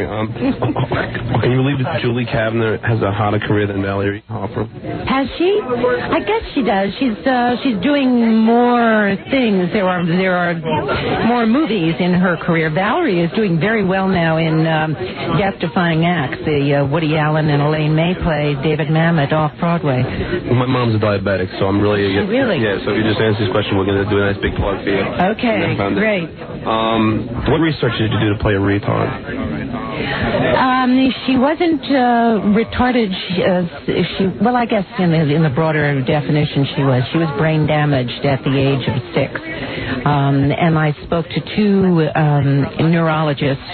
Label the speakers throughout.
Speaker 1: Can you believe that Julie Kavner has a hotter career than Valerie Harper?
Speaker 2: Has she? I guess she does. She's doing more things. There are more movies in her career. Valerie is doing very well now in Death-Defying Acts, the Woody Allen and Elaine May play, David Mamet, off-Broadway.
Speaker 1: My mom's a diabetic, so I'm really...
Speaker 2: Really?
Speaker 1: Yeah, so if you just answer this question, we're going to do a nice big plug for you.
Speaker 2: Okay, great.
Speaker 1: What research did you do to play a retard?
Speaker 2: She wasn't retarded. Well, I guess in the broader definition, she was. She was brain damaged at the age of 6. And I spoke to 2 neurologists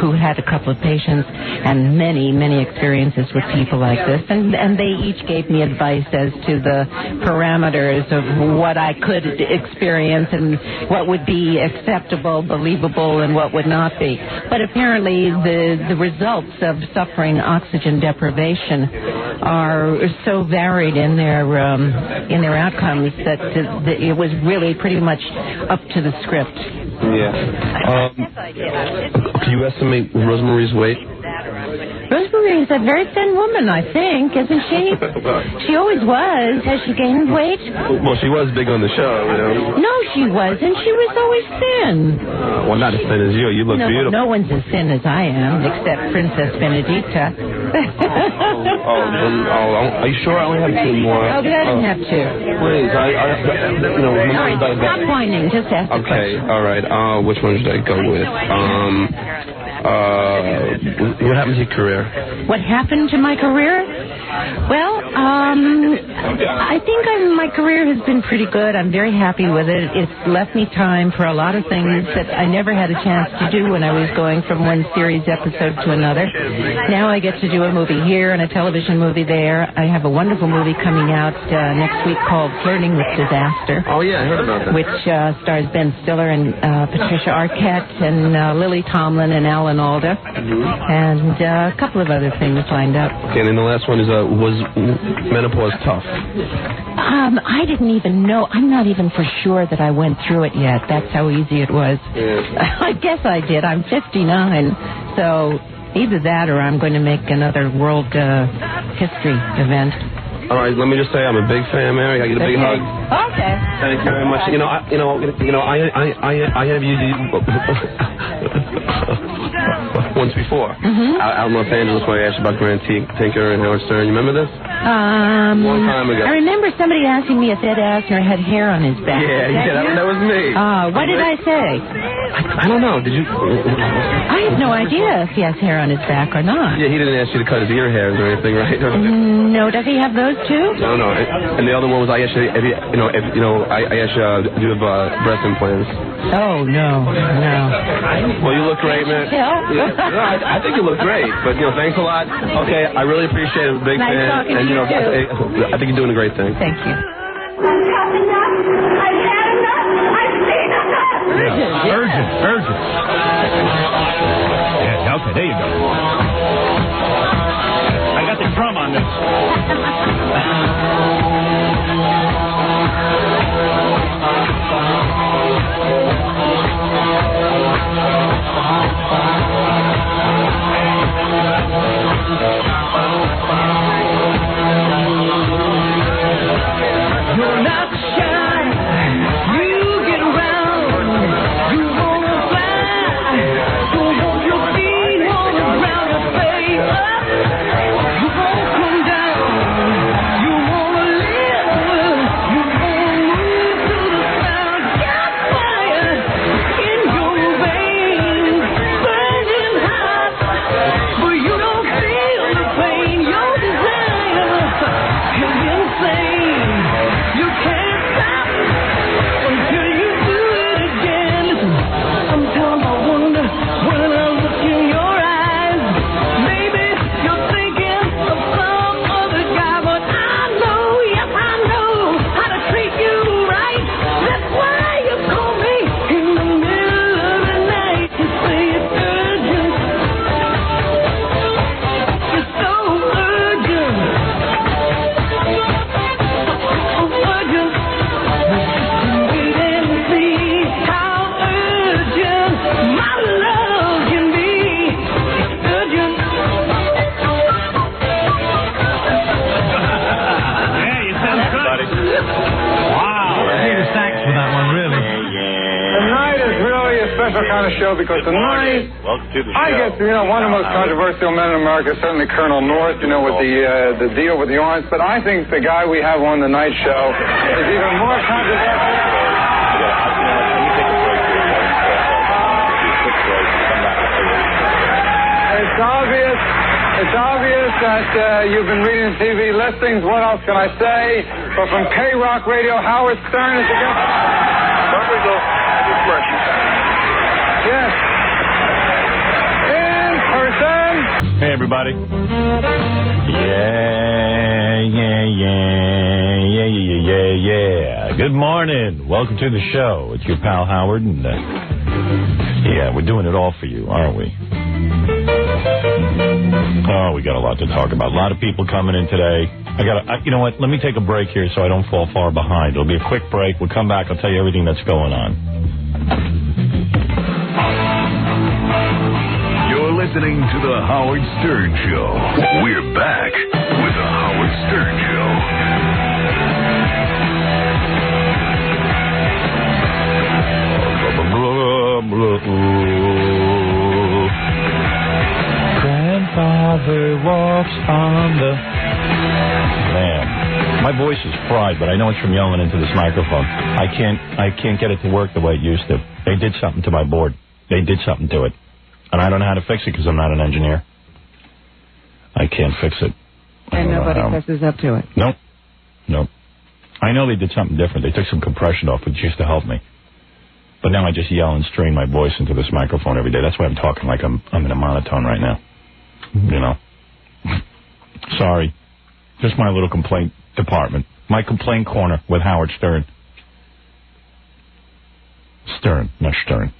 Speaker 2: who had a couple of patients and many, many experiences with people like this. And they each gave me advice as to the parameters of what I could experience and what would be acceptable, believable, and what would not be. But apparently the results of suffering oxygen deprivation are so varied in their outcomes that it was really pretty much up to the script.
Speaker 1: Yeah. Can you estimate Rosemarie's weight?
Speaker 2: Rosemary is a very thin woman, I think, isn't she? She always was. Has she gained weight?
Speaker 1: Well, she was big on the show, you know.
Speaker 2: No, she wasn't. She was always thin.
Speaker 1: Well, not as thin as you. You look beautiful.
Speaker 2: No one's as thin as I am, except Princess Benedicta.
Speaker 1: Are you sure? I only have 2 more.
Speaker 2: Oh, but I didn't have 2.
Speaker 1: Please,
Speaker 2: All right, stop pointing. Just ask the question.
Speaker 1: Okay, all right. Which one should I go with? What happened to your career?
Speaker 2: What happened to my career? Well, I think my career has been pretty good. I'm very happy with it. It's left me time for a lot of things that I never had a chance to do when I was going from one series episode to another. Now I get to do a movie here and a television movie there. I have a wonderful movie coming out next week called Flirting with Disaster.
Speaker 1: Oh, yeah, I heard about that.
Speaker 2: Which stars Ben Stiller and Patricia Arquette and Lily Tomlin and Alan Alda. And a couple of other things lined up.
Speaker 1: Okay, and then the last one is, was menopause tough?
Speaker 2: I didn't even know. I'm not even for sure that I went through it yet. That's how easy it was. Yeah. I guess I did. I'm 59, so either that or I'm going to make another world history event.
Speaker 1: All right, let me just say I'm a big fan, Mary. I get a big hug.
Speaker 2: Okay.
Speaker 1: Thank you very much. I have you once before out in Los Angeles when I asked you about Grant Tinker and Howard Stern. You remember this?
Speaker 2: A long
Speaker 1: time ago.
Speaker 2: I remember somebody asking me if Ed Asner had hair on his back.
Speaker 1: Yeah, that was me.
Speaker 2: What did I say?
Speaker 1: I don't know. Did you?
Speaker 2: I have no idea if he has hair on his back or not.
Speaker 1: Yeah, he didn't ask you to cut his ear hairs or anything, right?
Speaker 2: No, does he have those too?
Speaker 1: No. And the other one was I asked you if you do you have breast implants?
Speaker 2: Oh no.
Speaker 1: Well, you look great, man. I think you look great, but thanks a lot. Okay, I really appreciate it. Big
Speaker 2: nice
Speaker 1: fan.
Speaker 2: Talking
Speaker 1: And
Speaker 2: to you too.
Speaker 1: I think you're doing a great thing.
Speaker 2: Thank you.
Speaker 3: I've had enough. I've had enough. I've seen enough.
Speaker 4: Yeah, urgent. Yeah, okay, there you go. I got the drum on this.
Speaker 5: You're not shy, you get around, you wanna fly, so hold your feet on the
Speaker 6: special kind of show because tonight, I guess, one of the most controversial men in America is certainly Colonel North, with the deal with the orange. But I think the guy we have on the night show is even more controversial. It's obvious that you've been reading TV listings. What else can I say? But from K-Rock Radio, Howard Stern is the guest. Yes. In person.
Speaker 4: Hey, everybody. Yeah. Good morning. Welcome to the show. It's your pal Howard, and we're doing it all for you, aren't we? Oh, we got a lot to talk about. A lot of people coming in today. You know what? Let me take a break here so I don't fall far behind. It'll be a quick break. We'll come back. I'll tell you everything that's going on.
Speaker 7: You're listening to The Howard Stern Show. We're back with The Howard Stern Show.
Speaker 4: Grandfather walks on the... Man, my voice is fried, but I know it's from yelling into this microphone. I can't get it to work the way it used to. They did something to my board. They did something to it. And I don't know how to fix it because I'm not an engineer. I can't fix it.
Speaker 5: And nobody fesses up to it.
Speaker 4: Nope. I know they did something different. They took some compression off, which used to help me. But now I just yell and strain my voice into this microphone every day. That's why I'm talking like I'm in a monotone right now. Sorry. Just my little complaint department. My complaint corner with Howard Stern. Stern, not Stern.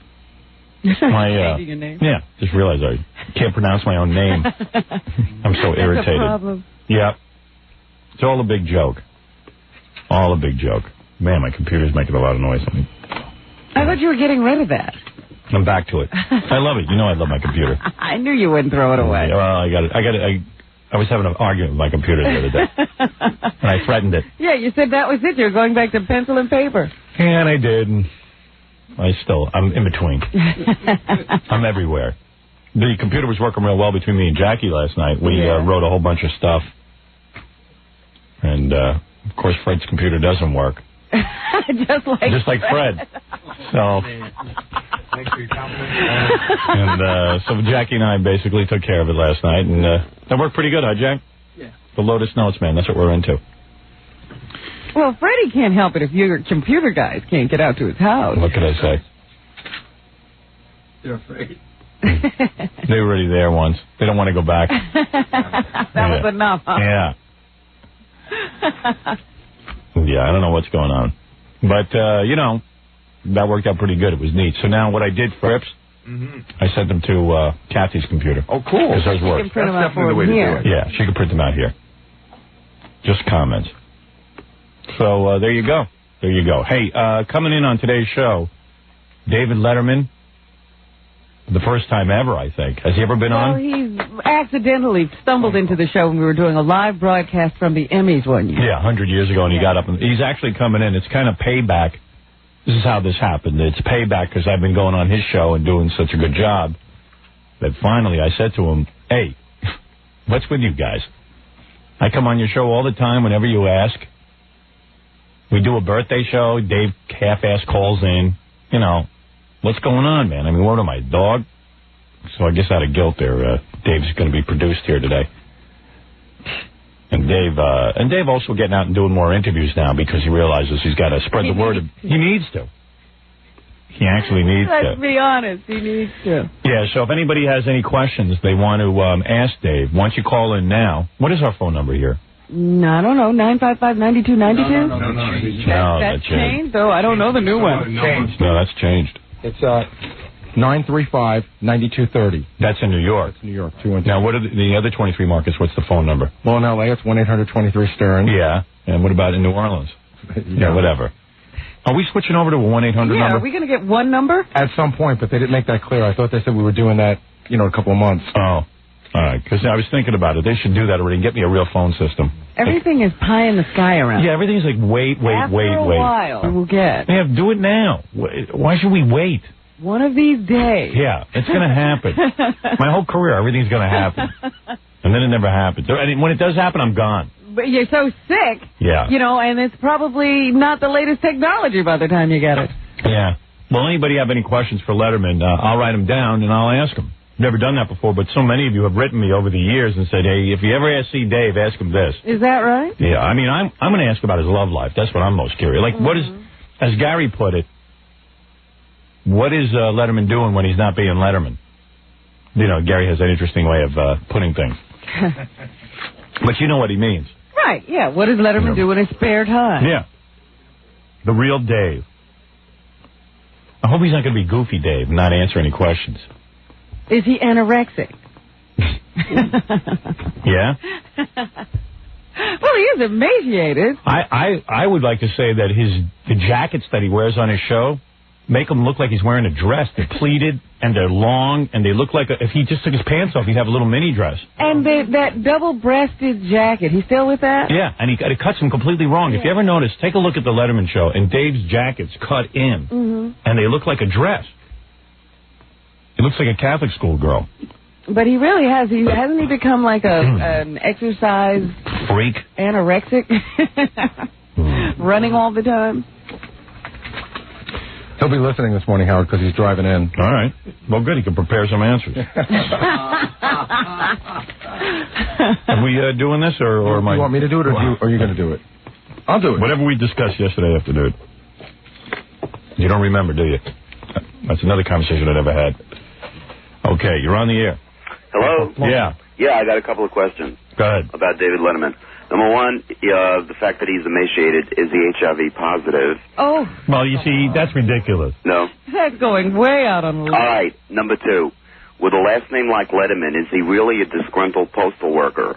Speaker 5: Changing your name?
Speaker 4: Yeah, just realized I can't pronounce my own name. I'm so irritated.
Speaker 5: That's a problem.
Speaker 4: Yeah. It's all a big joke. All a big joke. Man, my computer's making a lot of noise.
Speaker 5: I thought you were getting rid of that.
Speaker 4: I'm back to it. I love it. I love my computer.
Speaker 5: I knew you wouldn't throw it away.
Speaker 4: Well, I was having an argument with my computer the other day. And I threatened it.
Speaker 5: Yeah, you said that was it. You were going back to pencil and paper.
Speaker 4: Yeah, and I did. And I'm in between. I'm everywhere. The computer was working real well between me and Jackie last night. We wrote a whole bunch of stuff. And, of course, Fred's computer doesn't work.
Speaker 5: Just like
Speaker 4: Fred. So,
Speaker 6: Thanks for your compliment.
Speaker 4: and so Jackie and I basically took care of it last night, and that worked pretty good, huh, Jack?
Speaker 6: Yeah.
Speaker 4: The Lotus Notes, man. That's what we're into.
Speaker 5: Well, Freddie can't help it if your computer guys can't get out to his house.
Speaker 4: What could I say?
Speaker 6: You're afraid.
Speaker 4: They were already there once. They don't want to go back.
Speaker 5: That was enough, huh?
Speaker 4: Yeah. Yeah, I don't know what's going on. But, that worked out pretty good. It was neat. So now what I did for Rips, I sent them to Kathy's computer.
Speaker 6: Oh, cool.
Speaker 4: Because hers works.
Speaker 5: You can print them out for here.
Speaker 4: Yeah, she can print them out here. Just comments. So there you go. There you go. Hey, coming in on today's show, David Letterman. The first time ever, I think. Has he ever been on?
Speaker 5: Well, he accidentally stumbled into the show when we were doing a live broadcast from the Emmys one year.
Speaker 4: Yeah, 100 years ago, and he got up. And he's actually coming in. It's kind of payback. This is how this happened. It's payback because I've been going on his show and doing such a good job that finally I said to him, hey, what's with you guys? I come on your show all the time whenever you ask. We do a birthday show. Dave half-ass calls in. What's going on, man? I mean, what am I, dog? So I guess out of guilt there, Dave's going to be produced here today. And Dave also getting out and doing more interviews now because he realizes he's got to spread the word. He needs to. He actually needs to.
Speaker 5: Let's be honest, he needs to.
Speaker 4: Yeah, so if anybody has any questions they want to ask Dave, why don't you call in now? What is our phone number here?
Speaker 5: No, I don't know, 955-9292?
Speaker 4: No,
Speaker 5: that's changed, though. I don't know the new one.
Speaker 4: No, that's changed.
Speaker 8: It's 935-9230.
Speaker 4: That's in New York.
Speaker 8: That's New York. 212.
Speaker 4: Now, what are the other 23 markets? What's the phone number?
Speaker 8: Well, in L.A., it's 1-800-23-STERN.
Speaker 4: Yeah. And what about in New Orleans? Yeah, whatever. Are we switching over to a 1-800 number?
Speaker 5: Yeah, are we going to get one number?
Speaker 8: At some point, but they didn't make that clear. I thought they said we were doing that, a couple of months.
Speaker 4: Oh. All right, because I was thinking about it. They should do that already and get me a real phone system.
Speaker 5: Everything is pie in the sky around.
Speaker 4: Yeah, everything's like wait.
Speaker 5: After a while, we'll get.
Speaker 4: Yeah, do it now. Why should we wait?
Speaker 5: One of these days.
Speaker 4: Yeah, it's going to happen. My whole career, everything's going to happen. And then it never happens. And when it does happen, I'm gone.
Speaker 5: But you're so sick.
Speaker 4: Yeah.
Speaker 5: You know, and it's probably not the latest technology by the time you get it.
Speaker 4: Yeah. Well, anybody have any questions for Letterman, I'll write them down and I'll ask them. Never done that before, but so many of you have written me over the years and said, hey, if you ever see Dave, ask him this.
Speaker 5: Is that right?
Speaker 4: Yeah, I mean, I'm going to ask about his love life. That's what I'm most curious. Like, what is, as Gary put it, what is Letterman doing when he's not being Letterman? You know, Gary has an interesting way of putting things. But you know what he means.
Speaker 5: Right, yeah. What does Letterman do in his spare time?
Speaker 4: Yeah. The real Dave. I hope he's not going to be goofy Dave and not answer any questions.
Speaker 5: Is he anorexic?
Speaker 4: Yeah?
Speaker 5: Well, he is emaciated.
Speaker 4: I would like to say that the jackets that he wears on his show make him look like he's wearing a dress. They're pleated, and they're long, and they look like if he just took his pants off, he'd have a little mini dress.
Speaker 5: And that double-breasted jacket, he's still with that?
Speaker 4: Yeah, and it cuts him completely wrong. Yeah. If you ever notice, take a look at the Letterman show, and Dave's jackets cut in, and they look like a dress. He looks like a Catholic school girl.
Speaker 5: But he really has. Hasn't he become like an exercise
Speaker 4: freak?
Speaker 5: Anorexic? Running all the time?
Speaker 8: He'll be listening this morning, Howard, because he's driving in.
Speaker 4: All right. Well, good. He can prepare some answers. Are we doing this, or am I...
Speaker 8: You want me to do it, or are you going to do it? I'll do it.
Speaker 4: Whatever we discussed yesterday, I have to do it. You don't remember, do you? That's another conversation I never had. Okay, you're on the air.
Speaker 9: Hello?
Speaker 4: Yeah.
Speaker 9: Yeah, I got a couple of questions.
Speaker 4: Go ahead.
Speaker 9: About David Letterman. Number one, the fact that he's emaciated, is he HIV positive?
Speaker 5: Oh.
Speaker 4: Well, you see, that's ridiculous.
Speaker 9: No.
Speaker 5: That's going way out on the list.
Speaker 9: All right, number two, with a last name like Letterman, is he really a disgruntled postal worker?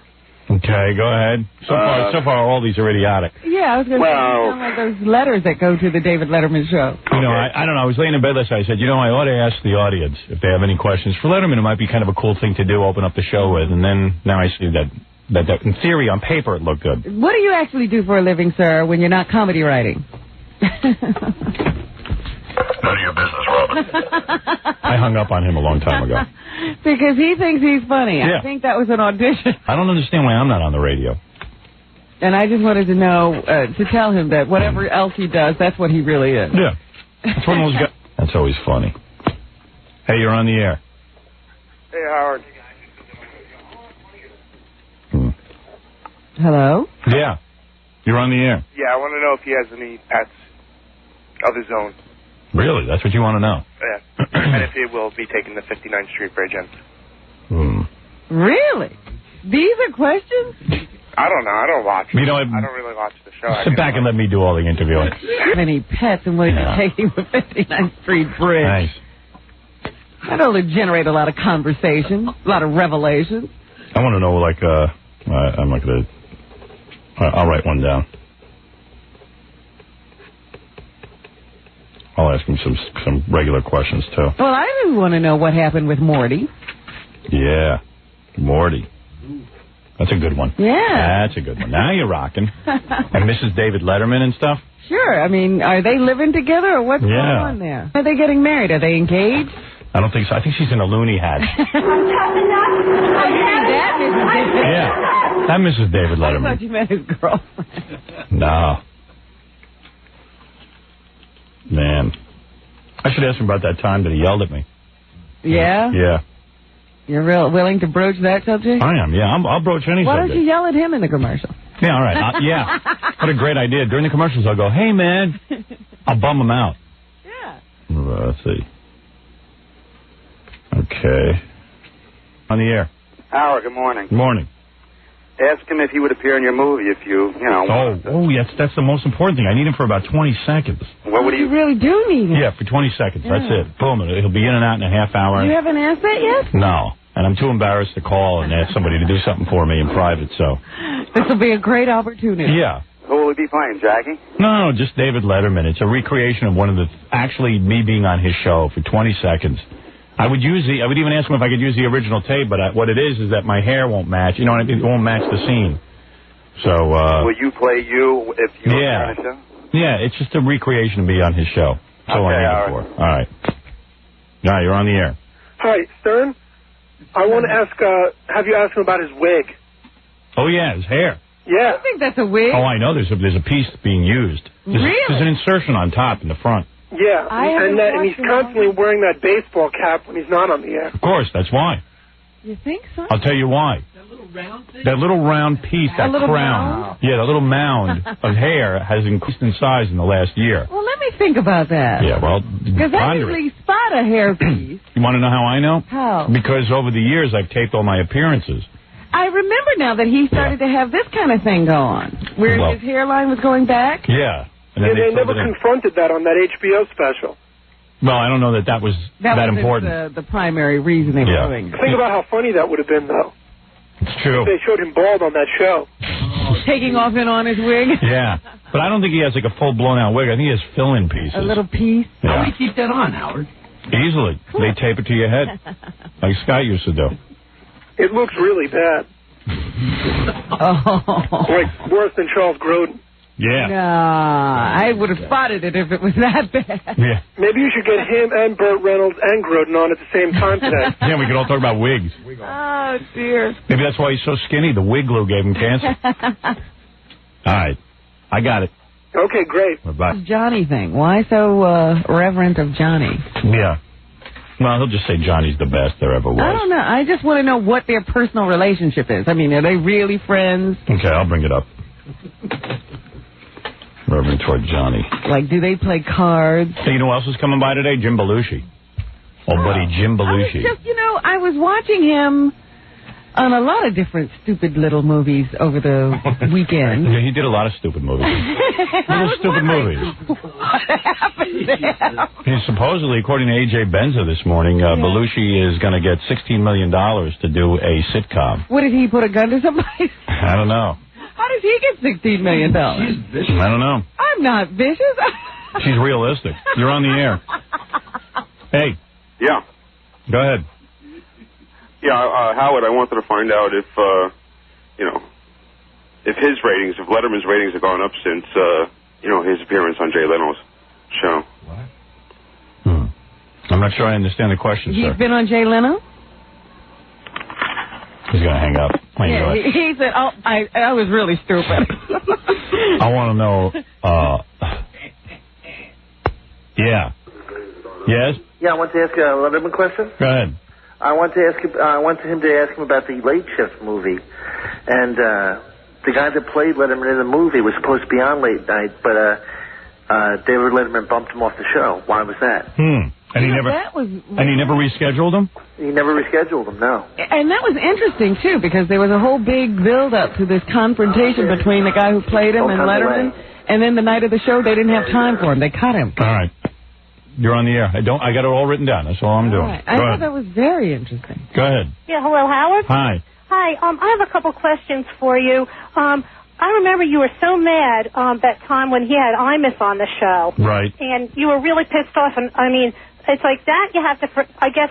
Speaker 4: Okay, go ahead. So far, all these are idiotic.
Speaker 5: Yeah, I was going to say, sound like those letters that go to the David Letterman show.
Speaker 4: You know, I don't know. I was laying in bed last night. I said, I ought to ask the audience if they have any questions for Letterman. It might be kind of a cool thing to do, open up the show with. And then now I see that in theory, on paper, it looked good.
Speaker 5: What do you actually do for a living, sir, when you're not comedy writing?
Speaker 7: None of your business, Robin.
Speaker 4: I hung up on him a long time ago.
Speaker 5: Because he thinks he's funny.
Speaker 4: Yeah.
Speaker 5: I think that was an audition.
Speaker 4: I don't understand why I'm not on the radio.
Speaker 5: And I just wanted to know, to tell him that whatever else he does, that's what he really is.
Speaker 4: Yeah. That's one of those guys. That's always funny. Hey, you're on the air.
Speaker 10: Hey, Howard.
Speaker 5: Hello?
Speaker 4: Yeah. You're on the air.
Speaker 10: Yeah, I want to know if he has any pets of his own.
Speaker 4: Really? That's what you want to know?
Speaker 10: Yeah. And if he will be taking the 59th Street Bridge in.
Speaker 5: Really? These are questions?
Speaker 10: I don't know. I don't watch it.
Speaker 4: You know,
Speaker 10: I don't really watch the show.
Speaker 4: Sit back and let me do all the interviewing.
Speaker 5: Many pets and what are you taking the 59th Street Bridge?
Speaker 4: Nice.
Speaker 5: That'll generate a lot of conversation, a lot of revelation.
Speaker 4: I want to know, like, I'm not going to... I'll write one down. I'll ask him some regular questions, too.
Speaker 5: Well, I do want to know what happened with Morty.
Speaker 4: Yeah. Morty. That's a good one.
Speaker 5: Yeah.
Speaker 4: That's a good one. Now you're rocking. And Mrs. David Letterman and stuff?
Speaker 5: Sure. I mean, are they living together or what's going on there? Are they getting married? Are they engaged?
Speaker 4: I don't think so. I think she's in a loony hat. Yeah. That Mrs. David Letterman.
Speaker 5: I thought you meant his girlfriend.
Speaker 4: No. Man. I should ask him about that time that he yelled at me.
Speaker 5: Yeah?
Speaker 4: Yeah.
Speaker 5: You're willing to broach that subject?
Speaker 4: I am, yeah. I'll broach any subject.
Speaker 5: Why don't you yell at him in the commercial?
Speaker 4: Yeah, all right. Yeah. What a great idea. During the commercials, I'll go, hey, man. I'll bum him out.
Speaker 5: Yeah.
Speaker 4: Let's see. Okay. On the air.
Speaker 11: Howard, good morning.
Speaker 4: Good morning.
Speaker 11: Ask him if he would appear in your movie if you know.
Speaker 4: Oh, yes, that's the most important thing. I need him for about 20 seconds.
Speaker 11: What would
Speaker 5: you really do need him?
Speaker 4: Yeah, for 20 seconds. Yeah. That's it. Boom. He'll be in and out in a half hour.
Speaker 5: You haven't asked that yet?
Speaker 4: No. And I'm too embarrassed to call and ask somebody to do something for me in private, so.
Speaker 5: This will be a great opportunity.
Speaker 4: Yeah.
Speaker 11: Who will he be playing, Jackie?
Speaker 4: No, just David Letterman. It's a recreation of actually me being on his show for 20 seconds. I would even ask him if I could use the original tape, but what it is that my hair won't match. You know what I mean? It won't match the scene. So,
Speaker 11: will you play you if you're on the show?
Speaker 4: Yeah, it's just a recreation of me on his show. That's all I need it for. All right. Yeah, you're on the air.
Speaker 12: Hi, Stern. I want to ask, have you asked him about his wig?
Speaker 4: Oh, yeah, his hair.
Speaker 12: Yeah.
Speaker 5: I think that's a wig.
Speaker 4: Oh, I know. There's a piece being used. There's an insertion on top in the front.
Speaker 12: Yeah, and he's constantly wearing that baseball cap when he's not on the air.
Speaker 4: Of course, that's why.
Speaker 5: You think so?
Speaker 4: I'll tell you why. That little round piece, that crown. Yeah, that little mound of hair has increased in size in the last year.
Speaker 5: Well, let me think about that.
Speaker 4: Yeah, well,
Speaker 5: because I usually spot a hair piece.
Speaker 4: You want to know how I know?
Speaker 5: How?
Speaker 4: Because over the years, I've taped all my appearances.
Speaker 5: I remember now that he started to have this kind of thing go on, where his hairline was going back.
Speaker 4: Yeah. And
Speaker 12: then they never confronted that on that HBO special.
Speaker 4: Well, I don't know that was that important.
Speaker 5: The primary reason they were doing it.
Speaker 12: Think about how funny that would have been, though.
Speaker 4: It's true.
Speaker 12: If they showed him bald on that show.
Speaker 5: Taking off and on his wig?
Speaker 4: Yeah. But I don't think he has like a full blown out wig. I think he has fill-in pieces.
Speaker 5: A little piece?
Speaker 4: Yeah.
Speaker 13: How do you keep that on, Howard?
Speaker 4: Easily. They tape it to your head, like Scott used to do.
Speaker 12: It looks really bad. Like worse than Charles Grodin.
Speaker 4: Yeah.
Speaker 5: Nah, I would have spotted it if it was that bad.
Speaker 4: Yeah.
Speaker 12: Maybe you should get him and Burt Reynolds and Grodin on at the same time today.
Speaker 4: Yeah, we could all talk about wigs.
Speaker 5: Oh, dear.
Speaker 4: Maybe that's why he's so skinny. The wig glue gave him cancer. All right. I got it.
Speaker 12: Okay, great.
Speaker 4: Bye-bye.
Speaker 5: Johnny thing. Why so reverent of Johnny?
Speaker 4: Yeah. Well, he'll just say Johnny's the best there ever was.
Speaker 5: I don't know. I just want to know what their personal relationship is. I mean, are they really friends?
Speaker 4: Okay, I'll bring it up. Reverend toward Johnny.
Speaker 5: Like, do they play cards?
Speaker 4: Hey, you know who else is coming by today? Jim Belushi. Oh, buddy, Jim Belushi.
Speaker 5: I was watching him on a lot of different stupid little movies over the weekend.
Speaker 4: Yeah, he did a lot of stupid movies. Little stupid movies.
Speaker 5: What happened to him?
Speaker 4: He's supposedly, according to A.J. Benza this morning, Belushi is going to get $16 million to do a sitcom.
Speaker 5: What, did he put a gun to somebody?
Speaker 4: I don't know.
Speaker 5: How does he get $16 million?
Speaker 4: I don't know.
Speaker 5: I'm not vicious.
Speaker 4: She's realistic. You're on the air. Hey.
Speaker 10: Yeah.
Speaker 4: Go ahead.
Speaker 10: Yeah, Howard, I wanted to find out if, if his ratings, if Letterman's ratings have gone up since, his appearance on Jay Leno's show.
Speaker 4: What? I'm not sure I understand the question, sir.
Speaker 5: He's been on Jay Leno?
Speaker 4: He's going to hang up.
Speaker 5: Yeah, he said, I was really stupid.
Speaker 4: I want to know, yeah. Yes?
Speaker 14: Yeah, I want to ask a Letterman question.
Speaker 4: Go ahead.
Speaker 14: I want him to ask him about the Late Shift movie. And the guy that played Letterman in the movie was supposed to be on late night, but David Letterman bumped him off the show. Why was that?
Speaker 4: And he never rescheduled him?
Speaker 14: He never rescheduled him, no.
Speaker 5: And that was interesting, too, because there was a whole big build-up to this confrontation between the guy who played him and Letterman. And then the night of the show, they didn't have time for him. They cut him.
Speaker 4: All right. You're on the air. I got it all written down. That's all I'm doing.
Speaker 5: Right. I thought that was very interesting.
Speaker 4: Go ahead.
Speaker 3: Yeah, hello, Howard.
Speaker 4: Hi.
Speaker 3: Hi, I have a couple questions for you. I remember you were so mad that time when he had Imus on the show.
Speaker 4: Right.
Speaker 3: And you were really pissed off. And I mean, it's like that you have to,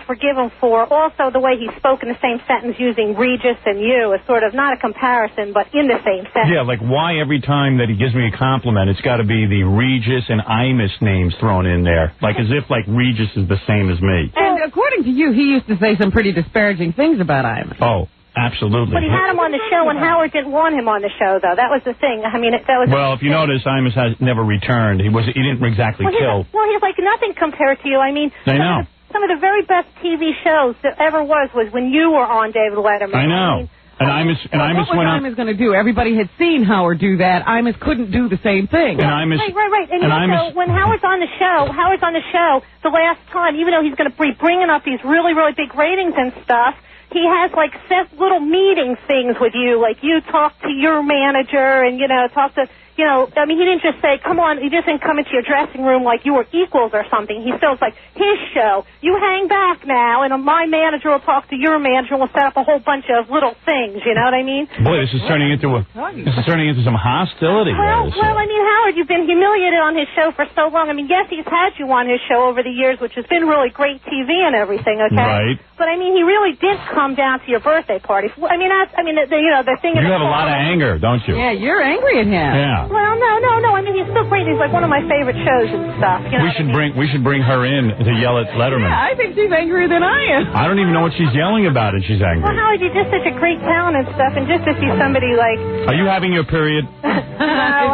Speaker 3: forgive him for. Also, the way he spoke in the same sentence using Regis and you is sort of not a comparison, but in the same sentence.
Speaker 4: Yeah, like why every time that he gives me a compliment, it's got to be the Regis and Imus names thrown in there. Like as if like Regis is the same as me.
Speaker 5: And according to you, he used to say some pretty disparaging things about Imus.
Speaker 4: Oh. Absolutely.
Speaker 3: But he had him on the show, and Howard didn't want him on the show, though. That was the thing. I mean, that was.
Speaker 4: Well, if you notice, Imus has never returned. He didn't exactly kill.
Speaker 3: He's like nothing compared to you. I mean,
Speaker 4: I know.
Speaker 3: Some of the very best TV shows that ever was when you were on David Letterman.
Speaker 4: I know. And Imus
Speaker 5: what was Imus going to do? Everybody had seen Howard do that. Imus couldn't do the same thing.
Speaker 4: And Imus,
Speaker 3: right. And also, when Howard's on the show, the last time, even though he's going to be bringing up these really, really big ratings and stuff, he has, like, set little meeting things with you. Like, you talk to your manager and, talk to, I mean, he didn't just say, come on, he just didn't come into your dressing room like you were equals or something. He still was like, his show, you hang back now, and my manager will talk to your manager and we'll set up a whole bunch of little things, you know what I mean?
Speaker 4: Boy, this is turning into some hostility.
Speaker 3: Well, I mean, Howard, you've been humiliated on his show for so long. I mean, yes, he's had you on his show over the years, which has been really great TV and everything, okay?
Speaker 4: Right.
Speaker 3: But, I mean, he really did come down to your birthday party. I mean, the thing is...
Speaker 4: You have a lot of anger, don't you?
Speaker 5: Yeah, you're angry at him.
Speaker 4: Yeah. Yeah.
Speaker 3: Well, no. I mean, he's still great. He's like one of my favorite shows and stuff. You know
Speaker 4: We should bring her in to yell at Letterman.
Speaker 5: Yeah, I think she's angrier than I am.
Speaker 4: I don't even know what she's yelling about, and she's angry.
Speaker 3: Well, Howard, you're just such a great talent and stuff, and just to see somebody like...
Speaker 4: Are you having your period?
Speaker 3: No,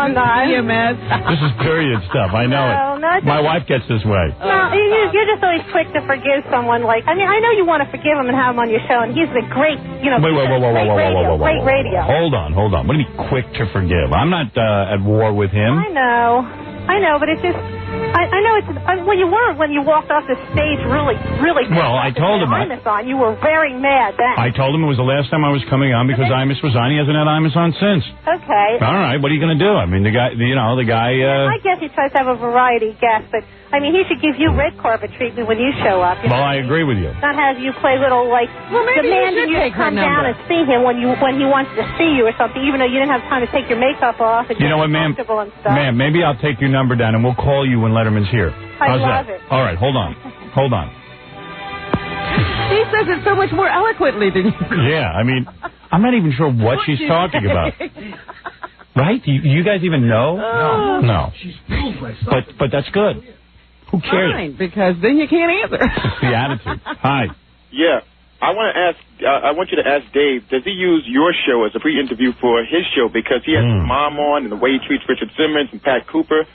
Speaker 3: I'm not.
Speaker 5: EMS.
Speaker 4: This is period stuff. I know it.
Speaker 3: No,
Speaker 4: My wife gets this way.
Speaker 3: No, you're just always quick to forgive someone. Like, I mean, I know you want to forgive him and have him on your show, and he's the great, you know, great radio.
Speaker 4: Hold on. What do you mean quick to forgive? I'm not at war with him.
Speaker 3: I know, but it's just... I know it's... Well, you were when you walked off the stage really...
Speaker 4: Well, I told him...
Speaker 3: You were very mad then.
Speaker 4: I told him it was the last time I was coming on because Imus was on. He hasn't had Imus on since.
Speaker 3: Okay.
Speaker 4: All right, what are you going to do? I mean, the guy...
Speaker 3: I guess he tries to have a variety guest, but... I mean, he should give you red carpet treatment when you show up.
Speaker 4: Well, I agree with you.
Speaker 3: Not have you play little, like, demanding you to come down and see him when he wants to see you or something, even though you didn't have time to take your makeup off and
Speaker 4: you know what, ma'am? Ma'am, maybe I'll take your number down and we'll call you when Letterman's here.
Speaker 3: I love it.
Speaker 4: All right, hold on.
Speaker 5: He says it so much more eloquently than you.
Speaker 4: Yeah, I mean, I'm not even sure what she's talking about. Right? You guys even know? No. She's fooled by something. But that's good. Who cares?
Speaker 5: Fine, because then you can't answer.
Speaker 4: It's the attitude. Hi.
Speaker 13: Yeah. I want you to ask Dave, does he use your show as a pre-interview for his show? Because he has his mom on and the way he treats Richard Simmons and Pat Cooper.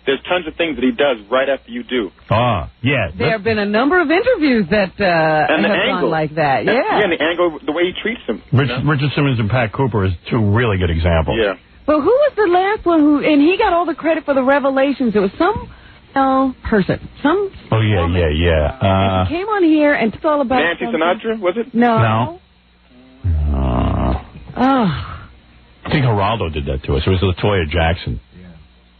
Speaker 13: There's tons of things that he does right after you do.
Speaker 4: Ah, yeah.
Speaker 5: There have been a number of interviews that have gone like that. Yeah.
Speaker 13: Yeah, and the angle, the way he treats them.
Speaker 4: Richard Simmons and Pat Cooper is two really good examples.
Speaker 13: Yeah.
Speaker 5: Well, who was the last one and he got all the credit for the revelations. It was some person.
Speaker 4: Oh, yeah.
Speaker 5: He came on here and it's all about...
Speaker 13: Nancy Sinatra, was it?
Speaker 5: No.
Speaker 4: I think Geraldo did that to us. It was LaToya Jackson.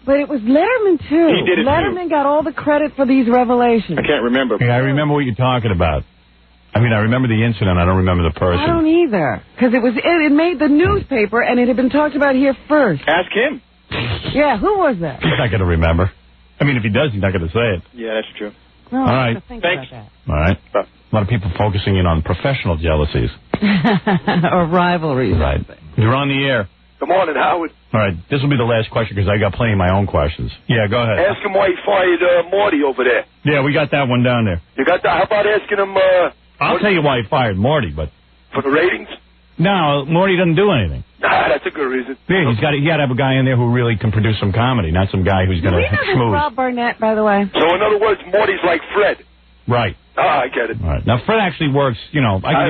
Speaker 5: But it was Letterman, too.
Speaker 13: He did it,
Speaker 5: Letterman got all the credit for these revelations.
Speaker 13: I can't remember.
Speaker 4: Yeah, I remember what you're talking about. I mean, I remember the incident. I don't remember the person.
Speaker 5: I don't either. Because it made the newspaper, and it had been talked about here first.
Speaker 13: Ask him.
Speaker 5: Yeah, who was that?
Speaker 4: He's not going to remember. I mean, if he does, he's not going to say it.
Speaker 13: Yeah, that's true.
Speaker 5: No,
Speaker 4: all right.
Speaker 13: Thanks.
Speaker 4: All right. A lot of people focusing in on professional jealousies.
Speaker 5: Or rivalries.
Speaker 4: Right. You're on the air.
Speaker 15: Good morning, Howard.
Speaker 4: All right, this will be the last question because I got plenty of my own questions. Yeah, go ahead.
Speaker 15: Ask him why he fired Morty over there.
Speaker 4: Yeah, we got that one down there.
Speaker 15: You got that? How about asking him...
Speaker 4: I'll tell you why he fired Morty, but...
Speaker 15: For the ratings?
Speaker 4: No, Morty doesn't do anything.
Speaker 15: That's a good reason.
Speaker 4: Yeah, he got to have a guy in there who really can produce some comedy, not some guy who's going to schmooze.
Speaker 5: Rob Barnett, by the way.
Speaker 15: So, in other words, Morty's like Fred.
Speaker 4: Right.
Speaker 15: I get it.
Speaker 4: All right. Now, Fred actually works, I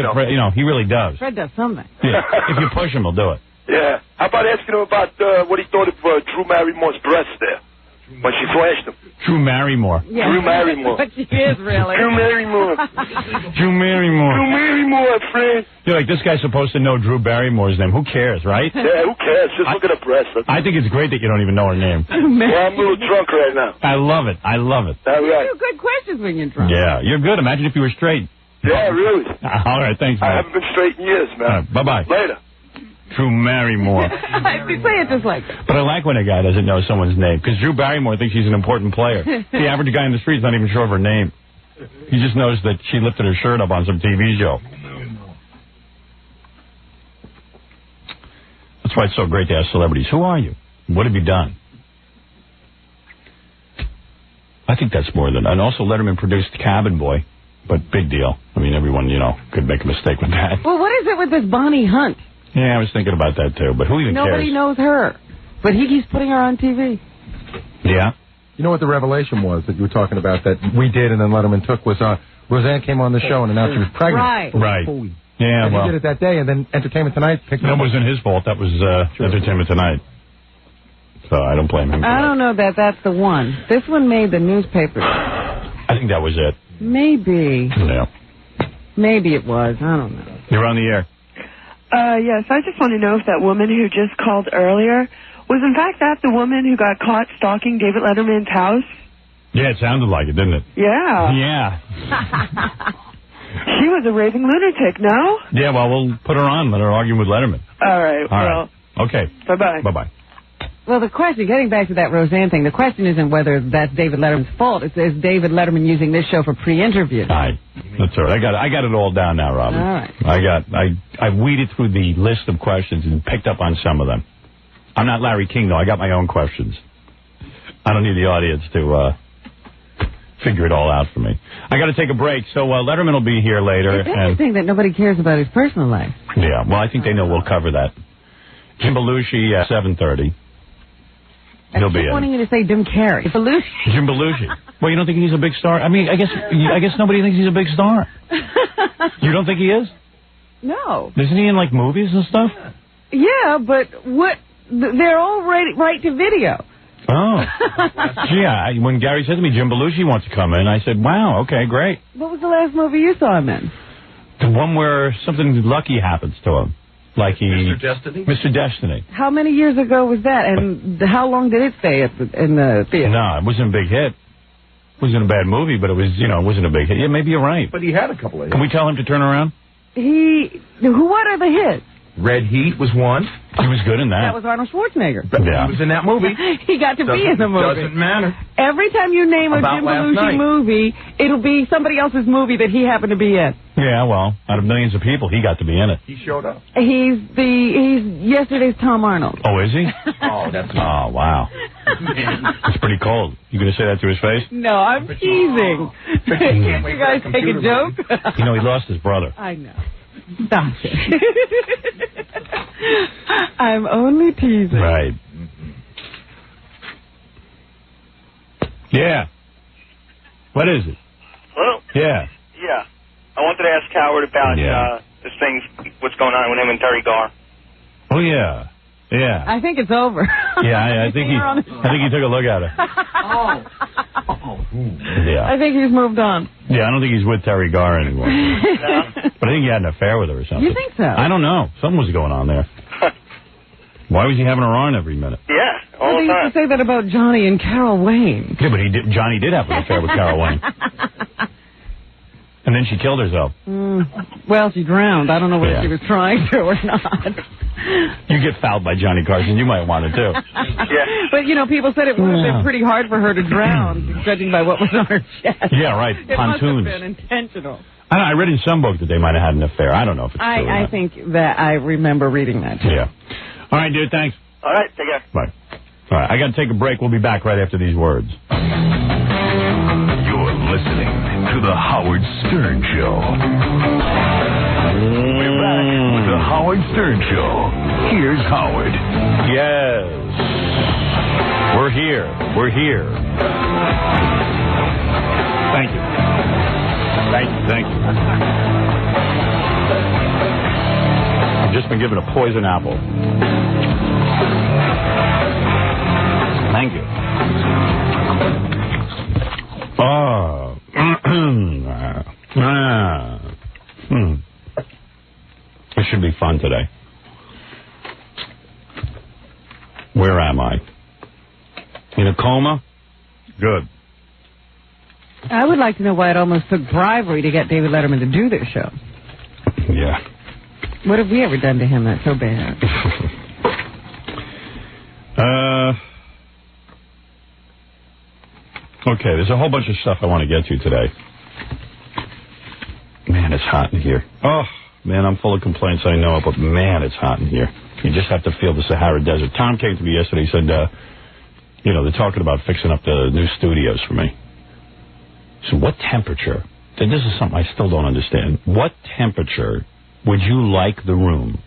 Speaker 4: get Fred, he really does.
Speaker 5: Fred does something.
Speaker 4: Yeah, if you push him, he'll do it.
Speaker 15: Yeah. How about asking him about what he thought of Drew Barrymore's breasts there when she flashed him?
Speaker 4: Drew Barrymore.
Speaker 5: Yeah.
Speaker 15: Drew Barrymore.
Speaker 5: But she is really.
Speaker 15: Drew Barrymore.
Speaker 4: Drew Barrymore.
Speaker 15: Drew Barrymore, friend.
Speaker 4: You're like, this guy's supposed to know Drew Barrymore's name. Who cares, right?
Speaker 15: Yeah, who cares? Just look at her breasts.
Speaker 4: I think it's great that you don't even know her name.
Speaker 15: Well, I'm a little drunk right now.
Speaker 4: I love it.
Speaker 15: All right.
Speaker 5: You do good questions when you're drunk.
Speaker 4: Yeah, you're good. Imagine if you were straight.
Speaker 15: Yeah, really.
Speaker 4: All right, thanks, man.
Speaker 15: I haven't been straight in years, man.
Speaker 4: All right, bye-bye.
Speaker 15: Later.
Speaker 4: Drew Barrymore.
Speaker 5: Say it just like that.
Speaker 4: But I like when a guy doesn't know someone's name, because Drew Barrymore thinks she's an important player. The average guy in the street's not even sure of her name. He just knows that she lifted her shirt up on some TV show. That's why it's so great to ask celebrities, who are you? What have you done? I think that's more than... And also Letterman produced Cabin Boy, but big deal. I mean, everyone, could make a mistake with that.
Speaker 5: Well, what is it with this Bonnie Hunt?
Speaker 4: Yeah, I was thinking about that, too. But who even cares?
Speaker 5: Nobody knows her. But he keeps putting her on TV.
Speaker 4: Yeah?
Speaker 8: You know what the revelation was that you were talking about that we did and then Letterman took was Roseanne came on the show and announced she was pregnant.
Speaker 4: Right. Yeah,
Speaker 8: and he did it that day, and then Entertainment Tonight picked it up.
Speaker 4: That wasn't his fault. That was Entertainment Tonight. So I don't blame him.
Speaker 5: I don't know that that's the one. This one made the newspaper.
Speaker 4: I think that was it.
Speaker 5: Maybe.
Speaker 4: Yeah.
Speaker 5: Maybe it was. I don't know.
Speaker 4: You're on the air.
Speaker 16: Yes, I just want to know if that woman who just called earlier was in fact that the woman who got caught stalking David Letterman's house?
Speaker 4: Yeah, it sounded like it, didn't it?
Speaker 16: Yeah.
Speaker 4: Yeah.
Speaker 16: She was a raving lunatic, no?
Speaker 4: Yeah, well, we'll put her on, let her argue with Letterman.
Speaker 16: All right.
Speaker 4: Okay.
Speaker 16: Bye-bye.
Speaker 4: Bye-bye.
Speaker 5: Well, the question, getting back to that Roseanne thing, the question isn't whether that's David Letterman's fault. It's is David Letterman using this show for pre-interview.
Speaker 4: All right. That's all right. I got it all down now, Robin.
Speaker 5: All right.
Speaker 4: I weeded through the list of questions and picked up on some of them. I'm not Larry King, though. I got my own questions. I don't need the audience to figure it all out for me. I got to take a break, so Letterman will be here later.
Speaker 5: It's interesting that nobody cares about his personal life.
Speaker 4: Yeah, well, I think they know we'll cover that. Jim Belushi at 7:30. He'll be in.
Speaker 5: I keep wanting you to say Jim Carrey. Belushi.
Speaker 4: Jim Belushi. Well, you don't think he's a big star? I mean, I guess nobody thinks he's a big star. You don't think he is?
Speaker 5: No.
Speaker 4: Isn't he in, like, movies and stuff?
Speaker 5: Yeah, but they're all right to video.
Speaker 4: Oh. Yeah, when Gary said to me, Jim Belushi wants to come in, I said, wow, okay, great.
Speaker 5: What was the last movie you saw him in?
Speaker 4: The one where something lucky happens to him. Like
Speaker 8: Mr. Destiny?
Speaker 4: Mr. Destiny.
Speaker 5: How many years ago was that, and how long did it stay in the theater?
Speaker 4: No, it wasn't a big hit. It wasn't a bad movie, but it was, it wasn't a big hit. Yeah, maybe you're right.
Speaker 8: But he had a couple of hits.
Speaker 4: Can we tell him to turn around?
Speaker 5: What are the hits?
Speaker 8: Red Heat was one.
Speaker 4: He was good in that.
Speaker 5: That was Arnold Schwarzenegger.
Speaker 8: But he was in that movie.
Speaker 5: He got to be in the movie.
Speaker 8: Doesn't matter.
Speaker 5: Every time you name a Jim Belushi movie, it'll be somebody else's movie that he happened to be in.
Speaker 4: Yeah, well, out of millions of people, he got to be in it.
Speaker 8: He showed up.
Speaker 5: He's yesterday's Tom Arnold.
Speaker 4: Oh, is he?
Speaker 8: Oh, that's.
Speaker 4: Oh, wow. It's pretty cold. You going to say that to his face?
Speaker 5: No, I'm teasing. Can't you guys take a joke?
Speaker 4: He lost his brother.
Speaker 5: I know. Stop it. I'm only teasing.
Speaker 4: Right. Yeah. What is it?
Speaker 17: Hello?
Speaker 4: Yeah.
Speaker 17: Yeah. I wanted to ask Howard about this thing, what's going on with him and Terry Garr.
Speaker 4: Oh, yeah. Yeah.
Speaker 5: I think it's over.
Speaker 4: Yeah, I think he took a look at it. Yeah.
Speaker 5: I think he's moved on.
Speaker 4: Yeah, I don't think he's with Terry Garr anymore. But I think he had an affair with her or something.
Speaker 5: You think so?
Speaker 4: I don't know. Something was going on there. Why was he having her on every minute?
Speaker 17: Yeah, all
Speaker 5: the time. They used to say that about Johnny and Carol Wayne.
Speaker 4: Yeah, but Johnny did have an affair with Carol Wayne. And then she killed herself.
Speaker 5: Well, she drowned. I don't know whether she was trying to or not.
Speaker 4: You get fouled by Johnny Carson. You might want it, too.
Speaker 17: Yeah.
Speaker 5: But, people said it would have been pretty hard for her to drown, judging by what was on her chest.
Speaker 4: Yeah, right. Pontoons.
Speaker 5: It must have been intentional.
Speaker 4: I read in some book that they might have had an affair. I don't know if it's true or not.
Speaker 5: I think that I remember reading that, too.
Speaker 4: Yeah. All right, dude, thanks.
Speaker 17: All right, take care.
Speaker 4: Bye. All right, I got to take a break. We'll be back right after these words.
Speaker 7: You're listening to The Howard Stern Show. We're back with The Howard Stern Show. Here's Howard.
Speaker 4: Yes. We're here. We're here. Thank you. Thank you. I've just been given a poison apple. Thank you. Oh. It should be fun today. Where am I? In a coma? Good.
Speaker 5: I would like to know why it almost took bribery to get David Letterman to do this show.
Speaker 4: Yeah.
Speaker 5: What have we ever done to him that's so bad?
Speaker 4: Okay, there's a whole bunch of stuff I want to get to today. Man, it's hot in here. Oh, man, I'm full of complaints, I know it, but man, it's hot in here. You just have to feel the Sahara Desert. Tom came to me yesterday, he said, they're talking about fixing up the new studios for me. So what temperature, this is something I still don't understand, what temperature would you like the room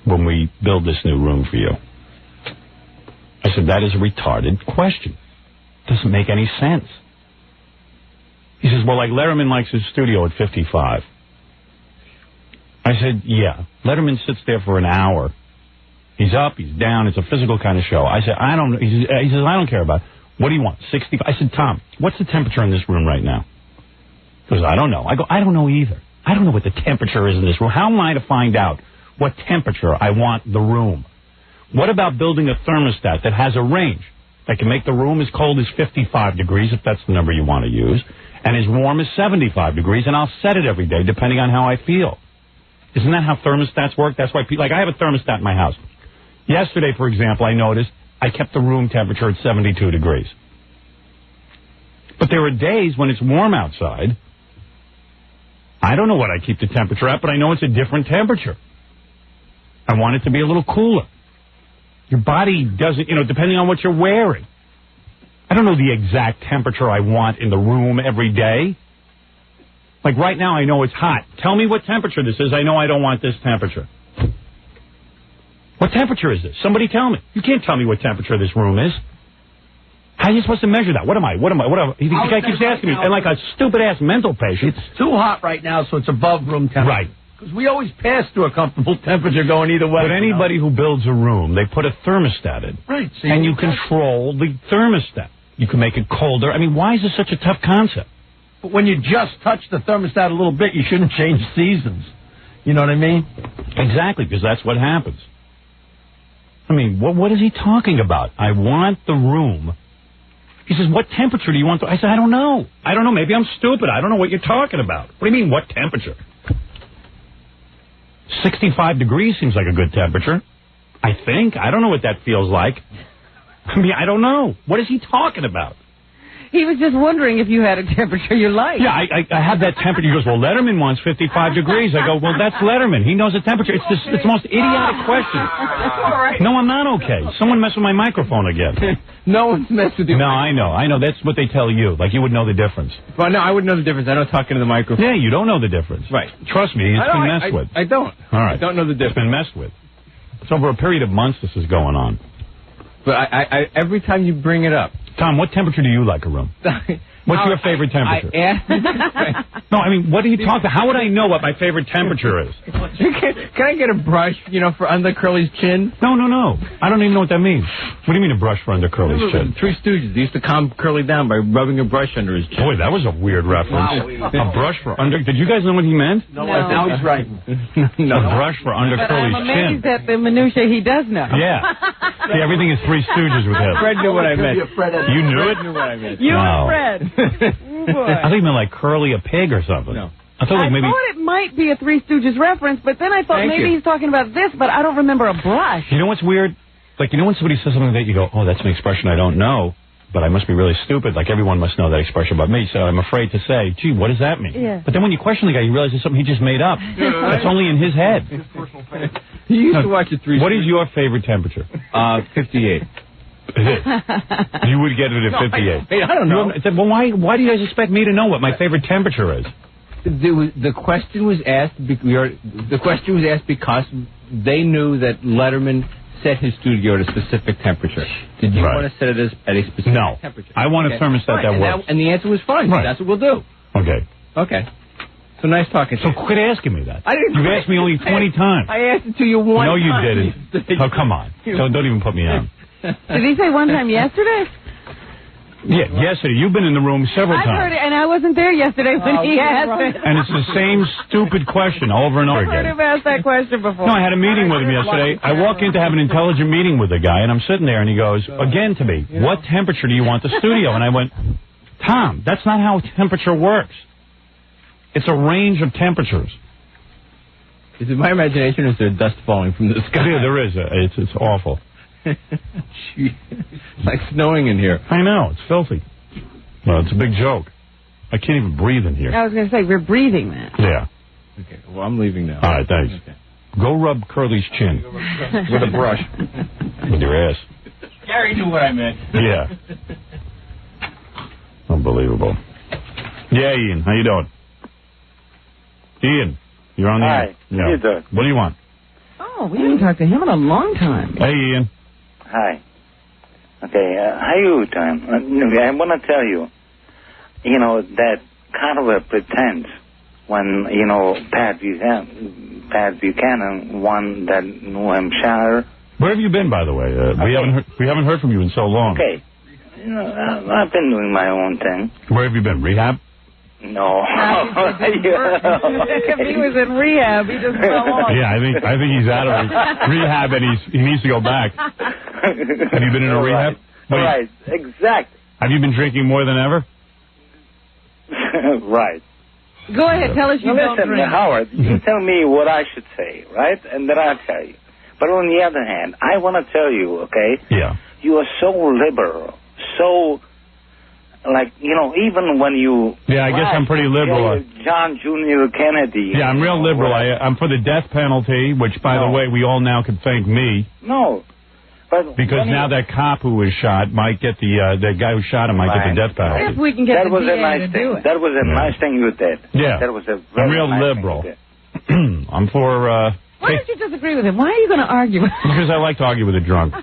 Speaker 4: when we build this new room for you? I said, that is a retarded question. Doesn't make any sense. He says, well, like Letterman likes his studio at 55. I said, yeah. Letterman sits there for an hour. He's up, he's down. It's a physical kind of show. I said, I don't know. He says, I don't care about it. What do you want, 65? I said, Tom, what's the temperature in this room right now? He goes, I don't know. I go, I don't know either. I don't know what the temperature is in this room. How am I to find out what temperature I want the room? What about building a thermostat that has a range that can make the room as cold as 55 degrees, if that's the number you want to use, and as warm as 75 degrees, and I'll set it every day depending on how I feel. Isn't that how thermostats work? That's why people, like I have a thermostat in my house. Yesterday, for example, I noticed I kept the room temperature at 72 degrees. But there are days when it's warm outside. I don't know what I keep the temperature at, but I know it's a different temperature. I want it to be a little cooler. Your body doesn't, depending on what you're wearing. I don't know the exact temperature I want in the room every day. Like right now, I know it's hot. Tell me what temperature this is. I know I don't want this temperature. What temperature is this? Somebody tell me. You can't tell me what temperature this room is. How are you supposed to measure that? What am I? The guy keeps asking me, and like a stupid-ass mental patient.
Speaker 18: It's too hot right now, so it's above room temperature.
Speaker 4: Right.
Speaker 18: Because we always pass to a comfortable temperature going either way.
Speaker 4: But anybody who builds a room, they put a thermostat in.
Speaker 18: Right. So
Speaker 4: and you control the thermostat. You can make it colder. I mean, why is this such a tough concept?
Speaker 18: But when you just touch the thermostat a little bit, you shouldn't change seasons. You know what I mean?
Speaker 4: Exactly, because that's what happens. I mean, what is he talking about? I want the room. He says, what temperature do you want? I said, I don't know. Maybe I'm stupid. I don't know what you're talking about. What do you mean, what temperature? 65 degrees seems like a good temperature. I think. I don't know what that feels like. I mean, I don't know. What is he talking about?
Speaker 5: He was just wondering if you had a temperature you like.
Speaker 4: Yeah, I have that temperature. He goes, well, Letterman wants 55 degrees. I go, well, that's Letterman. He knows the temperature. It's the most idiotic question. No, I'm not okay. Someone messed with my microphone again.
Speaker 19: No one's messed with you.
Speaker 4: No, I know. That's what they tell you. Like, you would know the difference.
Speaker 19: Well, no, I wouldn't know the difference. I don't talk into the microphone.
Speaker 4: Yeah, you don't know the difference.
Speaker 19: Right.
Speaker 4: Trust me, it's been messed with.
Speaker 19: I don't.
Speaker 4: All right.
Speaker 19: I don't know the difference.
Speaker 4: It's been messed with. It's over a period of months this is going on.
Speaker 19: But I every time you bring it up.
Speaker 4: Tom, what temperature do you like a room? What's your favorite temperature? No, I mean, what are you talking about? How would I know what my favorite temperature is?
Speaker 19: Can I get a brush, for under Curly's chin?
Speaker 4: No. I don't even know what that means. What do you mean a brush for under Curly's chin?
Speaker 19: Three Stooges. They used to calm Curly down by rubbing a brush under his chin.
Speaker 4: Boy, that was a weird reference. A brush for under... Did you guys know what he meant?
Speaker 19: No. Now he's right.
Speaker 4: No. A brush for under Curly's
Speaker 5: I'm
Speaker 4: chin.
Speaker 5: amazed at the minutiae he does know.
Speaker 4: Yeah. See, everything is Three Stooges with him.
Speaker 19: Fred knew what I meant.
Speaker 4: You knew it?
Speaker 19: Fred knew what I meant.
Speaker 5: You and Fred.
Speaker 4: I think it meant like Curly a pig or something.
Speaker 19: No.
Speaker 4: I thought maybe...
Speaker 5: thought it might be a Three Stooges reference, but then I thought maybe he's talking about this, but I don't remember a brush.
Speaker 4: You know what's weird? Like, when somebody says something that you go, oh, that's an expression I don't know, but I must be really stupid. Like, everyone must know that expression about me, so I'm afraid to say, gee, what does that mean?
Speaker 5: Yeah.
Speaker 4: But then when you question the guy, you realize it's something he just made up. That's only in his head.
Speaker 19: You used to watch the Three Stooges.
Speaker 4: What is your favorite temperature?
Speaker 19: 58.
Speaker 4: Is it? You would get it at 58.
Speaker 19: I don't know.
Speaker 4: Well, why do you guys expect me to know what my favorite temperature is?
Speaker 19: The question was asked. The question was asked because they knew that Letterman set his studio at a specific temperature. Did you want to set it at a specific temperature?
Speaker 4: I want a thermostat that works.
Speaker 19: And the answer was fine. Right. That's what we'll do.
Speaker 4: Okay.
Speaker 19: So nice talking to you.
Speaker 4: So quit asking me that.
Speaker 19: I didn't.
Speaker 4: You've asked me only 20 times.
Speaker 19: I asked it to you one time.
Speaker 4: No, you didn't. Oh, come on. Don't even put me on.
Speaker 5: Did he say one time yesterday?
Speaker 4: Yeah, yesterday. You've been in the room several times.
Speaker 5: I heard it, and I wasn't there yesterday when he asked it.
Speaker 4: And it's the same stupid question over and over again.
Speaker 5: I've heard him ask that question before.
Speaker 4: No, I had a meeting with him yesterday. I walk in to have an intelligent meeting with a guy, and I'm sitting there, and he goes, again to me, what temperature do you want the studio? And I went, Tom, that's not how temperature works. It's a range of temperatures.
Speaker 19: Is it my imagination, or is there dust falling from the sky?
Speaker 4: Yeah, there is. It's awful.
Speaker 19: It's like snowing in here.
Speaker 4: I know, it's filthy. Well, it's a big joke. I can't even breathe in here.
Speaker 5: I was going to say, we're breathing that.
Speaker 4: Yeah.
Speaker 19: Okay, well, I'm leaving now.
Speaker 4: All right, thanks. Okay. Go rub Curly's chin.
Speaker 19: With a brush.
Speaker 4: With your ass.
Speaker 19: Gary knew what I meant.
Speaker 4: Yeah. Unbelievable. Yeah, Ian, how you doing? Ian, you're on the air.
Speaker 20: Hi, how you doing?
Speaker 4: What do you want?
Speaker 5: Oh, we haven't talked to him in a long time.
Speaker 4: Hey, Ian.
Speaker 20: Hi. Okay, how you doing? I want to tell you, that Carver pretends when, Pat Buchanan won that New Hampshire.
Speaker 4: Where have you been, by the way? We haven't heard from you in so long.
Speaker 20: Okay. I've been doing my own thing.
Speaker 4: Where have you been? Rehab?
Speaker 20: No.
Speaker 5: If he was in rehab, he just fell off.
Speaker 4: Yeah, I think he's out of rehab and he needs to go back. Have you been in a rehab?
Speaker 20: Right, exactly.
Speaker 4: Have you been drinking more than ever?
Speaker 20: Right.
Speaker 5: Go ahead, tell us you don't
Speaker 20: listen,
Speaker 5: drink.
Speaker 20: Howard, you tell me what I should say, right? And then I'll tell you. But on the other hand, I want to tell you, okay?
Speaker 4: Yeah.
Speaker 20: You are so liberal, so... Like, even when you...
Speaker 4: Yeah, I guess I'm pretty liberal.
Speaker 20: John Jr. Kennedy.
Speaker 4: Yeah, I'm real liberal. I'm for the death penalty, which, by the way, we all now can thank me.
Speaker 20: No.
Speaker 4: Because now that cop who was shot might get the guy who shot him might get the death penalty.
Speaker 5: If we can get
Speaker 20: that
Speaker 5: the
Speaker 20: was
Speaker 5: DA
Speaker 20: a nice
Speaker 5: to
Speaker 20: thing.
Speaker 5: do it.
Speaker 20: That was a nice thing you did.
Speaker 4: Yeah.
Speaker 20: That was a
Speaker 4: I'm
Speaker 20: very
Speaker 4: real
Speaker 20: nice
Speaker 4: liberal.
Speaker 20: thing you did.
Speaker 4: I'm for...
Speaker 5: Why don't you disagree with him? Why are you going to argue with him?
Speaker 4: Because I like to argue with a drunk.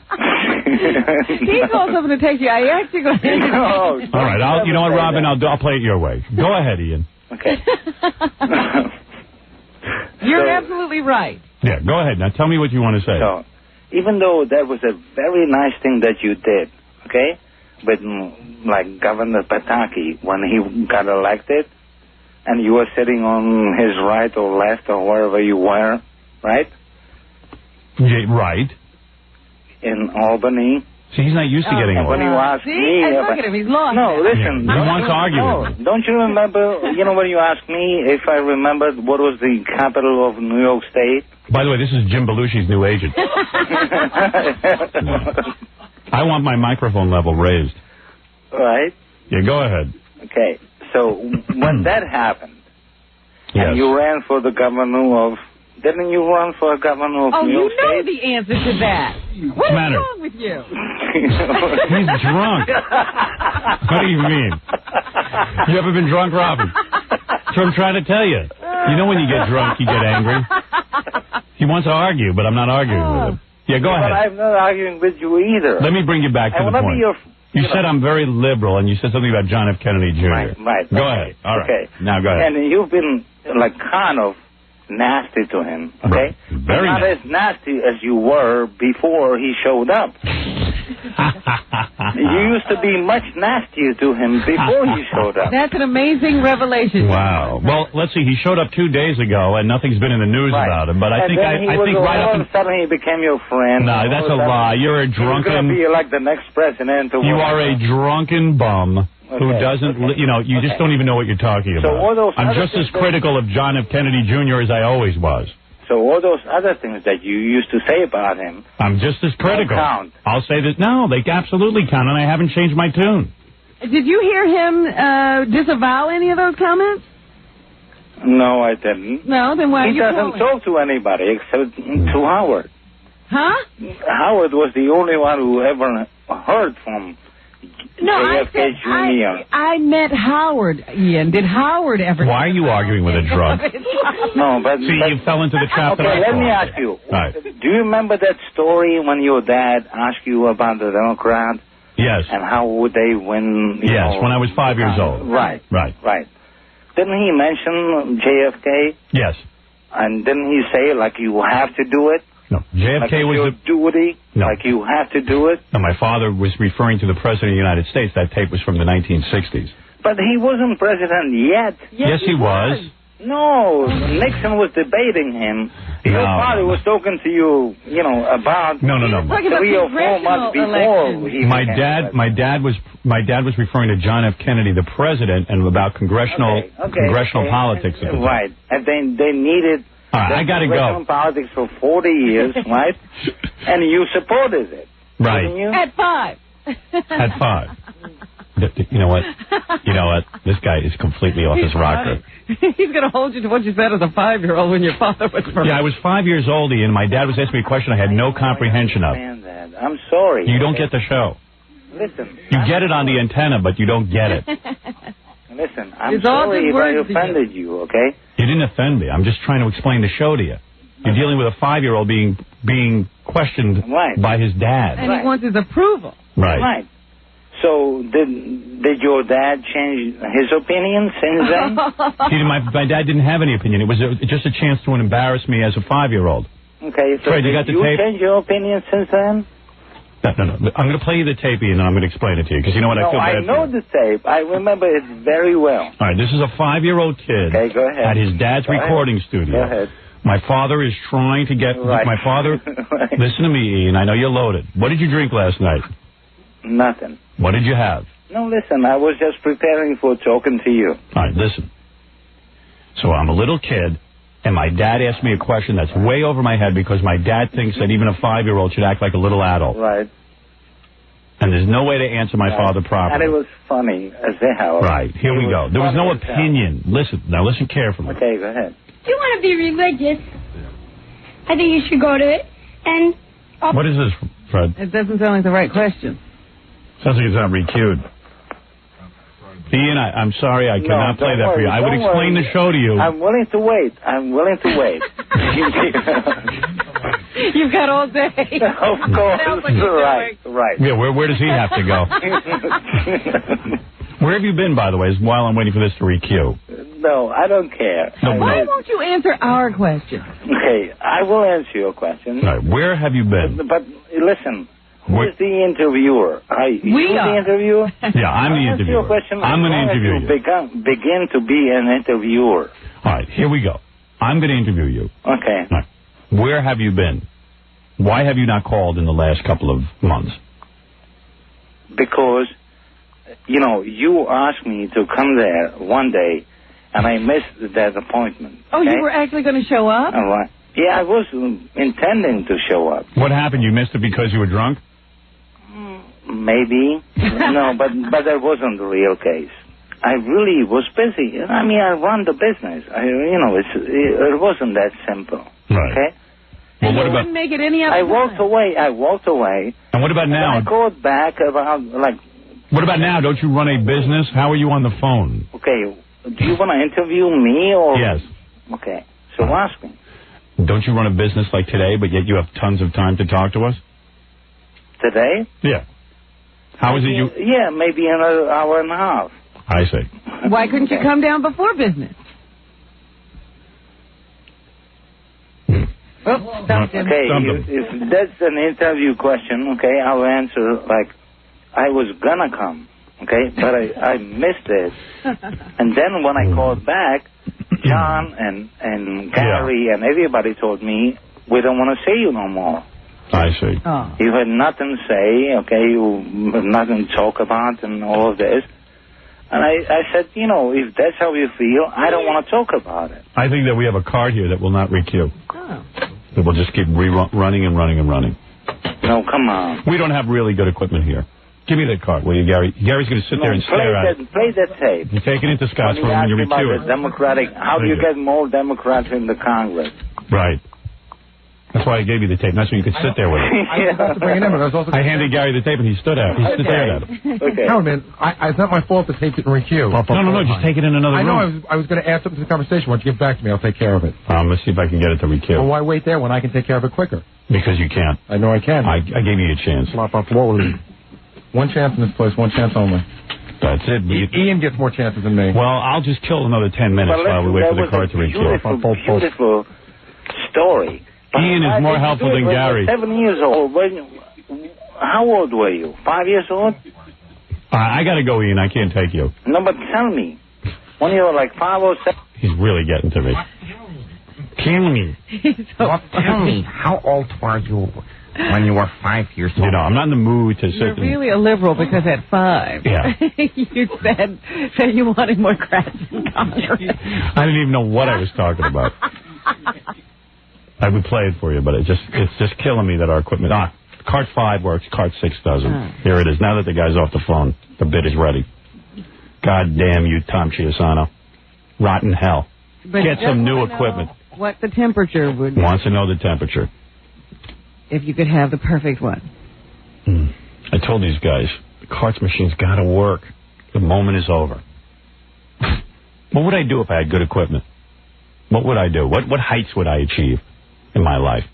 Speaker 5: He called something to take you. I actually going to...
Speaker 20: No,
Speaker 4: all right, you know what, Robin? I'll play it your way. Go ahead, Ian.
Speaker 20: Okay.
Speaker 5: You're absolutely right.
Speaker 4: Yeah, go ahead. Now tell me what you want to say.
Speaker 20: So, even though that was a very nice thing that you did, okay, but like Governor Pataki, when he got elected, and you were sitting on his right or left or wherever you were, right?
Speaker 4: Yeah, right.
Speaker 20: In Albany.
Speaker 4: See, he's not used to getting
Speaker 20: and when you asked me...
Speaker 5: And look at him, he's lost.
Speaker 20: No, listen.
Speaker 4: Yeah, he wants to argue with me.
Speaker 20: Don't you remember, when you asked me if I remembered what was the capital of New York State?
Speaker 4: By the way, this is Jim Belushi's new agent. I want my microphone level raised.
Speaker 20: Right?
Speaker 4: Yeah, go ahead.
Speaker 20: Okay, so when that happened,
Speaker 4: yes.
Speaker 20: and you ran for the governor of... Didn't you run for governor of New York State?
Speaker 5: Oh, you know the answer to that. What's
Speaker 4: matter?
Speaker 5: wrong with you?
Speaker 4: He's drunk. What do you mean? You ever been drunk, Robin? That's what I'm trying to tell you. You know when you get drunk, you get angry. He wants to argue, but I'm not arguing with him. Yeah, go ahead.
Speaker 20: But I'm not arguing with you either.
Speaker 4: Let me bring you back to the point. You said I'm very liberal, and you said something about John F. Kennedy Jr.
Speaker 20: Right.
Speaker 4: Go ahead. All right.
Speaker 20: Okay.
Speaker 4: Now go ahead.
Speaker 20: And you've been, kind of nasty to him, okay?
Speaker 4: Right. Very
Speaker 20: not as nasty as you were before he showed up. You used to be much nastier to him before he showed up.
Speaker 5: That's an amazing revelation.
Speaker 4: Wow. Well, let's see. He showed up 2 days ago, and nothing's been in the news about him. But I think right
Speaker 20: all of a sudden he became your friend.
Speaker 4: No, that's a lie. You're a drunken.
Speaker 20: You're going to be like the next president.
Speaker 4: You are a drunken bum.
Speaker 20: Okay.
Speaker 4: Who doesn't, you just don't even know what you're talking about.
Speaker 20: So all those
Speaker 4: I'm just as critical of John F. Kennedy Jr. as I always was.
Speaker 20: So all those other things that you used to say about him...
Speaker 4: I'm just as critical.
Speaker 20: Don't count.
Speaker 4: I'll say that, no, they absolutely count, and I haven't changed my tune.
Speaker 5: Did you hear him disavow any of those comments?
Speaker 20: No, I didn't.
Speaker 5: No, then why are you
Speaker 20: doesn't talk to anybody except to Howard.
Speaker 5: Huh?
Speaker 20: Howard was the only one who ever heard from...
Speaker 5: No, I met Howard, Ian. Did Howard ever...
Speaker 4: Why are you arguing with a drunk?
Speaker 20: No, but...
Speaker 4: See, you fell into the trap that I
Speaker 20: let me ask you.
Speaker 4: Right.
Speaker 20: Do you remember that story when your dad asked you about the Democrats?
Speaker 4: Yes.
Speaker 20: And how would they win...
Speaker 4: Yes, when I was 5 years old.
Speaker 20: Right. Didn't he mention JFK?
Speaker 4: Yes.
Speaker 20: And didn't he say, you have to do it?
Speaker 4: No, JFK was
Speaker 20: your duty?
Speaker 4: No.
Speaker 20: You have to do it?
Speaker 4: No, my father was referring to the President of the United States. That tape was from the 1960s.
Speaker 20: But he wasn't president yet.
Speaker 4: Yes, he was.
Speaker 20: No, Nixon was debating him. Your father was talking to you, about...
Speaker 4: No.
Speaker 20: 3 or 4 months before he
Speaker 4: my dad was referring to John F. Kennedy, the president, and about congressional politics at the time.
Speaker 20: Right, and they needed...
Speaker 4: All right, I got to go.
Speaker 20: Politics for 40 years, right? And you supported it.
Speaker 4: Right.
Speaker 20: Didn't you?
Speaker 5: At 5.
Speaker 4: At 5. You know what? This guy is completely off his rocker.
Speaker 5: He's going to hold you to what you said as a 5-year-old when your father was...
Speaker 4: Yeah, I was 5 years old, and my dad was asking me a question I had no comprehension of.
Speaker 20: I'm sorry.
Speaker 4: You don't get the show.
Speaker 20: Listen.
Speaker 4: You get it on the antenna, but you don't get it.
Speaker 20: Listen, I'm sorry if I offended you, okay?
Speaker 4: You didn't offend me. I'm just trying to explain the show to you. You're dealing with a 5-year-old being questioned by his dad.
Speaker 5: And he wants his approval.
Speaker 4: Right.
Speaker 20: So did your dad change his opinion since then?
Speaker 4: See, my dad didn't have any opinion. It was just a chance to embarrass me as a 5-year-old.
Speaker 20: Okay, so
Speaker 4: Fred, you got the tape?
Speaker 20: Change your opinion since then?
Speaker 4: No. I'm going to play you the tape, Ian, and I'm going to explain it to you, because you know what, I feel bad
Speaker 20: I know the tape. I remember it very well.
Speaker 4: All right, this is a 5-year-old kid at his dad's recording studio.
Speaker 20: Go ahead.
Speaker 4: My father is trying to get... My father... Listen to me, Ian. I know you're loaded. What did you drink last night?
Speaker 20: Nothing.
Speaker 4: What did you have?
Speaker 20: No, listen, I was just preparing for talking to you.
Speaker 4: All right, listen. So I'm a little kid, and my dad asked me a question that's way over my head because my dad thinks that even a 5-year-old should act like a little adult.
Speaker 20: Right.
Speaker 4: And there's no way to answer my father properly.
Speaker 20: And it was funny as hell.
Speaker 4: Right, here we go. There was no opinion. Listen carefully.
Speaker 20: Okay, go ahead.
Speaker 21: If you want to be religious, I think you should go to it. And
Speaker 4: what is this? Fred?
Speaker 5: It doesn't sound like the right question.
Speaker 4: Sounds like it's not re-queued. Ian, I'm sorry, I cannot play that for you. I would explain the show to you.
Speaker 20: I'm willing to wait.
Speaker 5: You've got all day.
Speaker 20: Of course. Right.
Speaker 4: Yeah, where does he have to go? Where have you been, by the way, while I'm waiting for this to re-queue?
Speaker 20: No, I don't care.
Speaker 5: Why won't you answer our question?
Speaker 20: Okay, I will answer your question.
Speaker 4: All right, where have you been?
Speaker 20: But listen, who is the interviewer?
Speaker 5: We are.
Speaker 20: The interviewer?
Speaker 4: Yeah, I'm the interviewer. I'm going to interview you.
Speaker 20: Begin to be an interviewer.
Speaker 4: All right, here we go. I'm going to interview you.
Speaker 20: Okay.
Speaker 4: All right. Where have you been? Why have you not called in the last couple of months?
Speaker 20: Because, you asked me to come there one day, and I missed that appointment.
Speaker 5: Oh,
Speaker 20: okay?
Speaker 5: You were actually going to show up?
Speaker 20: All right. Yeah, I was intending to show up.
Speaker 4: What happened? You missed it because you were drunk?
Speaker 20: Maybe. No, but that wasn't the real case. I really was busy. I mean, I run the business. It wasn't that simple.
Speaker 4: Right.
Speaker 20: Okay?
Speaker 4: Well, what
Speaker 5: wouldn't make it any other
Speaker 20: I walked away. And
Speaker 4: what about now?
Speaker 20: I called back about,
Speaker 4: What about now? Don't you run a business? How are you on the phone?
Speaker 20: Okay, do you want to interview me or?
Speaker 4: Yes.
Speaker 20: Okay, so ask me.
Speaker 4: Don't you run a business like today, but yet you have tons of time to talk to us?
Speaker 20: Today?
Speaker 4: Yeah. How is it you...
Speaker 20: Yeah, maybe another hour and a half.
Speaker 4: I see.
Speaker 5: Why couldn't you come down before business?
Speaker 20: Okay, if that's an interview question, okay, I'll answer I was gonna come, okay, but I missed it. And then when I called back, John and Gary and everybody told me, we don't want to see you no more.
Speaker 4: I see.
Speaker 5: Oh.
Speaker 20: You had nothing to say, okay, you had nothing to talk about and all of this. And I said, if that's how you feel, I don't want to talk about it.
Speaker 4: I think that we have a card here that will not re-queue.
Speaker 5: Oh.
Speaker 4: It will just keep running and running and running.
Speaker 20: No, come on.
Speaker 4: We don't have really good equipment here. Give me that card, will you, Gary? Gary's going to sit there and stare at it.
Speaker 20: Play that tape.
Speaker 4: You take it into Scott's room and you re-queue it.
Speaker 20: How do you get more Democrats in the Congress?
Speaker 4: Right. That's why I gave you the tape. That's so you could sit there with it. I handed Gary the tape and he stood there. He stood there at it.
Speaker 8: Okay. Howard, man, it's not my fault the tape didn't re-queue.
Speaker 4: No, just take it in another room.
Speaker 8: I know, I was going to add something to the conversation. Why don't you give it back to me? I'll take care of it.
Speaker 4: Let's see if I can get it to re-queue.
Speaker 8: Well, why wait there when I can take care of it quicker?
Speaker 4: Because you can't.
Speaker 8: I know I can.
Speaker 4: I gave you a chance.
Speaker 8: One chance in this place, one chance only.
Speaker 4: That's it.
Speaker 8: Ian gets more chances than me.
Speaker 4: Well, I'll just kill another 10 minutes while we wait for the card to re-queue.
Speaker 20: Beautiful story.
Speaker 4: Ian is more helpful than Gary.
Speaker 20: 7 years old. How old were you? 5 years old?
Speaker 4: I got to go, Ian. I can't take you.
Speaker 20: No, but tell me. When you were 5 or 7...
Speaker 4: He's really getting to me. Tell me.
Speaker 21: Tell me, how old were you when you were 5 years old?
Speaker 4: I'm not in the mood to sit.
Speaker 5: You're really a liberal because at 5, you said that you wanted more crats in Congress.
Speaker 4: I didn't even know what I was talking about. I would play it for you, but it's just killing me that our equipment... Cart 5 works, Cart 6 doesn't. Here it is. Now that the guy's off the phone, the bid is ready. God damn you, Tom Chiusano. Rotten hell.
Speaker 5: But
Speaker 4: get some new equipment.
Speaker 5: What the temperature would be.
Speaker 4: Wants to know the temperature.
Speaker 5: If you could have the perfect one.
Speaker 4: I told these guys, the Carts machine's got to work. The moment is over. What would I do if I had good equipment? What would I do? What heights would I achieve in my life?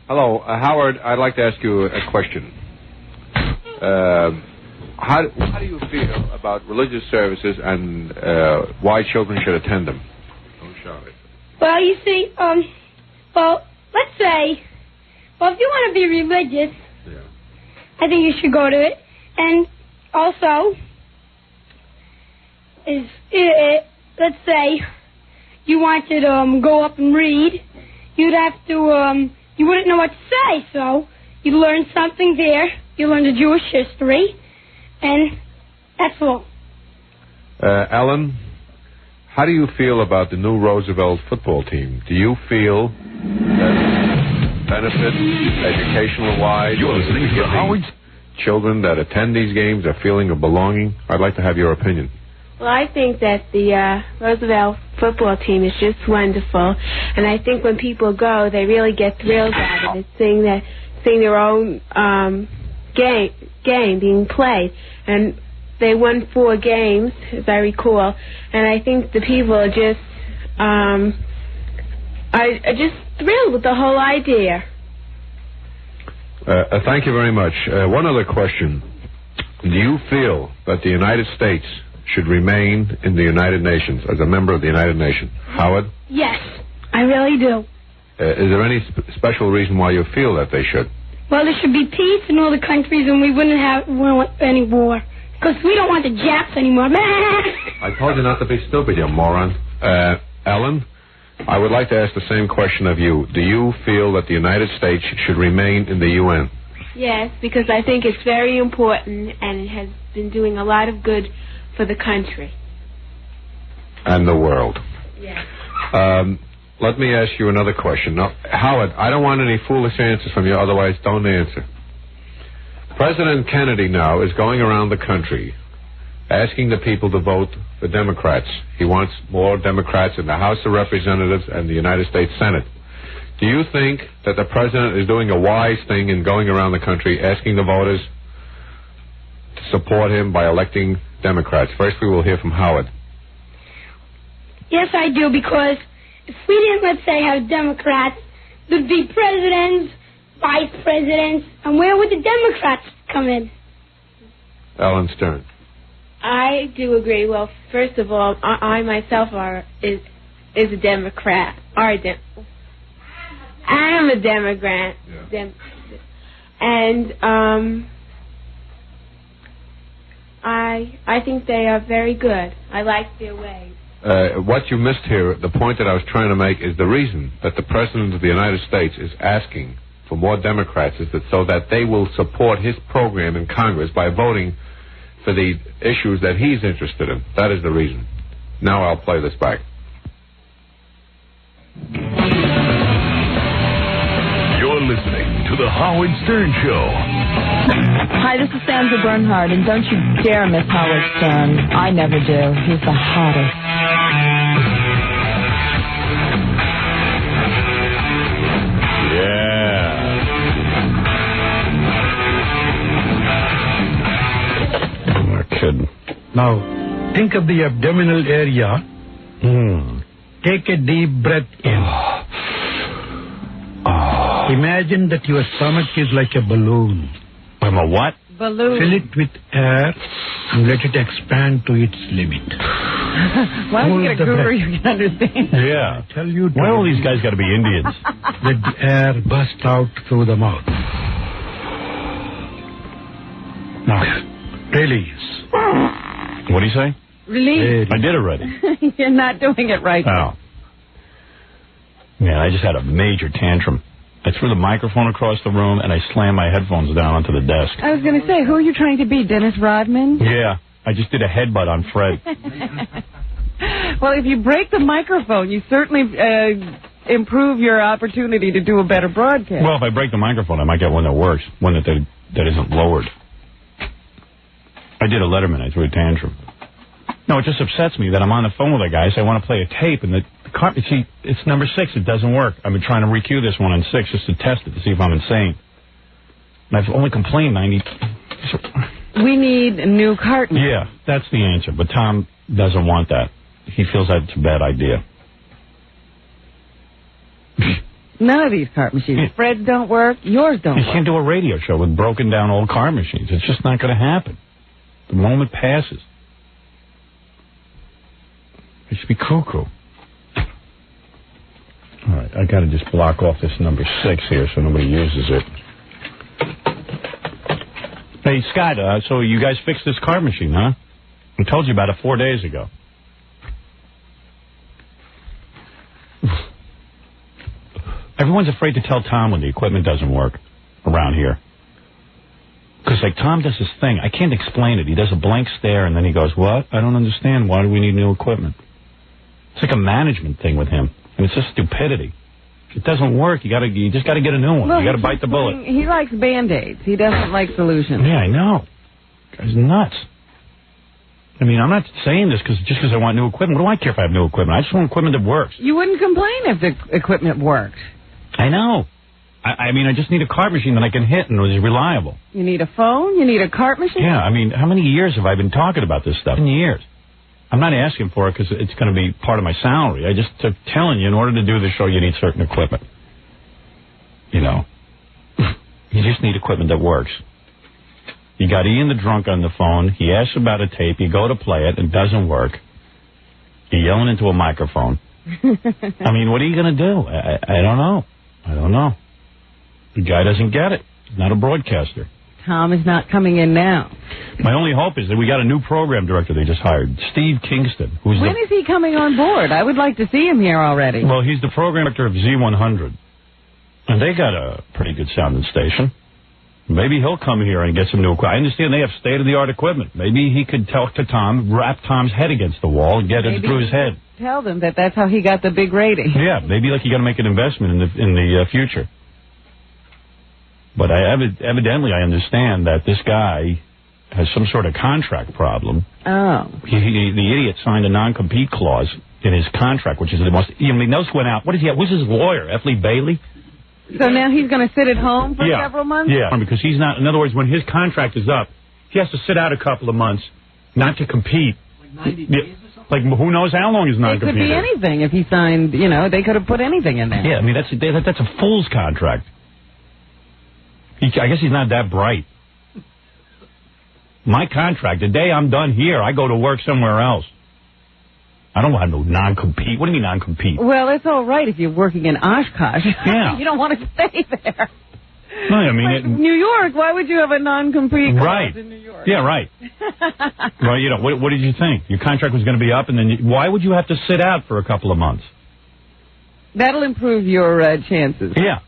Speaker 22: Hello, Howard. I'd like to ask you a question. How do you feel about religious services and why children should attend them? Oh, Charlotte.
Speaker 23: Well, you see, let's say, if you want to be religious, I think you should go to it. And also, let's say you want to go up and read, you'd have to, you wouldn't know what to say, so you learn something there. You learn the Jewish history, and that's all.
Speaker 22: Ellen, how do you feel about the new Roosevelt football team? Do you feel that benefit educational-wise?
Speaker 7: You're listening to Howard.
Speaker 22: Children that attend these games a feeling of belonging? I'd like to have your opinion.
Speaker 1: Well, I think that the Roosevelt football team is just wonderful, and I think when people go, they really get thrilled out of it, seeing their own game being played, and they won 4 games, as I recall, and I think the people are just thrilled with the whole idea.
Speaker 22: Thank you very much. One other question. Do you feel that the United States should remain in the United Nations, as a member of the United Nations? Howard?
Speaker 23: Yes, I really do.
Speaker 22: Is there any special reason why you feel that they should?
Speaker 23: Well, there should be peace in all the countries, and we wouldn't want any war. Because we don't want the Japs anymore.
Speaker 22: I told you not to be stupid, you moron. Ellen, I would like to ask the same question of you. Do you feel that the United States should remain in the UN?
Speaker 1: Yes, because I think it's very important, and it has been doing a lot of good for the country.
Speaker 22: And the world.
Speaker 1: Yes.
Speaker 22: Let me ask you another question. Now, Howard, I don't want any foolish answers from you, otherwise don't answer. President Kennedy now is going around the country asking the people to vote for Democrats. He wants more Democrats in the House of Representatives and the United States Senate. Do you think that the president is doing a wise thing in going around the country asking the voters to support him by electing Democrats? First, we will hear from Howard.
Speaker 23: Yes, I do, because if we didn't, let's say, have Democrats, there'd be presidents, vice presidents, and where would the Democrats come in?
Speaker 22: Ellen Stern.
Speaker 1: I do agree. Well, first of all, I myself is a Democrat. I'm a Democrat. Yeah. And I think they are very good. I like their ways.
Speaker 22: What you missed here, the point that I was trying to make, is the reason that the President of the United States is asking for more Democrats is that so that they will support his program in Congress by voting for the issues that he's interested in. That is the reason. Now I'll play this back.
Speaker 7: You're listening to The Howard Stern Show.
Speaker 5: Hi, this is Sandra Bernhard, and don't you dare miss Howard Stern. I never do. He's the hottest.
Speaker 2: Now, think of the abdominal area. Take a deep breath in. Imagine that your stomach is like a balloon.
Speaker 4: I'm a what?
Speaker 5: Balloon.
Speaker 2: Fill it with air and let it expand to its limit.
Speaker 5: Why don't you get a guru you can understand?
Speaker 4: Yeah.
Speaker 2: I tell you.
Speaker 4: Why all these guys got to be Indians?
Speaker 2: Let the air burst out through the mouth. Now, release.
Speaker 4: What do you say?
Speaker 5: Release.
Speaker 4: I did already.
Speaker 5: You're not doing it right.
Speaker 4: Oh. Man, I just had a major tantrum. I threw the microphone across the room, and I slammed my headphones down onto the desk.
Speaker 5: I was going to say, who are you trying to be, Dennis Rodman?
Speaker 4: Yeah, I just did a headbutt on Fred.
Speaker 5: Well, if you break the microphone, you certainly improve your opportunity to do a better broadcast.
Speaker 4: Well, if I break the microphone, I might get one that works, one that isn't lowered. I did a Letterman. I threw a tantrum. No, it just upsets me that I'm on the phone with a guy, so I want to play a tape, and see, it's number 6. It doesn't work. I've been trying to recue this one on 6 just to test it to see if I'm insane. And I've only complained 90.
Speaker 5: We need a new carton.
Speaker 4: Yeah, that's the answer. But Tom doesn't want that. He feels that it's a bad idea.
Speaker 5: None of these cart machines. Yeah. Fred's don't work. Yours don't work.
Speaker 4: You can't do a radio show with broken down old car machines. It's just not going to happen. The moment passes. It should be cuckoo. All right, I got to just block off this number 6 here so nobody uses it. Hey, Scott, so you guys fixed this car machine, huh? I told you about it 4 days ago. Everyone's afraid to tell Tom when the equipment doesn't work around here. Because, like, Tom does this thing. I can't explain it. He does a blank stare, and then he goes, what? I don't understand. Why do we need new equipment? It's like a management thing with him. And it's just stupidity. If it doesn't work, you just got to get a new one.
Speaker 5: Well,
Speaker 4: you got to bite the bullet.
Speaker 5: He likes Band-Aids. He doesn't like solutions.
Speaker 4: Yeah, I know. Guy's nuts. I mean, I'm not saying this just because I want new equipment. What do I care if I have new equipment? I just want equipment that works.
Speaker 5: You wouldn't complain if the equipment worked.
Speaker 4: I know. I mean, I just need a cart machine that I can hit and is reliable.
Speaker 5: You need a phone? You need a cart machine?
Speaker 4: Yeah, I mean, how many years have I been talking about this stuff? 10 years. I'm not asking for it because it's going to be part of my salary. I just telling you, in order to do the show, you need certain equipment. You know. You just need equipment that works. You got Ian the drunk on the phone. He asks about a tape. You go to play it. It doesn't work. You're yelling into a microphone. I mean, what are you going to do? I don't know. I don't know. The guy doesn't get it. He's not a broadcaster.
Speaker 5: Tom is not coming in now.
Speaker 4: My only hope is that we got a new program director they just hired, Steve Kingston.
Speaker 5: When is he coming on board? I would like to see him here already.
Speaker 4: Well, he's the program director of Z100. And they got a pretty good sounding station. Maybe he'll come here and get some new equipment. I understand they have state-of-the-art equipment. Maybe he could talk to Tom, wrap Tom's head against the wall, and get it through his head.
Speaker 5: Tell them that that's how he got the big rating.
Speaker 4: Yeah, maybe like you got to make an investment in the future. But evidently I understand that this guy has some sort of contract problem.
Speaker 5: Oh.
Speaker 4: The idiot signed a non-compete clause in his contract, which is the most... I mean, those went out. What is he? Who's his lawyer? F. Lee Bailey?
Speaker 5: So now he's going to sit at home for several months?
Speaker 4: Yeah, because he's not... In other words, when his contract is up, he has to sit out a couple of months not to compete. Like 90 days or something? Like, who knows how long his non-compete is?
Speaker 5: It could be anything if he signed, they could have put anything in there.
Speaker 4: Yeah, I mean, that's a fool's contract. I guess he's not that bright. My contract, the day I'm done here, I go to work somewhere else. I don't want no non-compete. What do you mean non-compete?
Speaker 5: Well, it's all right if you're working in Oshkosh.
Speaker 4: Yeah.
Speaker 5: You don't want to stay there.
Speaker 4: No, I mean...
Speaker 5: New York, why would you have a non-compete clause in New York?
Speaker 4: Yeah, right. Well, what did you think? Your contract was going to be up, and then why would you have to sit out for a couple of months?
Speaker 5: That'll improve your chances.
Speaker 4: Yeah.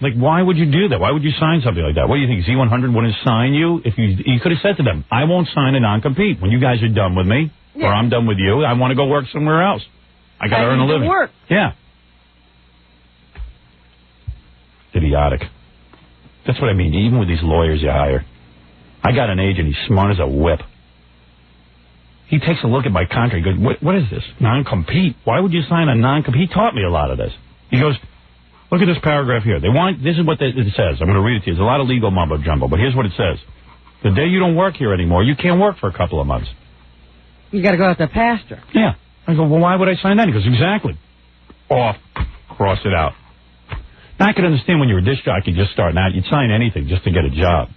Speaker 4: Like, why would you do that? Why would you sign something like that? What do you think, Z100 wouldn't sign you? If you could have said to them, I won't sign a non-compete. When you guys are done with me, or I'm done with you, I want to go work somewhere else. I got to earn a living.
Speaker 5: Work.
Speaker 4: Yeah. Idiotic. That's what I mean, even with these lawyers you hire. I got an agent, he's smart as a whip. He takes a look at my contract, he goes, what is this? Non-compete? Why would you sign a non-compete? He taught me a lot of this. He goes... Look at this paragraph here. This is what it says. I'm going to read it to you. There's a lot of legal mumbo-jumbo, but here's what it says. The day you don't work here anymore, you can't work for a couple of months.
Speaker 5: You got to go out to pasture.
Speaker 4: Yeah. I go, well, why would I sign that? He goes, exactly. Off. Cross it out. Now, I can understand when you're a disc jockey just starting out, you'd sign anything just to get a job.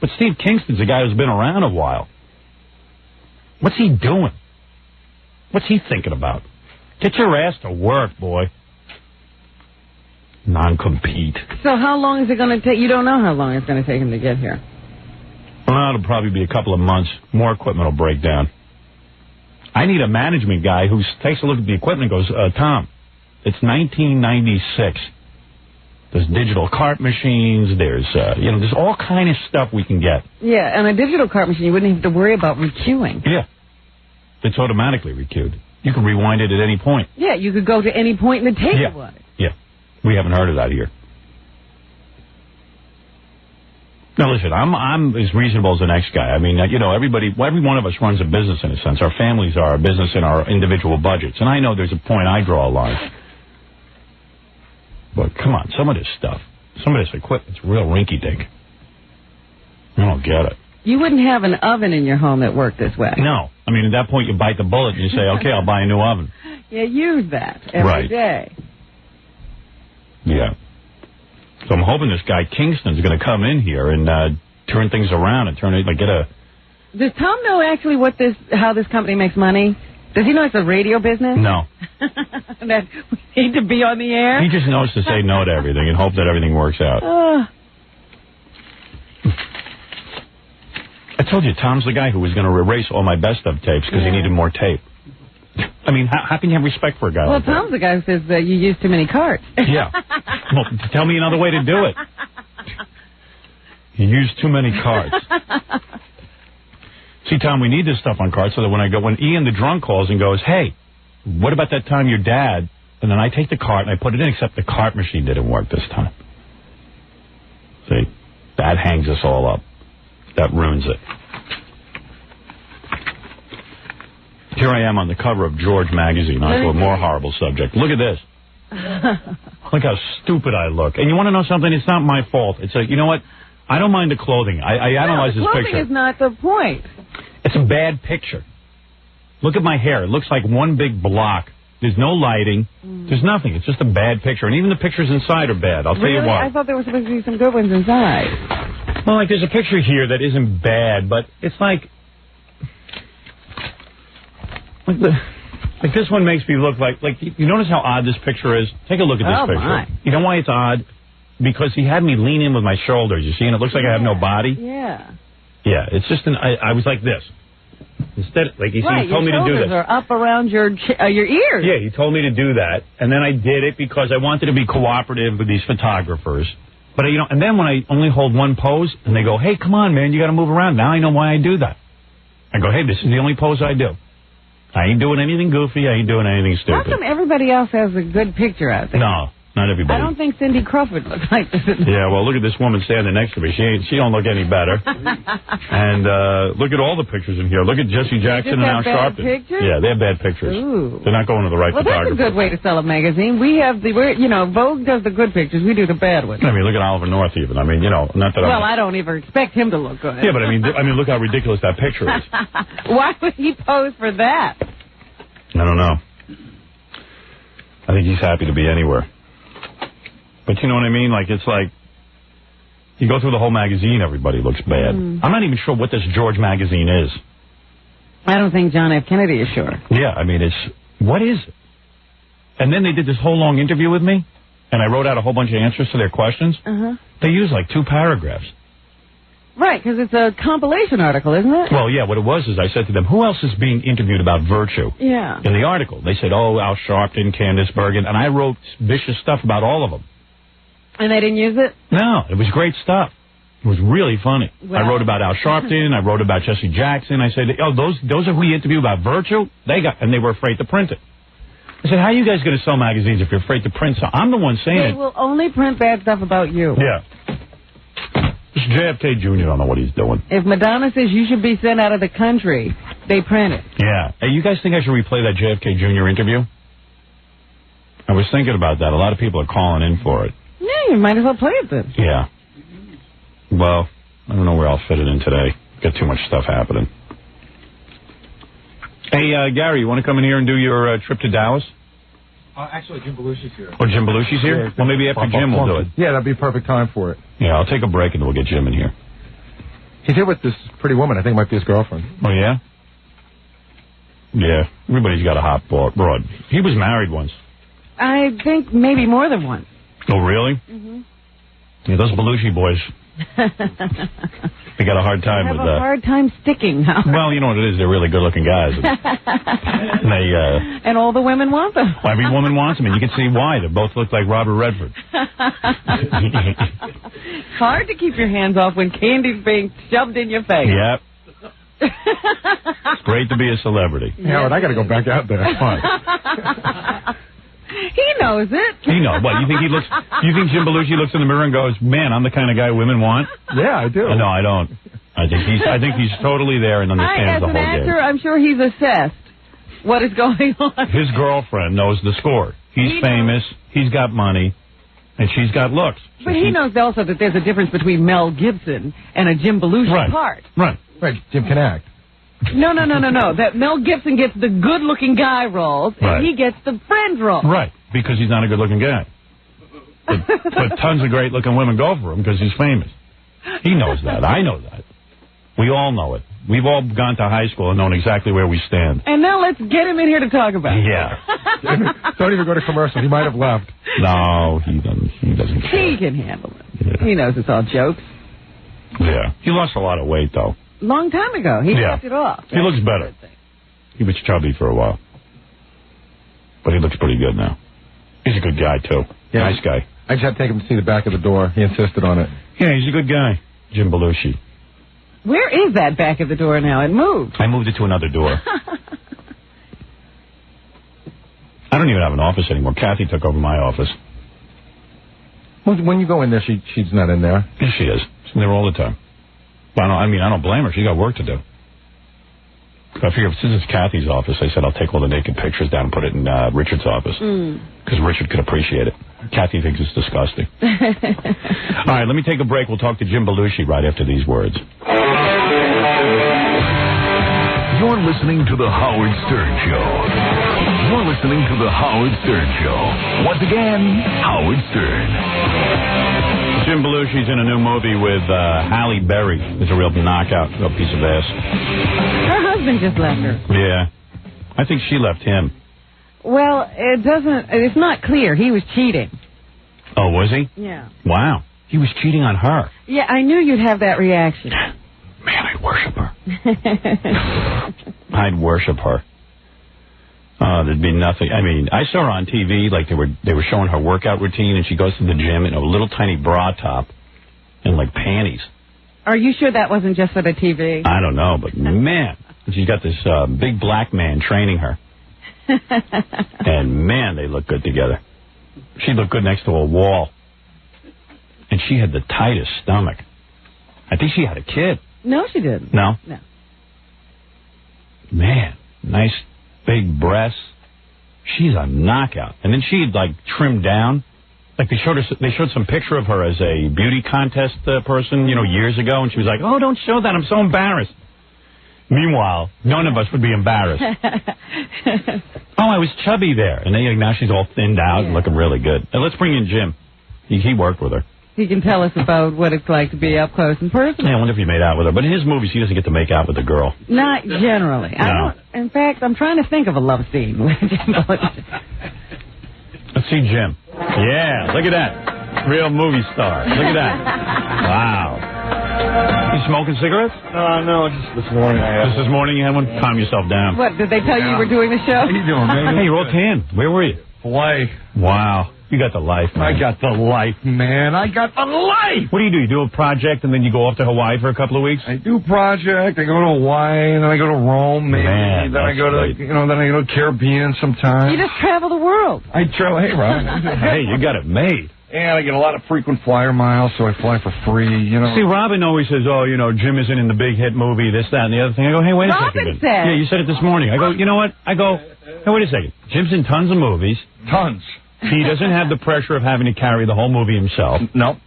Speaker 4: But Steve Kingston's a guy who's been around a while. What's he doing? What's he thinking about? Get your ass to work, boy. Non-compete.
Speaker 5: So how long is it going to take? You don't know how long it's going to take him to get here.
Speaker 4: Well, it'll probably be a couple of months. More equipment will break down. I need a management guy who takes a look at the equipment and goes, Tom, it's 1996. There's digital cart machines. There's, there's all kind of stuff we can get.
Speaker 5: Yeah, and a digital cart machine, you wouldn't have to worry about recuing.
Speaker 4: Yeah. It's automatically recued. You can rewind it at any point.
Speaker 5: Yeah, you could go to any point in the tape you wanted.
Speaker 4: Yeah. We haven't heard of that here. Now, listen, I'm as reasonable as the next guy. I mean, every one of us runs a business in a sense. Our families are a business in our individual budgets. And I know there's a point I draw a line. But come on, some of this stuff, some of this equipment's real rinky-dink. I don't get it.
Speaker 5: You wouldn't have an oven in your home that worked this way.
Speaker 4: No. I mean, at that point, you bite the bullet and you say, okay, I'll buy a new oven.
Speaker 5: Yeah, use that every day.
Speaker 4: Yeah. So I'm hoping this guy Kingston's going to come in here and turn things around and
Speaker 5: Does Tom know actually how this company makes money? Does he know it's a radio business?
Speaker 4: No.
Speaker 5: That we need to be on the air?
Speaker 4: He just knows to say no to everything and hope that everything works out. I told you, Tom's the guy who was going to erase all my best of tapes because he needed more tape. I mean, how can you have respect for a guy like that?
Speaker 5: Well, Tom's the guy who says that you use too many carts.
Speaker 4: Yeah. Well, tell me another way to do it. You use too many carts. See, Tom, we need this stuff on carts so that when Ian the drunk calls and goes, hey, what about that time your dad, and then I take the cart and I put it in, except the cart machine didn't work this time. See, that hangs us all up. That ruins it. Here I am on the cover of George magazine, onto a more horrible subject. Look at this. Look how stupid I look. And you want to know something? It's not my fault. It's like, you know what? I don't mind the clothing. I analyze this picture.
Speaker 5: Clothing is not the point.
Speaker 4: It's a bad picture. Look at my hair. It looks like one big block. There's no lighting. There's nothing. It's just a bad picture. And even the pictures inside are bad. I'll tell you what.
Speaker 5: I thought there were supposed to be some good ones inside.
Speaker 4: Well, like, there's a picture here that isn't bad, but it's like this one makes me look like you notice how odd this picture is? Take a look at this picture.
Speaker 5: My.
Speaker 4: You know why it's odd? Because he had me lean in with my shoulders, you see, and it looks like I have no body.
Speaker 5: Yeah.
Speaker 4: Yeah, it's just I was like this. Instead, like he told me to do this.
Speaker 5: Your shoulders are up around your ears.
Speaker 4: Yeah, he told me to do that, and then I did it because I wanted to be cooperative with these photographers. But and then when I only hold one pose, and they go, "Hey, come on, man, you got to move around." Now I know why I do that. I go, "Hey, this is the only pose I do. I ain't doing anything goofy. I ain't doing anything stupid."
Speaker 5: How come everybody else has a good picture out there?
Speaker 4: No, not everybody.
Speaker 5: I don't think Cindy Crawford looks like this.
Speaker 4: Yeah, well, look at this woman standing next to me. She don't look any better. And look at all the pictures in here. Look at Jesse Jackson and Al Sharpton.
Speaker 5: Pictures?
Speaker 4: Yeah, they're bad pictures.
Speaker 5: Ooh.
Speaker 4: They're not going to the right photographer.
Speaker 5: Well, that's a good way to sell a magazine. We have Vogue does the good pictures. We do the bad ones.
Speaker 4: I mean, look at Oliver North even. I mean, not that
Speaker 5: Well, I don't even expect him to look good.
Speaker 4: Yeah, but I mean, look how ridiculous that picture is.
Speaker 5: Why would he pose for that?
Speaker 4: I don't know. I think he's happy to be anywhere. But you know what I mean? Like, it's like, you go through the whole magazine, everybody looks bad. I'm not even sure what this George magazine is.
Speaker 5: I don't think John F. Kennedy is sure.
Speaker 4: Yeah, I mean, what is it? And then they did this whole long interview with me, and I wrote out a whole bunch of answers to their questions. They used like 2 paragraphs.
Speaker 5: Right, because it's a compilation article, isn't it?
Speaker 4: Well, yeah, what it was is I said to them, who else is being interviewed about virtue?
Speaker 5: Yeah.
Speaker 4: In the article. They said, Al Sharpton, Candace Bergen, and I wrote vicious stuff about all of them. And
Speaker 5: they didn't use it?
Speaker 4: No, it was great stuff. It was really funny.
Speaker 5: Well.
Speaker 4: I wrote about Al Sharpton. I wrote about Jesse Jackson. I said, those are who we interview about virtue? And they were afraid to print it. I said, how are you guys going to sell magazines if you're afraid to print something? I'm the one saying it.
Speaker 5: They will only print bad stuff about you.
Speaker 4: Yeah. This JFK Jr. don't know what he's doing.
Speaker 5: If Madonna says you should be sent out of the country, they print it.
Speaker 4: Yeah. Hey, you guys think I should replay that JFK Jr. interview? I was thinking about that. A lot of people are calling in for it.
Speaker 5: Yeah, you might as well play it then.
Speaker 4: Yeah. Well, I don't know where I'll fit it in today. Got too much stuff happening. Hey, Gary, you want to come in here and do your trip to Dallas?
Speaker 8: Actually, Jim Belushi's here.
Speaker 4: Oh, Jim Belushi's here?
Speaker 8: Yeah,
Speaker 4: well, maybe after Jim we'll do it.
Speaker 8: Yeah, that'd be perfect time for it.
Speaker 4: Yeah, I'll take a break and we'll get Jim in here.
Speaker 8: He's here with this pretty woman. I think it might be his girlfriend.
Speaker 4: Oh, yeah? Yeah, everybody's got a hot broad. He was married once.
Speaker 5: I think maybe more than one.
Speaker 4: Oh, really? Yeah, those Belushi boys. They got a hard time
Speaker 5: with
Speaker 4: that.
Speaker 5: Have a hard time sticking now.
Speaker 4: Well, you know what it is. They're really good-looking guys. And they,
Speaker 5: and all the women want them.
Speaker 4: Every woman wants them, and you can see why. They both look like Robert Redford.
Speaker 5: Hard to keep your hands off when candy's being shoved in your face.
Speaker 4: Yep. It's great to be a celebrity.
Speaker 8: Howard, I got to go back out there. Fine.
Speaker 5: He knows it.
Speaker 4: He knows. What, you think Jim Belushi looks in the mirror and goes, man, I'm the kind of guy women want?
Speaker 8: Yeah, I do.
Speaker 4: No, I don't. I think he's totally there and understands the whole game.
Speaker 5: As an actor, I'm sure he's assessed what is going on.
Speaker 4: His girlfriend knows the score. He's famous, he's got money, and she's got looks.
Speaker 5: But he knows also that there's a difference between Mel Gibson and a Jim Belushi part.
Speaker 4: Right.
Speaker 8: Jim can act.
Speaker 5: No. That Mel Gibson gets the good-looking guy roles, and he gets the friend role.
Speaker 4: Right, because he's not a good-looking guy. But tons of great-looking women go for him because he's famous. He knows that. I know that. We all know it. We've all gone to high school and known exactly where we stand.
Speaker 5: And now let's get him in here to talk about it.
Speaker 4: Yeah.
Speaker 8: Don't even go to commercial. He might have left.
Speaker 4: No, he doesn't care.
Speaker 5: He can handle it. Yeah. He knows it's all jokes.
Speaker 4: Yeah. He lost a lot of weight, though.
Speaker 5: Long time ago. He kept it off.
Speaker 4: He looks better. He was chubby for a while. But he looks pretty good now. He's a good guy, too.
Speaker 8: Yeah.
Speaker 4: Nice guy.
Speaker 8: I just had to take him to see the back of the door. He insisted on it.
Speaker 4: Yeah, he's a good guy. Jim Belushi.
Speaker 5: Where is that back of the door now? It moved.
Speaker 4: I moved it to another door. I don't even have an office anymore. Kathy took over my office.
Speaker 8: When you go in there, she's not in there.
Speaker 4: Yes, she is. She's in there all the time. But I don't blame her. She got work to do. I figure since it's Kathy's office, I said I'll take all the naked pictures down and put it in Richard's office. Because Richard could appreciate it. Kathy thinks it's disgusting. All right, let me take a break. We'll talk to Jim Belushi right after these words.
Speaker 7: You're listening to The Howard Stern Show. You're listening to The Howard Stern Show. Once again, Howard Stern.
Speaker 4: Jim Belushi's in a new movie with Halle Berry. It's a real knockout, real piece of ass.
Speaker 5: Her husband just left her.
Speaker 4: Yeah. I think she left him.
Speaker 5: Well, it's not clear. He was cheating.
Speaker 4: Oh, was he?
Speaker 5: Yeah.
Speaker 4: Wow. He was cheating on her.
Speaker 5: Yeah, I knew you'd have that reaction.
Speaker 4: Man, I worship her. I'd worship her. There'd be nothing. I mean, I saw her on TV, like they were showing her workout routine, and she goes to the gym in a little tiny bra top and like panties.
Speaker 5: Are you sure that wasn't just for the TV?
Speaker 4: I don't know, but man, she's got this big black man training her, and man, they look good together. She looked good next to a wall, and she had the tightest stomach. I think she had a kid.
Speaker 5: No, she didn't.
Speaker 4: No?
Speaker 5: No.
Speaker 4: Man, nice big breasts. She's a knockout. And then she'd like trimmed down. Like they showed some picture of her as a beauty contest person, years ago, and she was like, "Oh, don't show that. I'm so embarrassed." Meanwhile, none of us would be embarrassed. Oh, I was chubby there. And then now she's all thinned out and looking really good. And let's bring in Jim. He worked with her.
Speaker 5: He can tell us about what it's like to be up close and personal.
Speaker 4: Yeah, I wonder if he made out with her. But in his movies, he doesn't get to make out with a girl.
Speaker 5: Not generally.
Speaker 4: No.
Speaker 5: In fact, I'm trying to think of a love scene with Jim Belushi.
Speaker 4: Let's see Jim. Yeah, look at that. Real movie star. Look at that. Wow. You smoking cigarettes?
Speaker 6: No, just this morning.
Speaker 4: Just this morning you had one? Calm yourself down.
Speaker 5: What, did they tell you were doing the show?
Speaker 6: How you doing, man?
Speaker 4: Hey, you're all tan. Where were you?
Speaker 6: Hawaii.
Speaker 4: Wow. You got the life, man.
Speaker 6: I got the life, man. I got the life.
Speaker 4: What do? You do a project and then you go off to Hawaii for a couple of weeks?
Speaker 6: I do a project. I go to Hawaii, and then I go to Rome, maybe.
Speaker 4: Man,
Speaker 6: then I go to, then I go to Caribbean sometimes.
Speaker 5: You just travel the world.
Speaker 6: I travel. Hey, Ron.
Speaker 4: Hey, you got it made.
Speaker 6: And I get a lot of frequent flyer miles, so I fly for free,
Speaker 4: See, Robin always says, Jim isn't in the big hit movie, this, that, and the other thing. I go, hey, wait a second.
Speaker 5: Robin said.
Speaker 4: Yeah, you said it this morning. I go, you know what? I go, hey, wait a second. Jim's in tons of movies.
Speaker 6: Tons.
Speaker 4: He doesn't have the pressure of having to carry the whole movie himself.
Speaker 6: No.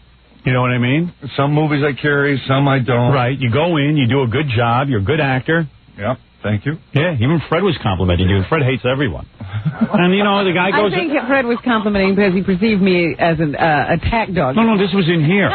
Speaker 4: You know what I mean?
Speaker 6: Some movies I carry, some I don't.
Speaker 4: Right. You go in, you do a good job, you're a good actor.
Speaker 6: Yep. Thank you.
Speaker 4: Yeah, even Fred was complimenting you, and Fred hates everyone. And, the guy goes...
Speaker 5: I think Fred was complimenting because he perceived me as an attack dog.
Speaker 4: No, this was in here.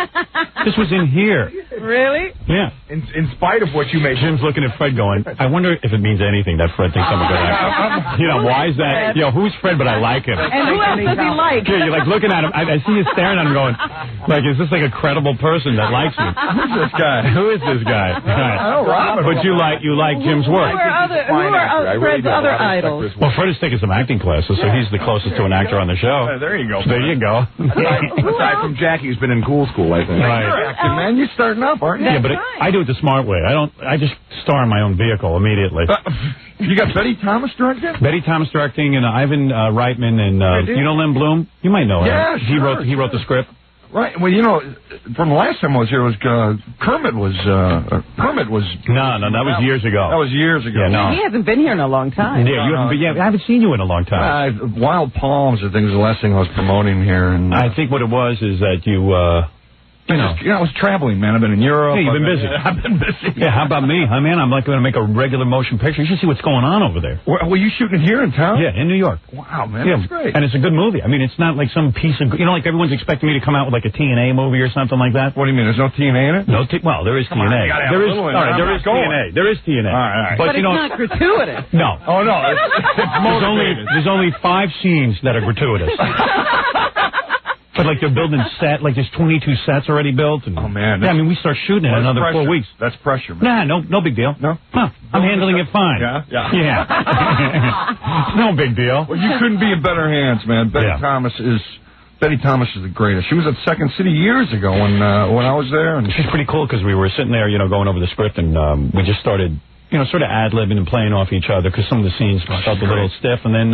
Speaker 4: This was in here.
Speaker 5: Really?
Speaker 4: Yeah.
Speaker 6: In spite of what you made...
Speaker 4: Jim's looking at Fred going, I wonder if it means anything that Fred thinks I'm a good actor. Why is that? Who's Fred, but I like him?
Speaker 5: And who else does he like?
Speaker 4: Yeah, you're like looking at him. I see you staring at him going, like, is this like a credible person that likes me?
Speaker 6: Who's this guy?
Speaker 4: Who is this guy? Right.
Speaker 6: I know Robin.
Speaker 4: But you like Jim's work.
Speaker 5: Who are Fred's other idols?
Speaker 4: Well, Fred has taken some acting classes, so he's the closest to an actor on the show.
Speaker 6: There you go.
Speaker 4: There you go.
Speaker 6: Aside from Jackie, who's been in Ghoul School, I think.
Speaker 4: Right.
Speaker 6: You're acting, man. You're starting up, aren't you?
Speaker 4: Yeah, but I do it the smart way. I just star in my own vehicle immediately.
Speaker 6: You got Betty Thomas directing?
Speaker 4: Betty Thomas directing, and Ivan Reitman, and Len Bloom. You might know him.
Speaker 6: Yeah, sure.
Speaker 4: He wrote the script.
Speaker 6: Right. Well, from the last time I was here, Kermit was.
Speaker 4: No, that was years ago.
Speaker 6: That was years ago.
Speaker 4: Yeah, no.
Speaker 5: He hasn't been here in a long time.
Speaker 4: Yeah, I haven't seen you in a long time.
Speaker 6: Wild Palms, I think, was the last thing I was promoting here. And
Speaker 4: I think what it was is that you.
Speaker 6: I was traveling, man. I've been in Europe.
Speaker 4: Yeah, you've been busy.
Speaker 6: I've been busy.
Speaker 4: Yeah, how about me? Man, I'm like going to make a regular motion picture. You should see what's going on over there.
Speaker 6: Were you shooting here in town?
Speaker 4: Yeah, in New York.
Speaker 6: Wow, man, that's great.
Speaker 4: And it's a good movie. I mean, it's not like some piece of... like everyone's expecting me to come out with like a TNA movie or something like that.
Speaker 6: What do you mean? There's no TNA in it?
Speaker 4: No, well, there is TNA. There is TNA. There is TNA.
Speaker 6: All right.
Speaker 5: But it's not gratuitous.
Speaker 4: No.
Speaker 6: Oh, no.
Speaker 4: There's only 5 scenes that are gratuitous. But like they're building like there's 22 sets already built. And,
Speaker 6: oh man!
Speaker 4: Yeah, I mean we start shooting in another
Speaker 6: pressure.
Speaker 4: 4 weeks.
Speaker 6: That's pressure, man.
Speaker 4: Nah, no big deal.
Speaker 6: No,
Speaker 4: I'm handling it fine.
Speaker 6: Yeah.
Speaker 4: No big deal.
Speaker 6: Well, you couldn't be in better hands, man. Betty Thomas is the greatest. She was at Second City years ago when I was there, and
Speaker 4: she's pretty cool because we were sitting there, going over the script, and we just started sort of ad-libbing and playing off each other because some of the scenes felt a little stiff. And then,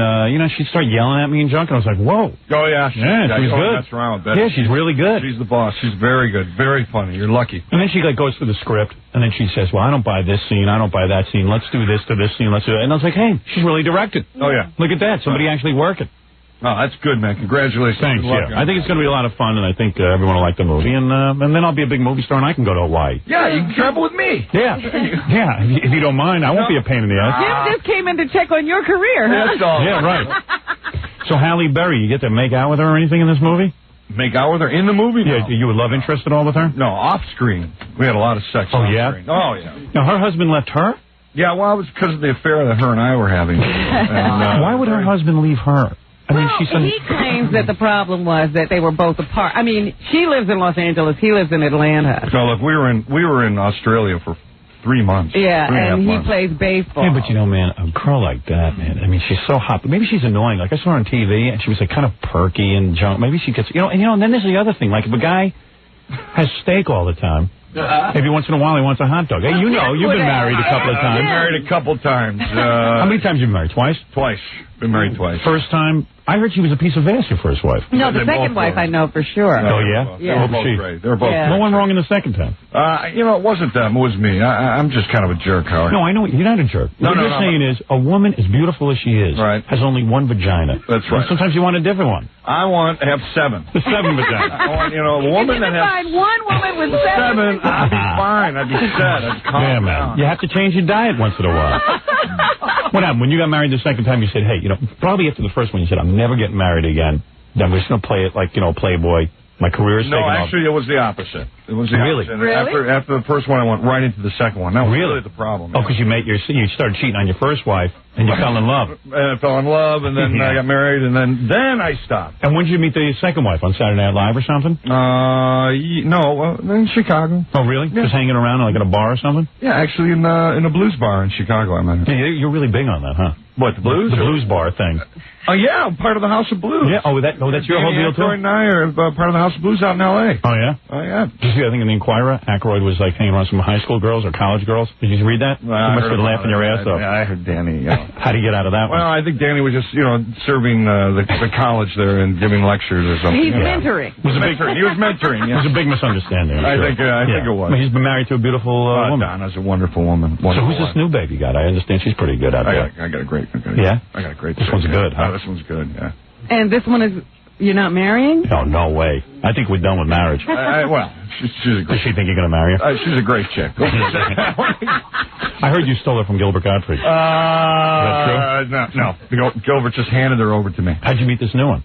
Speaker 4: she'd start yelling at me and junk, and I was like, whoa.
Speaker 6: Oh, yeah.
Speaker 4: She's good.
Speaker 6: That's around.
Speaker 4: Yeah, she's really good.
Speaker 6: She's the boss. She's very good. Very funny. You're lucky.
Speaker 4: And then she goes through the script, and then she says, well, I don't buy this scene. I don't buy that scene. Let's do this to this scene. Let's do that. And I was like, hey, she's really directed.
Speaker 6: Oh, yeah.
Speaker 4: Look at that. Somebody actually working.
Speaker 6: Oh, that's good, man. Congratulations.
Speaker 4: Thanks, yeah. I think it's going to be a lot of fun, and I think everyone will like the movie. And then I'll be a big movie star, and I can go to Hawaii.
Speaker 6: Yeah, you can travel with me.
Speaker 4: Yeah. Yeah, if you don't mind. I won't be a pain in the ass.
Speaker 5: Jim just came in to check on your career, huh?
Speaker 6: That's all.
Speaker 4: Yeah, right. So Halle Berry, you get to make out with her or anything in this movie?
Speaker 6: Make out with her in the movie? No.
Speaker 4: Yeah, you were love interested all with her?
Speaker 6: No, off screen. We had a lot of sex
Speaker 4: off
Speaker 6: screen. Oh, yeah.
Speaker 4: Now, her husband left her?
Speaker 6: Yeah, well, it was because of the affair that her and I were having. And,
Speaker 4: why would her husband leave her? I mean,
Speaker 5: he claims that the problem was that they were both apart. I mean, she lives in Los Angeles, he lives in Atlanta.
Speaker 6: No, look, we were in Australia for 3 months.
Speaker 5: Yeah,
Speaker 6: 3.5
Speaker 5: and he
Speaker 6: months.
Speaker 5: plays baseball.
Speaker 4: Yeah, but man, a girl like that, man, I mean, she's so hot. But maybe she's annoying. Like, I saw her on TV, and she was, like, kind of perky and junk. Maybe she gets, and then there's the other thing. Like, if a guy has steak all the time, maybe once in a while he wants a hot dog. Hey, you've been married a couple of times.
Speaker 6: I've been married a couple times.
Speaker 4: How many times have you been married? Twice?
Speaker 6: Twice. Been married twice.
Speaker 4: First time, I heard she was a piece of ass, your first wife.
Speaker 5: No, the second wife I know for sure.
Speaker 4: Oh, yeah?
Speaker 6: They were both great. They were both
Speaker 4: What went wrong in the second time?
Speaker 6: It wasn't them. It was me. I'm just kind of a jerk, Howard.
Speaker 4: No, I know. You're not a jerk. What you're saying is a woman, as beautiful as she is, has only one vagina.
Speaker 6: That's right.
Speaker 4: And sometimes you want a different one.
Speaker 6: I want to have 7.
Speaker 4: 7 vaginas.
Speaker 6: I want, a woman that has...
Speaker 5: Find one woman with 7.
Speaker 6: I'd be fine. I'd be set. I'd calm down.
Speaker 4: Man. You have to change your diet once in a while. What happened? When you got married the second time, you said, hey, probably after the first one, you said, I'm never getting married again. Then we're just going to play it like, Playboy. My career is taking off.
Speaker 6: No, actually, it was the opposite. It was the opposite.
Speaker 5: Really?
Speaker 6: After the first one, I went right into the second one. That was really the problem.
Speaker 4: Oh, because you started cheating on your first wife, and you fell in love.
Speaker 6: And I fell in love, and then I got married, and then I stopped.
Speaker 4: And when did you meet the second wife? On Saturday Night Live or something?
Speaker 6: No, in Chicago.
Speaker 4: Oh, really? Yeah. Just hanging around like at a bar or something?
Speaker 6: Yeah, actually in a blues bar in Chicago. I met her.
Speaker 4: Yeah, you're really big on that, huh?
Speaker 6: What, the blues?
Speaker 4: The blues bar thing.
Speaker 6: Oh, yeah, I'm part of the House of Blues.
Speaker 4: Yeah, that's your whole deal, too?
Speaker 6: Aykroyd and I are part of the House of Blues out in L.A.
Speaker 4: Oh, yeah?
Speaker 6: Oh, yeah.
Speaker 4: Did you see that thing in the Inquirer? Aykroyd was, like, hanging around some high school girls or college girls. Did you read that?
Speaker 6: Well,
Speaker 4: you must have been laughing your ass off.
Speaker 6: Yeah, I heard Danny. Yeah.
Speaker 4: How do you get out of that one?
Speaker 6: Well, I think Danny was just, serving the college there and giving lectures or something.
Speaker 5: He's mentoring.
Speaker 6: He was mentoring, yeah.
Speaker 4: It was a big misunderstanding.
Speaker 6: I think it was.
Speaker 4: He's been married to a beautiful woman.
Speaker 6: Donna's a wonderful woman.
Speaker 4: So who's this new baby got? I understand she's pretty good out there.
Speaker 6: I got a great.
Speaker 4: Yeah?
Speaker 6: I got a great.
Speaker 4: This one's good, huh?
Speaker 6: This one's good, yeah.
Speaker 5: And this one is, you're not marrying?
Speaker 4: Oh, no way. I think we're done with marriage.
Speaker 6: Well, she's a great...
Speaker 4: Does she think you're going to marry her?
Speaker 6: She's a great chick.
Speaker 4: I heard you stole her from Gilbert Gottfried. Is that true?
Speaker 6: No. Gilbert just handed her over to me.
Speaker 4: How'd you meet this new one?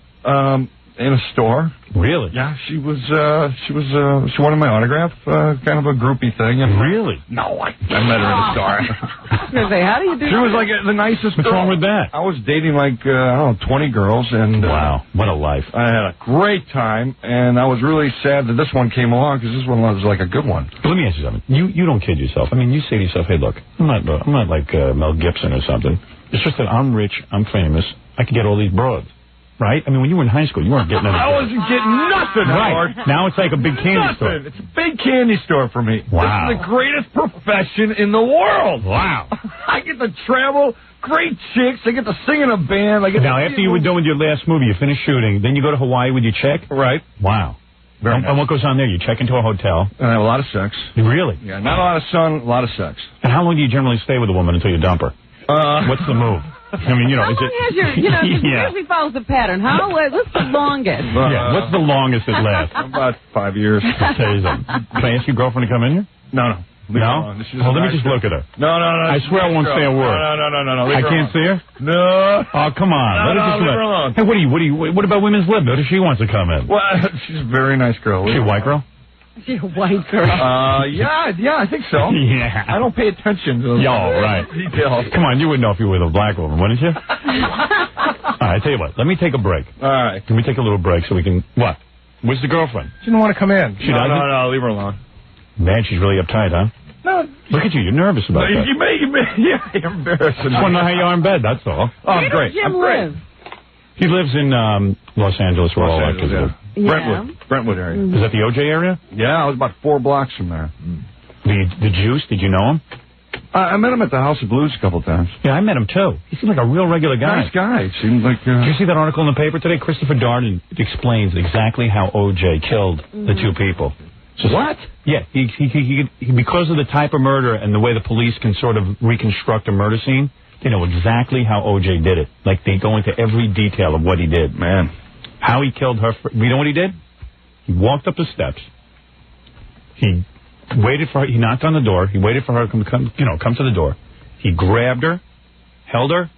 Speaker 6: In a store.
Speaker 4: Really?
Speaker 6: Yeah, she wanted my autograph, kind of a groupie thing. And
Speaker 4: really?
Speaker 6: No, I met her in a store.
Speaker 5: I was going to say, how do you do that?
Speaker 6: She was like the nicest
Speaker 4: What's wrong with that?
Speaker 6: I was dating like, 20 girls. And
Speaker 4: wow, what a life.
Speaker 6: I had a great time, and I was really sad that this one came along, because this one was like a good one.
Speaker 4: But let me ask you something. You don't kid yourself. I mean, you say to yourself, hey, look, I'm not like Mel Gibson or something. It's just that I'm rich, I'm famous, I can get all these broads. Right? I mean, when you were in high school, you weren't getting anything.
Speaker 6: I wasn't getting nothing, Howard.
Speaker 4: Now it's like a big candy store.
Speaker 6: It's a big candy store for me.
Speaker 4: Wow.
Speaker 6: This is the greatest profession in the world.
Speaker 4: Wow.
Speaker 6: I get to travel, great chicks, I get to sing in a band.
Speaker 4: Now, after you were done with your last movie, you finished shooting, then you go to Hawaii with your check?
Speaker 6: Right.
Speaker 4: Wow.
Speaker 6: Very nice.
Speaker 4: And what goes on there? You check into a hotel.
Speaker 6: And I have a lot of sex.
Speaker 4: Really?
Speaker 6: Yeah, not a lot of sun, a lot of sex.
Speaker 4: And how long do you generally stay with a woman until you dump her? What's the move? I mean,
Speaker 5: how long has your, it usually follows the pattern. What's the longest?
Speaker 4: What's the longest it lasts?
Speaker 6: About 5 years.
Speaker 4: I'll tell you something. Can I ask your girlfriend to come in here?
Speaker 6: No.
Speaker 4: No? Well, let me just look at her.
Speaker 6: No.
Speaker 4: I swear I won't say a word.
Speaker 6: No.
Speaker 4: I can't see her?
Speaker 6: No.
Speaker 4: Oh, come on.
Speaker 6: Leave her alone.
Speaker 4: Hey, what about women's lib? What if she wants to come in?
Speaker 6: Well, she's a very nice girl.
Speaker 4: Is she a white girl?
Speaker 5: She's a white girl.
Speaker 6: Yeah, I think so.
Speaker 4: Yeah.
Speaker 6: I don't pay attention to
Speaker 4: right.
Speaker 6: details.
Speaker 4: Come on, you would know if you were with a black woman, wouldn't you? All right, I tell you what. Let me take a break.
Speaker 6: All right.
Speaker 4: Can we take a little break so we can... What? Where's the girlfriend?
Speaker 6: She didn't want to come in.
Speaker 4: She doesn't?
Speaker 6: No, leave her alone.
Speaker 4: Man, she's really uptight, huh?
Speaker 6: No.
Speaker 4: Look at you. You're nervous about that.
Speaker 6: You're embarrassing.
Speaker 4: Just want to know how you are in bed, that's all.
Speaker 6: Oh, I'm great.
Speaker 5: Where does Jim live?
Speaker 4: He lives in Los Angeles, where all actors live.
Speaker 6: Brentwood area.
Speaker 4: Is that the OJ area?
Speaker 6: Yeah, I was about 4 blocks from there.
Speaker 4: The Juice, did you know him?
Speaker 6: I met him at the House of Blues a couple times.
Speaker 4: Yeah, I met him, too. He seemed like a real regular guy.
Speaker 6: Nice guy. Seemed like...
Speaker 4: Did you see that article in the paper today? Christopher Darden explains exactly how O.J. killed the two people.
Speaker 6: What?
Speaker 4: Yeah, he because of the type of murder and the way the police can sort of reconstruct a murder scene, they know exactly how O.J. did it. Like, they go into every detail of what he did.
Speaker 6: Man.
Speaker 4: How he killed her. You know what he did? He walked up the steps. He waited for her. He knocked on the door. He waited for her to come to the door. He grabbed her, held her,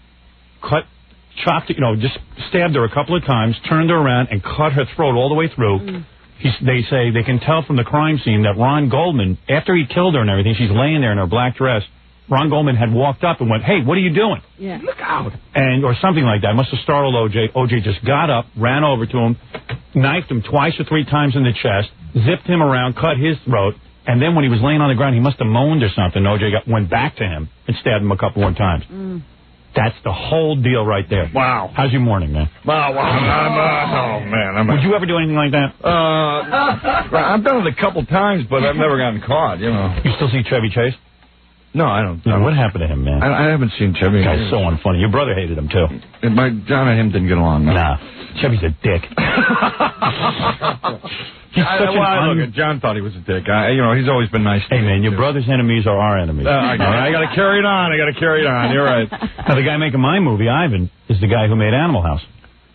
Speaker 4: chopped it, just stabbed her a couple of times, turned her around, and cut her throat all the way through. They say they can tell from the crime scene that Ron Goldman, after he killed her and everything, she's laying there in her black dress. Ron Goldman had walked up and went, "Hey, what are you doing?"
Speaker 5: Yeah.
Speaker 6: Look out.
Speaker 4: Or something like that. Must have startled O.J. O.J. just got up, ran over to him, knifed him twice or three times in the chest, zipped him around, cut his throat, and then when he was laying on the ground, he must have moaned or something. O.J. went back to him and stabbed him a couple more times. That's the whole deal right there.
Speaker 6: Wow.
Speaker 4: How's your morning, man?
Speaker 6: Man.
Speaker 4: Would you ever do anything like that?
Speaker 6: I've done it a couple times, but I've never gotten caught,
Speaker 4: You still see Chevy Chase?
Speaker 6: No, I don't.
Speaker 4: What happened to him, man?
Speaker 6: I haven't seen Chevy.
Speaker 4: This guy's so unfunny. Your brother hated him, too.
Speaker 6: John and him didn't get along. No.
Speaker 4: Nah. Chevy's a dick. He's such
Speaker 6: look, John thought he was a dick. He's always been nice to me.
Speaker 4: Hey, man, your brother's enemies are our enemies.
Speaker 6: I got to carry it on. You're right.
Speaker 4: Now, the guy making my movie, Ivan, is the guy who made Animal House.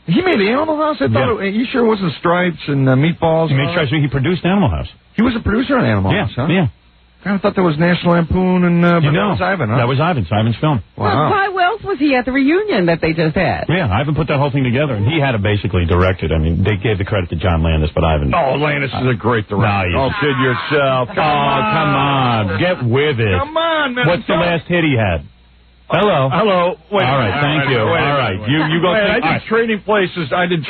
Speaker 6: He made Animal House? I thought you sure it wasn't Stripes and Meatballs?
Speaker 4: He made Stripes. He produced Animal House.
Speaker 6: He was a producer on Animal House, huh?
Speaker 4: Yeah.
Speaker 6: I thought there was National Lampoon, and that was Ivan, huh?
Speaker 4: That was Ivan, Simon's film.
Speaker 5: Wow. Why else was he at the reunion that they just had?
Speaker 4: Yeah, Ivan put that whole thing together, and he had to basically direct it. I mean, they gave the credit to John Landis, but Ivan...
Speaker 6: Oh, Landis is a great director.
Speaker 4: No,
Speaker 6: kid yourself.
Speaker 4: Come on. Get with it.
Speaker 6: Come on, man.
Speaker 4: What's the last hit he had? Hello.
Speaker 6: Wait.
Speaker 4: All right, thank you. All right, you go.
Speaker 6: I did Trading Places. I did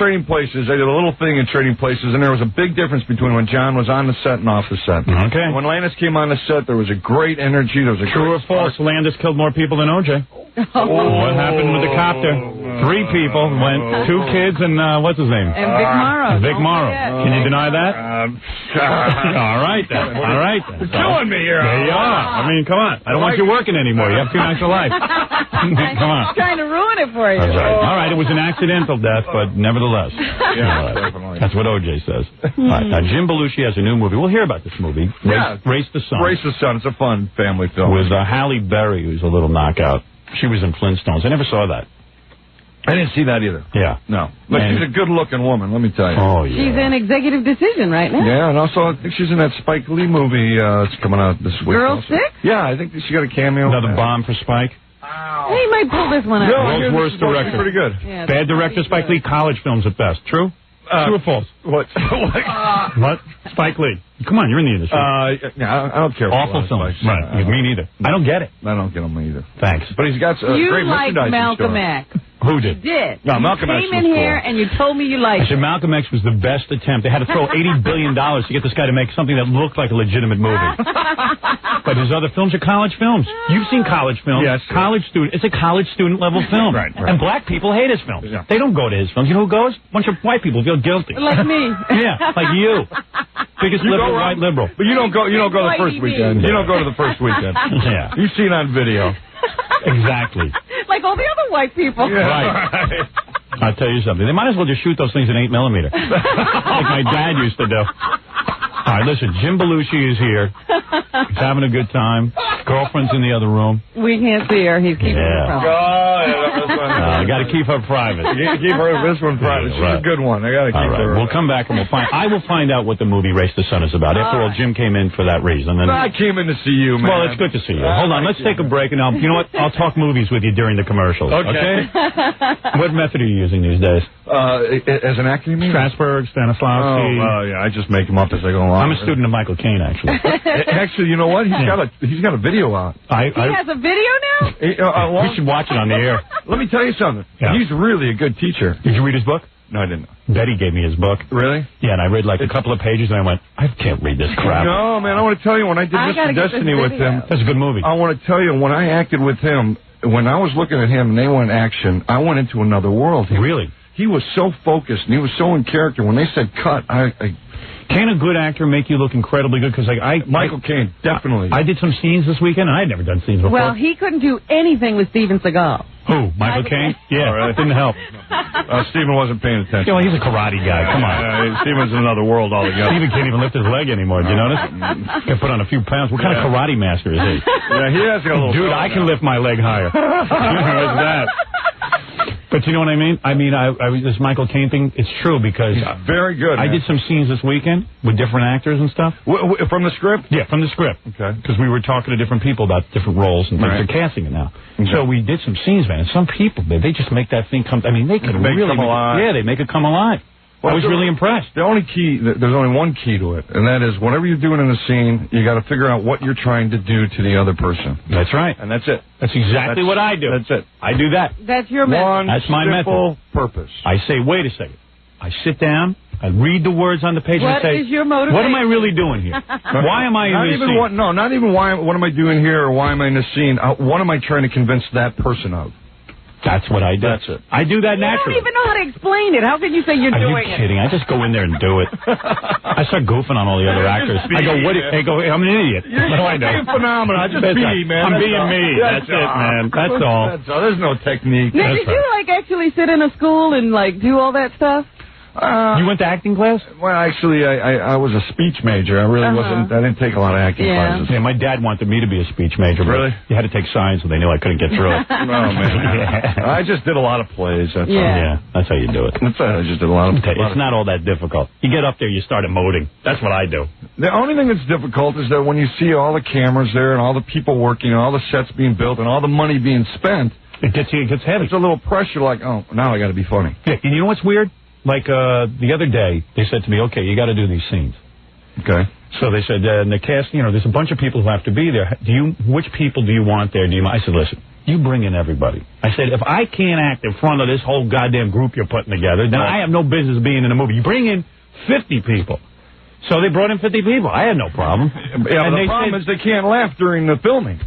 Speaker 6: a little thing in Trading Places, and there was a big difference between when John was on the set and off the set.
Speaker 4: Okay.
Speaker 6: When Landis came on the set, there was a great energy. There was a
Speaker 4: true or false? Landis killed more people than O.J. What happened with the copter? 3 people went, 2 kids, and what's his name?
Speaker 5: And Vic Morrow.
Speaker 4: Can you deny that? All right, then.
Speaker 6: You're killing me here.
Speaker 4: There you are. I mean, come on. I don't want you working anymore. You have too nice a life. Come on.
Speaker 5: Trying to ruin it for you.
Speaker 4: That's right. All right, it was an accidental death, but nevertheless.
Speaker 6: Definitely.
Speaker 4: That's what O.J. says. All right, now, Jim Belushi has a new movie. We'll hear about this movie. Race the Sun.
Speaker 6: Race the Sun. It's a fun family film.
Speaker 4: With Halle Berry, who's a little knockout. She was in Flintstones. I never saw that.
Speaker 6: I didn't see that either.
Speaker 4: Yeah.
Speaker 6: No. But she's a good-looking woman, let me tell you.
Speaker 4: Oh, yeah.
Speaker 5: She's in Executive Decision right now.
Speaker 6: Yeah, and also I think she's in that Spike Lee movie that's coming out this week.
Speaker 5: Girl
Speaker 6: also.
Speaker 5: 6?
Speaker 6: Yeah, I think she got a cameo.
Speaker 4: Another bomb for Spike.
Speaker 5: He might pull this one out.
Speaker 4: World's worst director.
Speaker 6: Pretty good.
Speaker 5: Yeah,
Speaker 4: bad director, Spike Lee. College films at best. True? True or false?
Speaker 6: What?
Speaker 4: What? Spike Lee. Come on, you're in the industry.
Speaker 6: I don't care.
Speaker 4: Awful films. Right. Me neither. I don't get it.
Speaker 6: I don't get them either.
Speaker 4: Thanks.
Speaker 6: But he's got
Speaker 5: you
Speaker 6: great
Speaker 5: like
Speaker 6: merchandising
Speaker 5: Malcolm
Speaker 6: store.
Speaker 5: X.
Speaker 4: Who did?
Speaker 5: You did.
Speaker 6: No, Malcolm X
Speaker 5: came in
Speaker 6: was
Speaker 5: here
Speaker 6: cool.
Speaker 5: and you told me you liked
Speaker 4: I said Malcolm X was the best attempt. They had to throw $80 billion to get this guy to make something that looked like a legitimate movie. But his other films are college films. You've seen college films.
Speaker 6: Yes.
Speaker 4: College student. It's a college student level film.
Speaker 6: Right.
Speaker 4: And black people hate his films.
Speaker 6: Yeah.
Speaker 4: They don't go to his films. You know who goes? A bunch of white people feel guilty.
Speaker 5: Like me.
Speaker 4: Yeah, like you. Biggest liberal, white liberal.
Speaker 6: But you don't go the first weekend. You don't go to the first weekend.
Speaker 4: Yeah.
Speaker 6: You've seen on video.
Speaker 4: Exactly.
Speaker 5: Like all the other white people.
Speaker 6: Yeah.
Speaker 4: Right. I'll tell you something. They might as well just shoot those things in 8mm. Like my dad used to do. All right, listen, Jim Belushi is here. He's having a good time. Girlfriend's in the other room.
Speaker 5: We can't see her. He's keeping her from.
Speaker 6: I
Speaker 4: got to keep her private.
Speaker 6: You keep this one private. She's a good one. I got to keep her.
Speaker 4: We'll come back and I will find out what the movie Race the Sun is about. After all, Jim came in for that reason. And
Speaker 6: I came in to see you, man.
Speaker 4: Well, it's good to see you. Hold on, let's take a break, and you know what? I'll talk movies with you during the commercials. Okay? What method are you using these days?
Speaker 6: As an actor, you mean?
Speaker 4: Strasberg, Stanislavski.
Speaker 6: Oh, yeah, I just make them up as I go along.
Speaker 4: I'm a student of Michael Caine, actually.
Speaker 6: Actually, you know what? He's got a video out.
Speaker 5: He has a video now?
Speaker 4: We should watch it on the air.
Speaker 6: Let me tell you something.
Speaker 4: Yeah.
Speaker 6: He's really a good teacher.
Speaker 4: Did you read his book?
Speaker 6: No, I didn't.
Speaker 4: Betty gave me his book.
Speaker 6: Really?
Speaker 4: Yeah, and I read like a couple of pages, and I went, I can't read this crap.
Speaker 6: No, man, I want to tell you, when I did Mr. Destiny with him...
Speaker 4: That's a good movie.
Speaker 6: I want to tell you, when I acted with him, when I was looking at him and they went action, I went into another world.
Speaker 4: Really?
Speaker 6: He was so focused, and he was so in character. When they said cut,
Speaker 4: Can a good actor make you look incredibly good? Because
Speaker 6: Michael Caine, definitely.
Speaker 4: I did some scenes this weekend, and I had never done scenes before.
Speaker 5: Well, he couldn't do anything with Steven Seagal.
Speaker 4: Who? Michael Caine? Yeah, it didn't help.
Speaker 6: Stephen wasn't paying attention.
Speaker 4: You know, he's a karate guy. Come on.
Speaker 6: Stephen's in another world altogether.
Speaker 4: Stephen can't even lift his leg anymore. Do you notice? Can put on a few pounds. What kind of karate master is he?
Speaker 6: Yeah, he has got a little.
Speaker 4: Dude, I can lift my leg higher. What's that? But you know what I mean? I mean, this Michael Caine thing, it's true because...
Speaker 6: very good,
Speaker 4: I did some scenes this weekend with different actors and stuff.
Speaker 6: From the script?
Speaker 4: Yeah, from the script.
Speaker 6: Okay.
Speaker 4: Because we were talking to different people about different roles and things.
Speaker 6: Right.
Speaker 4: They're casting it now.
Speaker 6: Okay.
Speaker 4: So we did some scenes, man. And some people, they just make that thing come... I mean, they can really...
Speaker 6: come alive.
Speaker 4: Yeah, they make it come alive. I was really impressed.
Speaker 6: The only key, there's only one key to it, and that is whatever you're doing in the scene, you got to figure out what you're trying to do to the other person.
Speaker 4: That's right.
Speaker 6: And that's it.
Speaker 4: That's exactly what I do.
Speaker 6: That's it.
Speaker 4: I do that.
Speaker 5: That's your method.
Speaker 4: That's my
Speaker 6: simple
Speaker 4: method.
Speaker 6: Purpose.
Speaker 4: I say, wait a second. I sit down, I read the words on the page, and I say,
Speaker 5: is your motivation?
Speaker 4: what am I really doing here? Why am I in this scene?
Speaker 6: Not even what am I doing here or why am I in this scene. What am I trying to convince that person of?
Speaker 4: That's what I do.
Speaker 6: That's it.
Speaker 4: I do that
Speaker 5: You
Speaker 4: naturally.
Speaker 5: don't even know how to explain it. How can you say you're doing it?
Speaker 4: Are you kidding? I just go in there and do it. I start goofing on all the other actors. I go, I'm an idiot. What do I know?
Speaker 6: You're phenomenal. I just be, man.
Speaker 4: I'm being me. That's it, man. That's all.
Speaker 6: That's all. There's no technique.
Speaker 5: Now, did you actually sit in a school and do all that stuff?
Speaker 4: You went to acting class?
Speaker 6: Well, actually, I was a speech major. I really wasn't. I didn't take a lot of acting classes.
Speaker 4: Yeah, my dad wanted me to be a speech major.
Speaker 6: Really?
Speaker 4: You had to take science, and they knew I couldn't get through it.
Speaker 6: Oh, man. I just did a lot of plays. That's all.
Speaker 4: Yeah, that's how you do it.
Speaker 6: That's all. I just did a lot of plays.
Speaker 4: It's not all that difficult. You get up there, you start emoting. That's what I do.
Speaker 6: The only thing that's difficult is that when you see all the cameras there and all the people working and all the sets being built and all the money being spent,
Speaker 4: it gets heavy.
Speaker 6: It's a little pressure like, oh, now I got to be funny.
Speaker 4: Yeah, and you know what's weird? Like the other day, they said to me, okay, you got to do these scenes.
Speaker 6: Okay.
Speaker 4: So they said, in the cast, there's a bunch of people who have to be there. Which people do you want there? I said, listen, you bring in everybody. I said, if I can't act in front of this whole goddamn group you're putting together, then I have no business being in a movie. You bring in 50 people. So they brought in 50 people. I had no problem.
Speaker 6: Yeah, but the problem is they can't laugh during the filming.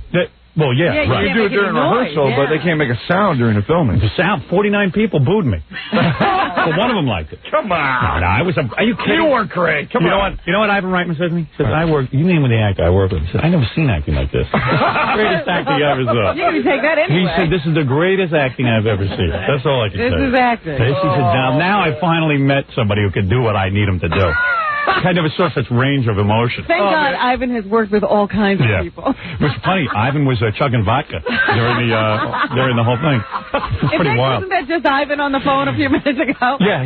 Speaker 4: Well, yeah,
Speaker 6: right. You do it during rehearsal, but they can't make a sound during the filming.
Speaker 4: The sound, 49 people booed me. But one of them liked it.
Speaker 6: Come on.
Speaker 4: No, are you kidding?
Speaker 6: You weren't correct. Come on.
Speaker 4: You know what Ivan Reitman said to me? He said, you name the actor I worked with. He said, I never seen acting like this. Greatest acting I ever saw.
Speaker 5: You can take that anyway.
Speaker 4: He said, this is the greatest acting I've ever seen. That's all I can say.
Speaker 5: This is acting.
Speaker 4: He said, now I finally met somebody who could do what I need him to do. I never saw such range of emotion.
Speaker 5: Thank God Ivan has worked with all kinds of people.
Speaker 4: It was funny. Ivan was chugging vodka during the whole thing. It's pretty wild.
Speaker 5: Wasn't that just Ivan on the phone a few minutes ago?
Speaker 4: Yeah,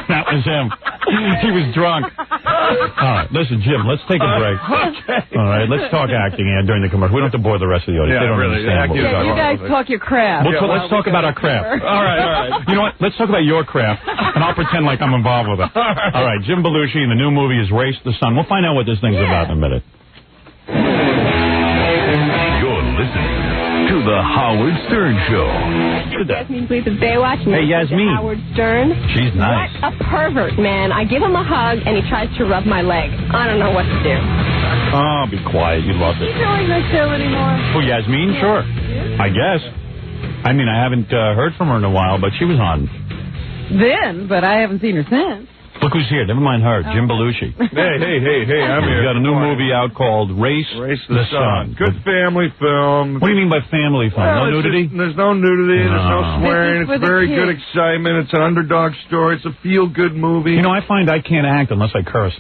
Speaker 4: that was him. He was drunk. All right, listen, Jim, let's take a break.
Speaker 6: Okay.
Speaker 4: All right, let's talk acting during the commercial. We don't have to bore the rest of the audience.
Speaker 6: Yeah,
Speaker 4: they don't
Speaker 6: really.
Speaker 4: understand what we're talking
Speaker 5: you guys talk your craft.
Speaker 4: Let's talk about our craft.
Speaker 6: All right.
Speaker 4: You know what? Let's talk about your craft, and I'll pretend like I'm involved with it. All right, Jim Belushi, and the new movie is Race the Sun. We'll find out what this thing's about in a minute.
Speaker 7: You're listening to The Howard Stern Show.
Speaker 9: Yasmin Bleeth of Baywatch.
Speaker 4: Hey, Yasmin.
Speaker 9: Howard Stern.
Speaker 4: She's nice.
Speaker 9: What a pervert, man. I give him a hug, and he tries to rub my leg. I don't know what to do.
Speaker 4: Oh, be quiet. You love it.
Speaker 5: She's doing this show anymore.
Speaker 4: Oh, Yasmin? Sure. I guess. I mean, I haven't heard from her in a while, but she was on.
Speaker 5: Then, but I haven't seen her since.
Speaker 4: Look who's here. Never mind her. Jim Belushi.
Speaker 6: Hey, I'm here.
Speaker 4: He's got a new movie out called Race the Sun.
Speaker 6: Good family film.
Speaker 4: What do you mean by family film?
Speaker 6: Well,
Speaker 4: no nudity?
Speaker 6: There's no nudity. There's no swearing. It's very good excitement. It's an underdog story. It's a feel-good movie.
Speaker 4: You know, I find I can't act unless I curse.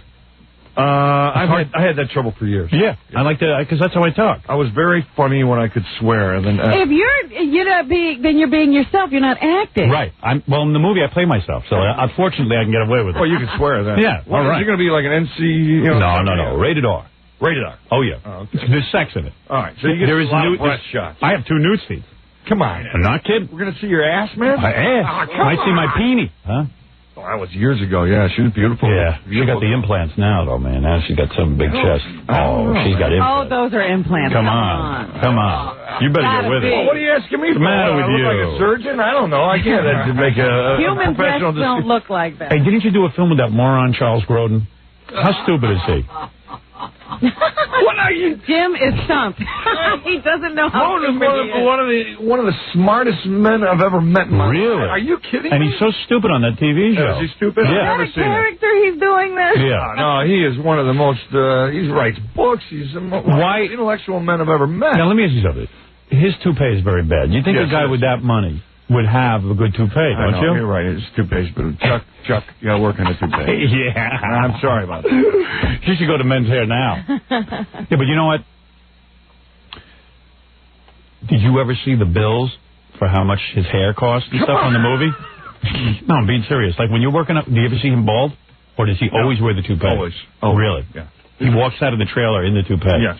Speaker 6: I had that trouble for years.
Speaker 4: Yeah, I like that because that's how I talk.
Speaker 6: I was very funny when I could swear, and then
Speaker 5: if you're not being, then you're being yourself. You're not acting.
Speaker 4: Right. Well, in the movie, I play myself, so unfortunately, I can get away with it.
Speaker 6: Oh, you can swear then.
Speaker 4: Yeah.
Speaker 6: All right. You're going to be like an NC.
Speaker 4: No. Rated R.
Speaker 6: Rated R.
Speaker 4: Oh yeah.
Speaker 6: Oh, okay.
Speaker 4: There's sex in it.
Speaker 6: All right. So you get a lot of breast shots.
Speaker 4: I have 2 nude scenes.
Speaker 6: Come on.
Speaker 4: I'm not kidding.
Speaker 6: We're going to see your ass, man.
Speaker 4: My ass. Might see my peenie. Huh?
Speaker 6: Oh, that was years ago. Yeah, she was beautiful.
Speaker 4: Yeah, she got the implants now, though, man. Now she's got some big chest. Oh, she's got implants.
Speaker 5: Oh, those are implants.
Speaker 4: Come on. You better get with it.
Speaker 6: Well, what are you asking me for?
Speaker 4: What's the matter with you?
Speaker 6: Like a surgeon? I don't know. I can't make a
Speaker 5: human
Speaker 6: professional
Speaker 5: breasts don't look like that.
Speaker 4: Hey, didn't you do a film with that moron Charles Grodin? How stupid is he?
Speaker 6: What are you?
Speaker 5: Jim is stumped. He doesn't know how
Speaker 6: Grodin is one of the smartest men I've ever met in my life.
Speaker 4: Really?
Speaker 6: Are you kidding
Speaker 4: and
Speaker 6: me?
Speaker 4: he's so stupid on that TV show.
Speaker 6: Is he stupid?
Speaker 4: Yeah.
Speaker 6: I've never
Speaker 5: Is that
Speaker 6: seen
Speaker 5: a character he's doing
Speaker 4: Yeah.
Speaker 6: No, he is one of the most, he writes books. He's one of the most intellectual men I've ever met.
Speaker 4: Now, let me ask you something. His toupee is very bad. You think a guy with that money would have a good toupee, don't you?
Speaker 6: You're right. His toupee's but Chuck, you got to work on a toupee.
Speaker 4: Yeah.
Speaker 6: I'm sorry about that.
Speaker 4: He should go to Men's Hair now. Yeah, but you know what? Did you ever see the bills for how much his hair cost and stuff on the movie? No, I'm being serious. Like, when you're working up, do you ever see him bald? Or does he always wear the toupee?
Speaker 6: Always.
Speaker 4: Really?
Speaker 6: Yeah.
Speaker 4: He walks out of the trailer in the toupee?
Speaker 6: Yes.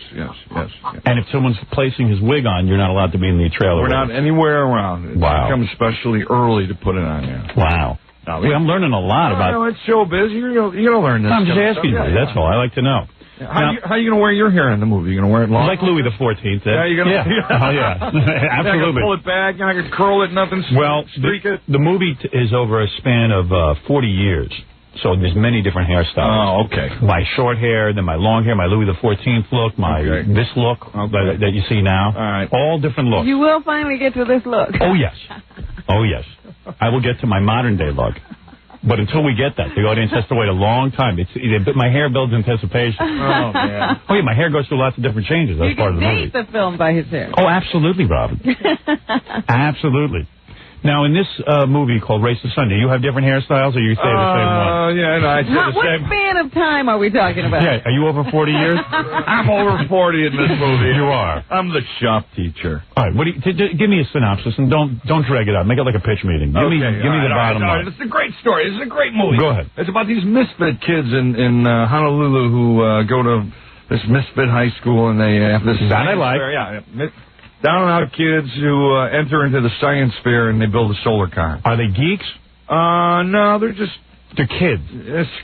Speaker 4: And if someone's placing his wig on, you're not allowed to be in the trailer.
Speaker 6: We're not anywhere around. It's come especially early to put it on,
Speaker 4: Wow. I'm learning a lot about...
Speaker 6: it's showbiz. You're going to learn this.
Speaker 4: I'm just asking you. That's all. I like to know.
Speaker 6: How are you going to wear your hair in the movie? You going to wear it long?
Speaker 4: Like Louis the 14th.
Speaker 6: Yeah, you're going to...
Speaker 4: Oh, yeah. Absolutely.
Speaker 6: You're not going to pull it back. You're not going to curl it, nothing.
Speaker 4: Well, the movie is over a span of 40 years. So there's many different hairstyles.
Speaker 6: Oh, okay.
Speaker 4: My short hair, then my long hair, my Louis the 14th look, this look that you see now.
Speaker 6: All right.
Speaker 4: All different looks.
Speaker 5: You will finally get to this look.
Speaker 4: Oh, yes. Oh, yes. I will get to my modern day look. But until we get that, the audience has to wait a long time. My hair builds anticipation.
Speaker 6: Oh, man.
Speaker 4: Oh, yeah, my hair goes through lots of different changes. That's part of the movie.
Speaker 5: You can date the film by his hair.
Speaker 4: Oh, absolutely, Robin. Absolutely. Now, in this movie called Race to Sunday, you have different hairstyles, or you say the same one?
Speaker 6: Yeah, no, I'd say the
Speaker 5: What
Speaker 6: same.
Speaker 5: span of time are we talking about?
Speaker 4: Yeah, are you over 40 years?
Speaker 6: I'm over 40 in this movie.
Speaker 4: You are.
Speaker 6: I'm the shop teacher.
Speaker 4: All right, give me a synopsis, and don't drag it out. Make it like a pitch meeting. Give me the bottom line.
Speaker 6: It's a great story. It's a great movie.
Speaker 4: Go ahead.
Speaker 6: It's about these misfit kids in Honolulu who go to this misfit high school, and they have this...
Speaker 4: That I like.
Speaker 6: Down and out kids who enter into the science fair and they build a solar car.
Speaker 4: Are they geeks?
Speaker 6: No, they're
Speaker 4: kids.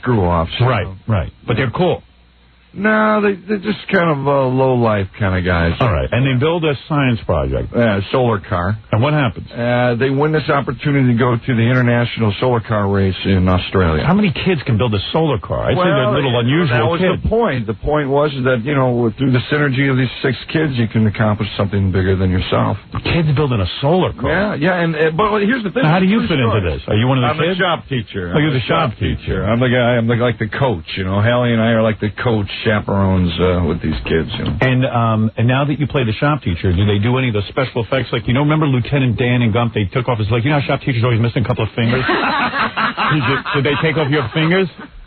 Speaker 6: Screw-offs.
Speaker 4: Right. But they're cool.
Speaker 6: No, they're just kind of low-life kind of guys.
Speaker 4: All right. And they build a science project.
Speaker 6: Solar car.
Speaker 4: And what happens?
Speaker 6: They win this opportunity to go to the international solar car race in Australia.
Speaker 4: How many kids can build a solar car? I'd say they're a little unusual.
Speaker 6: That was the point. The point was that, through the synergy of these 6 kids, you can accomplish something bigger than yourself.
Speaker 4: Kids building a solar car?
Speaker 6: Yeah. But here's the thing.
Speaker 4: Now, how do you fit into this? Are you one of the kids?
Speaker 6: I'm the shop teacher.
Speaker 4: Oh, you're the shop teacher.
Speaker 6: I'm the guy. I'm like the coach. Hallie and I are like the coach chaperones with these kids.
Speaker 4: And now that you play the shop teacher, do they do any of the special effects? Like, remember Lieutenant Dan and Gump? They took off his leg. How shop teachers always missing a couple of fingers? Did they take off your fingers?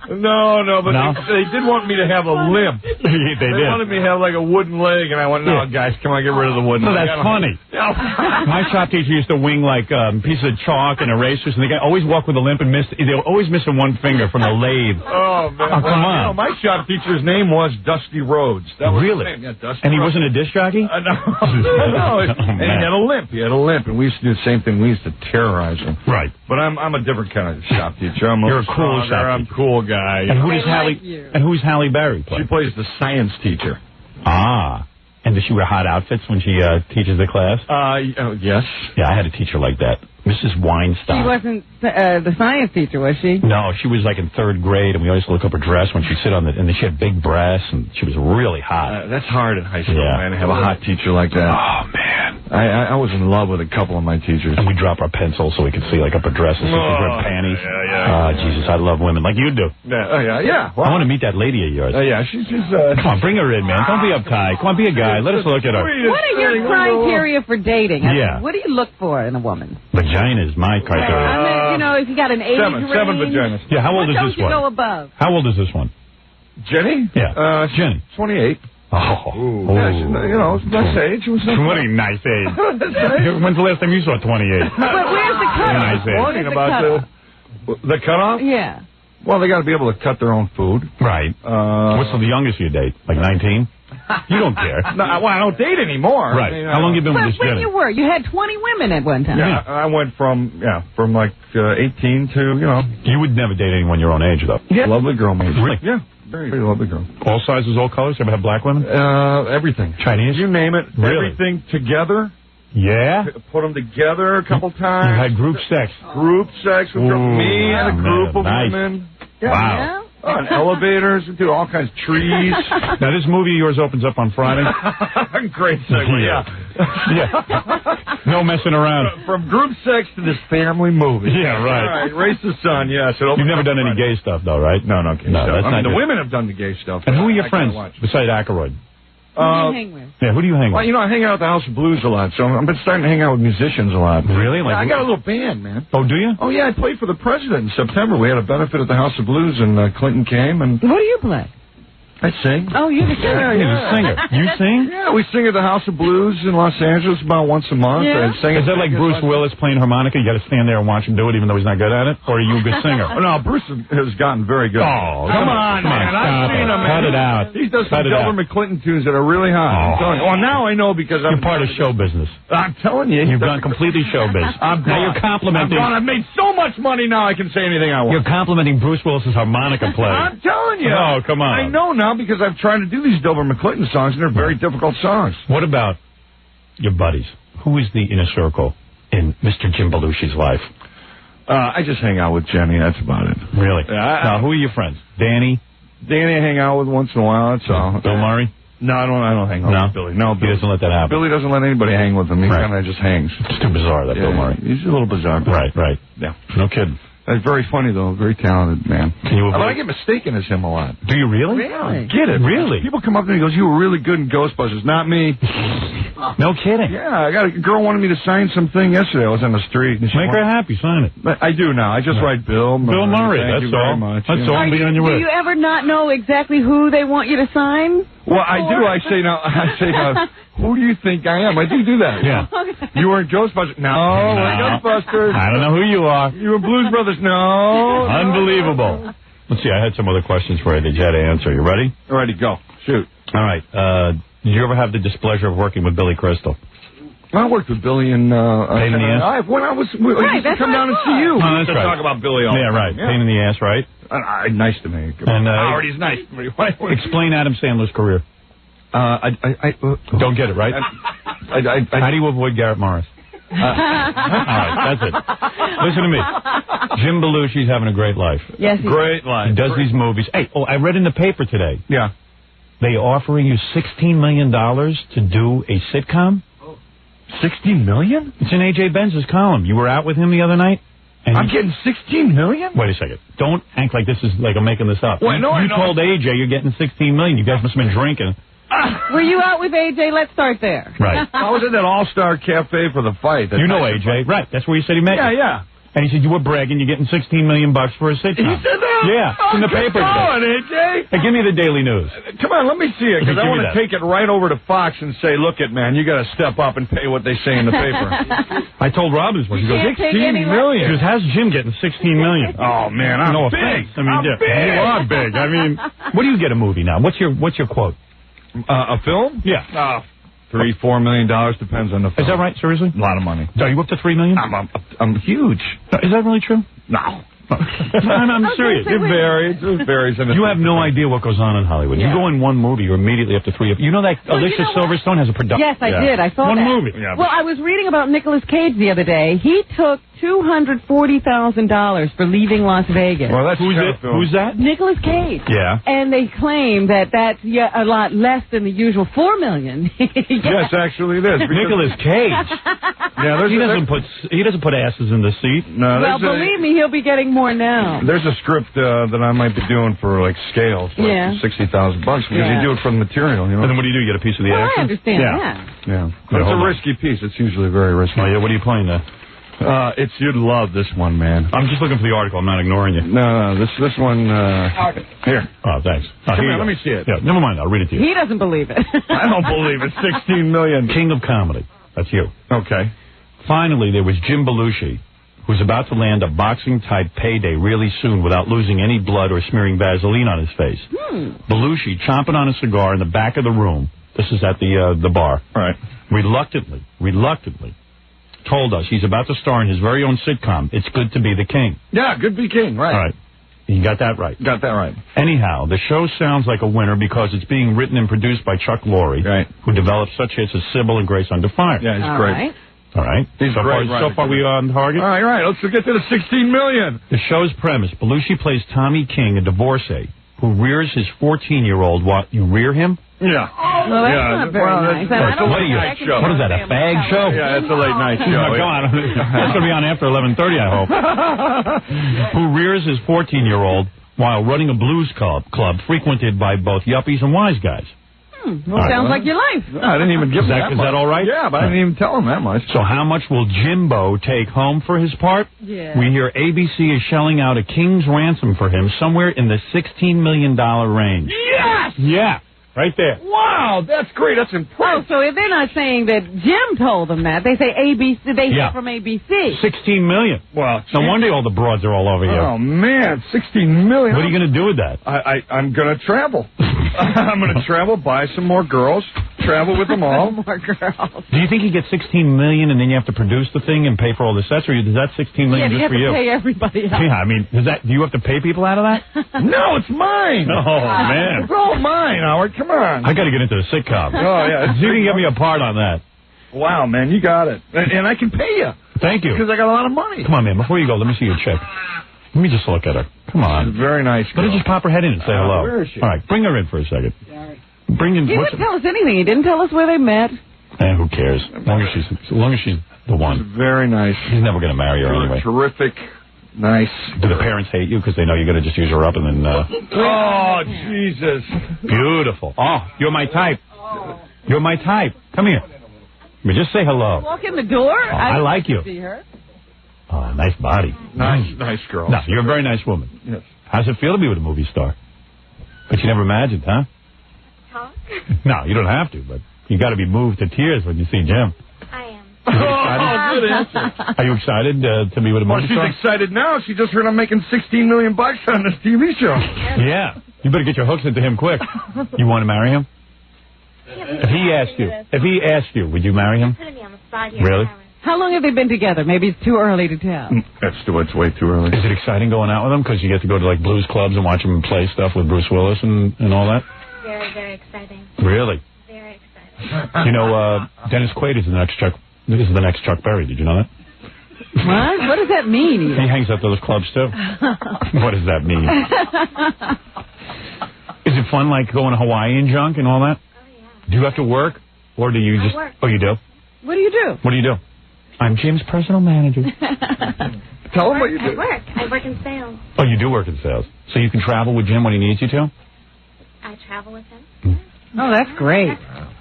Speaker 6: No, but they did want me to have a limp.
Speaker 4: They
Speaker 6: wanted me to have like a wooden leg, and I went, no, guys, come on, get rid of the wooden leg.
Speaker 4: That's funny. My shop teacher used to wing like pieces of chalk and erasers, and they always walk with a limp and they were always missing one finger from the lathe.
Speaker 6: Oh, man.
Speaker 4: Come on.
Speaker 6: My shop teacher's name was Dusty Rhodes. That was
Speaker 4: really?
Speaker 6: His name. Yeah, Dusty
Speaker 4: and he
Speaker 6: Rhodes.
Speaker 4: wasn't a disc jockey?
Speaker 6: No. And he had a limp. And we used to do the same thing. We used to terrorize him.
Speaker 4: Right.
Speaker 6: But I'm a different kind of shop teacher.
Speaker 4: You're a cool shop teacher.
Speaker 6: I'm a cool guy.
Speaker 4: And who's Halle Berry play?
Speaker 6: She plays the science teacher.
Speaker 4: Ah. And does she wear hot outfits when she teaches the class?
Speaker 6: Yes.
Speaker 4: Yeah, I had a teacher like that. Mrs. Weinstein.
Speaker 5: She wasn't the science teacher, was she?
Speaker 4: No, she was like in 3rd grade, and we always look up her dress when she'd sit on and then she had big breasts, and she was really hot.
Speaker 6: That's hard in high school, man, to have a hot teacher like that.
Speaker 4: Oh, man.
Speaker 6: I was in love with a couple of my teachers.
Speaker 4: And we drop our pencils so we could see like up her dresses, so she wear panties. Jesus, I love women like you do.
Speaker 6: Yeah.
Speaker 4: Well, I want to meet that lady of yours.
Speaker 6: Yeah, she's just...
Speaker 4: Come on, bring her in, man. Don't be uptight. Come on, be a guy. Let us look at her.
Speaker 5: What are your criteria for dating? What do you look for in a woman?
Speaker 4: Vagina is my criteria.
Speaker 5: I mean, if you got an age range.
Speaker 6: 7 vaginas.
Speaker 4: Yeah, how old is this one?
Speaker 5: Don't you go above?
Speaker 4: How old is this one?
Speaker 6: Jenny?
Speaker 4: Yeah. Jenny.
Speaker 6: 28.
Speaker 4: Oh.
Speaker 6: Yeah, nice age.
Speaker 4: What a nice age. When's the last time you saw 28?
Speaker 5: But where's the cutoff?
Speaker 4: Nice age.
Speaker 6: Warning about the cutoff?
Speaker 5: Yeah.
Speaker 6: Well, they got to be able to cut their own food.
Speaker 4: Right. What's the youngest you date? Like 19? You don't care.
Speaker 6: No, I don't date anymore.
Speaker 4: Right.
Speaker 6: I mean,
Speaker 4: how long you been with this
Speaker 5: when
Speaker 4: Jenny?
Speaker 5: you were, you had 20 women at one time.
Speaker 6: Yeah, I went from like 18 to,
Speaker 4: You would never date anyone your own age, though.
Speaker 6: Yeah. Lovely girl, maybe.
Speaker 4: Really?
Speaker 6: Yeah. Very, very lovely girl.
Speaker 4: All sizes, all colors? You ever have black women?
Speaker 6: Everything.
Speaker 4: Chinese?
Speaker 6: You name it.
Speaker 4: Really?
Speaker 6: Everything together.
Speaker 4: Yeah?
Speaker 6: Put them together a couple times.
Speaker 4: You had group sex.
Speaker 6: Group sex with me and a group of women.
Speaker 4: Yeah. Wow.
Speaker 6: On elevators, we do all kinds of trees.
Speaker 4: Now, this movie of yours opens up on Friday.
Speaker 6: Great segue, yeah.
Speaker 4: No messing around.
Speaker 6: From group sex to this family movie.
Speaker 4: Yeah, right.
Speaker 6: All right, Race the Sun, yes.
Speaker 4: You've never done any gay stuff, though, right?
Speaker 6: No, gay stuff.
Speaker 4: That's
Speaker 6: I mean,
Speaker 4: not
Speaker 6: the
Speaker 4: good.
Speaker 6: women have done the gay stuff.
Speaker 4: And who are your
Speaker 6: I
Speaker 4: friends
Speaker 6: can't watch.
Speaker 4: besides Aykroyd?
Speaker 5: Who do you hang with?
Speaker 4: Yeah, who do you hang
Speaker 6: Well,
Speaker 4: with?
Speaker 6: you know, I hang out at the House of Blues a lot, so I've been starting to hang out with musicians a lot.
Speaker 4: Really?
Speaker 6: Yeah, I got a little band, man.
Speaker 4: Oh, do you?
Speaker 6: Oh, yeah, I played for the president in September. We had a benefit at the House of Blues, and Clinton came, and
Speaker 5: What do you play?
Speaker 6: I sing.
Speaker 5: Oh, you're the singer.
Speaker 4: You're the singer. You sing?
Speaker 6: Yeah, we sing at the House of Blues in Los Angeles about once a month.
Speaker 5: Yeah.
Speaker 6: I sing
Speaker 4: Is that like Bruce Willis playing harmonica? You got to stand there and watch him do it, even though he's not good at it? Or are you a good singer?
Speaker 6: Oh, no, Bruce has gotten very good.
Speaker 4: Oh,
Speaker 6: come on, man. I've seen him, man.
Speaker 4: Cut it out.
Speaker 6: He does some
Speaker 4: Cut it
Speaker 6: Delbert
Speaker 4: out.
Speaker 6: McClinton tunes that are really hot. I'm telling you. Well, now I know because
Speaker 4: You're part of show business.
Speaker 6: I'm telling you.
Speaker 4: You've gone completely showbiz. Now you're complimenting.
Speaker 6: I've made so much money now I can say anything I want.
Speaker 4: You're complimenting Bruce Willis's harmonica playing.
Speaker 6: I'm telling you.
Speaker 4: Oh, come on.
Speaker 6: I know now because I've tried to do these Delbert McClinton songs, and they're very difficult songs.
Speaker 4: What about your buddies? Who is the inner circle in Mr. Jim Belushi's life?
Speaker 6: I just hang out with Jenny. That's about it.
Speaker 4: Really? Now, who are your friends? Danny?
Speaker 6: Danny I hang out with once in a while. That's all.
Speaker 4: Bill Murray?
Speaker 6: No, I don't hang out with Billy. No,
Speaker 4: He doesn't let that happen.
Speaker 6: Billy doesn't let anybody hang with him. He kind of just hangs.
Speaker 4: It's too bizarre, that Bill Murray.
Speaker 6: He's a little bizarre.
Speaker 4: Right.
Speaker 6: Yeah.
Speaker 4: No kidding.
Speaker 6: He's very funny, though. Very talented man.
Speaker 4: Can you
Speaker 6: But I get mistaken as him a lot.
Speaker 4: Do you really?
Speaker 6: I get it.
Speaker 4: Really?
Speaker 6: People come up to me and goes, "You were really good in Ghostbusters." Not me.
Speaker 4: No kidding.
Speaker 6: Yeah, I got a girl wanted me to sign something yesterday. I was on the street. And she
Speaker 4: Make her happy. Sign it.
Speaker 6: But I do now. I just write Bill Murray.
Speaker 4: Bill Murray.
Speaker 6: Thank you
Speaker 4: That's
Speaker 6: very
Speaker 4: all.
Speaker 6: much.
Speaker 4: That's all. Be on your
Speaker 5: Do
Speaker 4: way.
Speaker 5: you ever not know exactly who they want you to sign?
Speaker 6: Well, I do. I say now, who do you think I am? I do that.
Speaker 4: Yeah.
Speaker 6: You were in Ghostbusters. No, we're in Ghostbusters.
Speaker 4: I don't know who you are.
Speaker 6: You were Blues Brothers. No.
Speaker 4: Unbelievable. Let's see. I had some other questions for you that you had to answer. You ready?
Speaker 6: Ready, go. Shoot.
Speaker 4: All right. Did you ever have the displeasure of working with Billy Crystal?
Speaker 6: I worked with Billy in
Speaker 4: Pain in the ass?
Speaker 6: when I was used to come down and see you.
Speaker 4: Oh, that's
Speaker 6: to
Speaker 4: right.
Speaker 6: talk about Billy all the time.
Speaker 4: right. Pain in the ass, right?
Speaker 6: Nice to me.
Speaker 4: And,
Speaker 6: Howard, he's nice to me.
Speaker 4: Explain Adam Sandler's career. Don't get it, right? How do you avoid Garrett Morris? All right, that's it. Listen to me. Jim Belushi's having a great life.
Speaker 5: Yes,
Speaker 6: Great life.
Speaker 4: He does these movies. Hey, I read in the paper today.
Speaker 6: Yeah.
Speaker 4: They offering you $16 million to do a sitcom.
Speaker 6: $16 million?
Speaker 4: It's in A.J. Benz's column. You were out with him the other night? And
Speaker 6: I'm getting $16 million?
Speaker 4: Wait a second. Don't act like this is like I'm making this up.
Speaker 6: Well,
Speaker 4: you told A.J. you're getting $16 million. You guys must have been drinking.
Speaker 5: Were you out with AJ? Let's start there.
Speaker 4: Right.
Speaker 6: I was at that All-Star Cafe for the fight.
Speaker 4: You know A.J. Right. That's where you said he met you.
Speaker 6: Yeah.
Speaker 4: And he said, you were bragging, you're getting $16 million for a sitcom.
Speaker 6: He said that?
Speaker 4: Yeah, it's in the paper
Speaker 6: Come
Speaker 4: today.
Speaker 6: on, AJ.
Speaker 4: Hey, give me the Daily News.
Speaker 6: Come on, let me see it, because I
Speaker 4: Give me
Speaker 6: want to
Speaker 4: that.
Speaker 6: take it right over to Fox and say, look it, man, you got to step up and pay what they say in the paper.
Speaker 4: I told Robin this one. She goes,
Speaker 5: can't take any
Speaker 4: She goes, how's Jim getting $16 million?
Speaker 6: Oh, man, I'm
Speaker 4: no
Speaker 6: big.
Speaker 4: offense. I mean,
Speaker 6: I'm big.
Speaker 4: You are big. I mean, what do you get a movie now? What's your quote?
Speaker 6: A film?
Speaker 4: Yeah.
Speaker 6: $3-4 million, depends on the film.
Speaker 4: Is that right? Seriously?
Speaker 6: A lot of money.
Speaker 4: Are you up to $3 million?
Speaker 6: I'm huge.
Speaker 4: Is that really true?
Speaker 6: No.
Speaker 4: I'm serious.
Speaker 6: It varies. It varies.
Speaker 4: You have no idea what goes on in Hollywood.
Speaker 5: Yeah.
Speaker 4: You go in one movie, you're immediately up to $3. You know that Alicia Silverstone has a production.
Speaker 5: Yes, I did. I saw
Speaker 4: one
Speaker 5: that.
Speaker 4: movie.
Speaker 6: Yeah,
Speaker 5: Well, I was reading about Nicolas Cage the other day. He took $240,000 for leaving Las Vegas.
Speaker 6: Well, that's
Speaker 4: Who's that?
Speaker 5: Nicolas Cage.
Speaker 6: Yeah.
Speaker 5: And they claim that that's a lot less than the usual $4 million.
Speaker 6: Yes, actually it is.
Speaker 4: Nicolas Cage.
Speaker 6: Yeah,
Speaker 4: he doesn't put asses in the seat.
Speaker 6: No,
Speaker 5: Well, believe me, he'll be getting more now.
Speaker 6: There's a script that I might be doing for like scales, for
Speaker 5: Yeah.
Speaker 6: $60,000 because
Speaker 5: Yeah.
Speaker 6: you do it for the material, you know.
Speaker 4: And then what do? You get a piece of the
Speaker 5: Well, I
Speaker 4: action?
Speaker 5: understand
Speaker 6: Yeah.
Speaker 5: that.
Speaker 6: Yeah,
Speaker 4: Yeah,
Speaker 6: it's
Speaker 4: hold
Speaker 6: a
Speaker 4: on.
Speaker 6: risky piece. It's usually very risky.
Speaker 4: Oh, yeah, what are you playing there?
Speaker 6: You'd love this one, man.
Speaker 4: I'm just looking for the article. I'm not ignoring you.
Speaker 6: No, this one. Here.
Speaker 4: Oh, thanks.
Speaker 6: Come
Speaker 4: here
Speaker 6: here,
Speaker 4: you
Speaker 6: let
Speaker 4: go.
Speaker 6: me see it.
Speaker 4: Yeah, never mind. I'll read it to you.
Speaker 5: He doesn't believe it.
Speaker 6: I don't believe it. $16 million.
Speaker 4: King of comedy. That's you.
Speaker 6: Okay.
Speaker 4: Finally, there was Jim Belushi, who's about to land a boxing-type payday really soon without losing any blood or smearing Vaseline on his face. Belushi, chomping on a cigar in the back of the room. This is at the bar.
Speaker 6: All right.
Speaker 4: Reluctantly, told us he's about to star in his very own sitcom, It's Good to Be the King.
Speaker 6: Yeah, good be king, right.
Speaker 4: All right. You got that right.
Speaker 6: Got that right.
Speaker 4: Anyhow, the show sounds like a winner because it's being written and produced by Chuck Lorre,
Speaker 6: Right.
Speaker 4: who developed such hits as Sybil and Grace Under Fire.
Speaker 6: Yeah, he's
Speaker 5: All
Speaker 6: great.
Speaker 5: right.
Speaker 4: All right.
Speaker 6: He's
Speaker 4: so
Speaker 6: great,
Speaker 4: far, so far we on target?
Speaker 6: All right. Let's get to the $16 million.
Speaker 4: The show's premise, Belushi plays Tommy King, a divorcee, who rears his 14-year-old while... You rear him?
Speaker 6: Yeah.
Speaker 5: Well, that's not very nice. And I don't
Speaker 4: What are you?
Speaker 5: think I can
Speaker 4: What is that? A fag show?
Speaker 6: Yeah, it's a late night show.
Speaker 4: Come on, that's going to be on after 11:30, I hope. Who rears his 14-year-old while running a blues club frequented by both yuppies and wise guys.
Speaker 5: Well, sounds like your life.
Speaker 6: No, I didn't even give him that
Speaker 4: Is
Speaker 6: much.
Speaker 4: that all right?
Speaker 6: Yeah, but I didn't even tell him that much.
Speaker 4: So how much will Jimbo take home for his part?
Speaker 5: Yeah.
Speaker 4: We hear ABC is shelling out a king's ransom for him somewhere in the $16 million range.
Speaker 6: Yes!
Speaker 4: Yeah, right there.
Speaker 6: Wow, that's great. That's impressive.
Speaker 5: Oh, so if they're not saying that Jim told them that, they say ABC. They hear from ABC.
Speaker 4: $16 million.
Speaker 6: Well,
Speaker 4: no wonder all the broads are all over you.
Speaker 6: Oh, man, $16 million.
Speaker 4: What are you going to do with that?
Speaker 6: I'm going to travel. I'm going to travel, buy some more girls, travel with them all.
Speaker 5: More girls.
Speaker 4: Do you think you get $16 million and then you have to produce the thing and pay for all the sets, or is that $16 million just for you?
Speaker 5: Yeah, you have to pay everybody else.
Speaker 4: Yeah, I mean, do you have to pay people out of that?
Speaker 6: No, it's mine.
Speaker 4: Oh, man.
Speaker 6: It's all mine, Howard. Come on.
Speaker 4: I got to get into the sitcom.
Speaker 6: Oh, yeah.
Speaker 4: You can get me a part on that.
Speaker 6: Wow, man, you got it. And I can pay you.
Speaker 4: Thank you.
Speaker 6: Because I got a lot of money.
Speaker 4: Come on, man. Before you go, let me see your check. Let me just look at her. Come on.
Speaker 6: She's a very nice girl.
Speaker 4: Let her just pop her head in and say hello.
Speaker 6: Where is she?
Speaker 4: All right, bring her in for a second. Bring in.
Speaker 5: He didn't tell us anything. He didn't tell us where they met.
Speaker 4: Who cares? As long as she's the one.
Speaker 6: Very nice.
Speaker 4: He's never going to marry her anyway.
Speaker 6: Terrific. Nice.
Speaker 4: Do the parents hate you because they know you're going to just use her up and then...
Speaker 6: Oh, Jesus.
Speaker 4: Beautiful. Oh, you're my type. You're my type. Come here. I mean, just say hello.
Speaker 5: Walk in the door.
Speaker 4: Oh, I like you.
Speaker 5: See her.
Speaker 4: Oh, nice body.
Speaker 6: Nice girl.
Speaker 4: No, you're a very nice woman.
Speaker 6: Yes.
Speaker 4: How's it feel to be with a movie star? But you never imagined, huh?
Speaker 10: Talk?
Speaker 4: No, you don't have to, but you got to be moved to tears when you see Jim.
Speaker 10: I am.
Speaker 6: Oh, good answer.
Speaker 4: Are you excited to be with a movie
Speaker 6: Well,
Speaker 4: star?
Speaker 6: she's excited now. She just heard I'm making $16 million on this TV show.
Speaker 4: Yeah. You better get your hooks into him quick. You want to marry him? If he asked you, would you marry him?
Speaker 10: Putting me on the spot here.
Speaker 4: Really?
Speaker 5: How long have they been together? Maybe it's too early to tell.
Speaker 6: It's way too early.
Speaker 4: Is it exciting going out with him? Because you get to go to like blues clubs and watch him play stuff with Bruce Willis and all that?
Speaker 10: Very, very exciting.
Speaker 4: Really?
Speaker 10: Very exciting.
Speaker 4: You know, Dennis Quaid is the next Chuck Berry. Did you know that?
Speaker 5: What? What does that mean?
Speaker 4: He hangs out those clubs too. What does that mean? Is it fun, like going to Hawaii and junk and all that?
Speaker 10: Oh, yeah.
Speaker 4: Do you have to work? Or do you just...
Speaker 10: work.
Speaker 4: Oh, you do?
Speaker 5: What do you do?
Speaker 4: What do you do? I'm Jim's personal manager.
Speaker 6: Tell him what you
Speaker 10: I
Speaker 6: do.
Speaker 10: work. I work in sales.
Speaker 4: Oh, you do work in sales. So you can travel with Jim when he needs you to?
Speaker 10: I travel with him.
Speaker 5: Oh, that's great.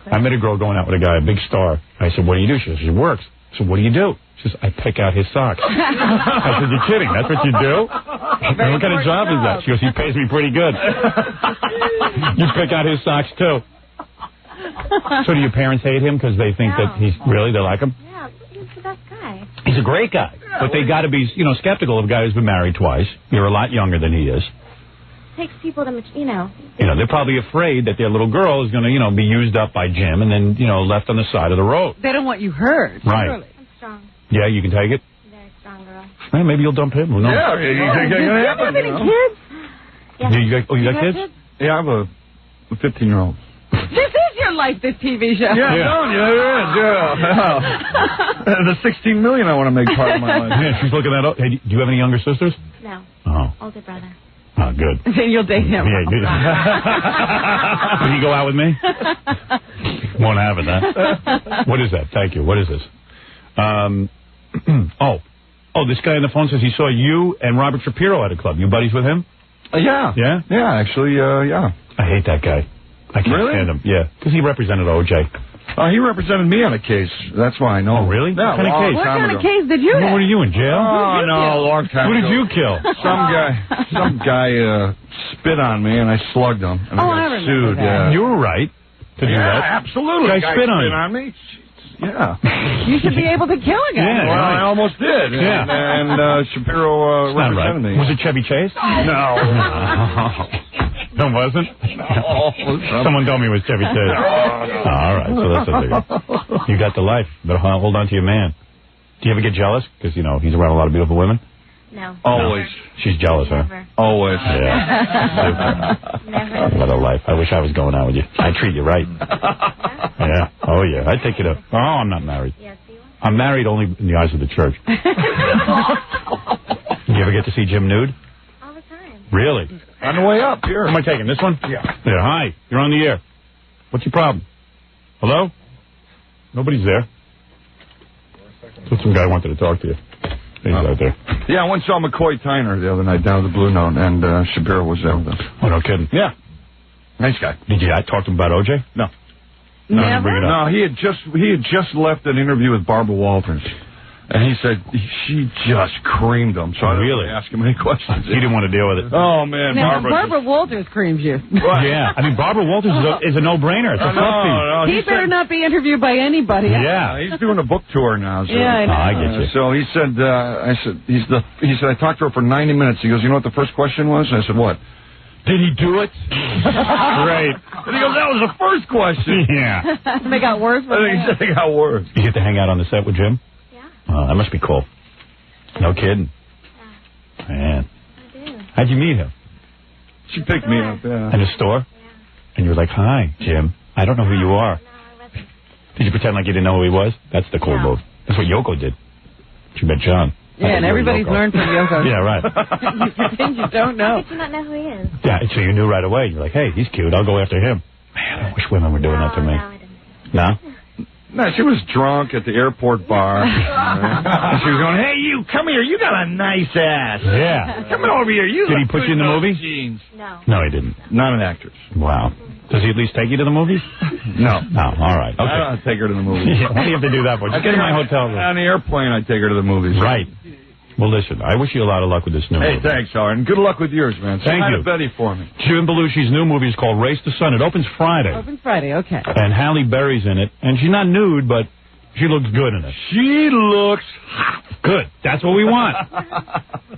Speaker 4: I met a girl going out with a guy, a big star. I said, what do you do? She says, she works. I said, what do you do? She says, I pick out his socks. I said, you're kidding. That's what you do? What kind of job is that? She goes, he pays me pretty good. You pick out his socks, too. So do your parents hate him because they think that he's really, they like him?
Speaker 10: Yeah, he's the best guy.
Speaker 4: He's a great guy. But they got to be, skeptical of a guy who's been married twice. You're a lot younger than he is.
Speaker 10: Takes people to,
Speaker 4: They're probably afraid that their little girl is going to, be used up by Jim and then, left on the side of the road.
Speaker 5: They don't want you hurt.
Speaker 4: Right.
Speaker 5: Surely.
Speaker 10: I'm strong.
Speaker 4: Yeah, you can take it?
Speaker 10: Very strong girl.
Speaker 4: Well, maybe you'll dump him. Who knows?
Speaker 6: Yeah,
Speaker 5: Do you have any kids?
Speaker 10: Yeah.
Speaker 4: You got kids?
Speaker 6: Yeah, I have a 15-year-old.
Speaker 5: This is your life, this TV show.
Speaker 6: Yeah, don't you? It is, yeah. The $16 million I want to make part of my life.
Speaker 4: Yeah, she's looking that up. Hey, do you have any younger sisters?
Speaker 10: No.
Speaker 4: Oh.
Speaker 10: Older brother.
Speaker 4: Oh, good.
Speaker 5: Then you'll date him.
Speaker 4: Yeah, good. Will you go out with me? Won't have it, huh? What is that? Thank you. What is this? Oh, this guy on the phone says he saw you and Robert Shapiro at a club. You buddies with him?
Speaker 6: Yeah.
Speaker 4: Yeah?
Speaker 6: Yeah, actually, yeah.
Speaker 4: I hate that guy. I can't stand him. Yeah, because he represented O.J.
Speaker 6: He represented me on a case. That's why I know.
Speaker 4: Oh, really?
Speaker 6: Yeah,
Speaker 4: what kind of case?
Speaker 5: What kind of case did you have?
Speaker 4: What were you in jail?
Speaker 6: Oh, no, a long time
Speaker 4: Who
Speaker 6: ago.
Speaker 4: did you kill?
Speaker 6: Some guy spit on me, and I slugged him. And I got sued. Yeah.
Speaker 4: You were right to do that.
Speaker 6: Absolutely.
Speaker 4: Guy spit on
Speaker 6: me. Yeah.
Speaker 5: You should be able to kill a guy.
Speaker 4: Yeah,
Speaker 6: well, I almost did.
Speaker 4: Yeah.
Speaker 6: And Shapiro represented me.
Speaker 4: Was it Chevy Chase?
Speaker 6: No.
Speaker 4: No, wasn't?
Speaker 6: No.
Speaker 4: Someone told me it was Chevy Chase. All right, so that's what they got. You got the life. Better hold on to your man. Do you ever get jealous? Because, he's around a lot of beautiful women.
Speaker 10: No.
Speaker 6: Always.
Speaker 4: No. She's jealous,
Speaker 10: Never.
Speaker 4: huh?
Speaker 6: Always.
Speaker 4: Yeah.
Speaker 10: Never.
Speaker 4: What a life. I wish I was going out with you. I treat you right. Yeah. Oh, yeah. I take you to... Oh, I'm not married.
Speaker 10: Yes, you are.
Speaker 4: I'm married only in the eyes of the church. You ever get to see Jim nude?
Speaker 10: All the time.
Speaker 4: Really?
Speaker 6: On the way up, here.
Speaker 4: Am I taking this one?
Speaker 6: Yeah.
Speaker 4: Yeah, hi. You're on the air. What's your problem? Hello? Nobody's there. Some guy wanted to talk to you. He's out there.
Speaker 6: Yeah, I went and saw McCoy Tyner the other night down at the Blue Note, and Shapiro was there with us.
Speaker 4: Oh, no kidding.
Speaker 6: Yeah. Nice guy.
Speaker 4: Did you talk to him about OJ?
Speaker 6: No.
Speaker 5: Never?
Speaker 6: No, he had just left an interview with Barbara Walters. And he said she just creamed him. So I didn't really ask him any questions.
Speaker 4: He didn't want to deal with it.
Speaker 6: Oh, man.
Speaker 5: Now, Barbara Walters creams you.
Speaker 4: Yeah. I mean, Barbara Walters is a no-brainer. It's a
Speaker 6: no,
Speaker 5: he better not be interviewed by anybody.
Speaker 4: Yeah.
Speaker 6: He's doing a book tour now. So,
Speaker 5: yeah, I know.
Speaker 4: I get you.
Speaker 6: So he said, he said, I talked to her for 90 minutes. He goes, you know what the first question was? I said, what? Did he do it? Great. And he goes, that was the first question.
Speaker 4: Yeah.
Speaker 5: They got worse.
Speaker 6: I think he said they got worse.
Speaker 4: You get to hang out on the set with Jim? Oh, that must be cool. No kidding. Yeah. Man.
Speaker 10: I do.
Speaker 4: How'd you meet him?
Speaker 6: She picked me up, yeah.
Speaker 4: In a store? Yeah. And you were like, hi, Jim. I don't know who you are.
Speaker 10: No, I wasn't.
Speaker 4: Did you pretend like you didn't know who he was? That's the cool move. That's what Yoko did. She met John.
Speaker 5: Yeah, and everybody's learned from Yoko.
Speaker 4: Yeah, right.
Speaker 5: You pretend you don't know.
Speaker 10: How did you not know who he is?
Speaker 4: Yeah, so you knew right away. You're like, hey, he's cute. I'll go after him. Man, I wish women were doing that to me.
Speaker 10: No, I didn't.
Speaker 4: No?
Speaker 6: No, she was drunk at the airport bar. And she was going, hey, you, come here. You got a nice ass.
Speaker 4: Yeah.
Speaker 6: Come over here. You
Speaker 4: Did he put you in the movie?
Speaker 6: Jeans.
Speaker 10: No.
Speaker 4: No, he didn't.
Speaker 6: Not an actress.
Speaker 4: Wow. Does he at least take you to the movies?
Speaker 6: No.
Speaker 4: No, all right. Okay.
Speaker 6: I don't take her to the movies.
Speaker 4: Yeah, what do you have to do that for? Just get in my hotel room.
Speaker 6: On the airplane, I take her to the movies.
Speaker 4: Right. Well, listen, I wish you a lot of luck with this new movie.
Speaker 6: Hey, thanks, Howard. And good luck with yours, man.
Speaker 4: Thank you.
Speaker 6: Betty for me.
Speaker 4: Jim Belushi's new movie is called Race to Sun. It opens Friday.
Speaker 5: Opens Friday, okay.
Speaker 4: And Halle Berry's in it. And she's not nude, but she looks good in it.
Speaker 6: She looks hot.
Speaker 4: Good. That's what we want.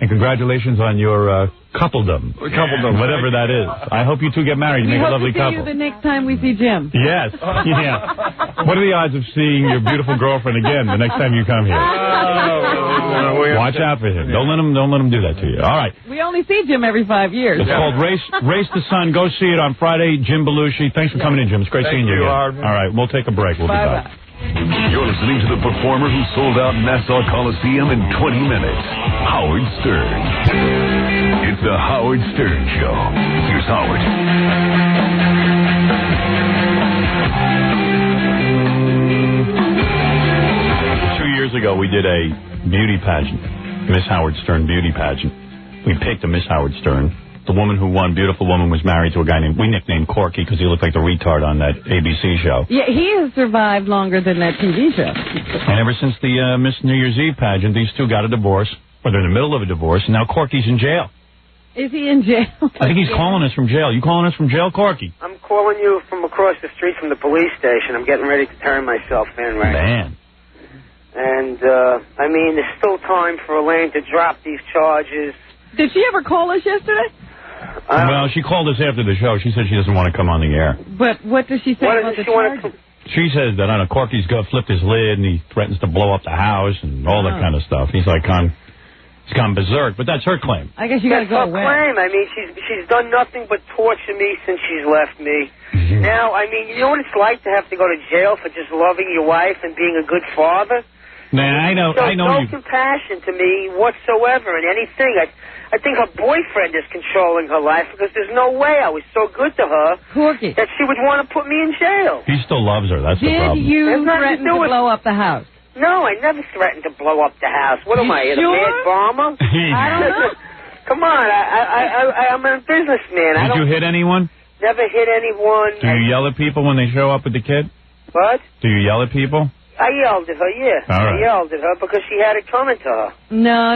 Speaker 4: And congratulations on your coupledom.
Speaker 6: Coupledom.
Speaker 4: Whatever that is. I hope you two get married. You
Speaker 5: We
Speaker 4: make a
Speaker 5: hope
Speaker 4: lovely
Speaker 5: to see
Speaker 4: couple.
Speaker 5: you the next time we see Jim.
Speaker 4: Yes. Yeah. What are the odds of seeing your beautiful girlfriend again the next time you come here? Watch out for him. Don't let him do that to you. All right.
Speaker 5: We only see Jim every 5 years.
Speaker 4: It's called Race to Sun. Go see it on Friday. Jim Belushi. Thanks for coming in, Jim. It's great seeing you again. All right. We'll take a break. We'll be back.
Speaker 7: You're listening to the performer who sold out Nassau Coliseum in 20 minutes, Howard Stern. It's the Howard Stern Show. Here's Howard.
Speaker 4: 2 years ago, we did a beauty pageant, Miss Howard Stern beauty pageant. We picked a Miss Howard Stern. The woman who won, beautiful woman, was married to a guy named, we nicknamed Corky because he looked like the retard on that ABC show.
Speaker 5: Yeah, he has survived longer than that TV show.
Speaker 4: And ever since the Miss New Year's Eve pageant, these two got a divorce, or they're in the middle of a divorce, and now Corky's in jail.
Speaker 5: Is he in jail?
Speaker 4: I think he's calling us from jail. You calling us from jail, Corky?
Speaker 11: I'm calling you from across the street from the police station. I'm getting ready to turn myself in right now.
Speaker 4: Man.
Speaker 11: And, I mean, there's still time for Elaine to drop these charges.
Speaker 5: Did she ever call us yesterday?
Speaker 4: Well, she called us after the show. She said she doesn't want to come on the air.
Speaker 5: But what does she say about the charges?
Speaker 4: She says that, I don't know, Corky's flipped his lid and he threatens to blow up the house and all that kind of stuff. He's like, he's gone berserk, but that's her claim.
Speaker 5: I guess you got to go away.
Speaker 11: That's her claim. I mean, she's done nothing but torture me since she's left me. Now, I mean, you know what it's like to have to go to jail for just loving your wife and being a good father?
Speaker 4: Man, I know
Speaker 11: no
Speaker 4: you.
Speaker 11: compassion to me whatsoever in anything. I think her boyfriend is controlling her life because there's no way I was so good to her
Speaker 5: Corky,
Speaker 11: that she would want to put me in jail.
Speaker 4: He still loves her. That's the problem.
Speaker 5: Did you threaten to blow up the house?
Speaker 11: No, I never threatened to blow up the house. What am I, a bad bomber?
Speaker 5: I don't know.
Speaker 11: Come on, I'm a businessman.
Speaker 4: Did you hit anyone?
Speaker 11: Never hit anyone.
Speaker 4: Do you yell at people when they show up with the kid?
Speaker 11: What?
Speaker 4: Do you yell at people?
Speaker 11: I yelled at her, yeah.
Speaker 4: All right.
Speaker 11: I yelled at her because she had it coming to her.
Speaker 5: No.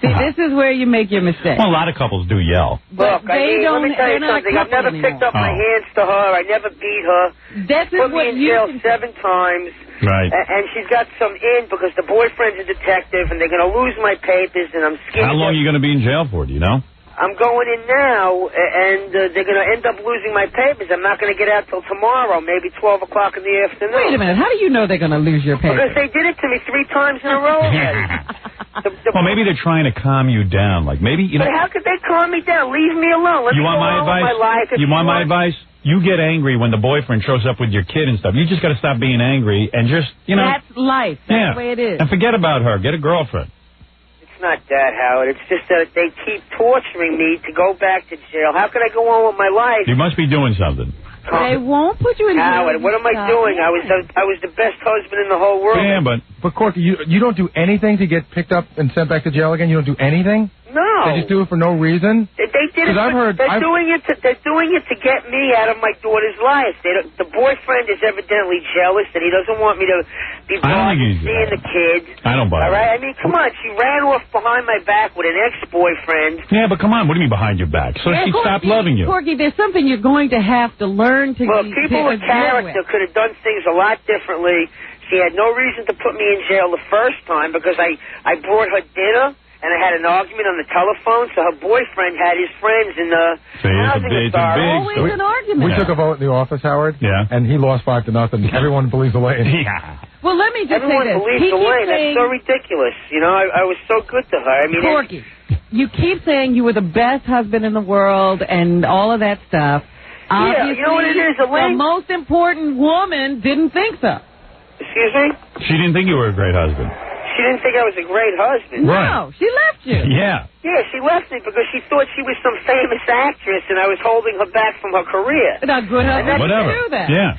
Speaker 5: See, this is where you make your mistake.
Speaker 4: Well, a lot of couples do yell.
Speaker 11: Look, let me tell you something. I've never picked up my hands to her. I never beat her.
Speaker 5: That's
Speaker 11: put me in jail 7 times.
Speaker 4: Right.
Speaker 11: And she's got some in because the boyfriend's a detective and they're going to lose my papers and I'm scared.
Speaker 4: How long are you going to be in jail for, do you know?
Speaker 11: I'm going in now, and they're going to end up losing my papers. I'm not going to get out till tomorrow, maybe 12 o'clock in the afternoon.
Speaker 5: Wait a minute. How do you know they're going to lose your papers?
Speaker 11: Because they did it to me 3 times in a row.
Speaker 4: Well, maybe they're trying to calm you down. Like maybe, you know.
Speaker 11: But how could they calm me down? Leave me alone. Let
Speaker 4: you
Speaker 11: me
Speaker 4: want
Speaker 11: go
Speaker 4: my
Speaker 11: on
Speaker 4: advice?
Speaker 11: with my life.
Speaker 4: You want my advice? You get angry when the boyfriend shows up with your kid and stuff. You just got to stop being angry and just, you know.
Speaker 5: That's life. That's the way it is.
Speaker 4: And forget about her. Get a girlfriend.
Speaker 11: It's not that, Howard. It's just that they keep torturing me to go back to jail. How can I go on with my life?
Speaker 4: You must be doing something.
Speaker 5: They won't put you in jail.
Speaker 11: Howard, what am I doing? I was the best husband in the whole world.
Speaker 8: Yeah, but Corky, you don't do anything to get picked up and sent back to jail again? You don't do anything?
Speaker 11: No.
Speaker 8: They just do it for no reason?
Speaker 11: They did it. They're doing it to get me out of my daughter's life. The boyfriend is evidently jealous that he doesn't want me to be bothered seeing the kids.
Speaker 4: I don't buy
Speaker 11: All right?
Speaker 4: it.
Speaker 11: I mean, come on. She ran off behind my back with an ex-boyfriend.
Speaker 4: Yeah, but come on. What do you mean behind your back? So she stopped loving you.
Speaker 5: Corky, there's something you're going to have to learn to
Speaker 11: Look, people with character could have done things a lot differently. She had no reason to put me in jail the first time because I brought her dinner. And I had an argument on the telephone, so her boyfriend had his friends in the housing authority.
Speaker 5: Always an argument.
Speaker 8: We took a vote in the office, Howard.
Speaker 4: Yeah.
Speaker 8: And he lost 5-0. Everyone believes Elaine.
Speaker 4: Yeah.
Speaker 5: Well, let me just
Speaker 11: Everyone
Speaker 5: say this.
Speaker 11: believes Elaine. That's so ridiculous. You know, I was so good to her. I mean,
Speaker 5: Corky, you keep saying you were the best husband in the world and all of that stuff.
Speaker 11: Yeah, you know what it is, Elaine?
Speaker 5: The most important woman didn't think so.
Speaker 11: Excuse me?
Speaker 4: She didn't think you were a great husband.
Speaker 11: She didn't think I was a great husband.
Speaker 5: No, she left you.
Speaker 4: Yeah.
Speaker 11: Yeah, she left me because she thought she was some famous actress and I was holding her back from her career.
Speaker 5: Not good husband.
Speaker 4: Whatever.
Speaker 5: Do that.
Speaker 4: Yeah.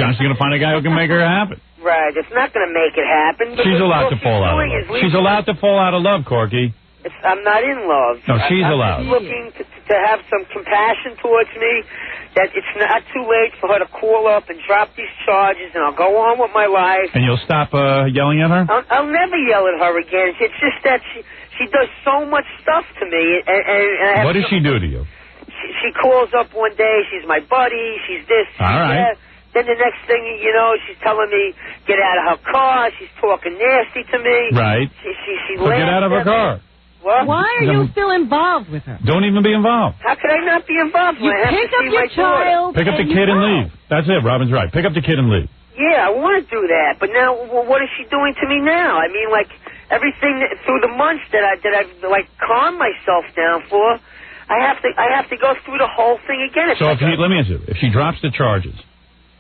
Speaker 4: Now she's going to find a guy who can make her happen.
Speaker 11: Right, it's not going to make it happen.
Speaker 4: She's allowed to fall out of love. She's allowed to fall out of love, Corky.
Speaker 11: I'm not in love.
Speaker 4: No, she's
Speaker 11: I'm
Speaker 4: allowed.
Speaker 11: just looking to have some compassion towards me, that it's not too late for her to call up and drop these charges, and I'll go on with my life.
Speaker 4: And you'll stop yelling at her?
Speaker 11: I'll never yell at her again. It's just that she does so much stuff to me. And I have
Speaker 4: What does she do to you?
Speaker 11: She calls up one day, she's my buddy, she's this, she's
Speaker 4: All right.
Speaker 11: that. Then the next thing you know, she's telling me, get out of her car, she's talking nasty to me.
Speaker 4: Right.
Speaker 11: She
Speaker 4: Well, get out of her car.
Speaker 11: What?
Speaker 5: Why are you still involved with her?
Speaker 4: Don't even be involved.
Speaker 11: How could I not be involved when I have
Speaker 5: pick
Speaker 11: to
Speaker 5: up
Speaker 11: see
Speaker 5: your
Speaker 11: my daughter?
Speaker 5: child.
Speaker 4: Pick up the kid and leave. That's it. Robin's right. Pick up the kid and leave.
Speaker 11: Yeah, I want to do that, but now, what is she doing to me now? I mean, like everything through the months that I've like calmed myself down for, I have to go through the whole thing again.
Speaker 4: So let me answer. If she drops the charges,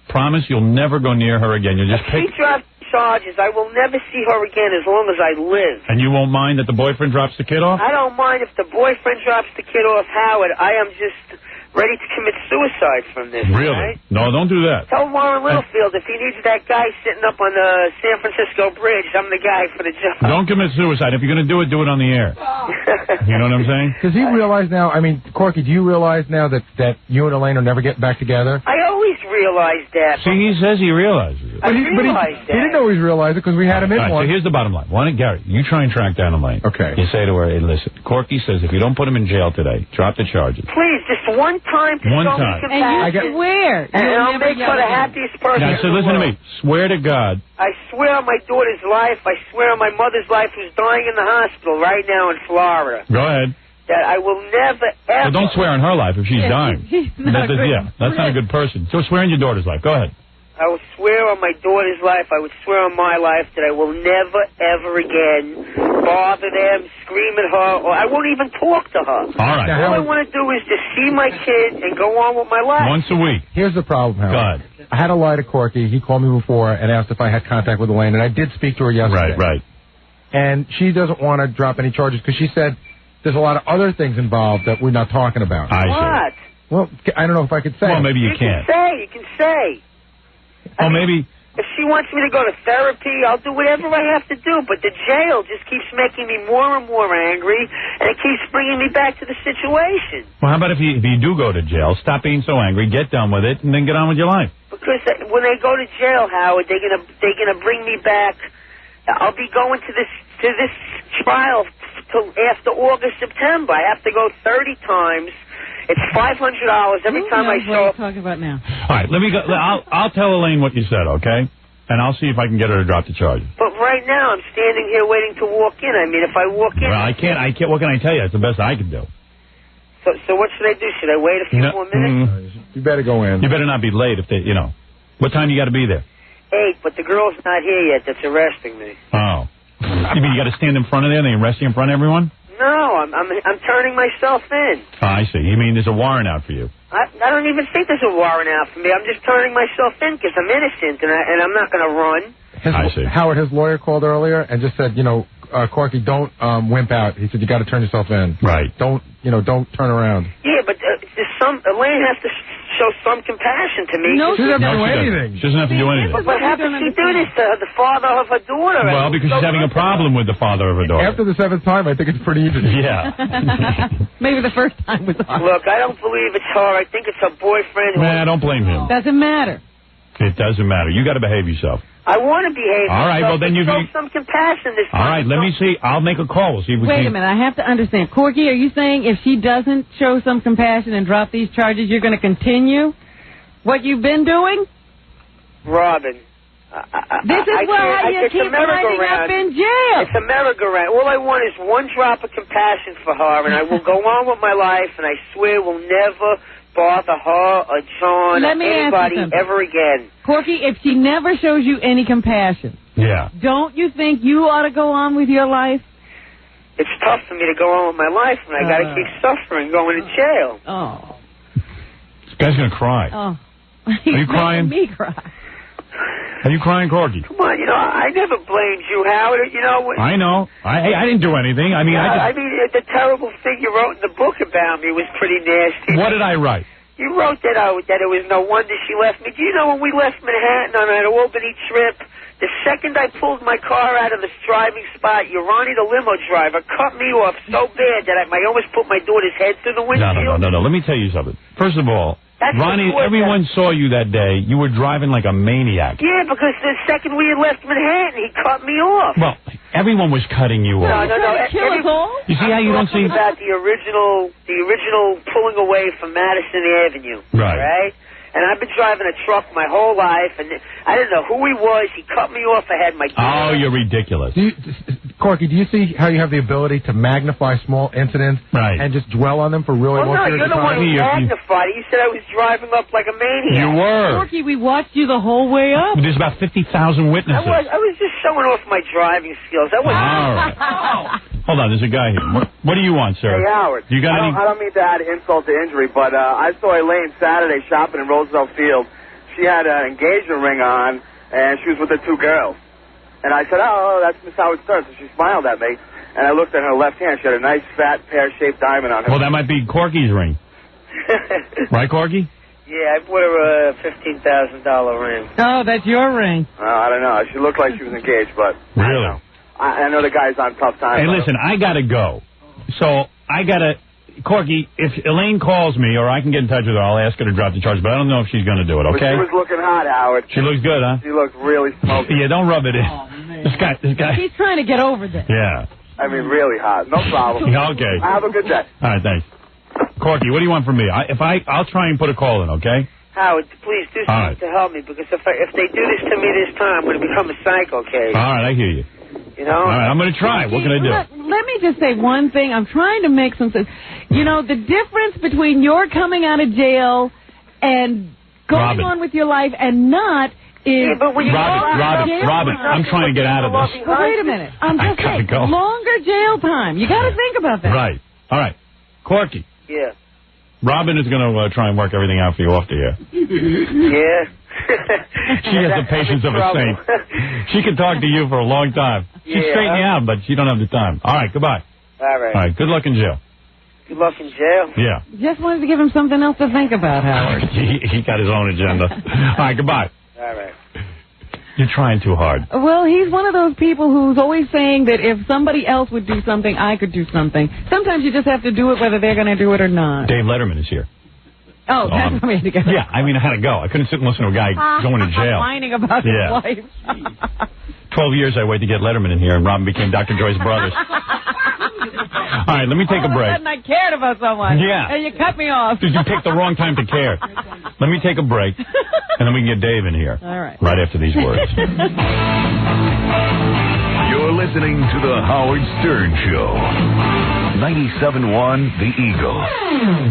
Speaker 4: promise you'll never go near her again. You'll just
Speaker 11: If she drops charges, I will never see her again as long as I live.
Speaker 4: And you won't mind that the boyfriend drops the kid off?
Speaker 11: I don't mind if the boyfriend drops the kid off, Howard. I am just ready to commit suicide from this.
Speaker 4: Really?
Speaker 11: Right?
Speaker 4: No, don't do that.
Speaker 11: Tell Warren Littlefield if he needs that guy sitting up on the San Francisco Bridge, I'm the guy for the job.
Speaker 4: Don't commit suicide. If you're going to do it on the air. You know what I'm saying?
Speaker 8: Does he realize now, I mean, Corky, do you realize now that you and Elaine will never get back together?
Speaker 11: I always realized that.
Speaker 4: See, he says he realizes it.
Speaker 11: I realized
Speaker 8: He didn't always realize it because we had him in
Speaker 4: All right,
Speaker 8: one.
Speaker 4: so here's the bottom line. Why don't, Gary, you try and track down Elaine.
Speaker 8: Okay.
Speaker 4: You say to her, hey, listen, Corky says if you don't put him in jail today, drop the charges.
Speaker 11: Please, just one time to
Speaker 4: One
Speaker 11: show
Speaker 4: time.
Speaker 11: me compassion.
Speaker 5: Swear.
Speaker 11: And I'll make her the happiest person
Speaker 4: Now, so
Speaker 11: in the
Speaker 4: listen to
Speaker 11: world.
Speaker 4: me. Swear to God.
Speaker 11: I swear on my daughter's life, I swear on my mother's life who's dying in the hospital right now in Florida,
Speaker 4: Go ahead.
Speaker 11: that I will never, ever...
Speaker 4: Well, don't swear on her life if she's dying.
Speaker 5: She's not good.
Speaker 4: That's not a good person. So swear on your daughter's life. Go ahead.
Speaker 11: I will swear on my daughter's life, I would swear on my life that I will never, ever again bother them, scream at her, or I won't even talk to her.
Speaker 4: All right.
Speaker 11: All I want to do is just see my kid and go on with my life.
Speaker 4: Once a week.
Speaker 8: Here's the problem, Howard.
Speaker 4: Go ahead.
Speaker 8: I had to lie to Corky. He called me before and asked if I had contact with Elaine, and I did speak to her yesterday.
Speaker 4: Right.
Speaker 8: And she doesn't want to drop any charges because she said there's a lot of other things involved that we're not talking about.
Speaker 4: I
Speaker 11: What?
Speaker 8: Well, I don't know if I could say.
Speaker 4: Well, maybe you can't.
Speaker 11: You can say.
Speaker 4: Oh, maybe.
Speaker 11: If she wants me to go to therapy, I'll do whatever I have to do. But the jail just keeps making me more and more angry, and it keeps bringing me back to the situation.
Speaker 4: Well, how about if you do go to jail, stop being so angry, get done with it, and then get on with your life?
Speaker 11: Because when they go to jail, Howard, they're gonna bring me back. I'll be going to this trial till after August, September. I have to go 30 times. It's $500 every time I show up.
Speaker 5: What are you talking about now?
Speaker 4: All right, let me go. I'll tell Elaine what you said, okay? And I'll see if I can get her to drop the charges.
Speaker 11: But right now, I'm standing here waiting to walk in. I mean, if I walk in...
Speaker 4: Well, I can't. What can I tell you? It's the best I can do.
Speaker 11: So what should I do? Should I wait a few more minutes?
Speaker 8: You better go in.
Speaker 4: You better not be late if they, What time you got to be there?
Speaker 11: 8, but the girl's not here yet that's arresting me.
Speaker 4: Oh. You mean you got to stand in front of there and they arrest you in front of everyone?
Speaker 11: No, I'm turning myself in.
Speaker 4: Oh, I see. You mean there's a warrant out for you?
Speaker 11: I don't even think there's a warrant out for me. I'm just turning myself in because I'm innocent and I'm not going to run.
Speaker 4: I see.
Speaker 8: Howard, his lawyer called earlier and just said, Corky, don't wimp out. He said you got to turn yourself in.
Speaker 4: Right.
Speaker 8: Don't turn around.
Speaker 11: Yeah, but there's Elaine has to show some compassion to me.
Speaker 2: No, she doesn't have to do anything.
Speaker 4: She doesn't have to do anything.
Speaker 11: But how does she do this to the father of her daughter?
Speaker 4: Well, because she's having a problem with the father of her daughter.
Speaker 8: After the 7th time, I think it's pretty easy.
Speaker 4: Yeah.
Speaker 5: Maybe the first time was hard.
Speaker 11: Look, I don't believe it's her. I think it's her boyfriend.
Speaker 4: Man, I don't blame him.
Speaker 5: Doesn't matter.
Speaker 4: It doesn't matter. You got to behave yourself.
Speaker 11: I want to behave.
Speaker 4: All right, well, then you
Speaker 11: show some compassion this time.
Speaker 4: All right, let me see. I'll make a call. We'll see if we
Speaker 5: Wait
Speaker 4: can.
Speaker 5: a minute. I have to understand. Corky, are you saying if she doesn't show some compassion and drop these charges, you're going to continue what you've been doing?
Speaker 11: Robin.
Speaker 5: This is why you keep winding up in jail.
Speaker 11: It's a merry-go-round. All I want is one drop of compassion for her, and I will go on with my life, and I swear we'll never bother her or John or anybody ever again.
Speaker 5: Corky, if she never shows you any compassion, don't you think you ought to go on with your life?
Speaker 11: It's tough for me to go on with my life when I got to keep suffering, going to jail.
Speaker 5: Oh.
Speaker 4: This guy's going to cry.
Speaker 5: Oh.
Speaker 4: Are you crying?
Speaker 5: Me cry.
Speaker 4: Are you crying, Corky?
Speaker 11: Come on, I never blamed you, Howard.
Speaker 4: I know. I didn't do anything. I mean,
Speaker 11: the terrible thing you wrote in the book about me was pretty nasty.
Speaker 4: What did I write?
Speaker 11: You wrote that it was no wonder she left me. Do you know when we left Manhattan on an Albany trip, the second I pulled my car out of the driving spot, Ronnie, the limo driver, cut me off so bad that I almost put my daughter's head through the windshield?
Speaker 4: No. Let me tell you something. First of all,
Speaker 11: That's
Speaker 4: Ronnie, everyone saw you that day. You were driving like a maniac.
Speaker 11: Yeah, because the second we had left Manhattan, he cut me off.
Speaker 4: Well, everyone was cutting you off.
Speaker 11: No.
Speaker 4: You see how you don't see
Speaker 11: about the original pulling away from Madison Avenue, right? And I've been driving a truck my whole life, and I didn't know who he was. He cut me off. I had my
Speaker 4: Oh, you're ridiculous.
Speaker 8: Corky, do you see how you have the ability to magnify small incidents and just dwell on them for really long periods of time?
Speaker 11: You're the one who magnified it. You said I was driving up like a maniac.
Speaker 4: You were.
Speaker 5: Corky, we watched you the whole way up.
Speaker 4: There's about 50,000 witnesses.
Speaker 11: I was just showing off my driving skills.
Speaker 4: All right. Hold on, there's a guy here. What do you want, sir?
Speaker 3: Hey, Howard.
Speaker 4: You got any?
Speaker 3: I don't mean to add insult to injury, but I saw Elaine Saturday shopping in Roosevelt Field. She had an engagement ring on, and she was with the two girls. And I said, oh, that's Miss Howard Stern. So she smiled at me, and I looked at her left hand. She had a nice, fat, pear-shaped diamond on her.
Speaker 4: Well, that might be Corky's ring. Right, Corky?
Speaker 11: Yeah, I bought her a $15,000 ring.
Speaker 5: Oh, that's your ring.
Speaker 3: I don't know. She looked like she was engaged, but...
Speaker 4: Really?
Speaker 3: I know the guy's on tough times.
Speaker 4: Hey, listen, I got to go. So I got to... Corky, if Elaine calls me or I can get in touch with her, I'll ask her to drop the charge, but I don't know if she's going to do it, okay?
Speaker 3: But she was looking hot, Howard.
Speaker 4: She looks good, huh?
Speaker 3: She looked really smoky.
Speaker 4: Yeah, don't rub it in.
Speaker 5: Oh, man.
Speaker 4: This guy...
Speaker 5: He's trying to get over this.
Speaker 4: Yeah.
Speaker 3: I mean, really hot. No problem.
Speaker 4: Okay.
Speaker 3: Have a good day.
Speaker 4: All right, thanks. Corky, what do you want from me? I'll try and put a call in, okay?
Speaker 11: Howard, please do something to help me, because if they do this to me this time, I'm going to become a psycho case.
Speaker 4: All right, I hear you.
Speaker 11: You know?
Speaker 4: All right, I'm going to try. What can I do?
Speaker 5: Let me just say one thing. I'm trying to make some sense. You know, the difference between your coming out of jail and going on with your life and not is...
Speaker 4: Robin, I'm trying to get out of this.
Speaker 5: Well, wait a minute. I'm just saying, longer jail time. You got to think about that.
Speaker 4: Right. All right. Corky.
Speaker 11: Yeah.
Speaker 4: Robin is going to try and work everything out for you off the air.
Speaker 11: Yeah.
Speaker 4: She has the patience of a saint. She can talk to you for a long time. She'd straighten you out, but she don't have the time. All right, goodbye.
Speaker 11: All right.
Speaker 4: All right, good luck in jail.
Speaker 11: Good luck in jail?
Speaker 4: Yeah.
Speaker 5: Just wanted to give him something else to think about, Howard.
Speaker 4: He got his own agenda. All right, goodbye.
Speaker 11: All right.
Speaker 4: You're trying too hard.
Speaker 5: Well, he's one of those people who's always saying that if somebody else would do something, I could do something. Sometimes you just have to do it whether they're going to do it or not.
Speaker 4: Dave Letterman is here.
Speaker 5: Oh, that's why we had to go.
Speaker 4: Yeah, I mean, I had to go. I couldn't sit and listen to a guy going to jail.
Speaker 5: Whining about his wife.
Speaker 4: 12 years I waited to get Letterman in here, and Robin became Dr. Joy's brothers. All right, let me take a break.
Speaker 5: All of a sudden I cared about someone.
Speaker 4: Yeah.
Speaker 5: And you cut me off.
Speaker 4: You picked the wrong time to care. Let me take a break, and then we can get Dave in here.
Speaker 5: All right.
Speaker 4: Right after these words.
Speaker 7: You're listening to The Howard Stern Show. 97.1 The Eagle.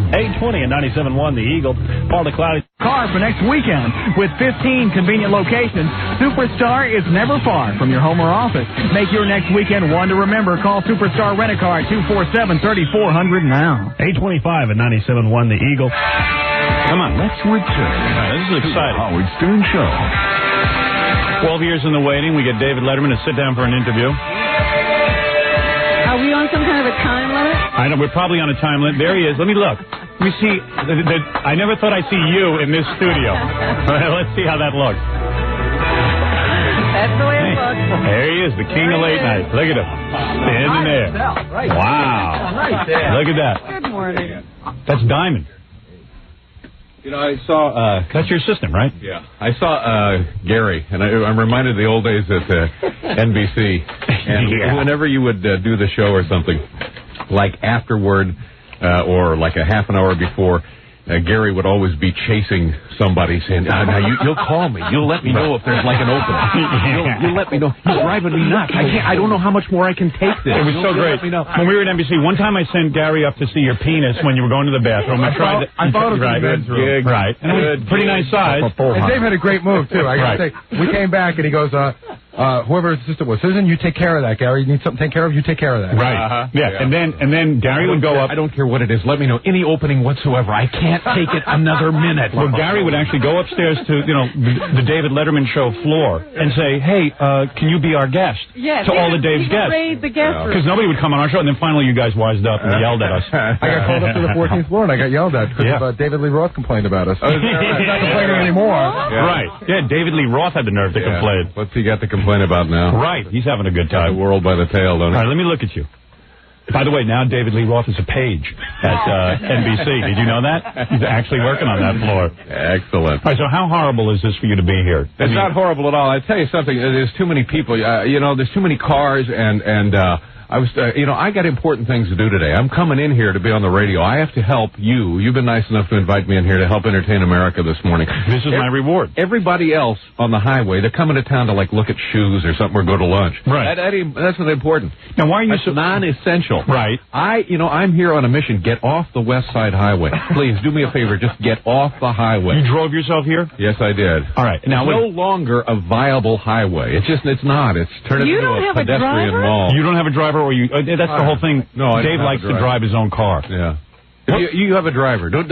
Speaker 12: 820 and 97.1 The Eagle. Partly cloudy. Car for next weekend with 15 convenient locations. Superstar is never far from your home or office. Make your next weekend one to remember. Call Superstar Rent-A-Car at 247-3400 now. 825 and 97.1 The Eagle.
Speaker 4: Come on, let's return. This is exciting.
Speaker 7: Howard Stern Show.
Speaker 4: 12 years in the waiting. We get David Letterman to sit down for an interview.
Speaker 5: Are we on some kind of a time limit?
Speaker 4: I know, we're probably on a time limit. There he is. Let me look. Let me see. I never thought I'd see you in this studio. All right, let's see how that looks.
Speaker 5: That's the way it looks.
Speaker 4: There he is, the king of late night. Look at him. Standing there. Wow. Look at that.
Speaker 5: Good morning.
Speaker 4: That's Diamond.
Speaker 22: You know, I saw...
Speaker 4: That's your assistant, right?
Speaker 22: Yeah. I saw Gary, and I'm reminded of the old days at NBC. And whenever you would do the show or something, like afterward or like a half an hour before, Gary would always be chasing somebody, saying, now you'll call me. You'll let me know if there's like an opening. You'll let me know. He's driving me nuts. I don't know how much more I can take this.
Speaker 4: It was so great. When we were at NBC, one time I sent Gary up to see your penis when you were going to the bathroom. I thought it was a good gig. Right. And it was pretty nice size.
Speaker 8: And Dave had a great move, too. I got to say, we came back and he goes, whoever his assistant was, Susan, you take care of that, Gary. You need something to take care of, you take care of that.
Speaker 4: Right. Yeah. And then Gary would go up.
Speaker 22: I don't care what it is. Let me know any opening whatsoever. I can't take it another minute.
Speaker 4: Well, Gary would actually go upstairs to, the David Letterman show floor and say, hey, can you be our guest?
Speaker 5: Yeah,
Speaker 4: to all the Dave's guests.
Speaker 5: Raid the guest room.
Speaker 4: Because nobody would come on our show, and then finally you guys wised up and yelled at us.
Speaker 8: I got called up to the 14th floor and I got yelled at because David Lee Roth complained about us. He's not complaining anymore.
Speaker 4: Yeah. Right. Yeah, David Lee Roth had the nerve to complain.
Speaker 22: What's he got to complain about now?
Speaker 4: Right. He's having a good time.
Speaker 22: The world by the tail, don't he?
Speaker 4: All right, let me look at you. By the way, now David Lee Roth is a page at NBC. Did you know that? He's actually working on that floor.
Speaker 22: Excellent.
Speaker 4: All right, so how horrible is this for you to be here?
Speaker 22: It's not horrible at all. I tell you something. There's too many people. There's too many cars, and I was, I got important things to do today. I'm coming in here to be on the radio. I have to help you. You've been nice enough to invite me in here to help entertain America this morning.
Speaker 4: This is my reward.
Speaker 22: Everybody else on the highway, they're coming to town to look at shoes or something or go to lunch.
Speaker 4: Right.
Speaker 22: That's not important.
Speaker 4: Now, why are you
Speaker 22: so non-essential?
Speaker 4: Right.
Speaker 22: I'm here on a mission. Get off the West Side Highway. Please do me a favor. Just get off the highway.
Speaker 4: You drove yourself here?
Speaker 22: Yes, I did.
Speaker 4: All right. Now,
Speaker 22: it's no longer a viable highway. It's not. It's turned into a pedestrian mall.
Speaker 4: You don't have a driver, or you? That's the whole thing.
Speaker 22: No,
Speaker 4: Dave likes to drive his own car.
Speaker 22: Yeah. You have a driver. Don't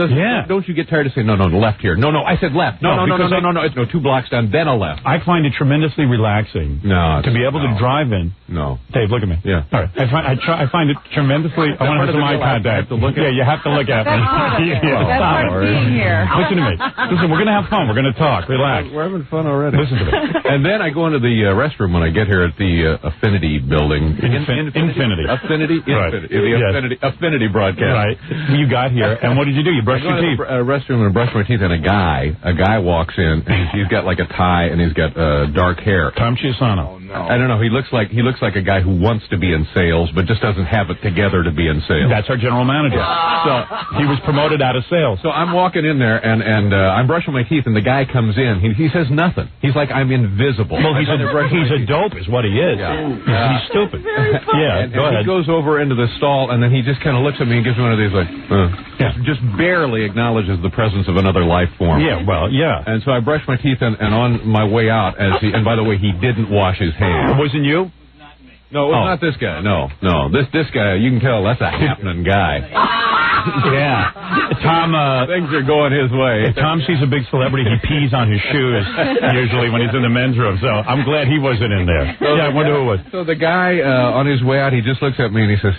Speaker 22: you get tired of saying, no, left here. No, I said left. No. It's 2 blocks down, then a left.
Speaker 4: I find it tremendously relaxing to be able to drive in.
Speaker 22: No.
Speaker 4: Dave, look at me.
Speaker 22: Yeah.
Speaker 4: All right. I find it tremendously. I want to have some eye contact. Yeah, you have to look at me.
Speaker 5: That's part of being here.
Speaker 4: Listen to me. Listen, we're going to have fun. We're going to talk. Relax.
Speaker 22: We're having fun already.
Speaker 4: Listen to me.
Speaker 22: And then I go into the restroom when I get here at the Affinity building.
Speaker 4: Infinity.
Speaker 22: Affinity?
Speaker 4: Right.
Speaker 22: The Affinity broadcast.
Speaker 4: Right. You got here, and what did you do? You brushed your teeth.
Speaker 22: I go to the restroom and brush my teeth, and a guy walks in, and he's got like a tie, and he's got dark hair.
Speaker 4: Tom Chiusano.
Speaker 22: Oh, no. I don't know. He looks like a guy who wants to be in sales, but just doesn't have it together to be in sales.
Speaker 4: That's our general manager. So he was promoted out of sales.
Speaker 22: So I'm walking in there, and I'm brushing my teeth, and the guy comes in. He says nothing. He's like, I'm invisible.
Speaker 4: Well, he's a dope is what he is.
Speaker 22: Yeah.
Speaker 4: He's stupid.
Speaker 22: Yeah,
Speaker 4: go ahead.
Speaker 22: He goes over into the stall, and then he just kind of looks at me and gives me one of these, just barely acknowledges the presence of another life form.
Speaker 4: Yeah, well, yeah.
Speaker 22: And so I brushed my teeth, and on my way out, and by the way, he didn't wash his hands.
Speaker 4: It wasn't you?
Speaker 22: No, it was not this guy. No. This guy, you can tell that's a happening guy.
Speaker 4: Yeah. Tom,
Speaker 22: things are going his way.
Speaker 4: If Tom sees a big celebrity, he pees on his shoes, usually when he's in the men's room. So I'm glad he wasn't in there. I wonder who it was.
Speaker 22: So the guy, on his way out, he just looks at me and he says,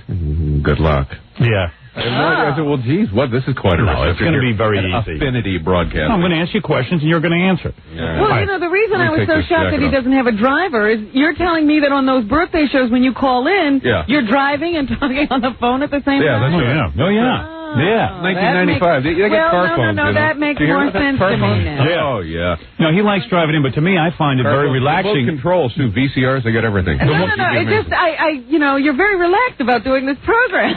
Speaker 22: good luck.
Speaker 4: Yeah.
Speaker 22: I said, well, geez, this is quite a
Speaker 4: it's going to be very easy.
Speaker 22: Affinity broadcast.
Speaker 4: I'm going to ask you questions, and you're going to answer.
Speaker 22: Yeah.
Speaker 5: Well, the reason I was so shocked that he doesn't have a driver is you're telling me that on those birthday shows when you call in, you're driving and talking on the phone at the same time?
Speaker 22: Yeah, that's right.
Speaker 4: Oh, yeah. Yeah,
Speaker 22: 1995. They get car phones.
Speaker 5: No, that makes more sense to me now.
Speaker 22: Yeah. Oh, yeah.
Speaker 4: No, he likes driving in, but to me, I find it very relaxing.
Speaker 22: Both controls, too. VCRs, they got everything.
Speaker 5: No. It just, you're very relaxed about doing this program.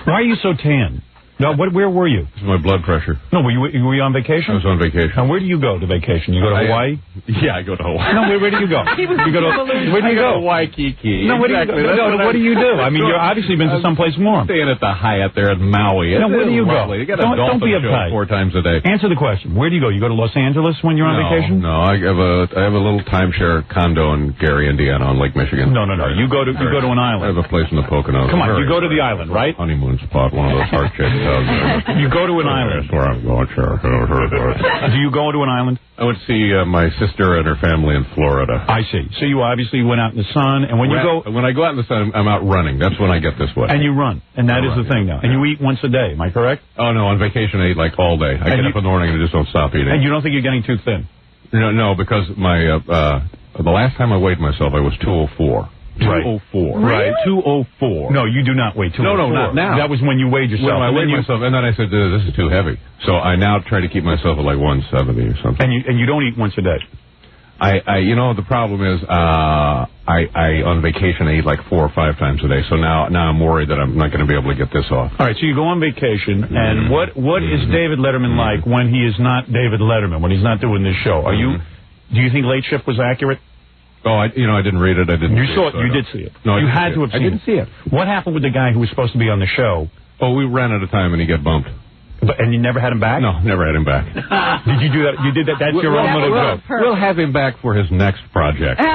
Speaker 4: Why are you so tan? No, where were you?
Speaker 22: It was my blood pressure.
Speaker 4: No, were you on vacation?
Speaker 22: I was on vacation.
Speaker 4: And where do you go to vacation? You go to Hawaii?
Speaker 22: Yeah, I go to Hawaii.
Speaker 4: No, where do you go?
Speaker 22: Where do you go? Waikiki.
Speaker 4: No, where do you go? No, what do you do? I mean, you've obviously been to someplace warm.
Speaker 22: Staying at the Hyatt there at Maui.
Speaker 4: No, where do you go?
Speaker 22: You got a
Speaker 4: don't be uptight.
Speaker 22: 4 times a day.
Speaker 4: Answer the question. Where do you go? You go to Los Angeles when you're on vacation?
Speaker 22: No, I have a little timeshare condo in Gary, Indiana, on Lake Michigan.
Speaker 4: No. You go to an island.
Speaker 22: I have a place in the Poconos.
Speaker 4: Come on, you go to the island, right?
Speaker 22: Honeymoon spot, one of those heart checks. You go to an island. That's where I'm going, sure.
Speaker 4: Do you go to an island?
Speaker 22: I would see my sister and her family in Florida.
Speaker 4: I see. So you obviously went out in the sun, and when you go...
Speaker 22: When I go out in the sun, I'm out running. That's when I get this way.
Speaker 4: And you run, and that is the thing now. And you eat once a day, am I correct?
Speaker 22: Oh, no, on vacation I eat like all day. I get up in the morning and just don't stop eating.
Speaker 4: And you don't think you're getting too thin?
Speaker 22: No, because my the last time I weighed myself, I was 204. 204.
Speaker 4: Right.
Speaker 22: 204.
Speaker 4: No, you do not weigh 204.
Speaker 22: No, not now.
Speaker 4: That was when you weighed yourself.
Speaker 22: When I weighed myself, and then I said, this is too heavy. So I now try to keep myself at like 170 or something.
Speaker 4: And you don't eat once a day?
Speaker 22: The problem is, I on vacation I eat like 4 or 5 times a day. So now I'm worried that I'm not going to be able to get this off.
Speaker 4: All right, so you go on vacation, and what is David Letterman like when he is not David Letterman, when he's not doing this show? Do you think Late Shift was accurate?
Speaker 22: Oh, I didn't read it. I didn't.
Speaker 4: You saw it. You did see it.
Speaker 22: No,
Speaker 4: you had to have seen it.
Speaker 22: I didn't see it.
Speaker 4: What happened with the guy who was supposed to be on the show?
Speaker 22: Oh, we ran out of time and he got bumped.
Speaker 4: And you never had him back?
Speaker 22: No, never had him back.
Speaker 4: Did you do that? You did that? That's your own little joke.
Speaker 22: We'll have him back for his next project.
Speaker 4: But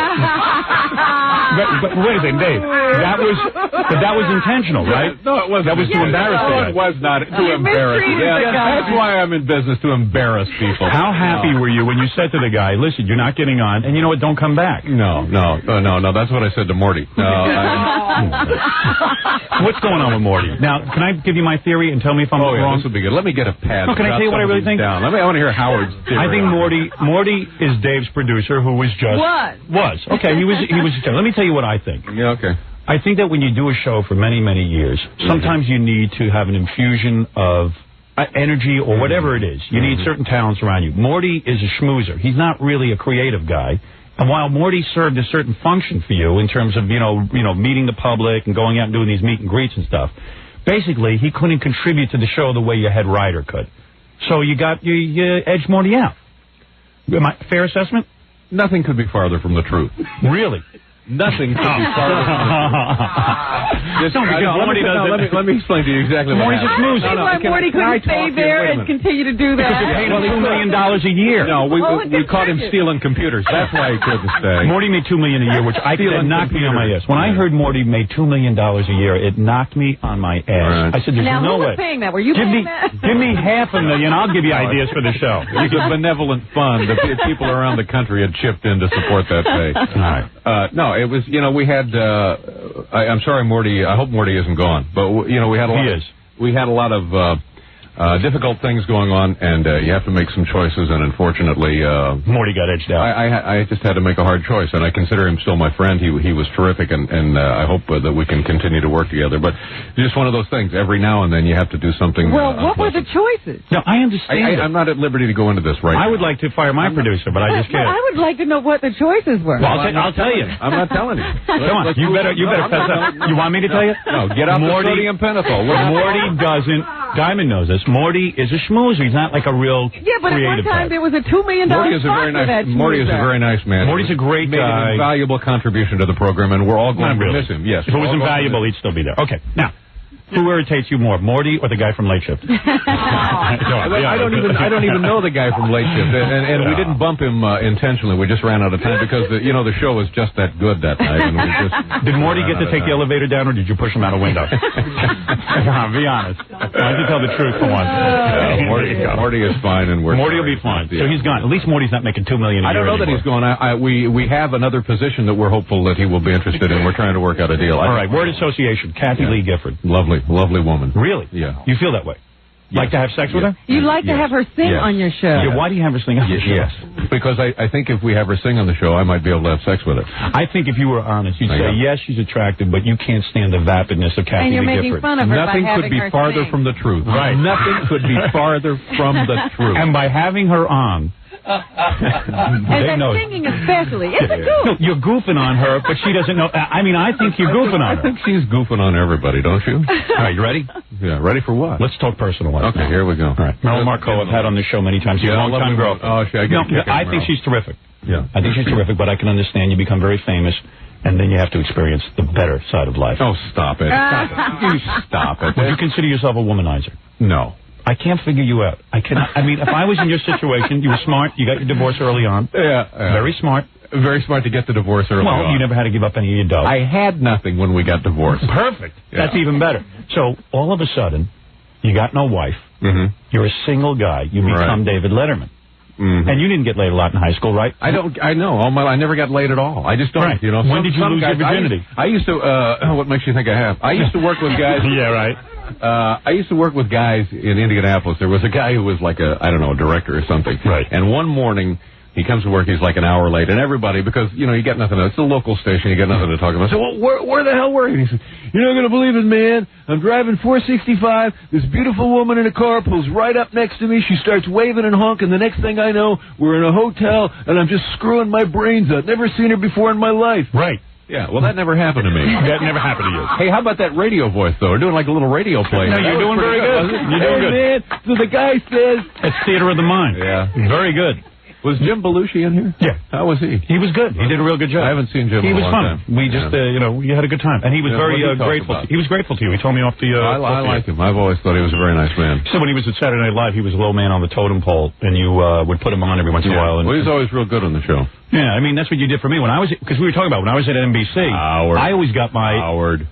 Speaker 4: wait a second, Dave. That was intentional, right?
Speaker 22: No, it wasn't.
Speaker 4: That was to embarrass the guy.
Speaker 22: It was not to embarrass. That's why I'm in business, to embarrass people.
Speaker 4: How happy were you when you said to the guy, "Listen, you're not getting on, and you know what? Don't come back."
Speaker 22: No. That's what I said to Morty.
Speaker 4: What's going on with Morty? Now, can I give you my theory and tell me if I'm wrong?
Speaker 22: This would be good. Let me get a pad.
Speaker 4: No, can I tell you what I really think?
Speaker 22: I want to hear Howard's theory.
Speaker 4: I think Morty is Dave's producer, who was just was okay. He was. Let me tell you what I think.
Speaker 22: Yeah, okay.
Speaker 4: I think that when you do a show for many, many years, sometimes you need to have an infusion of energy or whatever it is. You need certain talents around you. Morty is a schmoozer. He's not really a creative guy. And while Morty served a certain function for you in terms of meeting the public and going out and doing these meet and greets and stuff, basically he couldn't contribute to the show the way your head writer could. So you edged Morty out. Fair assessment?
Speaker 22: Nothing could be farther from the truth.
Speaker 4: Really?
Speaker 22: Nothing could be farther from the truth. Let me explain to you exactly what happened.
Speaker 5: Morty's a schmoozer. Why Morty couldn't stay there and continue to do that?
Speaker 4: Because you're paying him $2 million a year.
Speaker 22: No, we caught him stealing computers. That's why he couldn't stay.
Speaker 4: Morty made $2 million a year, which I feel knocked me on my ass. When I heard Morty made $2 million a year, it knocked me on my ass. Right. I said, "There's no way."
Speaker 5: Now, who was paying that? Were you paying that?
Speaker 4: Give me $500,000. I'll give you ideas for the show.
Speaker 22: It was a benevolent fund. The people around the country had chipped in to support that pay.
Speaker 4: All right.
Speaker 22: No, it was. We had. I'm sorry, Morty. I hope Morty isn't gone. But we had a lot.
Speaker 4: He is.
Speaker 22: We had a lot of difficult things going on, and you have to make some choices. And unfortunately,
Speaker 4: Morty got edged out.
Speaker 22: I just had to make a hard choice, and I consider him still my friend. He was terrific, and I hope that we can continue to work together. But it's just one of those things. Every now and then, you have to do something.
Speaker 5: Well, what were the choices?
Speaker 4: No, I understand.
Speaker 22: I'm not at liberty to go into this right now.
Speaker 4: I would like to fire my producer, but I just can't.
Speaker 5: I would like to know what the choices were.
Speaker 4: Well, I'll tell you.
Speaker 22: I'm not telling you.
Speaker 4: Come on, you better fess up. You want me to tell you?
Speaker 22: No, get out the sodium pentothal.
Speaker 4: Morty doesn't. Diamond knows this. Morty is a schmoozer. He's not like a real
Speaker 5: but at one time there was a $2 million
Speaker 22: Morty is a very nice man.
Speaker 4: Morty's a great guy.
Speaker 22: Made an invaluable contribution to the program, and we're all going to miss him. Yes.
Speaker 4: If it was invaluable, he'd still be there. Okay. Now, who irritates you more, Morty or the guy from Late Shift?
Speaker 22: I don't even know the guy from Late Shift, and we didn't bump him intentionally. We just ran out of time because the show was just that good that night. And we just
Speaker 4: did Morty get to take the elevator down, or did you push him out a window? Be honest. Why don't you tell the truth for once?
Speaker 22: Morty is fine, and
Speaker 4: Morty will be fine. So he's gone. At least Morty's not making $2 million a year.
Speaker 22: I don't know that he's gone. We have another position that we're hopeful that he will be interested in. We're trying to work out a deal.
Speaker 4: All right. Word association. Kathy Lee Gifford.
Speaker 22: Lovely woman.
Speaker 4: Really?
Speaker 22: Yeah.
Speaker 4: You feel that way? Like to have sex with her?
Speaker 5: You like to have her sing on your show?
Speaker 4: Yeah, why do you have her sing on the show?
Speaker 22: Yes. Because I think if we have her sing on the show, I might be able to have sex with her.
Speaker 4: I think if you were honest, you'd say, yes, she's attractive, but you can't stand the vapidness of Kathy Lee Gifford.
Speaker 5: And you're making fun of her
Speaker 22: Nothing
Speaker 5: by
Speaker 22: could be farther from the truth.
Speaker 4: Right.
Speaker 22: Nothing could be farther from the truth.
Speaker 4: And by having her on,
Speaker 5: and that singing especially. It's a goof.
Speaker 4: No, you're goofing on her, but she doesn't know. I think you're goofing on her.
Speaker 22: I think she's goofing on everybody, don't you?
Speaker 4: All right, you ready?
Speaker 22: Yeah, ready for what?
Speaker 4: Let's talk personal life.
Speaker 22: Okay, here we go.
Speaker 4: All right. Marilyn Marco, I've had on this show many times. She's a long-time girlfriend.
Speaker 22: Oh,
Speaker 4: I think she's terrific.
Speaker 22: Yeah.
Speaker 4: I think she's terrific, but I can understand you become very famous, and then you have to experience the better side of life.
Speaker 22: Oh, stop it. You stop it.
Speaker 4: Would you consider yourself a womanizer?
Speaker 22: No.
Speaker 4: I can't figure you out. I cannot. I mean, if I was in your situation, you were smart. You got your divorce early on.
Speaker 22: Yeah.
Speaker 4: Very smart.
Speaker 22: Very smart to get the divorce early on.
Speaker 4: Well, you never had to give up any of your dough.
Speaker 22: I had nothing when we got divorced.
Speaker 4: Perfect.
Speaker 22: Yeah.
Speaker 4: That's even better. So, all of a sudden, You got no wife.
Speaker 22: Mm-hmm.
Speaker 4: You're a single guy. You become David Letterman.
Speaker 22: Mm-hmm.
Speaker 4: And you didn't get laid a lot in high school, right?
Speaker 22: I know. I never got laid at all. I just don't.
Speaker 4: Right.
Speaker 22: You know.
Speaker 4: When did you lose your virginity?
Speaker 22: I used to. What makes you think I have? I used to work with guys.
Speaker 4: Yeah, right.
Speaker 22: I used to work with guys in Indianapolis. There was a guy who was like a director or something.
Speaker 4: Right.
Speaker 22: And one morning, he comes to work, he's like an hour late, and everybody, because, you know, you got nothing, it's a local station, you got nothing to talk about. I said, well, where the hell were you? And he said, you're not going to believe it, man. I'm driving 465, this beautiful woman in a car pulls right up next to me, she starts waving and honking, the next thing I know, we're in a hotel, and I'm just screwing my brains out. Never seen her before in my life.
Speaker 4: Right.
Speaker 22: Yeah, well, that never happened to me.
Speaker 4: That never happened to you.
Speaker 22: Hey, how about that radio voice, though? We're doing like a little radio play.
Speaker 4: No, you're doing very good. You're doing good.
Speaker 22: Man, so the guy says...
Speaker 4: It's theater of the mind.
Speaker 22: Yeah.
Speaker 4: Very good.
Speaker 22: Was Jim Belushi in here?
Speaker 4: Yeah.
Speaker 22: How was he?
Speaker 4: He was good. He did a real good job.
Speaker 22: I haven't seen Jim
Speaker 4: in
Speaker 22: in a
Speaker 4: a long time.
Speaker 22: We
Speaker 4: just, we had a good time. And he was very grateful. He was grateful to you. He told me off the...
Speaker 22: I like him. I've always thought he was a very nice man.
Speaker 4: So when he was at Saturday Night Live, he was a low man on the totem pole, and you would put him on every once in a while. And,
Speaker 22: well, he was always real good on the show.
Speaker 4: Yeah, I mean, that's what you did for me. When I was... Because we were talking about when I was at NBC, I always got my...
Speaker 22: Howard.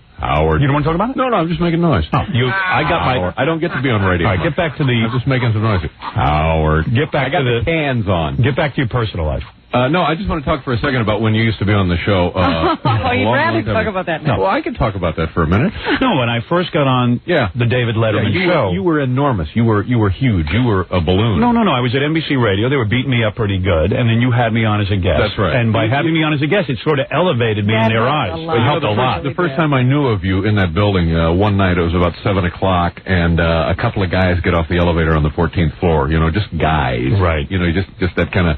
Speaker 4: You don't want to talk about it?
Speaker 22: No, I'm just making noise.
Speaker 4: Oh, I got my...
Speaker 22: I don't get to be on radio.
Speaker 4: All right, get back to the...
Speaker 22: I'm just making some noise. Howard.
Speaker 4: Get back
Speaker 22: to the cans on.
Speaker 4: Get back to your personal life.
Speaker 22: No, I just want to talk for a second about when you used to be on the show.
Speaker 5: You'd rather talk about that now.
Speaker 22: Well, I can talk about that for a minute.
Speaker 4: No, when I first got on the David Letterman show.
Speaker 22: You were enormous. You were huge. You were a balloon.
Speaker 4: No. I was at NBC Radio. They were beating me up pretty good, and then you had me on as a guest.
Speaker 22: That's right.
Speaker 4: And by having me on as a guest, it sort of elevated me in their eyes. It helped a lot.
Speaker 22: The first time I knew of you in that building, one night, it was about 7 o'clock, and a couple of guys get off the elevator on the 14th floor. You know, just guys.
Speaker 4: Right.
Speaker 22: You know, just that kind of...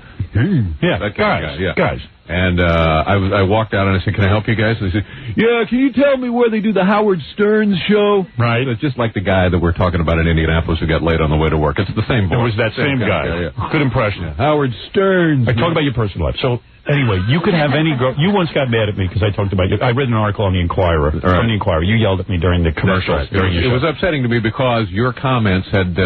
Speaker 22: that kind of guy.
Speaker 4: Guys.
Speaker 22: And I walked out and I said, can I help you guys? And they said, yeah, can you tell me where they do the Howard Stern show?
Speaker 4: Right.
Speaker 22: It's just like the guy that we're talking about in Indianapolis who got late on the way to work. It's the same voice.
Speaker 4: It was that same guy. Good impression.
Speaker 22: Yeah. Howard Stern.
Speaker 4: I talk about your personal life. So, anyway, you could have any girl. You once got mad at me because I talked about you. I read an article on the Inquirer. From the Inquirer. You yelled at me during the commercials.
Speaker 22: Right. It was upsetting to me because your comments had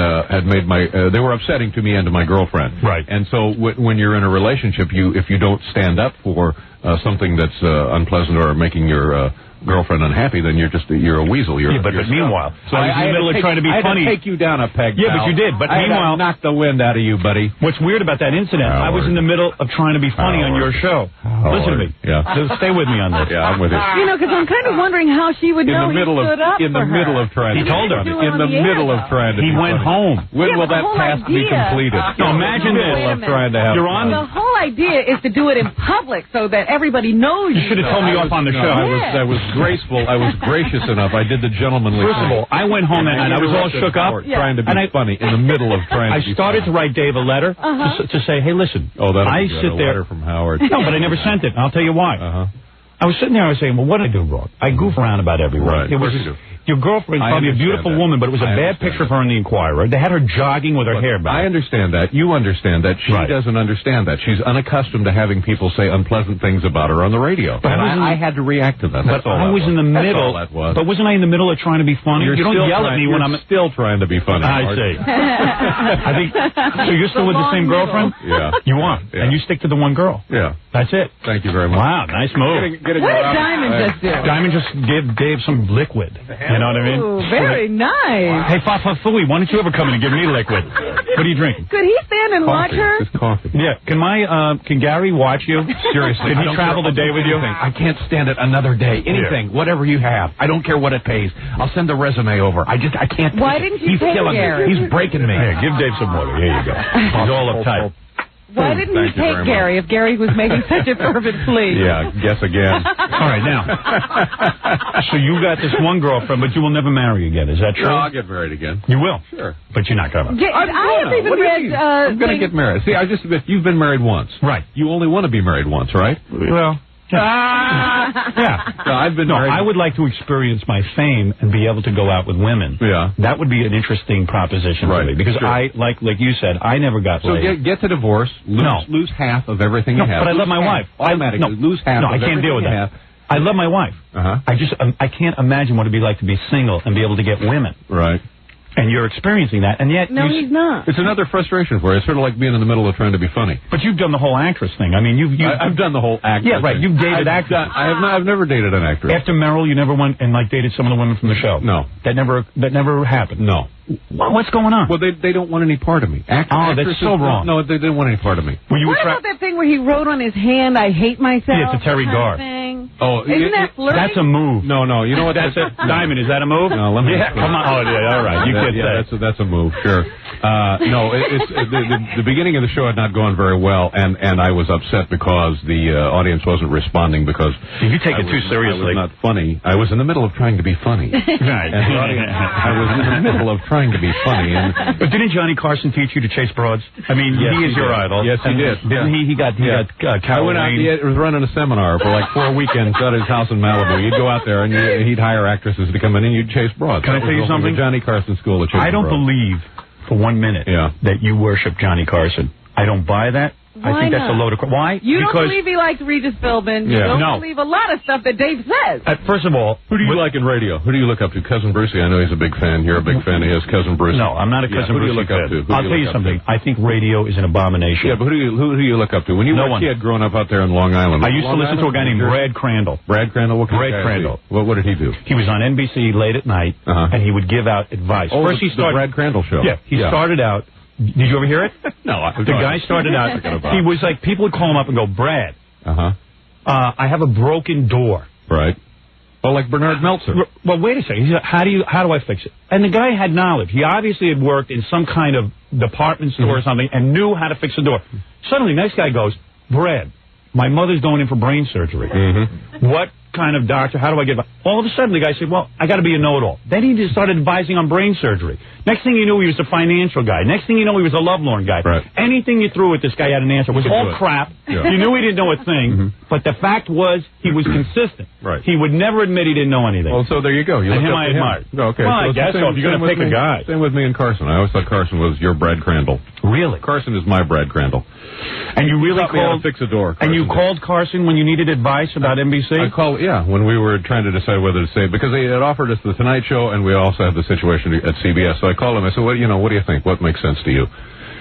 Speaker 22: made my... they were upsetting to me and to my girlfriend.
Speaker 4: Right.
Speaker 22: And so when you're in a relationship, if you don't stand up for something that's unpleasant or making your... girlfriend unhappy, then you're a weasel.
Speaker 4: But meanwhile, so I was in the middle of trying to be funny.
Speaker 22: I had to take you down a peg.
Speaker 4: Yeah, but you did. But meanwhile,
Speaker 22: knock the wind out of you, buddy.
Speaker 4: What's weird about that incident? I was in the middle of trying to be funny on your show. Listen to me.
Speaker 22: Yeah.
Speaker 4: So stay with me on this.
Speaker 22: Yeah, I'm with you.
Speaker 5: You know, because I'm kind of wondering how she would know he stood up
Speaker 22: in the middle of trying.
Speaker 4: He told her.
Speaker 22: In the middle of trying to.
Speaker 4: He went home.
Speaker 22: When will that task be completed?
Speaker 4: No, imagine this. You're on.
Speaker 5: The whole idea is to do it in public so that everybody knows you.
Speaker 4: You should have told me off on the show.
Speaker 22: I was graceful. I was gracious enough. I did the gentlemanly thing.
Speaker 4: First of all, I went home that night. I was all shook up.
Speaker 22: Trying to be funny in the middle of trying to be funny.
Speaker 4: I started to write Dave a letter to say, hey, listen. I sit there.
Speaker 22: Letter from Howard.
Speaker 4: No, but I never sent it. I'll tell you why. I was sitting there. I was saying, well, what did I do wrong? I goof around about everyone.
Speaker 22: Right.
Speaker 4: It was your girlfriend's probably a beautiful woman, but it was a bad picture of her in the Inquirer. They had her jogging with her hair back.
Speaker 22: I understand that. You understand that. She doesn't understand that. She's unaccustomed to having people say unpleasant things about her on the I had to react to that.
Speaker 4: But I was in the middle. But wasn't I in the middle of trying to be funny? You don't yell at me when I'm
Speaker 22: still trying to be funny.
Speaker 4: I see. I think so. You're still with the same girlfriend?
Speaker 22: Yeah.
Speaker 4: You are, and you stick to the one girl.
Speaker 22: Yeah.
Speaker 4: That's it.
Speaker 22: Thank you very much.
Speaker 4: Wow, nice move.
Speaker 5: What did Diamond just do?
Speaker 4: Diamond just gave Dave some liquid. You know what I mean?
Speaker 5: Ooh, very nice.
Speaker 4: Hey, Fafafui, why don't you ever come in and give me liquid? What are you drinking?
Speaker 5: Could he stand and watch her?
Speaker 22: Just coffee.
Speaker 4: Yeah. Can Gary watch you?
Speaker 22: Seriously.
Speaker 4: Can he travel the day with you?
Speaker 22: I can't stand it another day. Anything, whatever you have. I don't care what it pays. I'll send the resume over. I can't.
Speaker 5: Why didn't you
Speaker 22: He's
Speaker 5: take
Speaker 22: killing
Speaker 5: Gary?
Speaker 22: me. He's breaking me.
Speaker 4: Here, give Dave some water. Here you go. He's all uptight.
Speaker 5: Why didn't you take Gary if Gary was making such a fervent plea?
Speaker 22: Yeah, guess again.
Speaker 4: All right, now. So you got this one girlfriend, but you will never marry again. Is that true?
Speaker 22: No, I'll get married again.
Speaker 4: You will?
Speaker 22: Sure.
Speaker 4: But you're not going to.
Speaker 5: I have even read...
Speaker 22: I'm going to get married. See, you've been married once.
Speaker 4: Right.
Speaker 22: You only want to be married once, right?
Speaker 4: Well... Yeah.
Speaker 22: No, I've been married.
Speaker 4: I would like to experience my fame and be able to go out with women.
Speaker 22: Yeah.
Speaker 4: That would be an interesting proposition for me. Because I, like you said, I never got laid.
Speaker 22: So get the divorce, lose half of everything you have.
Speaker 4: But I love my wife.
Speaker 22: Automatically, lose half of everything
Speaker 4: I can't deal with that. I love my wife. I can't imagine what it'd be like to be single and be able to get women.
Speaker 22: Right.
Speaker 4: And you're experiencing that, and yet...
Speaker 5: No, he's not.
Speaker 22: It's another frustration for you. It's sort of like being in the middle of trying to be funny.
Speaker 4: But you've done the whole actress thing. I mean,
Speaker 22: I've done the whole actress
Speaker 4: Yeah, right.
Speaker 22: thing.
Speaker 4: You've dated actors.
Speaker 22: I've never dated an actress.
Speaker 4: After Merrill, you never went and, like, dated some of the women from the show?
Speaker 22: No.
Speaker 4: That never happened?
Speaker 22: No.
Speaker 4: What's going on?
Speaker 22: Well, they don't want any part of me.
Speaker 4: That's so wrong.
Speaker 22: No, they didn't want any part of me.
Speaker 5: What about that thing where he wrote on his hand, "I hate myself"?
Speaker 4: Yeah, it's a Terry Garr.
Speaker 22: Oh,
Speaker 5: isn't that flirty?
Speaker 4: That's a move.
Speaker 22: No, you know what?
Speaker 4: That's a Diamond. Is that a move?
Speaker 22: No, let me.
Speaker 4: Yeah, come on. Oh, yeah, all right. You can't say.
Speaker 22: That's a move. Sure. No, it's the beginning of the show had not gone very well, and I was upset because the audience wasn't responding because
Speaker 4: you take it too seriously.
Speaker 22: I was not funny. I was in the middle of trying to be funny.
Speaker 4: Right.
Speaker 22: And the audience, I was in the middle of trying to be funny.
Speaker 4: But didn't Johnny Carson teach you to chase broads? I mean,
Speaker 22: yes,
Speaker 4: he is your idol.
Speaker 22: Yes, he did. Yeah.
Speaker 4: He got
Speaker 22: I went out. He was running a seminar for like 4 weekends out of his house in Malibu. You'd go out there and he'd hire actresses to come in and you'd chase broads.
Speaker 4: Can I tell you something?
Speaker 22: The Johnny Carson School of Chasing
Speaker 4: I don't
Speaker 22: broads.
Speaker 4: believe for 1 minute that you worship Johnny Carson. I don't buy that.
Speaker 5: Why
Speaker 4: I think that's a
Speaker 5: not?
Speaker 4: load of... Why?
Speaker 5: You
Speaker 4: because
Speaker 5: don't believe he likes Regis Philbin. You don't believe a lot of stuff that Dave says.
Speaker 4: First of all...
Speaker 22: Who do you like in radio? Who do you look up to? Cousin Brucey, I know he's a big fan. You're a big fan of his. Cousin Brucey.
Speaker 4: No, I'm not a Cousin Brucey
Speaker 22: Who do you look up to?
Speaker 4: I'll tell you something. I think radio is an abomination.
Speaker 22: Yeah, but who do you look up to? When you were a kid growing up out there in Long Island...
Speaker 4: I used to listen to a guy named Brad Crandall.
Speaker 22: Brad Crandall? What kind of guy is he?
Speaker 4: Crandall.
Speaker 22: What did he do?
Speaker 4: He was on NBC late at night, and he would give out advice.
Speaker 22: Oh,
Speaker 4: First he started,
Speaker 22: the Brad Crandall show.
Speaker 4: Yeah, he started out... Did you ever hear it?
Speaker 22: No.
Speaker 4: The guy started out... He was like... People would call him up and go, Brad, I have a broken door.
Speaker 22: Right. Oh, like Bernard Meltzer.
Speaker 4: Well, wait a second. He said, how do I fix it? And the guy had knowledge. He obviously had worked in some kind of department store or something and knew how to fix the door. Suddenly, next guy goes, Brad, my mother's going in for brain surgery. What kind of doctor? How do I get by? All of a sudden, the guy said, well, I got to be a know-it-all. Then he just started advising on brain surgery. Next thing you knew, he was a financial guy. Next thing you know, he was a lovelorn guy.
Speaker 22: Right.
Speaker 4: Anything you threw at this guy had an answer. It was all crap.
Speaker 22: Yeah.
Speaker 4: You knew he didn't know a thing, but the fact was he was consistent.
Speaker 22: Right.
Speaker 4: He would never admit he didn't know anything.
Speaker 22: Well, so there you go. You
Speaker 4: And
Speaker 22: look
Speaker 4: him
Speaker 22: up
Speaker 4: I
Speaker 22: to him.
Speaker 4: admired.
Speaker 22: Okay.
Speaker 4: Well, I guess so. If you're going to pick a guy.
Speaker 22: Same with me and Carson. I always thought Carson was your Brad Crandall.
Speaker 4: Really?
Speaker 22: Carson is my Brad Crandall.
Speaker 4: And you really
Speaker 22: taught me how
Speaker 4: called...
Speaker 22: to fix a door.
Speaker 4: And you called Carson when you needed advice about NBC?
Speaker 22: I called, when we were trying to decide whether to say, because they had offered us the Tonight Show, and we also had the situation at CBS. So I called him. I said, what do you think? What makes sense to you?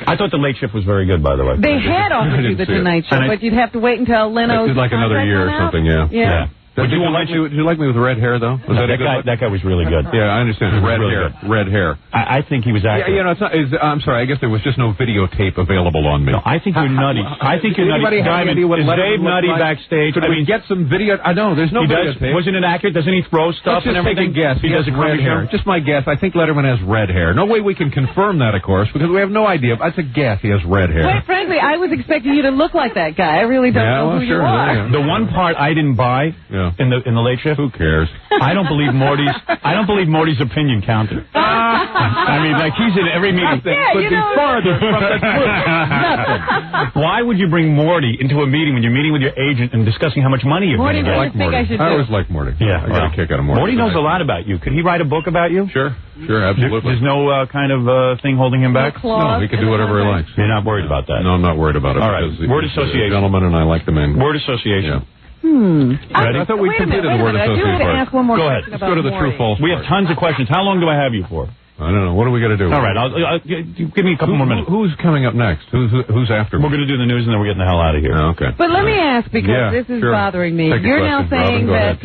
Speaker 4: I thought the Late Shift was very good, by the way.
Speaker 5: They had offered you the Tonight Show, but you'd have to wait until Leno's
Speaker 22: like another year or something, yeah. Did you like me with red hair, though? Was
Speaker 4: that guy was really good.
Speaker 22: Yeah, I understand. Red hair. Red hair.
Speaker 4: I think he was accurate.
Speaker 22: Yeah, it's not. I'm sorry. I guess there was just no videotape available on me.
Speaker 4: No, I think you're nutty. I think you're nutty. Diamond, is Dave nutty backstage?
Speaker 22: Could we get some video? I know. There's no videotape.
Speaker 4: Wasn't it accurate? Doesn't he throw stuff and everything?
Speaker 22: Let's just take a guess. He has red hair. Just my guess. I think Letterman has red hair. No way we can confirm that, of course, because we have no idea. That's a guess. He has red hair.
Speaker 5: Quite frankly, I was expecting you to look like that guy. I really don't know who you are.
Speaker 4: The one part I didn't buy in the Late Shift.
Speaker 22: Who cares?
Speaker 4: I don't believe Morty's opinion counted. I mean, like he's in every meeting.
Speaker 22: Could be farther from the truth.
Speaker 4: Nothing. Why would you bring Morty into a meeting when you're meeting with your agent and discussing how much money you're
Speaker 5: Morty,
Speaker 4: getting?
Speaker 5: what do you think I should do?
Speaker 22: I always like Morty.
Speaker 4: Yeah,
Speaker 22: I got a kick out of Morty.
Speaker 4: Morty knows a lot about you. Could he write a book about you?
Speaker 22: Sure, absolutely.
Speaker 4: There's no kind of thing holding him back?
Speaker 22: No, he can do whatever he likes.
Speaker 4: You're not worried about that?
Speaker 22: No, I'm not worried about it.
Speaker 4: All right. Word
Speaker 22: He's
Speaker 4: association.
Speaker 22: a gentleman, and I like the man.
Speaker 4: Word association.
Speaker 22: I thought we completed the word association part.
Speaker 5: Ask one more
Speaker 4: Go ahead.
Speaker 5: question
Speaker 22: Let's go to the true false.
Speaker 4: We have tons of questions. How long do I have you for?
Speaker 22: I don't know. What are we going to do?
Speaker 4: All right. I'll give me a couple more minutes.
Speaker 22: Who's coming up next? Who's after me?
Speaker 4: We're going to do the news and then we're getting the hell out of here.
Speaker 22: Oh, okay.
Speaker 5: But let me ask, because this is bothering me. You're now saying that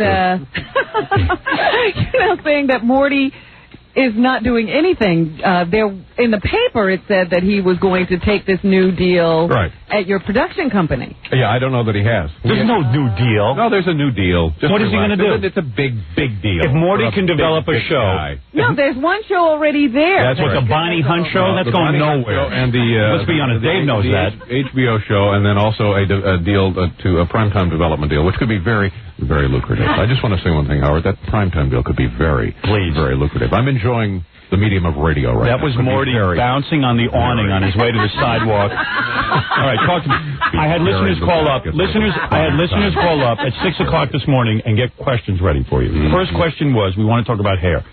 Speaker 5: you're now saying that Morty is not doing anything. There in the paper it said that he was going to take this new deal at your production company.
Speaker 22: Yeah, I don't know that he has.
Speaker 4: There's no new deal.
Speaker 22: No, there's a new deal. Just
Speaker 4: what is he going to do?
Speaker 22: It's a big deal.
Speaker 4: If Morty can develop a show.
Speaker 5: No, there's one show already there.
Speaker 4: That's what's a Bonnie Hunt show? That's going nowhere.
Speaker 22: And
Speaker 4: let's be honest, Dave knows that.
Speaker 22: HBO show, and then also a deal to a primetime development deal, which could be very, very lucrative. I just want to say one thing, Howard. That primetime deal could be very lucrative. I'm enjoying the medium of radio right now.
Speaker 4: That was Morty bouncing on the awning on his way to the sidewalk. All right, talk to me. I had listeners call up. I had listeners call up at 6 o'clock this morning and get questions ready for you. The first question was, we want to talk about hair.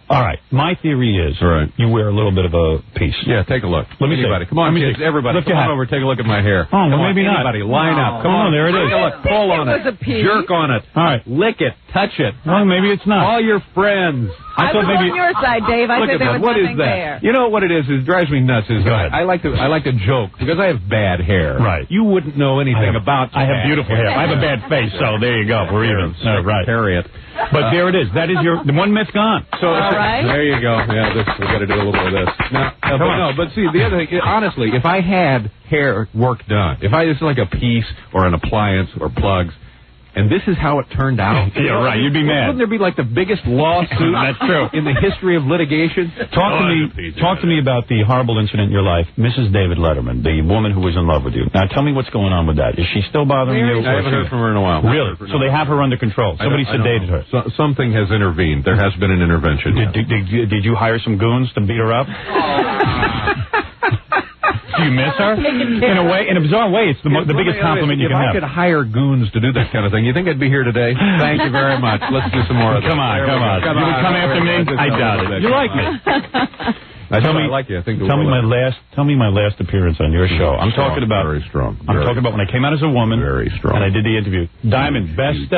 Speaker 4: All right. My theory is you wear a little bit of a piece.
Speaker 22: Yeah, take a look.
Speaker 4: Let me see.
Speaker 22: Come on, kids. Everybody, come on over. Take a look at my hair.
Speaker 4: Oh, well, maybe not.
Speaker 22: Everybody, line up. Come on.
Speaker 4: There it is.
Speaker 22: Take a look. Pull on it. Jerk on it.
Speaker 4: All right.
Speaker 22: Lick it. Touch it.
Speaker 4: Well, maybe it's not.
Speaker 22: All your friends.
Speaker 5: I was on your side, Dave. I said there was nothing there.
Speaker 22: You know what it is? It drives me nuts. I like to joke because I have bad hair.
Speaker 4: Right.
Speaker 22: You wouldn't know anything about.
Speaker 4: I have beautiful hair. I have a bad face, so there you go. We're even. Right.
Speaker 22: Harriet.
Speaker 4: But there it is. That is the one myth gone.
Speaker 22: So there you go. Yeah, we got to do a little bit of this. But see, the other thing, honestly, if I had hair work done, if it's like a piece or an appliance or plugs, and this is how it turned out.
Speaker 4: Yeah, right. You'd be mad.
Speaker 22: Wouldn't there be like the biggest lawsuit
Speaker 4: That's true.
Speaker 22: in the history of litigation?
Speaker 4: Talk to me about the horrible incident in your life, Mrs. David Letterman, the woman who was in love with you. Now, tell me what's going on with that. Is she still bothering you?
Speaker 22: I haven't heard from her in a while.
Speaker 4: Really? So they have her under control. Somebody sedated her.
Speaker 22: Something has intervened. There has been an intervention.
Speaker 4: Did you hire some goons to beat her up? Do you miss her? In a bizarre way, it's the biggest compliment you can have.
Speaker 22: If I could hire goons to do that kind of thing, you think I'd be here today? Thank you very much. Let's do some more of that.
Speaker 4: Come on. You would come after me? I doubt it. You like me.
Speaker 22: I like you. I think
Speaker 4: tell me my last appearance on your show. I'm talking about
Speaker 22: very strong.
Speaker 4: I'm talking about when I came out as a woman.
Speaker 22: Very strong.
Speaker 4: And I did the interview. Diamond, best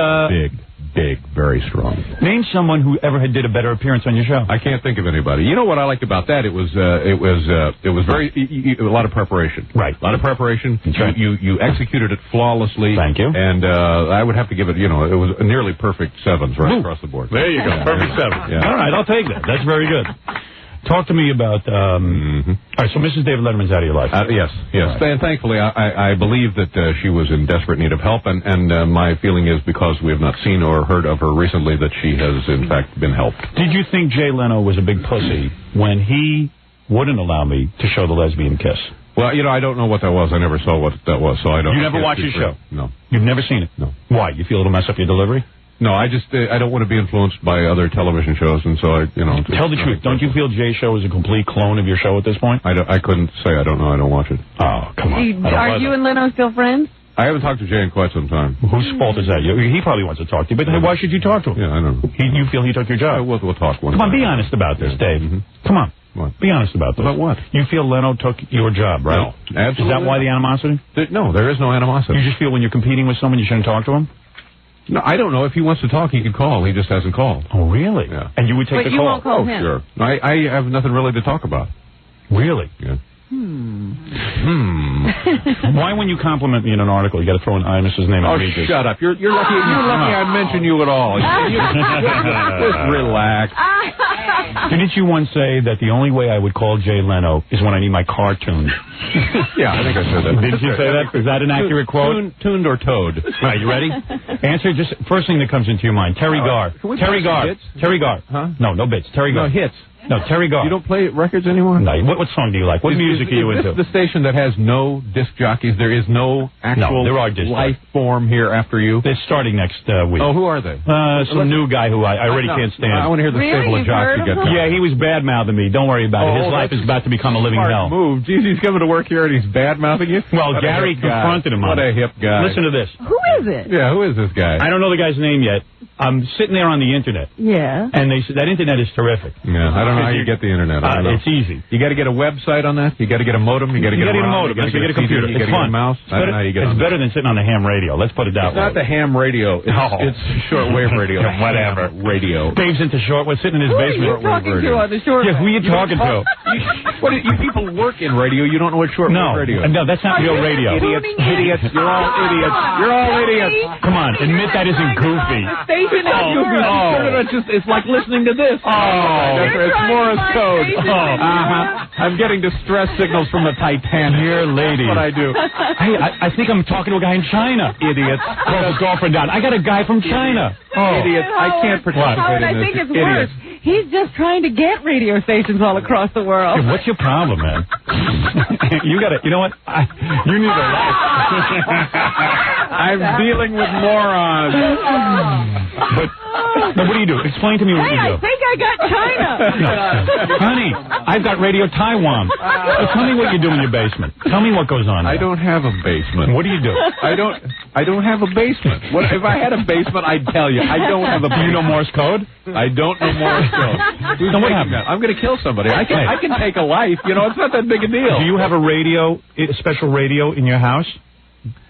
Speaker 22: big, very strong.
Speaker 4: Name someone who ever did a better appearance on your show.
Speaker 22: I can't think of anybody. You know what I liked about that? It was very a lot of preparation.
Speaker 4: Right.
Speaker 22: A lot of preparation.
Speaker 4: Right.
Speaker 22: You executed it flawlessly.
Speaker 4: Thank you.
Speaker 22: And I would have to give it. It was a nearly perfect sevens across the board.
Speaker 4: There you go. Perfect sevens. Yeah. All right, I'll take that. That's very good. Talk to me about. All right, so Mrs. David Letterman's out of your life.
Speaker 22: Yes. Right. And thankfully, I believe that she was in desperate need of help, and my feeling is because we have not seen or heard of her recently that she has in fact been helped.
Speaker 4: Did you think Jay Leno was a big pussy when he wouldn't allow me to show the lesbian kiss?
Speaker 22: Well, I don't know what that was. I never saw what that was, so I don't.
Speaker 4: You never watched his show?
Speaker 22: No.
Speaker 4: You've never seen it?
Speaker 22: No.
Speaker 4: Why? You feel it'll mess up your delivery?
Speaker 22: No, I don't want to be influenced by other television shows, and so
Speaker 4: Tell the truth. Don't you feel Jay's show is a complete clone of your show at this point?
Speaker 22: I couldn't say. I don't know. I don't watch it.
Speaker 4: Oh, come on.
Speaker 5: Are you and Leno still friends?
Speaker 22: I haven't talked to Jay in quite some time.
Speaker 4: Whose fault is that? He probably wants to talk to you, but why should you talk to him?
Speaker 22: Yeah, I know.
Speaker 4: You feel he took your job?
Speaker 22: We'll talk one.
Speaker 4: Come on, be honest about this, Dave. Come on.
Speaker 22: What?
Speaker 4: Be honest about this.
Speaker 22: About what?
Speaker 4: You feel Leno took your job, right?
Speaker 22: No, absolutely.
Speaker 4: Is that why the animosity?
Speaker 22: No, there is no animosity.
Speaker 4: You just feel when you're competing with someone you shouldn't talk to him?
Speaker 22: No, I don't know. If he wants to talk, he can call. He just hasn't called.
Speaker 4: Oh, really?
Speaker 22: Yeah.
Speaker 4: And you would take the call?
Speaker 5: But you won't call him?
Speaker 22: Sure. I have nothing really to talk about.
Speaker 4: Really?
Speaker 22: Yeah.
Speaker 4: Why, when you compliment me in an article, you got to throw in Imus's name?
Speaker 22: Oh, shut up! You're lucky. You're lucky I mentioned you at all. Just relax.
Speaker 4: Didn't you once say that the only way I would call Jay Leno is when I need my car tuned?
Speaker 22: Yeah, I think I said that.
Speaker 4: Did you say that? Is that an accurate quote?
Speaker 22: Tuned or towed?
Speaker 4: All right, you ready? Answer just first thing that comes into your mind. Terry Garr. Terry Garr. Terry Garr.
Speaker 22: Huh?
Speaker 4: No bits. Terry Garr.
Speaker 22: No hits.
Speaker 4: No, Terry Garr.
Speaker 22: You don't play records anymore?
Speaker 4: No. What song do you like? What music are you into?
Speaker 22: Is this the station that has no disc jockeys? There is no actual life form here after you?
Speaker 4: They're starting next week.
Speaker 22: Oh, who are they?
Speaker 4: Some new guy who I already can't stand.
Speaker 22: I want to hear the stable of jocks you get.
Speaker 4: Yeah, he was bad-mouthing me. Don't worry about it. His life is about to become a living hell.
Speaker 22: Move. Jeez, he's coming to work here and he's bad-mouthing you?
Speaker 4: Well, Gary confronted him on it.
Speaker 22: What a hip guy.
Speaker 4: Listen to this.
Speaker 5: Who is it?
Speaker 22: Yeah, who is this guy?
Speaker 4: I don't know the guy's name yet. I'm sitting there on the internet.
Speaker 5: Yeah.
Speaker 4: And they said that internet is terrific.
Speaker 22: Yeah, I don't know how you get the internet.
Speaker 4: It's easy.
Speaker 22: You got to get a website on that. You got to get a modem. You got to get a
Speaker 4: modem. You got to get a computer.
Speaker 22: You got to get a mouse.
Speaker 4: It's better than sitting on the ham radio. Let's put it that way.
Speaker 22: It's not the ham radio. It's shortwave radio.
Speaker 4: Whatever.
Speaker 22: Radio.
Speaker 4: Dave's into shortwave. Sitting in his basement.
Speaker 5: Who are you talking to on the shortwave?
Speaker 4: Yes, who are you talking to?
Speaker 22: What? You people work in radio. You don't know what shortwave radio is.
Speaker 4: No, that's not real radio.
Speaker 22: Idiots. You're all idiots. You're all idiots.
Speaker 4: Come on, admit that isn't goofy.
Speaker 22: It's like listening to this. It's Morse code. I'm getting distress signals from the Titanic.
Speaker 4: Dear lady.
Speaker 22: That's what I do.
Speaker 4: Hey, I think I'm talking to a guy in China.
Speaker 22: Idiots.
Speaker 4: Call his girlfriend down. I got a guy from China.
Speaker 22: Idiots. I can't participate in this.
Speaker 5: I think it's worse. He's just trying to get radio stations all across the world.
Speaker 4: What's your problem, man? You know what? You need to relax.
Speaker 22: I'm dealing with morons.
Speaker 4: But what do you do? Explain to me what you do.
Speaker 5: I think I got China.
Speaker 4: No. Honey, I've got Radio Taiwan. So tell me what you do in your basement. Tell me what goes on there.
Speaker 22: I don't have a basement.
Speaker 4: What do you do?
Speaker 22: I don't have a basement. What if I had a basement? I'd tell you. I don't have a basement.
Speaker 4: Do you know Morse code?
Speaker 22: I don't know Morse code.
Speaker 4: So what happened?
Speaker 22: I'm going to kill somebody. I can take a life. You know, it's not that big a deal.
Speaker 4: Do you have a special radio in your house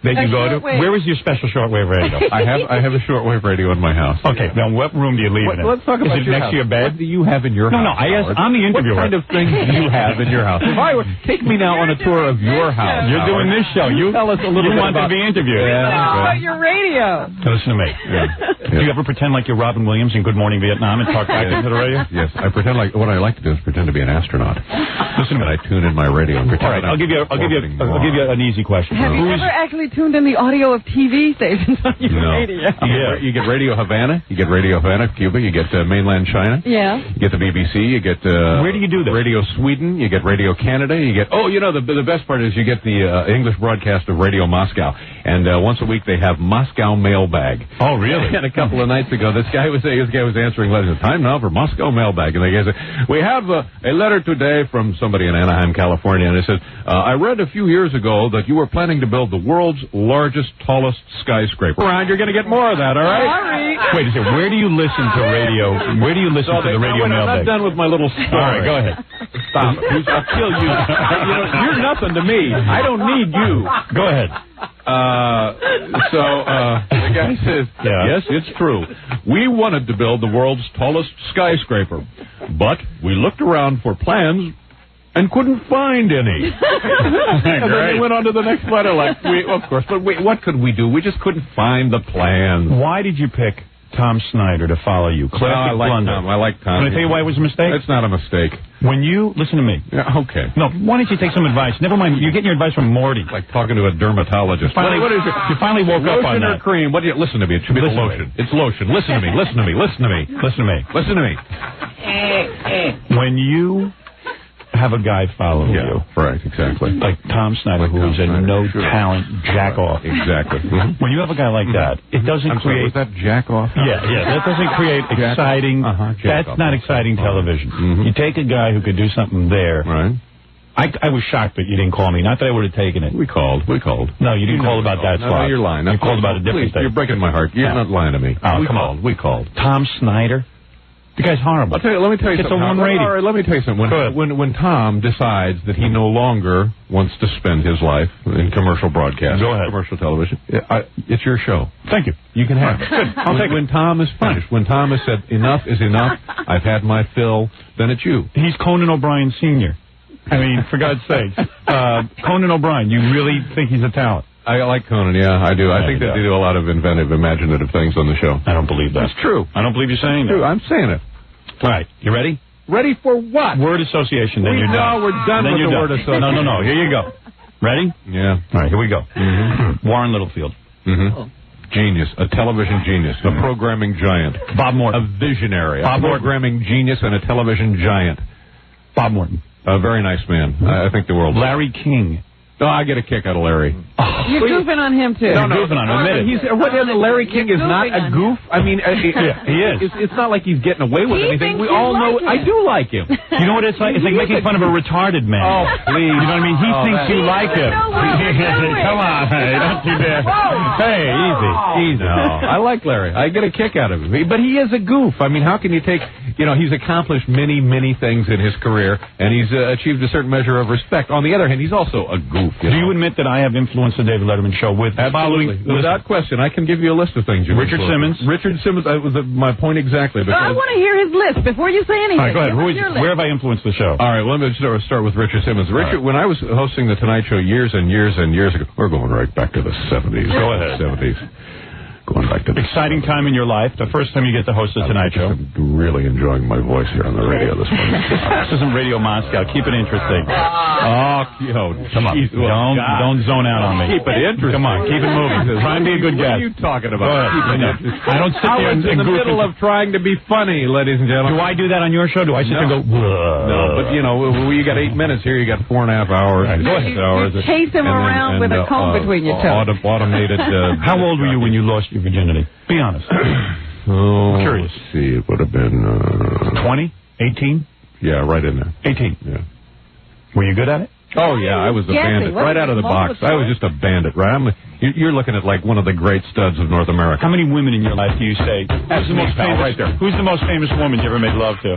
Speaker 4: that you go to? Where is your special shortwave radio?
Speaker 22: I have a shortwave radio in my house.
Speaker 4: Okay, now what room do you leave it in?
Speaker 22: Let's talk about
Speaker 4: Is it next to your bed?
Speaker 22: What do you have in your house?
Speaker 4: No, I'm the interviewer.
Speaker 22: What kind of things do you have in your house? If I were take me now on a tour of your house.
Speaker 4: You're doing this show. You
Speaker 22: tell us a little bit about
Speaker 4: to be interviewed.
Speaker 5: About your radio.
Speaker 4: Listen to me. Do you ever pretend like you're Robin Williams in Good Morning Vietnam and talk back into the radio?
Speaker 22: Yes, I pretend like what I like to do is pretend to be an astronaut.
Speaker 4: Listen to me.
Speaker 22: I tune in my radio and pretend.
Speaker 4: All right, I'll give you an easy question.
Speaker 5: Have you ever actually tuned in the audio of TV stations on your radio?
Speaker 22: Yeah. You get Radio Havana, you get Radio Havana, Cuba, you get mainland China.
Speaker 5: Yeah.
Speaker 22: You get the BBC, you get
Speaker 4: where do you do this?
Speaker 22: Radio Sweden, you get Radio Canada, you get the best part is you get the English broadcast of Radio Moscow, and once a week they have Moscow Mailbag.
Speaker 4: Oh, really?
Speaker 22: And a couple of nights ago, this guy was answering letters. Time now for Moscow Mailbag, and the guy said, "We have a letter today from somebody in Anaheim, California," and it said, "I read a few years ago that you were planning to build the world's largest, tallest skyscraper. Around, you're going to get more of that, all right?"
Speaker 5: Sorry.
Speaker 4: Wait a second. Where do you listen to radio? Where do you listen to the radio mailbag?
Speaker 22: I'm not done with my little story.
Speaker 4: All right, go ahead.
Speaker 22: Stop. I'll kill you. You're nothing to me. I don't need you.
Speaker 4: Go ahead.
Speaker 22: The guy says, yes, it's true. We wanted to build the world's tallest skyscraper, but we looked around for plans and couldn't find any. And then we went on to the next letter, of course, but what could we do? We just couldn't find the plans.
Speaker 4: Why did you pick Tom Snyder to follow you?
Speaker 22: I like Tom.
Speaker 4: Can I tell you why it was a mistake?
Speaker 22: It's not a mistake.
Speaker 4: When you listen to me.
Speaker 22: Yeah, okay.
Speaker 4: No, why don't you take some advice? Never mind. You're getting your advice from Morty.
Speaker 22: Like talking to a dermatologist.
Speaker 4: You finally woke up on that.
Speaker 22: Lotion or cream? What do you listen to me? It should be the lotion. It's lotion. Listen to me. Listen to me. Listen to me. Listen to me. Listen to me.
Speaker 4: When you have a guy follow you.
Speaker 22: Right, exactly.
Speaker 4: Like Tom Snyder, who is a no-talent jack-off.
Speaker 22: Exactly.
Speaker 4: When you have a guy like that, it doesn't create...
Speaker 22: Was that jack-off?
Speaker 4: Yeah, that doesn't create exciting... That's not exciting television. You take a guy who could do something there...
Speaker 22: Right.
Speaker 4: I was shocked that you didn't call me. Not that I would have taken it.
Speaker 22: We called.
Speaker 4: No, you didn't call about that slot.
Speaker 22: No, you're lying.
Speaker 4: You called about a different thing.
Speaker 22: You're breaking my heart. You're not lying to me.
Speaker 4: Oh, come on.
Speaker 22: We called.
Speaker 4: Tom Snyder? The guy's horrible.
Speaker 22: Let me tell you something.
Speaker 4: It's a one rating.
Speaker 22: All right, let me tell you something. When Tom decides that he no longer wants to spend his life in commercial broadcast, commercial television, it's your show.
Speaker 4: Thank you.
Speaker 22: You can have it. Good. When Tom is finished, when Tom has said enough is enough, I've had my fill, then it's you.
Speaker 4: He's Conan O'Brien Sr. I mean, for God's sake. Conan O'Brien, you really think he's a talent?
Speaker 22: I like Conan, yeah, I do. I think that they do a lot of inventive, imaginative things on the show.
Speaker 4: I don't believe that.
Speaker 22: It's true.
Speaker 4: I don't believe you're saying that.
Speaker 22: True. I'm saying it.
Speaker 4: All right, you ready?
Speaker 22: Ready for what?
Speaker 4: Word association, then you're done.
Speaker 22: No, we're done with the word association.
Speaker 4: No, here you go. Ready?
Speaker 22: Yeah.
Speaker 4: All right, here we go. Warren Littlefield.
Speaker 22: Genius, a television genius, a programming giant.
Speaker 4: Bob Morton.
Speaker 22: A visionary,
Speaker 4: Bob
Speaker 22: a programming genius and a television giant.
Speaker 4: Bob Morton.
Speaker 22: A very nice man. I think the world.
Speaker 4: Larry King.
Speaker 22: No, I get a kick out of Larry.
Speaker 5: You're goofing on him, too.
Speaker 22: No,
Speaker 4: goofing on him. Admit it.
Speaker 22: Larry King is not a goof. I mean,
Speaker 4: he is.
Speaker 22: It's not like he's getting away with anything. We all know. I do like him.
Speaker 4: You know what it's like? It's like making fun of a retarded man.
Speaker 22: Oh, please.
Speaker 4: You know what I mean? He thinks you like him. Come on, hey, don't you dare. Hey, easy.
Speaker 22: No, I like Larry. I get a kick out of him. But he is a goof. I mean, how can you take... he's accomplished many, many things in his career, and he's achieved a certain measure of respect. On the other hand, he's also a goof.
Speaker 4: Do you admit that I have influenced the David Letterman show with
Speaker 22: following? Without question. I can give you a list of things.
Speaker 4: Richard Simmons.
Speaker 22: Richard Simmons, was my point exactly.
Speaker 5: I want to hear his list before you say anything.
Speaker 4: All right, go ahead. Where have I influenced the show?
Speaker 22: All right, well, let me start with Richard Simmons. Richard, when I was hosting The Tonight Show years and years and years ago, we're going right back to the 70s.
Speaker 4: Go ahead.
Speaker 22: 70s. going back to
Speaker 4: exciting time in your life. The first time you get to host the Tonight Show.
Speaker 22: I'm really enjoying my voice here on the radio this morning.
Speaker 4: This isn't Radio Moscow. Keep it interesting. Come on.
Speaker 22: Geez,
Speaker 4: Don't zone out on me.
Speaker 22: Keep it interesting.
Speaker 4: Come on. Keep it moving. Try and be a good guest.
Speaker 22: What are you talking about?
Speaker 4: Go ahead. I don't sit there
Speaker 22: in the middle of trying to be funny, ladies and gentlemen.
Speaker 4: Do I do that on your show? Do I sit there and go,
Speaker 22: no, but you know, you got 8 minutes here, you got 4.5 hours.
Speaker 4: Go ahead.
Speaker 5: You chase him around with a comb between your toes.
Speaker 22: Automated.
Speaker 4: How old were you when you lost your virginity? Be honest.
Speaker 22: I'm curious. Let's see, it would have been
Speaker 4: 20, 18.
Speaker 22: Yeah, right in there.
Speaker 4: 18.
Speaker 22: Yeah.
Speaker 4: Were you good at it?
Speaker 22: Oh yeah, I was a bandit right out of the box. I was just a bandit, right? You're looking at like one of the great studs of North America.
Speaker 4: How many women in your life do you say? Who's the most famous? Right there. Who's the most famous woman you ever made love to?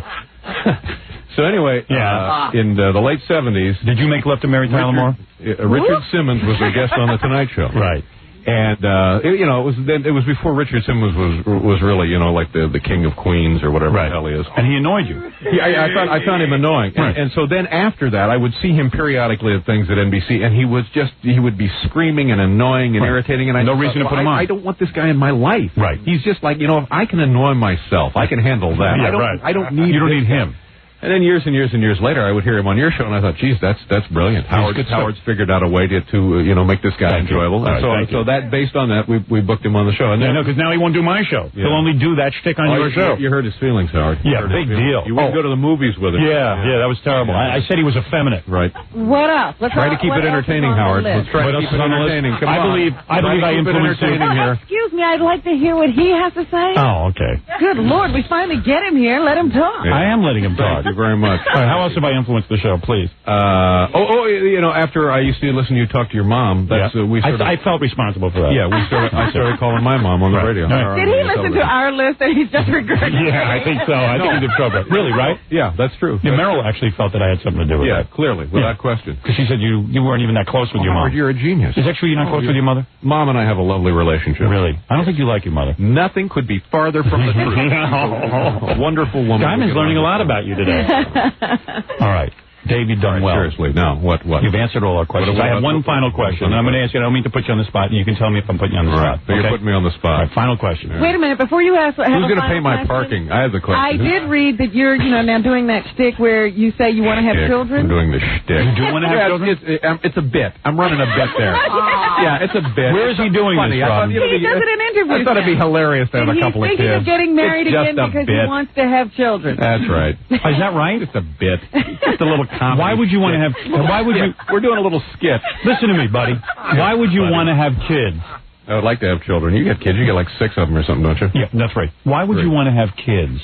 Speaker 22: So anyway, in the late 70s,
Speaker 4: did you make love to Mary Tyler Moore?
Speaker 22: Richard Simmons was a guest on the Tonight Show.
Speaker 4: Right.
Speaker 22: And it was before Richard Simmons was really like the king of Queens or whatever the hell he is.
Speaker 4: And he annoyed you.
Speaker 22: Yeah, I found him annoying. Right. And so then after that, I would see him periodically at things at NBC, and he would be screaming and annoying and irritating. And
Speaker 4: no reason to put him on.
Speaker 22: I don't want this guy in my life.
Speaker 4: Right.
Speaker 22: He's just like if I can annoy myself, I can handle that.
Speaker 4: Yeah,
Speaker 22: I don't need.
Speaker 4: You don't need him.
Speaker 22: And then years and years and years later, I would hear him on your show, and I thought, geez, that's brilliant. Howard's figured out a way to make this guy enjoyable. And so that based on that, we booked him on the show. And
Speaker 4: because now he won't do my show. Yeah. He'll only do that shtick on your show.
Speaker 22: You heard his feelings, Howard.
Speaker 4: Yeah, big deal.
Speaker 22: You wouldn't go to the movies with him.
Speaker 4: Yeah, that was terrible. I said he was effeminate.
Speaker 22: Right.
Speaker 5: What else?
Speaker 22: Try to keep it entertaining, Howard. Let's try to keep it entertaining.
Speaker 4: I believe I influenced you.
Speaker 5: Excuse me, I'd like to hear what he has to say.
Speaker 4: Oh, okay.
Speaker 5: Good Lord, we finally get him here. Let him talk.
Speaker 4: I am letting him talk.
Speaker 22: Thank you very much.
Speaker 4: How else have I influenced the show, please?
Speaker 22: After I used to listen to you talk to your mom,
Speaker 4: I felt responsible for that.
Speaker 22: Yeah, I started calling my mom on the radio.
Speaker 5: Did he listen to our list and he's just regretting it?
Speaker 4: Yeah, I think so. I think he did trouble. Really, right?
Speaker 22: Yeah, that's true.
Speaker 4: Yeah, Meryl actually felt that I had something to do with it.
Speaker 22: Yeah, clearly, without question.
Speaker 4: Because she said you weren't even that close with your mom.
Speaker 22: You're a genius.
Speaker 4: Is that true? You're not close with your mother?
Speaker 22: Mom and I have a lovely relationship.
Speaker 4: Really? I don't think you like your mother.
Speaker 22: Nothing could be farther from the truth. A wonderful woman.
Speaker 4: Diamond's learning a lot about you today. All right. Dave, you've done well.
Speaker 22: Seriously, no. What?
Speaker 4: You've answered all our questions. I have one final question, and I'm going to ask you. I don't mean to put you on the spot, and you can tell me if I'm putting you on the spot.
Speaker 22: So you're putting me on the spot.
Speaker 4: All right, final question.
Speaker 5: Wait a minute, before you ask,
Speaker 22: who's going to pay my parking? I have the question.
Speaker 5: I did read that you're, now doing that shtick where you say you want to have children.
Speaker 22: I'm doing the shtick.
Speaker 4: You do want to have children?
Speaker 22: It's a bit. I'm running a bit there. Yeah, it's a bit.
Speaker 4: Where is he doing this from?
Speaker 5: He does it in interviews.
Speaker 22: I thought it'd be hilarious to have a couple of kids.
Speaker 5: He's thinking of getting married again because he wants to have children.
Speaker 22: That's right.
Speaker 4: Is that right?
Speaker 22: Just a bit. Just a little comedy.
Speaker 4: Why would you want to have? Why would you?
Speaker 22: We're doing a little skit.
Speaker 4: Listen to me, buddy. Why would you want to have kids?
Speaker 22: I would like to have children. You get kids. You get like 6 of them or something, don't you?
Speaker 4: Yeah, that's right. Why would you want to have kids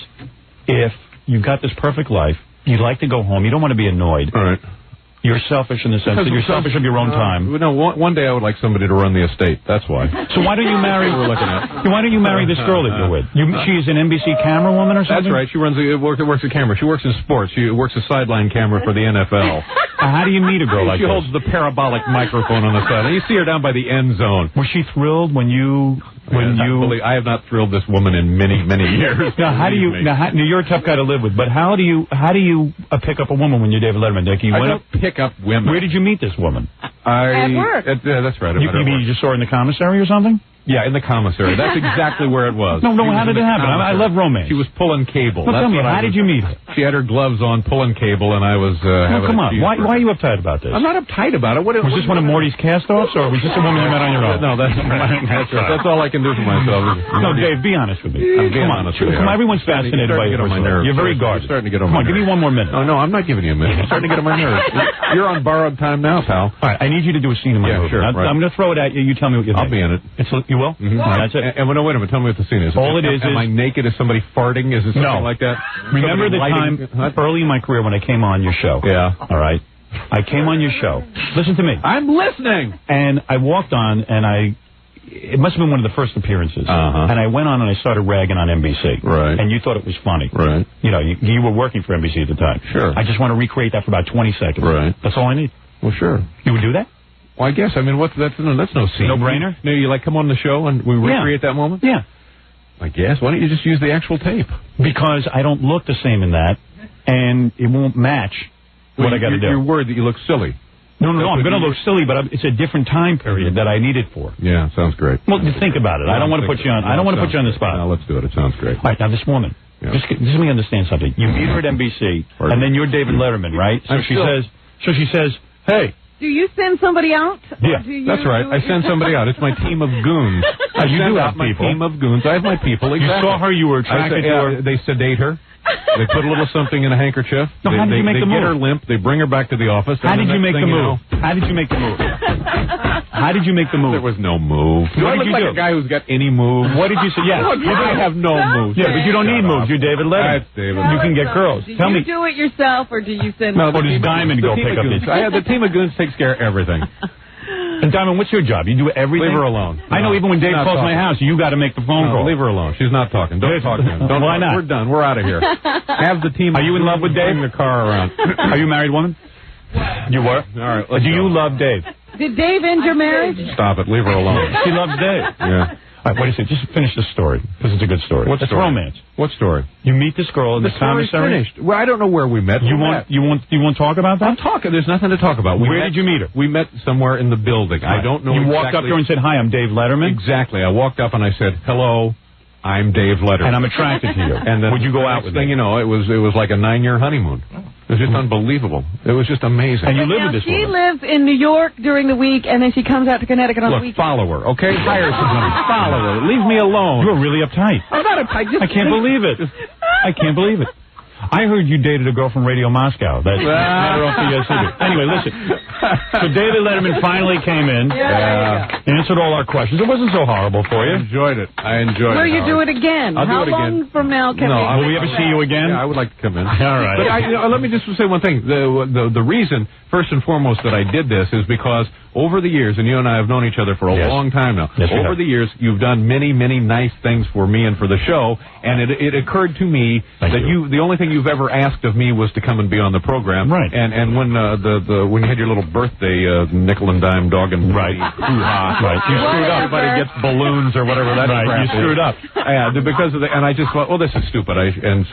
Speaker 4: if you've got this perfect life? You'd like to go home. You don't want to be annoyed.
Speaker 22: All right.
Speaker 4: You're selfish in the sense that you're selfish of your own time.
Speaker 22: No, one day I would like somebody to run the estate. That's why.
Speaker 4: So why don't you marry?
Speaker 22: We're looking at.
Speaker 4: Why don't you marry this girl that you're with? She's an NBC camera woman or something.
Speaker 22: That's right. She works a camera. She works in sports. She works a sideline camera for the NFL.
Speaker 4: How do you meet a girl like
Speaker 22: this?
Speaker 4: She
Speaker 22: holds the parabolic microphone on the side. And you see her down by the end zone.
Speaker 4: Was she thrilled when you?
Speaker 22: I have not thrilled this woman in many, many years.
Speaker 4: Now, you're a tough guy to live with, but how do you pick up a woman when you're David Letterman? Like,
Speaker 22: I don't pick up women.
Speaker 4: Where did you meet this woman?
Speaker 5: At work.
Speaker 22: That's right.
Speaker 4: You mean you just saw her in the commissary or something?
Speaker 22: Yeah, in the commissary. That's exactly where it was.
Speaker 4: No, how did it happen? I love romance.
Speaker 22: She was pulling cable.
Speaker 4: Well, tell me, how did you meet her?
Speaker 22: She had her gloves on, pulling cable, and I was
Speaker 4: come on. Why are you uptight about this?
Speaker 22: I'm not uptight about it.
Speaker 4: Was this one of Morty's cast-offs, or was this a woman you met on your own?
Speaker 22: No, that's right. That's all I can do for myself.
Speaker 4: No, Dave, be honest with me.
Speaker 22: I'm being honest with you.
Speaker 4: Everyone's fascinated by your personality. You're very guarded.
Speaker 22: Starting to get on my nerves.
Speaker 4: Come on, give me one more minute.
Speaker 22: No, I'm not giving you a minute. I'm starting to get on my nerves. You're on borrowed time now, pal.
Speaker 4: All right, I need you to do a scene in my movie.
Speaker 22: Sure,
Speaker 4: I'm going to throw it at you. You tell me what you think.
Speaker 22: I'll be in it.
Speaker 4: You will?
Speaker 22: Mm-hmm.
Speaker 4: That's it.
Speaker 22: And wait a minute. Tell me what the scene is.
Speaker 4: All it is
Speaker 22: Am I naked? Is somebody farting? Is it something like that?
Speaker 4: Remember the time early in my career when I came on your show?
Speaker 22: Yeah.
Speaker 4: All right. I came on your show. Listen to me.
Speaker 22: I'm listening.
Speaker 4: And I walked on, and it must have been one of the first appearances. And I went on and I started ragging on NBC.
Speaker 22: Right.
Speaker 4: And you thought it was funny.
Speaker 22: Right.
Speaker 4: You were working for NBC at the time.
Speaker 22: Sure.
Speaker 4: I just want to recreate that for about 20 seconds.
Speaker 22: Right.
Speaker 4: That's all I need.
Speaker 22: Well, sure.
Speaker 4: You would do that?
Speaker 22: Well, I guess. I mean, that's no scene.
Speaker 4: No brainer?
Speaker 22: No, you come on the show and we recreate that moment?
Speaker 4: Yeah.
Speaker 22: I guess. Why don't you just use the actual tape?
Speaker 4: Because I don't look the same in that, and it won't match what I got to do.
Speaker 22: You're worried that you look silly.
Speaker 4: No, I'm going to look silly, but it's a different time period that I need it for.
Speaker 22: Yeah, sounds great.
Speaker 4: Well, just think about it. I don't want to put you on. I don't want to put you on the spot.
Speaker 22: No, let's do it. It sounds great.
Speaker 4: All right, now this woman. Yeah. Just let me understand something. You meet her at NBC, and then you're David Letterman, right? So she says, hey.
Speaker 5: Do you send somebody out?
Speaker 22: Yeah, that's right. I send somebody out. It's my team of goons.
Speaker 4: You do have
Speaker 22: my team of goons. I have my people. Exactly.
Speaker 4: You saw her. You were attracted to her.
Speaker 22: They sedate her. They put a little something in a handkerchief.
Speaker 4: No, how did you make the move?
Speaker 22: They get her limp. They bring her back to the office.
Speaker 4: How did you make the move? How did you make the move? How did you make the move?
Speaker 22: There was no move.
Speaker 4: Do I
Speaker 22: look like a guy who's got any moves?
Speaker 4: What did you say? Yes.
Speaker 22: I have no moves.
Speaker 4: Yeah, but you don't need moves. You're David Letterman.
Speaker 22: That's David.
Speaker 4: You can get girls.
Speaker 5: Tell me. Do you do it yourself, or do you send?
Speaker 4: No, or does Diamond go pick up these?
Speaker 22: The team of goons takes care of everything.
Speaker 4: And Diamond, what's your job? You do everything?
Speaker 22: Leave her alone.
Speaker 4: I know even when Dave calls my house, you got to make the phone call.
Speaker 22: Leave her alone. She's not talking. Don't talk to him.
Speaker 4: Why not?
Speaker 22: We're done. We're out of here. Have the team.
Speaker 4: Are you in love with Dave?
Speaker 22: Bring the car around.
Speaker 4: Are you a married woman? You were?
Speaker 22: All right.
Speaker 4: Do you love Dave?
Speaker 5: Did Dave end your marriage?
Speaker 22: Stop it. Leave her alone.
Speaker 4: She loves Dave.
Speaker 22: Yeah.
Speaker 4: All right, wait a second. Just finish the story, because it's a good story.
Speaker 22: What
Speaker 4: story? It's romance.
Speaker 22: What story?
Speaker 4: You meet this girl in the commissary.
Speaker 22: Finished. Well, I don't know where we met.
Speaker 4: You want to talk about that?
Speaker 22: I'm talking. There's nothing to talk about.
Speaker 4: Where did you meet her?
Speaker 22: We met somewhere in the building. Right. I don't know.
Speaker 4: You walked up to her and said, "Hi, I'm Dave Letterman."
Speaker 22: Exactly. I walked up and I said, "Hello, I'm Dave Letterman,
Speaker 4: and I'm attracted to you." And then, would you go out with me?
Speaker 22: You know, it was like a 9-year honeymoon. It was just unbelievable. It was just amazing.
Speaker 4: And you live with this woman.
Speaker 5: She lives in New York during the week, and then she comes out to Connecticut on the weekend.
Speaker 22: Follow her, okay? Hire somebody. Follow her. Leave me alone.
Speaker 4: You're really uptight.
Speaker 22: I'm not uptight.
Speaker 4: I can't believe it. I can't believe it. I heard you dated a girl from Radio Moscow. That's matter of the city. Anyway, listen. So David Letterman finally came in. Answered all our questions. It wasn't so horrible for you.
Speaker 22: I enjoyed it. Will
Speaker 5: you do it again?
Speaker 22: I'll
Speaker 5: How
Speaker 22: do it again.
Speaker 5: long from now can
Speaker 4: will we ever see you again?
Speaker 22: Yeah, I would like to come in.
Speaker 4: All right.
Speaker 22: But let me just say one thing. The reason, first and foremost, that I did this is because over the years, and you and I have known each other for a long time now, over the years, you've done many, many nice things for me and for the show, and it occurred to me that the only thing you've ever asked of me was to come and be on the program.
Speaker 4: Right.
Speaker 22: And when when you had your little birthday nickel and dime dog and
Speaker 4: right.
Speaker 22: Right. You screwed up. Everybody gets balloons or whatever that crap
Speaker 4: you screwed up.
Speaker 22: Yeah, because of and I just thought, well, this is stupid.
Speaker 4: I'm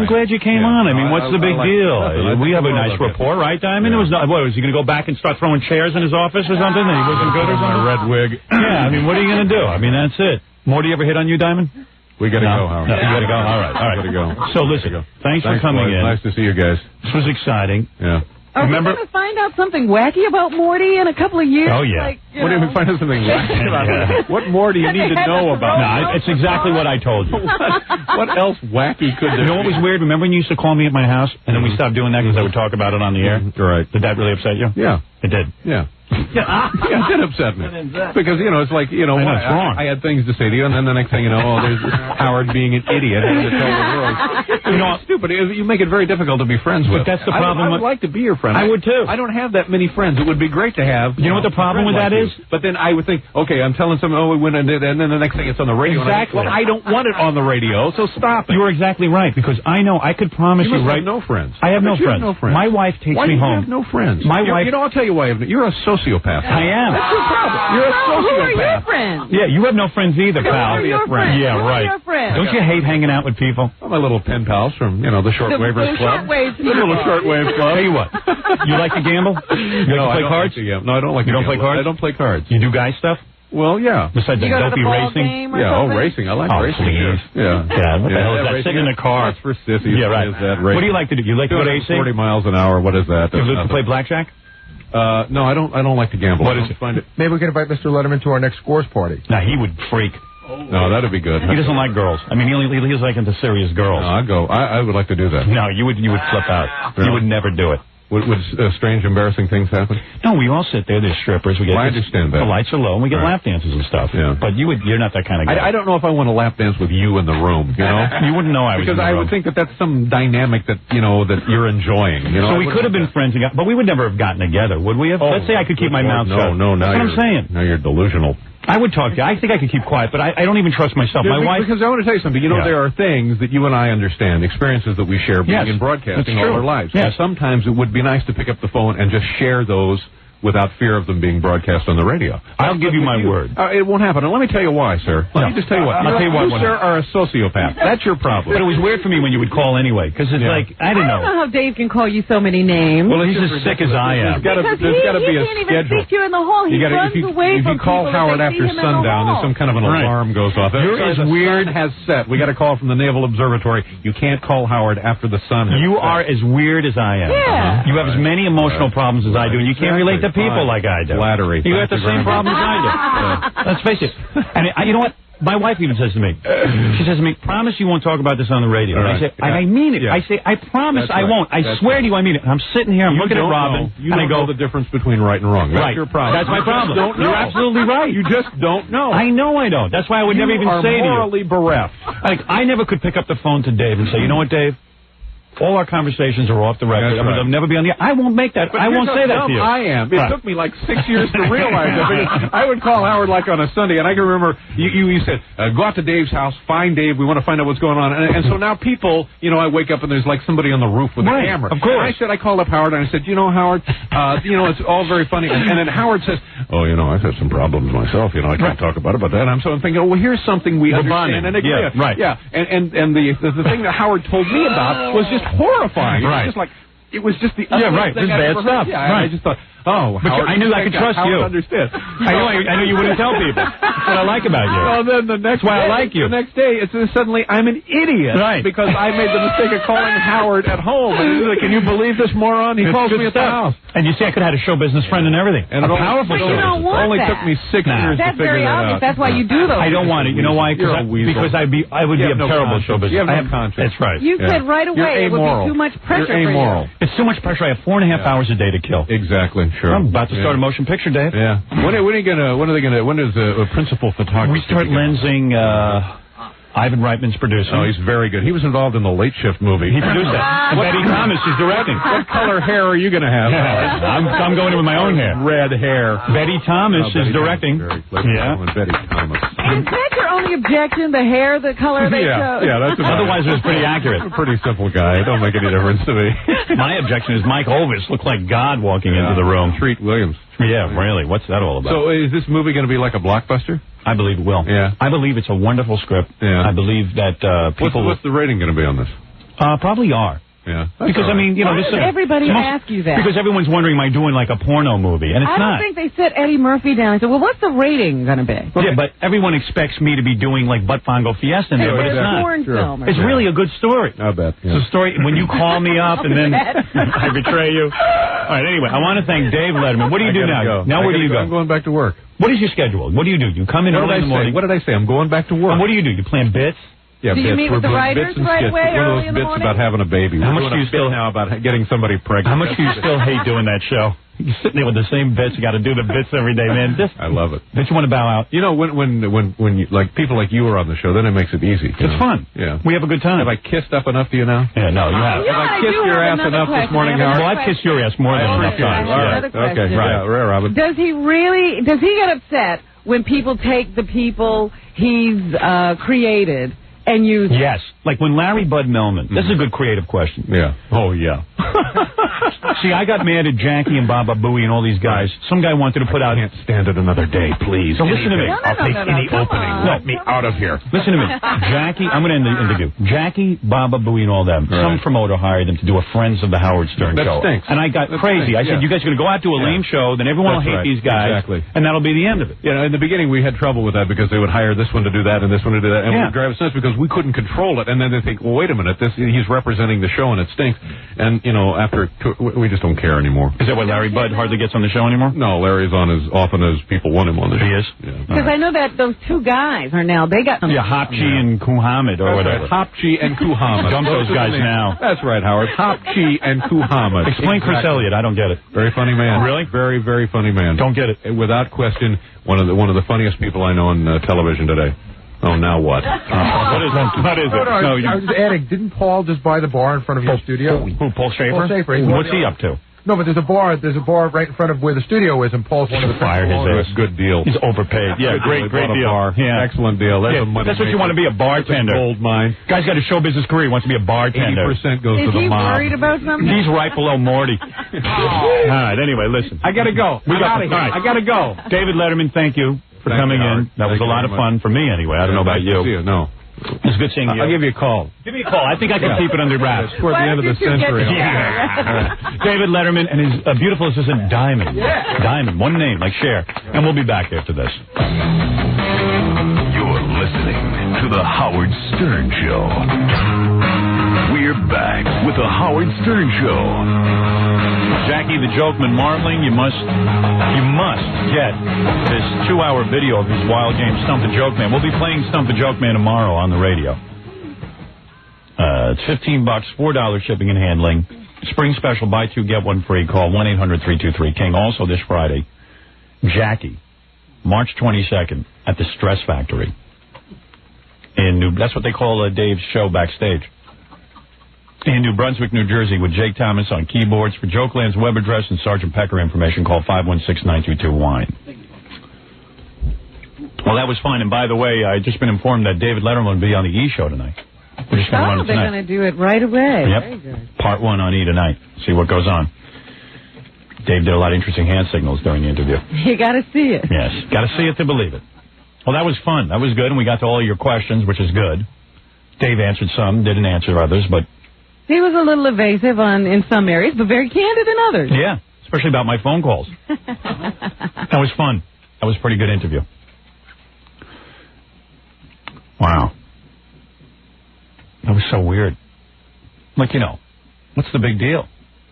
Speaker 4: glad you came on. I mean, what's the big deal? We have a nice rapport, right, Diamond? It was not. What was he going to go back and start throwing chairs in his office or something? And he wasn't good or something.
Speaker 22: A red wig.
Speaker 4: Yeah. I mean, what are you going to do? I mean, that's it. Morty ever hit on you, Diamond?
Speaker 22: We got to go, Howard.
Speaker 4: No, you got to go. All right.
Speaker 22: Got to go.
Speaker 4: So listen, thanks for coming in.
Speaker 22: Nice to see you guys.
Speaker 4: This was exciting.
Speaker 22: Yeah.
Speaker 5: Are we going to find out something wacky about Morty in a couple of years?
Speaker 4: Oh, yeah.
Speaker 5: Like,
Speaker 22: what do you find out something wacky about? What more do you need to know about?
Speaker 4: No, it's exactly what I told you.
Speaker 22: What else wacky could there be?
Speaker 4: You know what was weird? Remember when you used to call me at my house, and then we stopped doing that because I would talk about it on the air?
Speaker 22: Right.
Speaker 4: Did that really upset you?
Speaker 22: Yeah.
Speaker 4: It did?
Speaker 22: Yeah. Yeah, it did upset me. Because, it's like,
Speaker 4: wrong.
Speaker 22: I had things to say to you, and then the next thing you know, there's Howard being an idiot. And to tell the world. It's stupid. You make it very difficult to be friends with.
Speaker 4: But that's the problem.
Speaker 22: I would like to be your friend.
Speaker 4: I would, too.
Speaker 22: I don't have that many friends. It would be great to have.
Speaker 4: You know what the problem with that is?
Speaker 22: But then I would think, okay, I'm telling someone, we went and did it, and then the next thing it's on the radio.
Speaker 4: Exactly.
Speaker 22: Well, I don't want it on the radio, so stop it.
Speaker 4: You were exactly right, because I know I could promise you right.
Speaker 22: Have no friends.
Speaker 4: I have no friends. My wife takes me home.
Speaker 22: Why do you have no friends?
Speaker 4: My wife.
Speaker 22: I'll tell you why. You're a sociopath.
Speaker 4: I am.
Speaker 22: That's your problem. You're a sociopath.
Speaker 5: Who are your friends?
Speaker 4: Yeah, you have no friends either, pal.
Speaker 5: Who are your friends?
Speaker 4: Yeah, right.
Speaker 5: Who are your friends?
Speaker 4: Don't you hate hanging out with people?
Speaker 22: Well, my little pen pals from, the Shortwavers Club. The little Shortwave Club.
Speaker 4: Tell you what, you like to gamble? You like to play cards?
Speaker 22: No, I don't like to gamble.
Speaker 4: You don't play cards?
Speaker 22: I don't play cards.
Speaker 4: You do guy stuff?
Speaker 22: Well, yeah.
Speaker 4: Besides the dopey racing?
Speaker 22: Racing. I like racing.
Speaker 4: Please.
Speaker 22: Yeah.
Speaker 4: What the hell is that? Sitting in a car.
Speaker 22: That's for sissies.
Speaker 4: Yeah, right. What do you like to do? You like to go racing?
Speaker 22: 40 miles an hour. What is that?
Speaker 4: You like to play blackjack?
Speaker 22: No, I don't like to gamble.
Speaker 4: What is it?
Speaker 8: Maybe we can invite Mr. Letterman to our next scores party.
Speaker 4: No, he would freak.
Speaker 22: No, that'd be good.
Speaker 4: He doesn't like girls. I mean, he's like into serious girls.
Speaker 22: No, I'd go. I would like to do that.
Speaker 4: No, you would flip out. You would never do it.
Speaker 22: Would strange, embarrassing things happen?
Speaker 4: No, we all sit there. There's strippers. We get.
Speaker 22: I understand that.
Speaker 4: The lights are low, and we get lap dances and stuff.
Speaker 22: Yeah.
Speaker 4: But you're not that kind of guy.
Speaker 22: I don't know if I want to lap dance with you in the room.
Speaker 4: You wouldn't know I was.
Speaker 22: Because I would think that that's some dynamic that that you're enjoying.
Speaker 4: So we could have been friends, but we would never have gotten together, would we have? Let's say I could keep my mouth shut.
Speaker 22: No.
Speaker 4: That's what I'm saying.
Speaker 22: Now you're delusional.
Speaker 4: I would talk to you. I think I could keep quiet, but I don't even trust myself. My wife.
Speaker 22: Because I want to tell you something. There are things that you and I understand, experiences that we share being in broadcasting all our lives.
Speaker 4: Yes.
Speaker 22: And sometimes it would be nice to pick up the phone and just share those without fear of them being broadcast on the radio.
Speaker 4: I'll give you my word.
Speaker 22: It won't happen. And let me tell you why, sir. Let me just tell you what.
Speaker 4: I'll tell you what.
Speaker 22: You, sir, are a sociopath. That's your problem.
Speaker 4: But it was weird for me when you would call anyway, because it's like, I don't know.
Speaker 5: I don't know how Dave can call you so many names.
Speaker 22: Well,
Speaker 4: he's as sick as I am.
Speaker 5: Because he can't even speak to you in the hall. He runs away from people.
Speaker 22: If you call Howard after sundown, there's some kind of an alarm goes off.
Speaker 4: You're as weird
Speaker 22: has set. We got a call from the Naval Observatory. You can't call Howard after the sun has
Speaker 4: You
Speaker 22: set.
Speaker 4: are as weird as I am.
Speaker 5: Yeah.
Speaker 4: You have as many emotional problems as I do, and you can't relate to people like I do.
Speaker 22: Flattery.
Speaker 4: You have the same problems as I do. Let's face it. And you know what? My wife even says to me, she says to me, promise you won't talk about this on the radio. And I say, and I mean it. I say, I promise I won't. I swear to you I mean it. And I'm sitting here, I'm looking at Robin, and I go,
Speaker 22: the difference between right and wrong. That's your problem.
Speaker 4: That's my problem. You're absolutely right.
Speaker 22: You just don't know.
Speaker 4: I know I don't. That's why I would never even say to you.
Speaker 22: You are morally bereft.
Speaker 4: Like, I never could pick up the phone to Dave and say, you know what, Dave? All our conversations are off the record. They'll never be on the air. I won't make that. I won't say that to you.
Speaker 22: I am. It took me like 6 years to realize that. Because I would call Howard like on a Sunday, and I can remember you said, go out to Dave's house, find Dave, we want to find out what's going on. And so now people, I wake up and there's like somebody on the roof with a camera.
Speaker 4: Of course.
Speaker 22: And I called up Howard and I said, Howard, it's all very funny. And then Howard says, I've had some problems myself. I can't talk about that. I'm thinking, well, here's something we understand and agree on. Yeah. And the thing that Howard told me about was just horrifying. It was just the
Speaker 4: This is bad stuff.
Speaker 22: I just thought, Howard,
Speaker 4: I knew I could trust you.
Speaker 22: Understood.
Speaker 4: I knew you wouldn't tell people. That's what I like about you.
Speaker 22: Well, then that's why I like you. The next day, suddenly I'm an idiot because I made the mistake of calling Howard at home. And he's like, can you believe this moron? He calls me at the house.
Speaker 4: And you see, I could have had a show business friend and everything.
Speaker 22: And
Speaker 4: a powerful show business.
Speaker 22: It only took me 6 years to figure that out.
Speaker 5: That's why you do those.
Speaker 4: I don't want it. You know why? Because I would be a terrible show business.
Speaker 22: You have no conscience.
Speaker 4: That's right.
Speaker 5: You said right away it would be too much pressure for you.
Speaker 4: It's too much pressure. I have 4.5 hours a day to kill.
Speaker 22: Exactly. Sure.
Speaker 4: I'm about to start a motion picture, Dave.
Speaker 22: Yeah. When is a principal photographer?
Speaker 4: We start lensing. Ivan Reitman's producing.
Speaker 22: Oh, he's very good. He was involved in the Late Shift movie.
Speaker 4: He produced that. And Betty Thomas is directing.
Speaker 22: What color hair are you going to have?
Speaker 4: I'm going in with my own hair.
Speaker 22: Red hair.
Speaker 4: Betty Thomas is directing.
Speaker 22: Betty Thomas.
Speaker 5: Is that your only objection? The hair, the color they chose?
Speaker 22: Yeah, that's
Speaker 4: otherwise it was pretty accurate.
Speaker 22: I'm a pretty simple guy. It don't make any difference to me.
Speaker 4: My objection is Mike Hovis looked like God walking into the room.
Speaker 22: Treat Williams.
Speaker 4: Yeah, really. What's that all about?
Speaker 22: So is this movie going to be like a blockbuster?
Speaker 4: I believe it will.
Speaker 22: Yeah.
Speaker 4: I believe it's a wonderful script.
Speaker 22: Yeah.
Speaker 4: I believe that people...
Speaker 22: What's the rating going to be on this?
Speaker 4: Probably R.
Speaker 22: Yeah.
Speaker 4: Because,
Speaker 5: Why does everybody ask you that?
Speaker 4: Because everyone's wondering, am I doing like a porno movie? And it's
Speaker 5: I
Speaker 4: not.
Speaker 5: don't think they set Eddie Murphy down and said, well, what's the rating going to be?
Speaker 4: Yeah, but everyone expects me to be doing like Butt Bongo Fiesta in there, but it's not.
Speaker 5: Film
Speaker 4: it's really a good story.
Speaker 22: I bet.
Speaker 4: Yeah. It's a story when you call me up and then I betray you. All right, anyway, I want to thank Dave Letterman. What do you do now? Now where do you go?
Speaker 22: I'm going back to work.
Speaker 4: What is your schedule? What do you do? You come in early in the morning.
Speaker 22: What did I say? I'm going back to work.
Speaker 4: And what do? You plan bits?
Speaker 22: Yeah,
Speaker 5: do you meet with the writers right away early in the morning?
Speaker 22: One of those bits about having a baby.
Speaker 4: How much do you still
Speaker 22: now about getting somebody pregnant?
Speaker 4: How much do you still hate doing that show? You're sitting there with the same bits. You got to do the bits every day, man.
Speaker 22: I love it.
Speaker 4: Don't you want to bow out?
Speaker 22: You know, when you, like people like you are on the show, then it makes it easy.
Speaker 4: It's fun.
Speaker 22: Yeah,
Speaker 4: we have a good time.
Speaker 22: Have I kissed up enough to you now?
Speaker 4: Yeah, no, you have.
Speaker 22: Have I kissed your ass enough this morning, Howard?
Speaker 4: Well, I've kissed your ass more than enough times.
Speaker 22: Okay, right, Robin.
Speaker 5: Does he get upset when people take the people he's created and use...
Speaker 4: Yes, like when Larry Bud Melman. This is a good creative question.
Speaker 22: Yeah.
Speaker 4: Oh, yeah. See, I got mad at Jackie and Baba Booey and all these guys. Some guy wanted to put out...
Speaker 22: I can't stand it another day, please.
Speaker 4: So listen to me.
Speaker 22: I'll take any opening. Let me out of here.
Speaker 4: Listen to me. Jackie, I'm going to end the interview. Jackie, Baba Booey, and all them. Right. Some promoter hired them to do a Friends of the Howard Stern show.
Speaker 22: That stinks.
Speaker 4: And I got crazy. I said, you guys are going to go out to a lame show, then everyone will hate these guys.
Speaker 22: Exactly.
Speaker 4: And that'll be the end of it.
Speaker 22: You know, in the beginning, we had trouble with that because they would hire this one to do that and this one to do that. And it would drive us nuts because we couldn't control it. And then they think, well, wait a minute, he's representing the show and it stinks. And, we just don't care anymore.
Speaker 4: Is that why Larry Bud hardly gets on the show anymore?
Speaker 22: No, Larry's on as often as people want him on the show.
Speaker 4: He is?
Speaker 5: Because I know that those two guys are now, they got them.
Speaker 4: Yeah, Hopchi and Kuhamid or whatever.
Speaker 22: Right. Hopchi and Kuhamid.
Speaker 4: Dump those guys now.
Speaker 22: That's right, Howard. Hopchi and Kuhamid.
Speaker 4: Explain Chris Elliott. I don't get it.
Speaker 22: Very funny man.
Speaker 4: Really?
Speaker 22: Very, very funny man.
Speaker 4: Don't get it.
Speaker 22: Without question, one of the funniest people I know on television today. Oh, now what?
Speaker 4: What is it?
Speaker 8: I was just adding, didn't Paul just buy the bar in front of your studio?
Speaker 4: Who, Paul Schaefer?
Speaker 8: Paul Schaefer.
Speaker 4: What's he up to?
Speaker 8: No, but there's a bar right in front of where the studio is, and Paul's one of the
Speaker 4: Fire his ass.
Speaker 22: Good deal.
Speaker 4: He's overpaid. Yeah, great deal.
Speaker 22: Bar.
Speaker 4: Yeah.
Speaker 22: Excellent deal. That's
Speaker 4: that's what you want to be, a bartender.
Speaker 22: Gold mine.
Speaker 4: Guy's got a show business career. He wants to be a bartender.
Speaker 22: 80% goes to the
Speaker 5: Is he
Speaker 22: mob.
Speaker 5: worried about something?
Speaker 4: He's right below Morty. All right, anyway, listen.
Speaker 18: I gotta go.
Speaker 4: We got
Speaker 18: all right. I gotta go.
Speaker 4: David Letterman, thank you for coming in. That was a lot of fun for me anyway. I don't know about you.
Speaker 22: No.
Speaker 4: It's good seeing you.
Speaker 22: I'll give you a call.
Speaker 4: Give me a call. I think I can keep it under wraps.
Speaker 22: Toward the end of the century.
Speaker 4: David Letterman and his beautiful assistant, Diamond. Diamond, one name, like Cher. And we'll be back after this.
Speaker 7: You're listening to The Howard Stern Show. We're back with The Howard Stern Show.
Speaker 4: Jackie the Jokeman marveling, you must get this 2-hour video of his wild game, Stump the Jokeman. We'll be playing Stump the Jokeman tomorrow on the radio. It's $15, $4 shipping and handling. Spring special, buy two, get one free. Call 1-800-323-KING. Also this Friday, Jackie, March 22nd, at the Stress Factory. That's what they call Dave's show backstage. In New Brunswick, New Jersey, with Jake Thomas on keyboards. For Jokeland's web address and Sergeant Pecker information, call 516-922-WINE. Well, that was fun. And by the way, I've just been informed that David Letterman will be on the E! Show tonight. We're just going to run it tonight.
Speaker 5: They're going to do it right away.
Speaker 4: Yep.
Speaker 5: Very good.
Speaker 4: Part 1 on E! tonight. See what goes on. Dave did a lot of interesting hand signals during the interview.
Speaker 5: You got to see it.
Speaker 4: Yes. Got to see it to believe it. Well, that was fun. That was good. And we got to all your questions, which is good. Dave answered some, didn't answer others, but...
Speaker 5: He was a little evasive in some areas, but very candid in others.
Speaker 4: Yeah, especially about my phone calls. That was fun. That was a pretty good interview. Wow. That was so weird. Like, what's the big deal?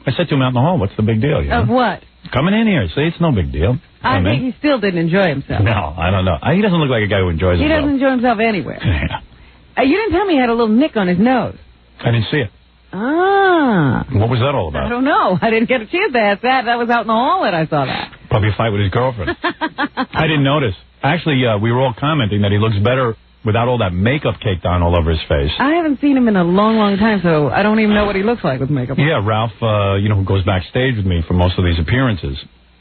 Speaker 4: I said to him out in the hall, what's the big deal?
Speaker 5: Of what?
Speaker 4: Coming in here. See, it's no big deal.
Speaker 5: I think he still didn't enjoy himself.
Speaker 4: No, I don't know. He doesn't look like a guy who enjoys himself.
Speaker 5: He doesn't enjoy himself anywhere.
Speaker 4: Yeah.
Speaker 5: You didn't tell me he had a little nick on his nose.
Speaker 4: I didn't see it.
Speaker 5: Ah.
Speaker 4: What was that all about?
Speaker 5: I don't know. I didn't get a chance to ask that. That was out in the hall that I saw that.
Speaker 4: Probably a fight with his girlfriend. I didn't notice. Actually, we were all commenting that he looks better without all that makeup caked on all over his face.
Speaker 5: I haven't seen him in a long, long time, so I don't even know what he looks like with makeup on.
Speaker 4: Yeah, Ralph, who goes backstage with me for most of these appearances,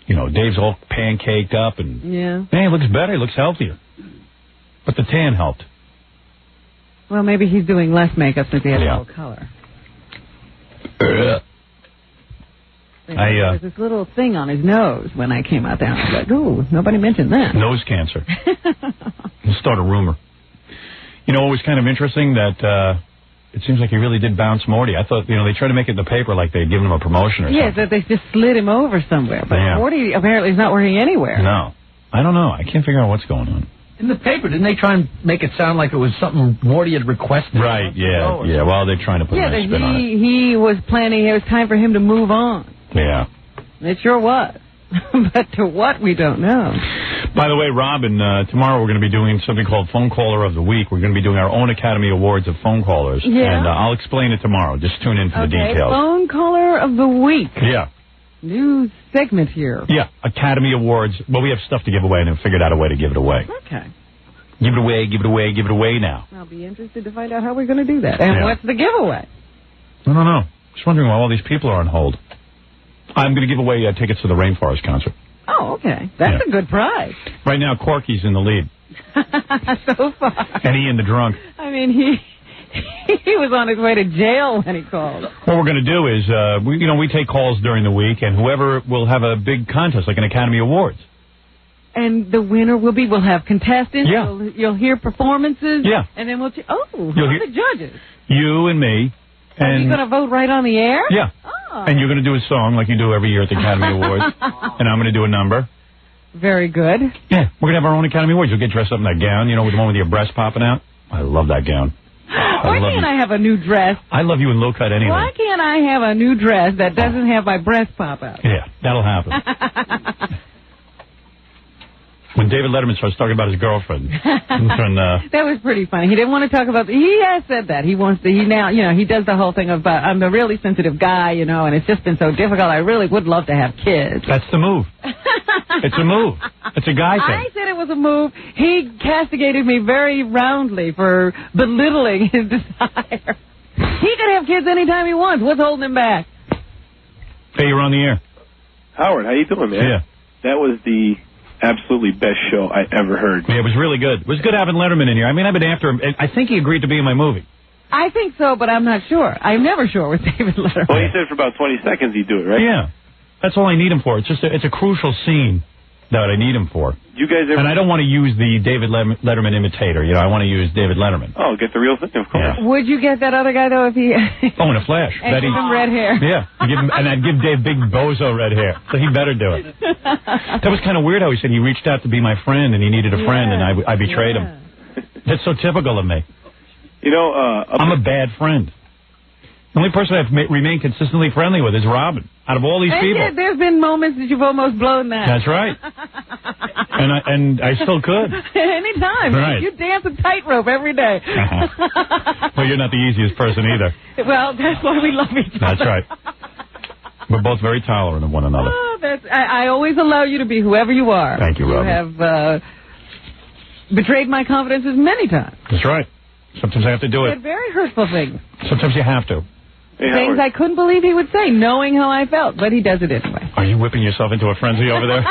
Speaker 4: Dave's all pancaked up, and man, he looks better. He looks healthier. But the tan helped.
Speaker 5: Well, maybe he's doing less makeup since he has a little color. There was this little thing on his nose when I came out there. I was like, ooh, nobody mentioned that.
Speaker 4: Nose cancer. We'll start a rumor. It was kind of interesting that it seems like he really did bounce Morty. I thought, they tried to make it in the paper like they'd given him a promotion or something.
Speaker 5: Yes, that they just slid him over somewhere. But Morty apparently is not working anywhere.
Speaker 4: No. I don't know. I can't figure out what's going on.
Speaker 18: In the paper, didn't they try and make it sound like it was something Morty had requested?
Speaker 4: Right, yeah. Well, they're trying to put a nice spin on it.
Speaker 5: He was planning, it was time for him to move on.
Speaker 4: Yeah.
Speaker 5: It sure was. But to what, we don't know.
Speaker 4: By the way, Robin, tomorrow we're going to be doing something called Phone Caller of the Week. We're going to be doing our own Academy Awards of phone callers.
Speaker 5: Yeah.
Speaker 4: And I'll explain it tomorrow. Just tune in for the details.
Speaker 5: Phone Caller of the Week.
Speaker 4: Yeah.
Speaker 5: New segment here.
Speaker 4: Yeah, Academy Awards. Well, we have stuff to give away, and then figured out a way to give it away.
Speaker 5: Okay.
Speaker 4: Give it away, give it away, give it away now.
Speaker 5: I'll be interested to find out how we're going to do that. And what's the giveaway?
Speaker 4: I don't know. Just wondering why all these people are on hold. I'm going to give away tickets to the Rainforest concert.
Speaker 5: Oh, okay. That's a good prize.
Speaker 4: Right now, Corky's in the lead.
Speaker 5: So far.
Speaker 4: And he and the drunk.
Speaker 5: I mean, he was on his way to jail when he called.
Speaker 4: What we're going to do is, we take calls during the week, and whoever will have a big contest, like an Academy Awards.
Speaker 5: And the winner we'll have contestants.
Speaker 4: Yeah.
Speaker 5: You'll hear performances.
Speaker 4: Yeah.
Speaker 5: And then the judges.
Speaker 4: You and me.
Speaker 5: Are you going to vote right on the air?
Speaker 4: Yeah.
Speaker 5: Oh.
Speaker 4: And you're going to do a song like you do every year at the Academy Awards. And I'm going to do a number.
Speaker 5: Very good.
Speaker 4: Yeah. We're going to have our own Academy Awards. You'll get dressed up in that gown, with the one with your breasts popping out. I love that gown.
Speaker 5: Why can't I have a new dress?
Speaker 4: I love you in low cut anyway.
Speaker 5: Why can't I have a new dress that doesn't have my breast pop out?
Speaker 4: Yeah, that'll happen. When David Letterman starts talking about his girlfriend.
Speaker 5: That was pretty funny. He didn't want to talk about... He has said that. He wants to... He does the whole thing of, I'm a really sensitive guy, and it's just been so difficult. I really would love to have kids.
Speaker 4: That's the move. It's a move. It's a guy thing.
Speaker 5: I said it was a move. He castigated me very roundly for belittling his desire. He can have kids anytime he wants. What's holding him back?
Speaker 4: Hey, you're on the air.
Speaker 13: Howard, how you doing, man?
Speaker 4: Yeah.
Speaker 13: That was the absolutely best show I ever heard.
Speaker 4: Yeah, it was really good. It was good having Letterman in here. I mean, I've been after him. I think he agreed to be in my movie.
Speaker 5: I think so, but I'm not sure. I'm never sure with David Letterman.
Speaker 13: Well, he said for about 20 seconds he'd do it, right?
Speaker 4: Yeah. That's all I need him for. It's just it's a crucial scene that I need him for.
Speaker 13: You guys ever...
Speaker 4: And I don't want to use the David Letterman imitator. You know, I want to use David Letterman.
Speaker 13: Oh, get the real thing, of course.
Speaker 4: Yeah.
Speaker 5: Would you get that other guy, though, if he...
Speaker 4: Oh, in a flash.
Speaker 5: And give him red hair.
Speaker 4: Yeah. And I'd give Dave big bozo red hair. So he better do it. That was kind of weird how he said he reached out to be my friend and he needed a friend and I betrayed him. That's so typical of me.
Speaker 13: You know,
Speaker 4: I'm a bad friend. The only person I've remained consistently friendly with is Robin. Out of all these people.
Speaker 5: Yet there's been moments that you've almost blown that.
Speaker 4: That's right. And I still could.
Speaker 5: Anytime.
Speaker 4: Right.
Speaker 5: You dance a tightrope every day.
Speaker 4: Well, you're not the easiest person either.
Speaker 5: Well, that's why we love each other.
Speaker 4: That's right. We're both very tolerant of one another.
Speaker 5: Oh, I always allow you to be whoever you are.
Speaker 4: Thank you, Robin.
Speaker 5: You have betrayed my confidences many times.
Speaker 4: That's right. Sometimes I have to do it.
Speaker 5: Said very hurtful things.
Speaker 4: Sometimes you have to.
Speaker 13: Hey,
Speaker 5: things I couldn't believe he would say, knowing how I felt, but he does it anyway.
Speaker 4: Are you whipping yourself into a frenzy over there?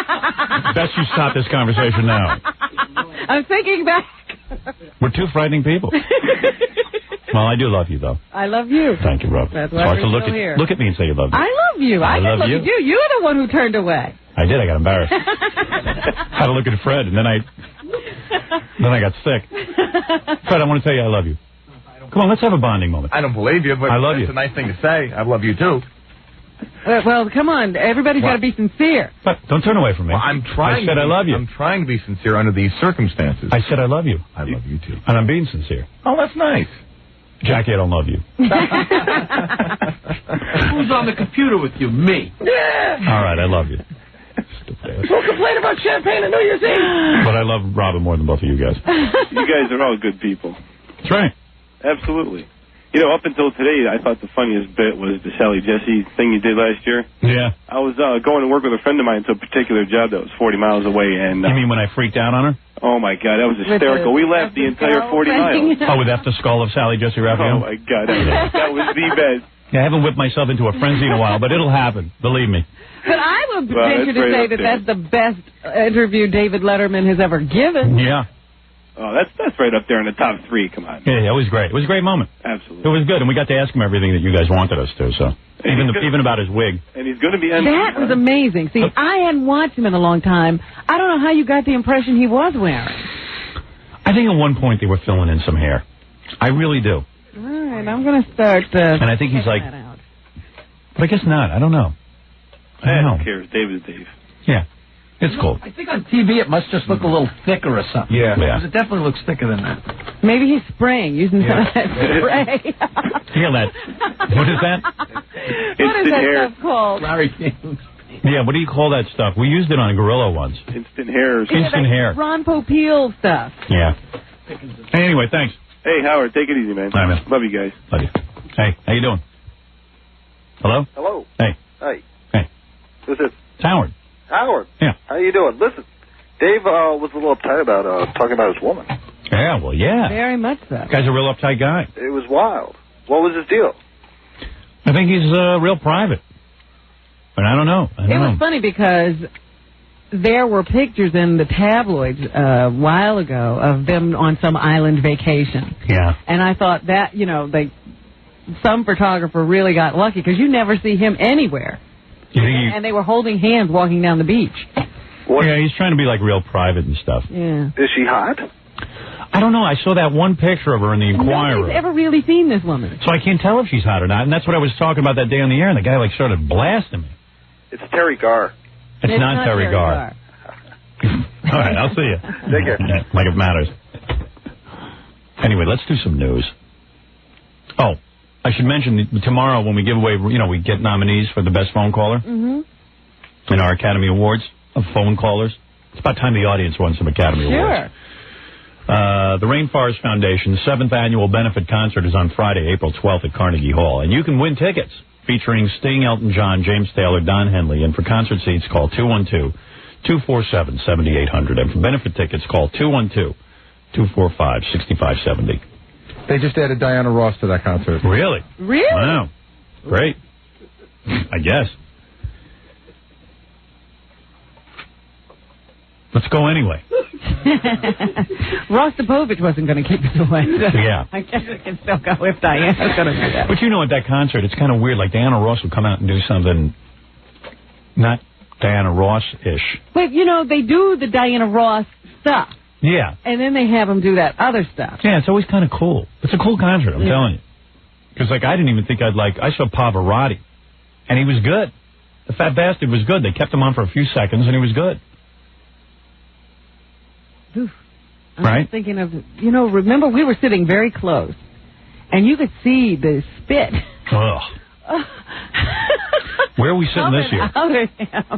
Speaker 4: Best you stop this conversation now.
Speaker 5: I'm thinking back.
Speaker 4: We're two frightening people. Well, I do love you, though.
Speaker 5: I love you.
Speaker 4: Thank you, Rob.
Speaker 5: That's
Speaker 4: it's
Speaker 5: why
Speaker 4: hard to
Speaker 5: here.
Speaker 4: look at me and say you love me.
Speaker 5: I love you. I
Speaker 4: love you.
Speaker 5: You're the one who turned away.
Speaker 4: I did. I got embarrassed. Had to look at Fred, and then I got sick. Fred, I want to tell you I love you. Come on, let's have a bonding moment.
Speaker 8: I don't believe you, but
Speaker 4: I love
Speaker 8: it's
Speaker 4: you.
Speaker 8: a nice thing to say. I love you, too.
Speaker 5: Well, come on. Everybody's got to be sincere.
Speaker 4: But don't turn away from me.
Speaker 8: Well, I'm trying.
Speaker 4: I said I love you.
Speaker 8: I'm trying to be sincere under these circumstances.
Speaker 4: I said I love you.
Speaker 8: I love you, too.
Speaker 4: And I'm being sincere.
Speaker 8: Oh, that's nice.
Speaker 4: Jackie, I don't love you.
Speaker 18: Who's on the computer with you? Me.
Speaker 4: Yeah. All right, I love you.
Speaker 18: Don't complain about champagne on New Year's Eve.
Speaker 4: But I love Robin more than both of you guys.
Speaker 13: You guys are all good people.
Speaker 4: That's right.
Speaker 13: Absolutely. You know, up until today, I thought the funniest bit was the Sally Jesse thing you did last year.
Speaker 4: Yeah.
Speaker 13: I was going to work with a friend of mine to a particular job that was 40 miles away, and...
Speaker 4: you mean when I freaked out on her?
Speaker 13: Oh, my God, that was hysterical. We laughed the entire 40 miles.
Speaker 4: Oh, with After Skull of Sally Jesse Raphael?
Speaker 13: Oh, my God, that was the best.
Speaker 4: Yeah, I haven't whipped myself into a frenzy in a while, but it'll happen. Believe me.
Speaker 5: But I would venture to say that that's the best interview David Letterman has ever given.
Speaker 4: Yeah.
Speaker 13: Oh, that's right up there in the top 3. Come on.
Speaker 4: Yeah, it was great. It was a great moment.
Speaker 13: Absolutely.
Speaker 4: It was good, and we got to ask him everything that you guys wanted us to. So even about his wig.
Speaker 13: And he's going to be.
Speaker 5: That was amazing. See, I hadn't watched him in a long time. I don't know how you got the impression he was wearing.
Speaker 4: I think at one point they were filling in some hair. I really do.
Speaker 5: All right, I'm going to start.
Speaker 4: And I think he's like. But I guess not. I don't know. I don't know.
Speaker 13: Who cares? Dave is Dave.
Speaker 4: Yeah. It's cool.
Speaker 18: I think on TV it must just look a little thicker or something.
Speaker 4: Yeah.
Speaker 18: Because it definitely looks thicker than that.
Speaker 5: Maybe he's spraying, using some of that spray.
Speaker 4: Feel that. What is that?
Speaker 5: What is that stuff called?
Speaker 18: Larry King.
Speaker 4: Yeah, what do you call that stuff? We used it on a gorilla once.
Speaker 13: Instant hair.
Speaker 4: Instant hair.
Speaker 5: Ron Popeil stuff.
Speaker 4: Yeah. Hey, anyway, thanks.
Speaker 13: Hey, Howard, take it easy, man.
Speaker 4: All right, man.
Speaker 13: Love you guys.
Speaker 4: Love you. Hey, how you doing? Hello?
Speaker 14: Hello.
Speaker 4: Hey.
Speaker 14: Hey.
Speaker 4: Hey.
Speaker 14: Who's this?
Speaker 4: It's Howard.
Speaker 14: Howard.
Speaker 4: Yeah.
Speaker 14: How you doing? Listen, Dave was a little uptight about talking about his woman.
Speaker 4: Yeah, well, yeah.
Speaker 5: Very much so.
Speaker 4: Guy's a real uptight guy.
Speaker 14: It was wild. What was his deal?
Speaker 4: I think he's real private. But I don't know.
Speaker 5: It was funny because there were pictures in the tabloids a while ago of them on some island vacation.
Speaker 4: Yeah.
Speaker 5: And I thought that, some photographer really got lucky because you never see him anywhere. And they were holding hands walking down the beach.
Speaker 4: Yeah, he's trying to be like real private and stuff.
Speaker 5: Yeah.
Speaker 14: Is she hot?
Speaker 4: I don't know. I saw that one picture of her in the Inquirer.
Speaker 5: Nobody's ever really seen this woman.
Speaker 4: So I can't tell if she's hot or not. And that's what I was talking about that day on the air. And the guy started blasting me.
Speaker 14: It's Terry Garr.
Speaker 4: It's not Terry Garr. All right, I'll see you.
Speaker 14: Take care.
Speaker 4: Yeah, like it matters. Anyway, let's do some news. Oh, I should mention tomorrow when we give away, we get nominees for the best phone caller in our Academy Awards of phone callers. It's about time the audience won some Academy Awards. The Rainforest Foundation's 7th annual benefit concert is on Friday, April 12th at Carnegie Hall. And you can win tickets featuring Sting, Elton John, James Taylor, Don Henley. And for concert seats, call 212-247-7800. And for benefit tickets, call 212-245-6570.
Speaker 8: They just added Diana Ross to that concert.
Speaker 4: Really?
Speaker 5: Really?
Speaker 4: Wow. Great. I guess. Let's go anyway.
Speaker 5: Rostopovich wasn't going to keep us away. So
Speaker 4: Yeah.
Speaker 5: I guess we can still go if Diana's going to do that.
Speaker 4: But you know, at that concert, it's kind of weird. Like, Diana Ross would come out and do something not Diana Ross-ish.
Speaker 5: But, you know, they do the Diana Ross stuff.
Speaker 4: Yeah.
Speaker 5: And then they have them do that other stuff.
Speaker 4: Yeah, it's always kind of cool. It's a cool concert, I'm telling you. Because, like, I didn't even think I'd like... I saw Pavarotti, and he was good. The fat bastard was good. They kept him on for a few seconds, and he was good.
Speaker 5: Oof. I'm
Speaker 4: Right?
Speaker 5: just thinking of, you know, remember we were sitting very close, and you could see the spit.
Speaker 4: Ugh. Where are we sitting this year?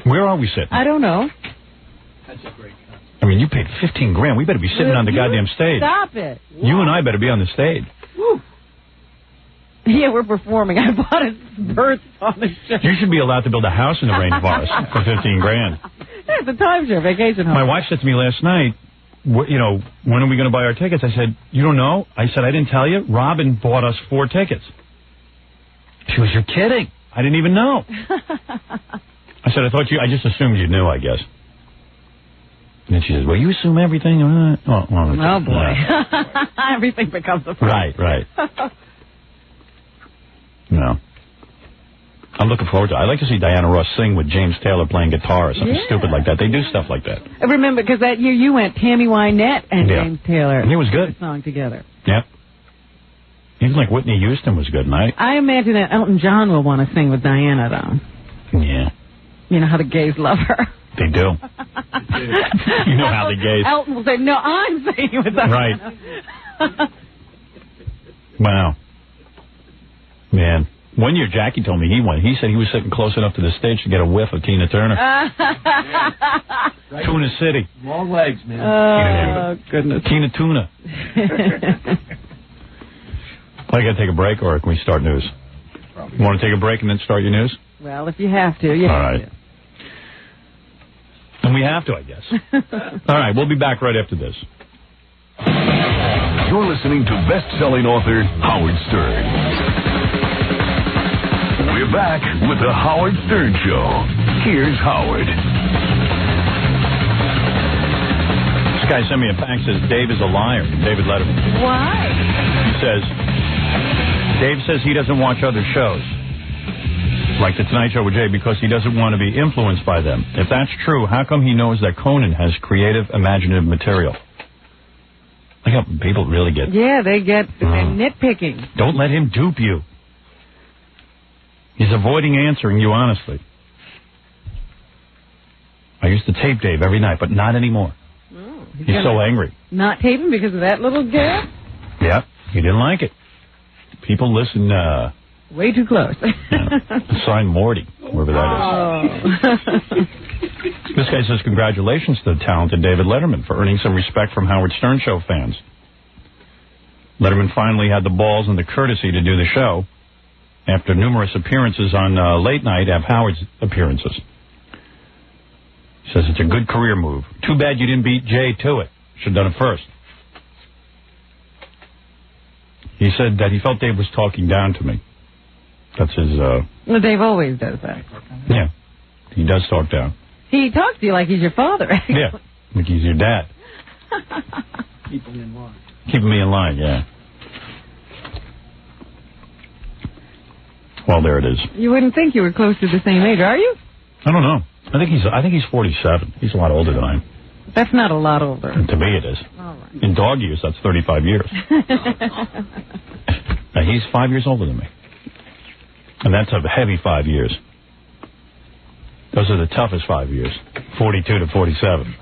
Speaker 4: Where are we sitting?
Speaker 5: I don't know.
Speaker 18: That's a great concert.
Speaker 4: I mean, you paid $15,000. We better be sitting on the goddamn stage.
Speaker 5: Stop it.
Speaker 4: You and I better be on the stage.
Speaker 5: Woo. Yeah, we're performing. I bought a bird on the show.
Speaker 4: You should be allowed to build a house in the rainforest for $15,000.
Speaker 5: It's a timeshare vacation home.
Speaker 4: My wife said to me last night, you know, when are we going to buy our tickets? I said, you don't know? I said, I didn't tell you. Robin bought us 4 tickets. She was, you're kidding. I didn't even know. I said, I just assumed you knew, I guess. And then she says, well, you assume everything.
Speaker 5: Oh, boy. Everything becomes a problem.
Speaker 4: Right. No. I'm looking forward to it. I like to see Diana Ross sing with James Taylor playing guitar or something stupid like that. They do stuff like that.
Speaker 5: I remember, because that year you went Tammy Wynette and James Taylor.
Speaker 4: And it was good.
Speaker 5: Song together.
Speaker 4: Yep. Even like Whitney Houston was good, and
Speaker 5: I imagine that Elton John will want to sing with Diana, though.
Speaker 4: Yeah.
Speaker 5: You know how the gays love her.
Speaker 4: They do. You know how the gays...
Speaker 5: Elton will say, no, I'm singing with Diana.
Speaker 4: Right. Wow. Man. One year, Jackie told me he went. He said he was sitting close enough to the stage to get a whiff of Tina Turner. Tuna City.
Speaker 18: Long legs, man.
Speaker 5: Oh, goodness.
Speaker 4: Tina Tuna. I got to take a break, or can we start news? You want to take a break and then start your news?
Speaker 5: Well, if you have to, you
Speaker 4: All
Speaker 5: have
Speaker 4: right. And we have to, I guess. All right, we'll be back right after this.
Speaker 7: You're listening to best-selling author Howard Stern. We're back with the Howard Stern Show. Here's Howard.
Speaker 4: This guy sent me a fax, says Dave is a liar. David Letterman.
Speaker 5: Why?
Speaker 4: He says, Dave says he doesn't watch other shows, like The Tonight Show with Jay, because he doesn't want to be influenced by them. If that's true, how come he knows that Conan has creative, imaginative material? Look how people really get...
Speaker 5: Yeah, they're nitpicking.
Speaker 4: Don't let him dupe you. He's avoiding answering you honestly. I used to tape Dave every night, but not anymore.
Speaker 5: Oh,
Speaker 4: he's so angry.
Speaker 5: Not taping because of that little gap?
Speaker 4: Yeah, he didn't like it. People listen...
Speaker 5: way too close.
Speaker 4: Sign Morty, wherever that is. This guy says, congratulations to the talented David Letterman for earning some respect from Howard Stern Show fans. Letterman finally had the balls and the courtesy to do the show after numerous appearances on Late Night of Howard's appearances. He says it's a good career move. Too bad you didn't beat Jay to it. Should have done it first. He said that he felt Dave was talking down to me. That's his...
Speaker 5: Well, Dave always does that.
Speaker 4: Yeah, he does talk down.
Speaker 5: He talks to you like he's your father.
Speaker 4: Yeah, like he's your dad.
Speaker 18: Keep him in line.
Speaker 4: Keeping me in line, yeah. Well, there it is.
Speaker 5: You wouldn't think you were close to the same age, are you?
Speaker 4: I don't know. I think he's 47. He's a lot older than I am.
Speaker 5: That's not a lot older.
Speaker 4: To me, it is.
Speaker 5: All right.
Speaker 4: In dog years, that's 35 years. Now, he's 5 years older than me. And that's a heavy 5 years. Those are the toughest 5 years. 42 to 47.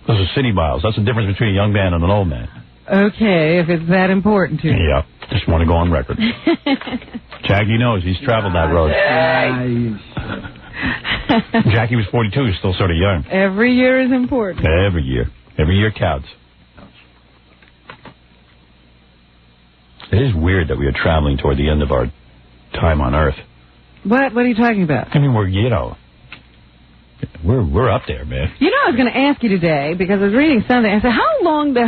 Speaker 4: Those are city miles. That's the difference between a young man and an old man.
Speaker 5: Okay, if it's that important to you.
Speaker 4: Yeah, just want to go on record. Jackie knows. He's traveled that road. Jackie was 42. He's still sort of young.
Speaker 5: Every year is important.
Speaker 4: Every year. Every year counts. It is weird that we are traveling toward the end of our time on Earth.
Speaker 5: What are you talking about?
Speaker 4: I mean, we're up there, man.
Speaker 5: You know, I was going to ask you today, because I was reading something. I said, how the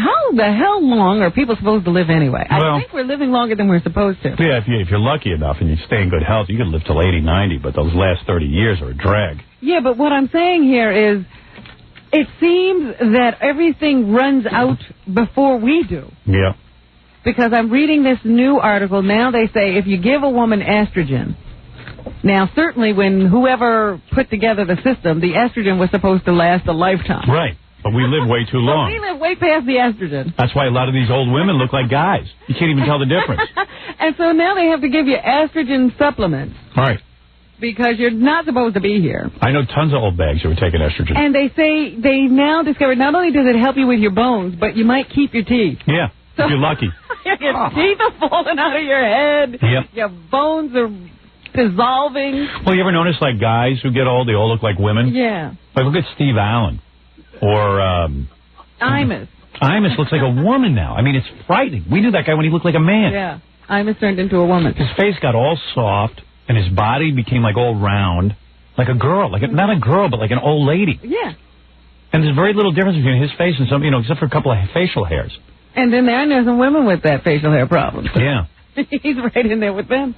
Speaker 5: hell long are people supposed to live anyway? I think we're living longer than we're supposed to.
Speaker 4: Yeah, if you're lucky enough and you stay in good health, you could live till 80, 90, but those last 30 years are a drag.
Speaker 5: Yeah, but what I'm saying here is, It seems that everything runs out before we do.
Speaker 4: Yeah.
Speaker 5: Because I'm reading this new article. Now they say if you give a woman estrogen, now certainly when whoever put together the system, the estrogen was supposed to last a lifetime.
Speaker 4: Right. But we live way too long.
Speaker 5: We live way past the estrogen.
Speaker 4: That's why a lot of these old women look like guys. You can't even tell the difference.
Speaker 5: And so now they have to give you estrogen supplements.
Speaker 4: Right.
Speaker 5: Because you're not supposed to be here.
Speaker 4: I know tons of old bags who are taking estrogen.
Speaker 5: And they say they now discovered not only does it help you with your bones, but you might keep your teeth.
Speaker 4: Yeah,
Speaker 5: so
Speaker 4: if you're lucky.
Speaker 5: Your teeth are falling out of your head.
Speaker 4: Yep.
Speaker 5: Your bones are dissolving.
Speaker 4: Well, you ever notice, like, guys who get old, they all look like women?
Speaker 5: Yeah.
Speaker 4: Like, look at Steve Allen. Or,
Speaker 5: Imus.
Speaker 4: Imus looks like a woman now. I mean, it's frightening. We knew that guy when he looked like a man.
Speaker 5: Yeah. Imus turned into a woman.
Speaker 4: His face got all soft, and his body became, like, all round. Like a girl. Like not a girl, but like an old lady.
Speaker 5: Yeah.
Speaker 4: And there's very little difference between his face and some, except for a couple of facial hairs.
Speaker 5: And then there are some women with that facial hair problem.
Speaker 4: Yeah.
Speaker 5: He's right in there with them.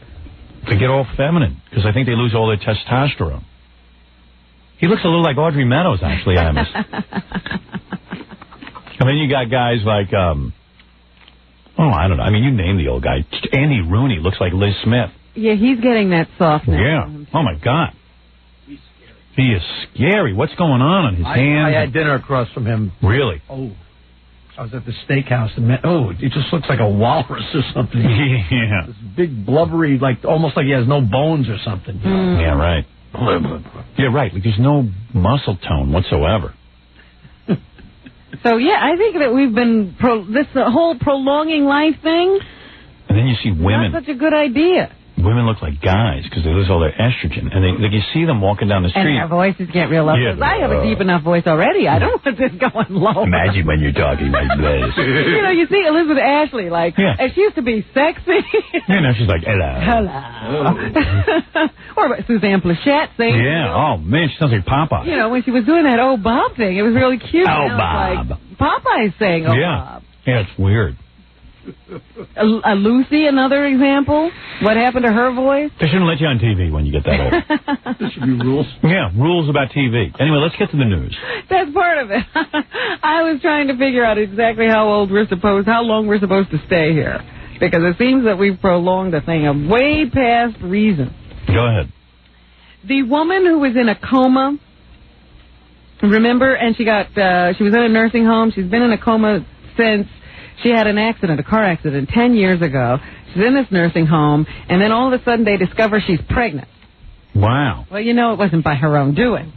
Speaker 4: They get all feminine, because I think they lose all their testosterone. He looks a little like Audrey Meadows, actually, Imus. And then you got guys like, I don't know. I mean, you name the old guy. Andy Rooney looks like Liz Smith.
Speaker 5: Yeah, he's getting that softness.
Speaker 4: Yeah. Oh, my God. He is scary. What's going on his hands?
Speaker 18: I had dinner across from him.
Speaker 4: Really?
Speaker 18: Oh. I was at the steakhouse and it just looks like a walrus or something.
Speaker 4: Yeah.
Speaker 18: This big blubbery, like almost like he has no bones or something. You know?
Speaker 4: Yeah, right. Yeah, right. Like there's no muscle tone whatsoever.
Speaker 5: So, yeah, I think that we've been, this whole prolonging life thing.
Speaker 4: And then you see women.
Speaker 5: Not such a good idea.
Speaker 4: Women look like guys because they lose all their estrogen. And you see them walking down the street.
Speaker 5: And their voices get real low.
Speaker 4: Yeah,
Speaker 5: I have a deep enough voice already. I don't want this going low.
Speaker 4: Imagine when you're talking like this.
Speaker 5: You see Elizabeth Ashley, and she used to be sexy.
Speaker 4: Now she's like, hello.
Speaker 5: Hello. Or Suzanne Plachette saying.
Speaker 4: Yeah, oh, man, she sounds like Popeye.
Speaker 5: When she was doing that Oh Bob thing, it was really cute.
Speaker 4: Oh, Bob.
Speaker 5: Like Popeye's saying Oh Bob.
Speaker 4: Yeah, it's weird.
Speaker 5: Lucy, another example. What happened to her voice?
Speaker 4: They shouldn't let you on TV when you get that old.
Speaker 18: There should be rules.
Speaker 4: Yeah, rules about TV. Anyway, let's get to the news.
Speaker 5: That's part of it. I was trying to figure out exactly how long we're supposed to stay here. Because it seems that we've prolonged the thing way past reason.
Speaker 4: Go ahead.
Speaker 5: The woman who was in a coma, remember, and she was in a nursing home. She's been in a coma since she had a car accident 10 years ago. She's in this nursing home, and then all of a sudden they discover she's pregnant.
Speaker 4: Wow.
Speaker 5: Well, it wasn't by her own doing.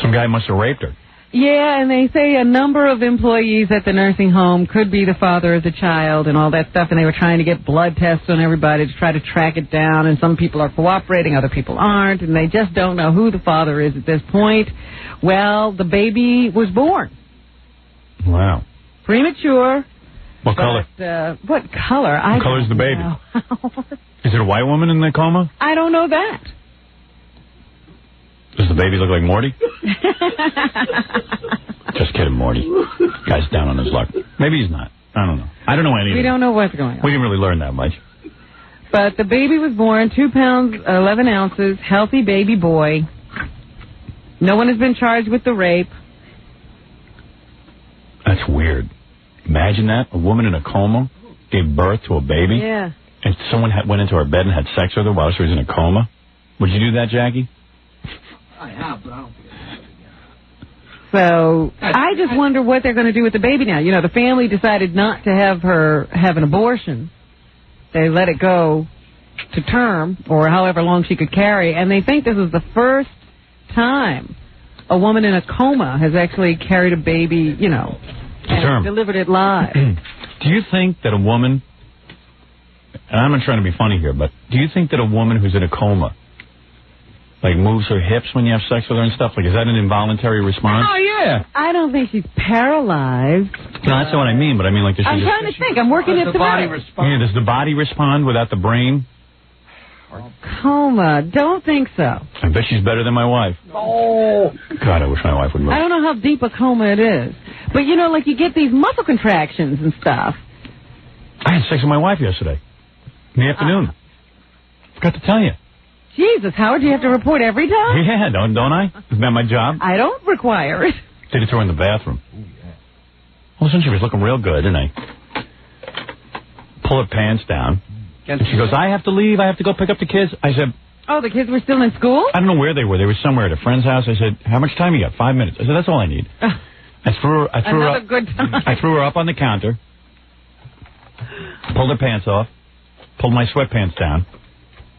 Speaker 4: Some guy must have raped her.
Speaker 5: Yeah, and they say a number of employees at the nursing home could be the father of the child and all that stuff, and they were trying to get blood tests on everybody to try to track it down, and some people are cooperating, other people aren't, and they just don't know who the father is at this point. Well, the baby was born.
Speaker 4: Wow.
Speaker 5: Premature.
Speaker 4: What color?
Speaker 5: What color?
Speaker 4: What color's the baby? Is it a white woman in the coma?
Speaker 5: I don't know that.
Speaker 4: Does the baby look like Morty? Just kidding, Morty. Guy's down on his luck. Maybe he's not. I don't know. I don't know anything.
Speaker 5: We don't know what's going on.
Speaker 4: We didn't really learn that much.
Speaker 5: But the baby was born, 2 pounds, 11 ounces, healthy baby boy. No one has been charged with the rape.
Speaker 4: That's weird. Imagine that. A woman in a coma gave birth to a baby.
Speaker 5: Yeah.
Speaker 4: And someone went into her bed and had sex with her while she was in a coma. Would you do that, Jackie?
Speaker 18: I have, but I don't think
Speaker 5: So I just wonder what they're going to do with the baby now. The family decided not to have her have an abortion. They let it go to term, or however long she could carry, and they think this is the first time a woman in a coma has actually carried a baby, and delivered it live.
Speaker 4: Do you think that a woman, and I'm not trying to be funny here, but do you think that a woman who's in a coma, moves her hips when you have sex with her and stuff? Is that an involuntary response?
Speaker 18: Oh, yeah.
Speaker 5: I don't think she's paralyzed.
Speaker 4: No, that's not what I mean, but I mean, does she
Speaker 5: I'm trying to think. I'm working it through.
Speaker 4: Yeah, does the body respond without the brain?
Speaker 5: Coma. Don't think so.
Speaker 4: I bet she's better than my wife.
Speaker 18: Oh.
Speaker 4: God, I wish my wife would move.
Speaker 5: I don't know how deep a coma it is. But, you get these muscle contractions and stuff.
Speaker 4: I had sex with my wife yesterday in the afternoon. Forgot to tell you.
Speaker 5: Jesus, Howard, do you have to report every time?
Speaker 4: Yeah, don't I? Isn't that my job?
Speaker 5: I don't require it.
Speaker 4: Did it to her in the bathroom. Well, since she was looking real good, and I pull her pants down. And she goes, I have to leave. I have to go pick up the kids. I said...
Speaker 5: Oh, the kids were still in school?
Speaker 4: I don't know where they were. They were somewhere at a friend's house. I said, how much time you got? 5 minutes. I said, that's all I need. I threw her up.
Speaker 5: Good time.
Speaker 4: I threw her up on the counter, pulled her pants off, pulled my sweatpants down.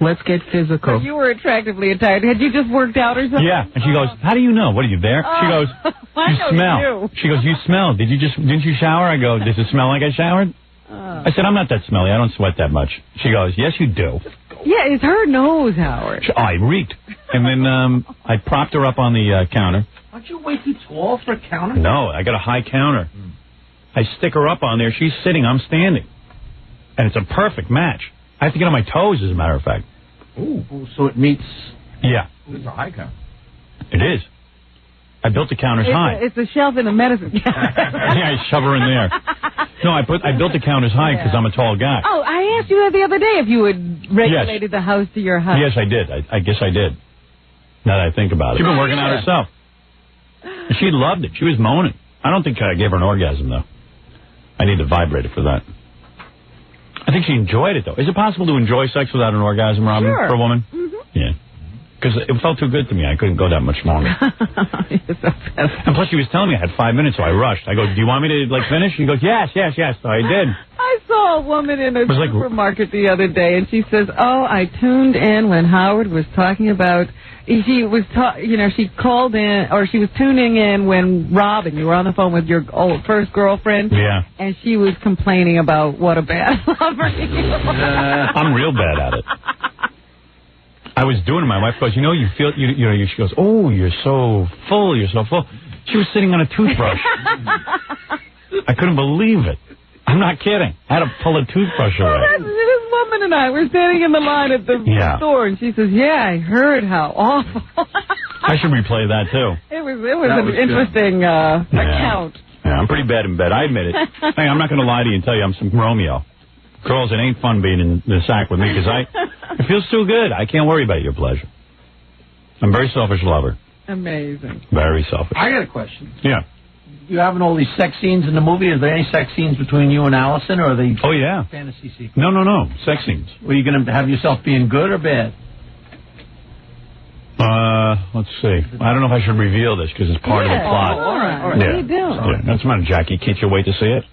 Speaker 5: Let's get physical. So you were attractively attired. Had you just worked out or something?
Speaker 4: Yeah. And she goes, how do you know? What are you there? She goes, you smell. She goes, you smell. Didn't you shower? I go, does it smell like I showered? I said, I'm not that smelly. I don't sweat that much. She goes, yes, you do.
Speaker 5: Yeah, it's her nose, Howard.
Speaker 4: I reeked. And then I propped her up on the counter.
Speaker 18: Aren't you way too tall for a counter?
Speaker 4: No, I got a high counter. I stick her up on there. She's sitting. I'm standing. And it's a perfect match. I have to get on my toes, as a matter of fact.
Speaker 18: Ooh, so it meets...
Speaker 4: Yeah.
Speaker 18: It's a high counter.
Speaker 4: It is. I built the counters high.
Speaker 5: It's a shelf in the medicine.
Speaker 4: Yeah, I shove her in there. No, I built the counters high because I'm a tall guy.
Speaker 5: Oh, I asked you that the other day if you had regulated the house to your height.
Speaker 4: Yes, I did. I guess I did. Now that I think about it. She's been working out herself. And she loved it. She was moaning. I don't think I gave her an orgasm, though. I need to vibrate it for that. I think she enjoyed it, though. Is it possible to enjoy sex without an orgasm, Robin, for a woman? Mm-hmm. Yeah. Because it felt too good to me. I couldn't go that much longer. And plus, she was telling me I had 5 minutes, so I rushed. I go, do you want me to, finish? She goes, yes. So I did.
Speaker 5: I saw a woman in a supermarket the other day, and she says, oh, I tuned in when Howard was talking about... She was, she called in, or she was tuning in when Robin, you were on the phone with your first girlfriend.
Speaker 4: Yeah.
Speaker 5: And she was complaining about what a bad lover he was.
Speaker 4: I'm real bad at it. I was doing it. My wife goes, you feel, she goes, oh, you're so full. She was sitting on a toothbrush. I couldn't believe it. I'm not kidding. I had to pull a toothbrush away.
Speaker 5: This woman and I were standing in the line at the store, and she says, yeah, I heard how awful.
Speaker 4: I should replay that, too.
Speaker 5: It was an interesting account.
Speaker 4: Yeah, I'm pretty bad in bed. I admit it. Hey, I'm not going to lie to you and tell you I'm some Romeo. Girls, it ain't fun being in the sack with me because it feels too good. I can't worry about your pleasure. I'm a very selfish lover.
Speaker 5: Amazing.
Speaker 4: Very selfish.
Speaker 18: I got a question.
Speaker 4: Yeah.
Speaker 18: You having all these sex scenes in the movie? Is there any sex scenes between you and Allison, or are they fantasy sequences?
Speaker 4: No. Sex scenes.
Speaker 18: Are you going to have yourself being good or bad?
Speaker 4: Let's see. I don't know if I should reveal this because it's part of the plot.
Speaker 5: All right.
Speaker 4: Yeah.
Speaker 5: What are you doing?
Speaker 4: Yeah. That's not Jackie. Can't you wait to see it?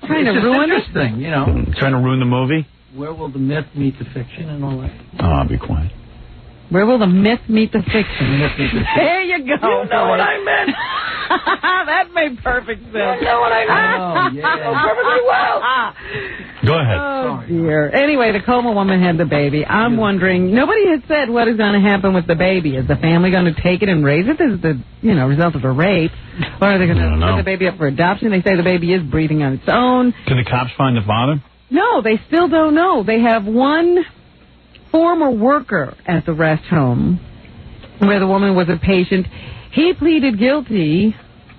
Speaker 5: Trying to ruin it?
Speaker 18: Interesting,
Speaker 4: Trying to ruin the movie?
Speaker 18: Where will the myth meet the fiction and all that?
Speaker 4: Oh, I'll be quiet.
Speaker 5: Where will the myth meet the fiction? There you go.
Speaker 18: You know what I meant.
Speaker 5: That made perfect sense.
Speaker 18: You know what I meant. Perfectly well.
Speaker 4: Go ahead.
Speaker 5: Oh, dear. Anyway, the coma woman had the baby. I'm wondering, nobody has said what is going to happen with the baby. Is the family going to take it and raise it as the result of a rape? Or are they going to put the baby up for adoption? They say the baby is breathing on its own.
Speaker 4: Can the cops find the father?
Speaker 5: No, they still don't know. They have one former worker at the rest home where the woman was a patient. He pleaded guilty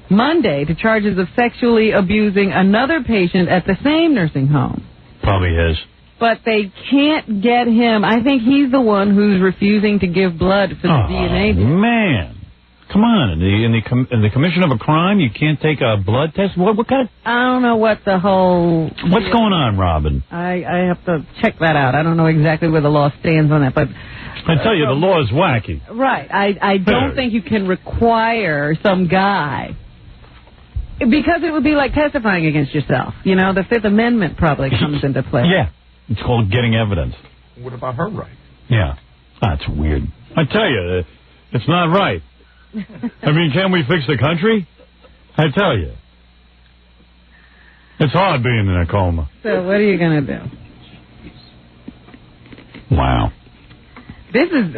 Speaker 5: Monday to charges of sexually abusing another patient at the same nursing home.
Speaker 4: Probably is.
Speaker 5: But they can't get him. I think he's the one who's refusing to give blood for the DNA.
Speaker 4: Man. Come on. In the commission of a crime, you can't take a blood test? What kind of...
Speaker 5: I don't know what the whole...
Speaker 4: What's going on, Robin?
Speaker 5: I have to check that out. I don't know exactly where the law stands on that, but...
Speaker 4: I tell you, the law is wacky.
Speaker 5: Right. I don't think you can require some guy... Because it would be like testifying against yourself. The Fifth Amendment probably comes into play.
Speaker 4: Yeah. It's called getting evidence.
Speaker 18: What about her right?
Speaker 4: Yeah. That's weird. I tell you, it's not right. I mean, can't we fix the country? I tell you. It's hard being in a coma.
Speaker 5: So what are you going to
Speaker 4: do? Wow.
Speaker 5: This is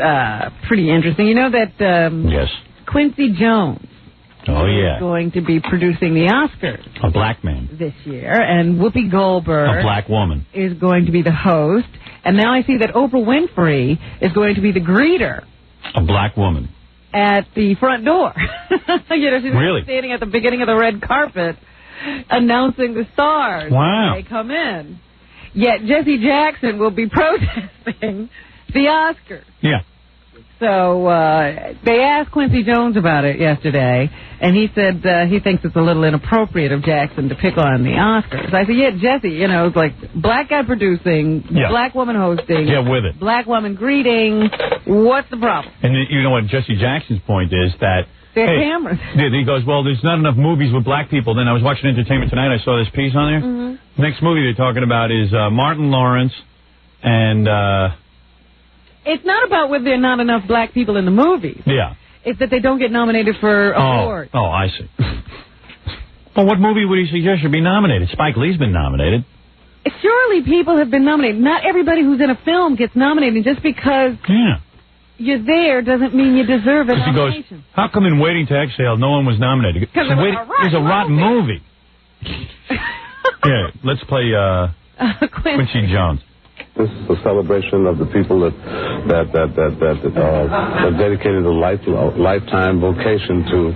Speaker 5: pretty interesting. You know that
Speaker 4: yes.
Speaker 5: Quincy Jones is going to be producing the Oscars.
Speaker 4: A black man.
Speaker 5: This year. And Whoopi Goldberg.
Speaker 4: A black woman.
Speaker 5: Is going to be the host. And now I see that Oprah Winfrey is going to be the greeter.
Speaker 4: A black woman.
Speaker 5: At the front door. She's
Speaker 4: really?
Speaker 5: Standing at the beginning of the red carpet announcing the stars.
Speaker 4: Wow.
Speaker 5: When they come in. Yet Jesse Jackson will be protesting the Oscars.
Speaker 4: Yeah.
Speaker 5: So they asked Quincy Jones about it yesterday, and he said he thinks it's a little inappropriate of Jackson to pick on the Oscars. I said, yeah, Jesse, you know, it's like black guy producing, black woman hosting,
Speaker 4: get with it,
Speaker 5: black woman greeting. What's the problem?
Speaker 4: And you know what Jesse Jackson's point is that
Speaker 5: they're cameras.
Speaker 4: He goes, well, there's not enough movies with black people. Then I was watching Entertainment Tonight. I saw this piece on there.
Speaker 5: Mm-hmm.
Speaker 4: Next movie they're talking about is Martin Lawrence and...
Speaker 5: It's not about whether there are not enough black people in the movies.
Speaker 4: Yeah.
Speaker 5: It's that they don't get nominated for awards.
Speaker 4: Oh, I see. Well, what movie would he suggest should be nominated? Spike Lee's been nominated.
Speaker 5: Surely people have been nominated. Not everybody who's in a film gets nominated. Just because you're there doesn't mean you deserve a nomination.
Speaker 4: He goes, how come in Waiting to Exhale no one was nominated?
Speaker 5: Because it was
Speaker 4: a rotten movie. Yeah, let's play Quincy Jones.
Speaker 15: This is a celebration of the people that dedicated a lifetime vocation to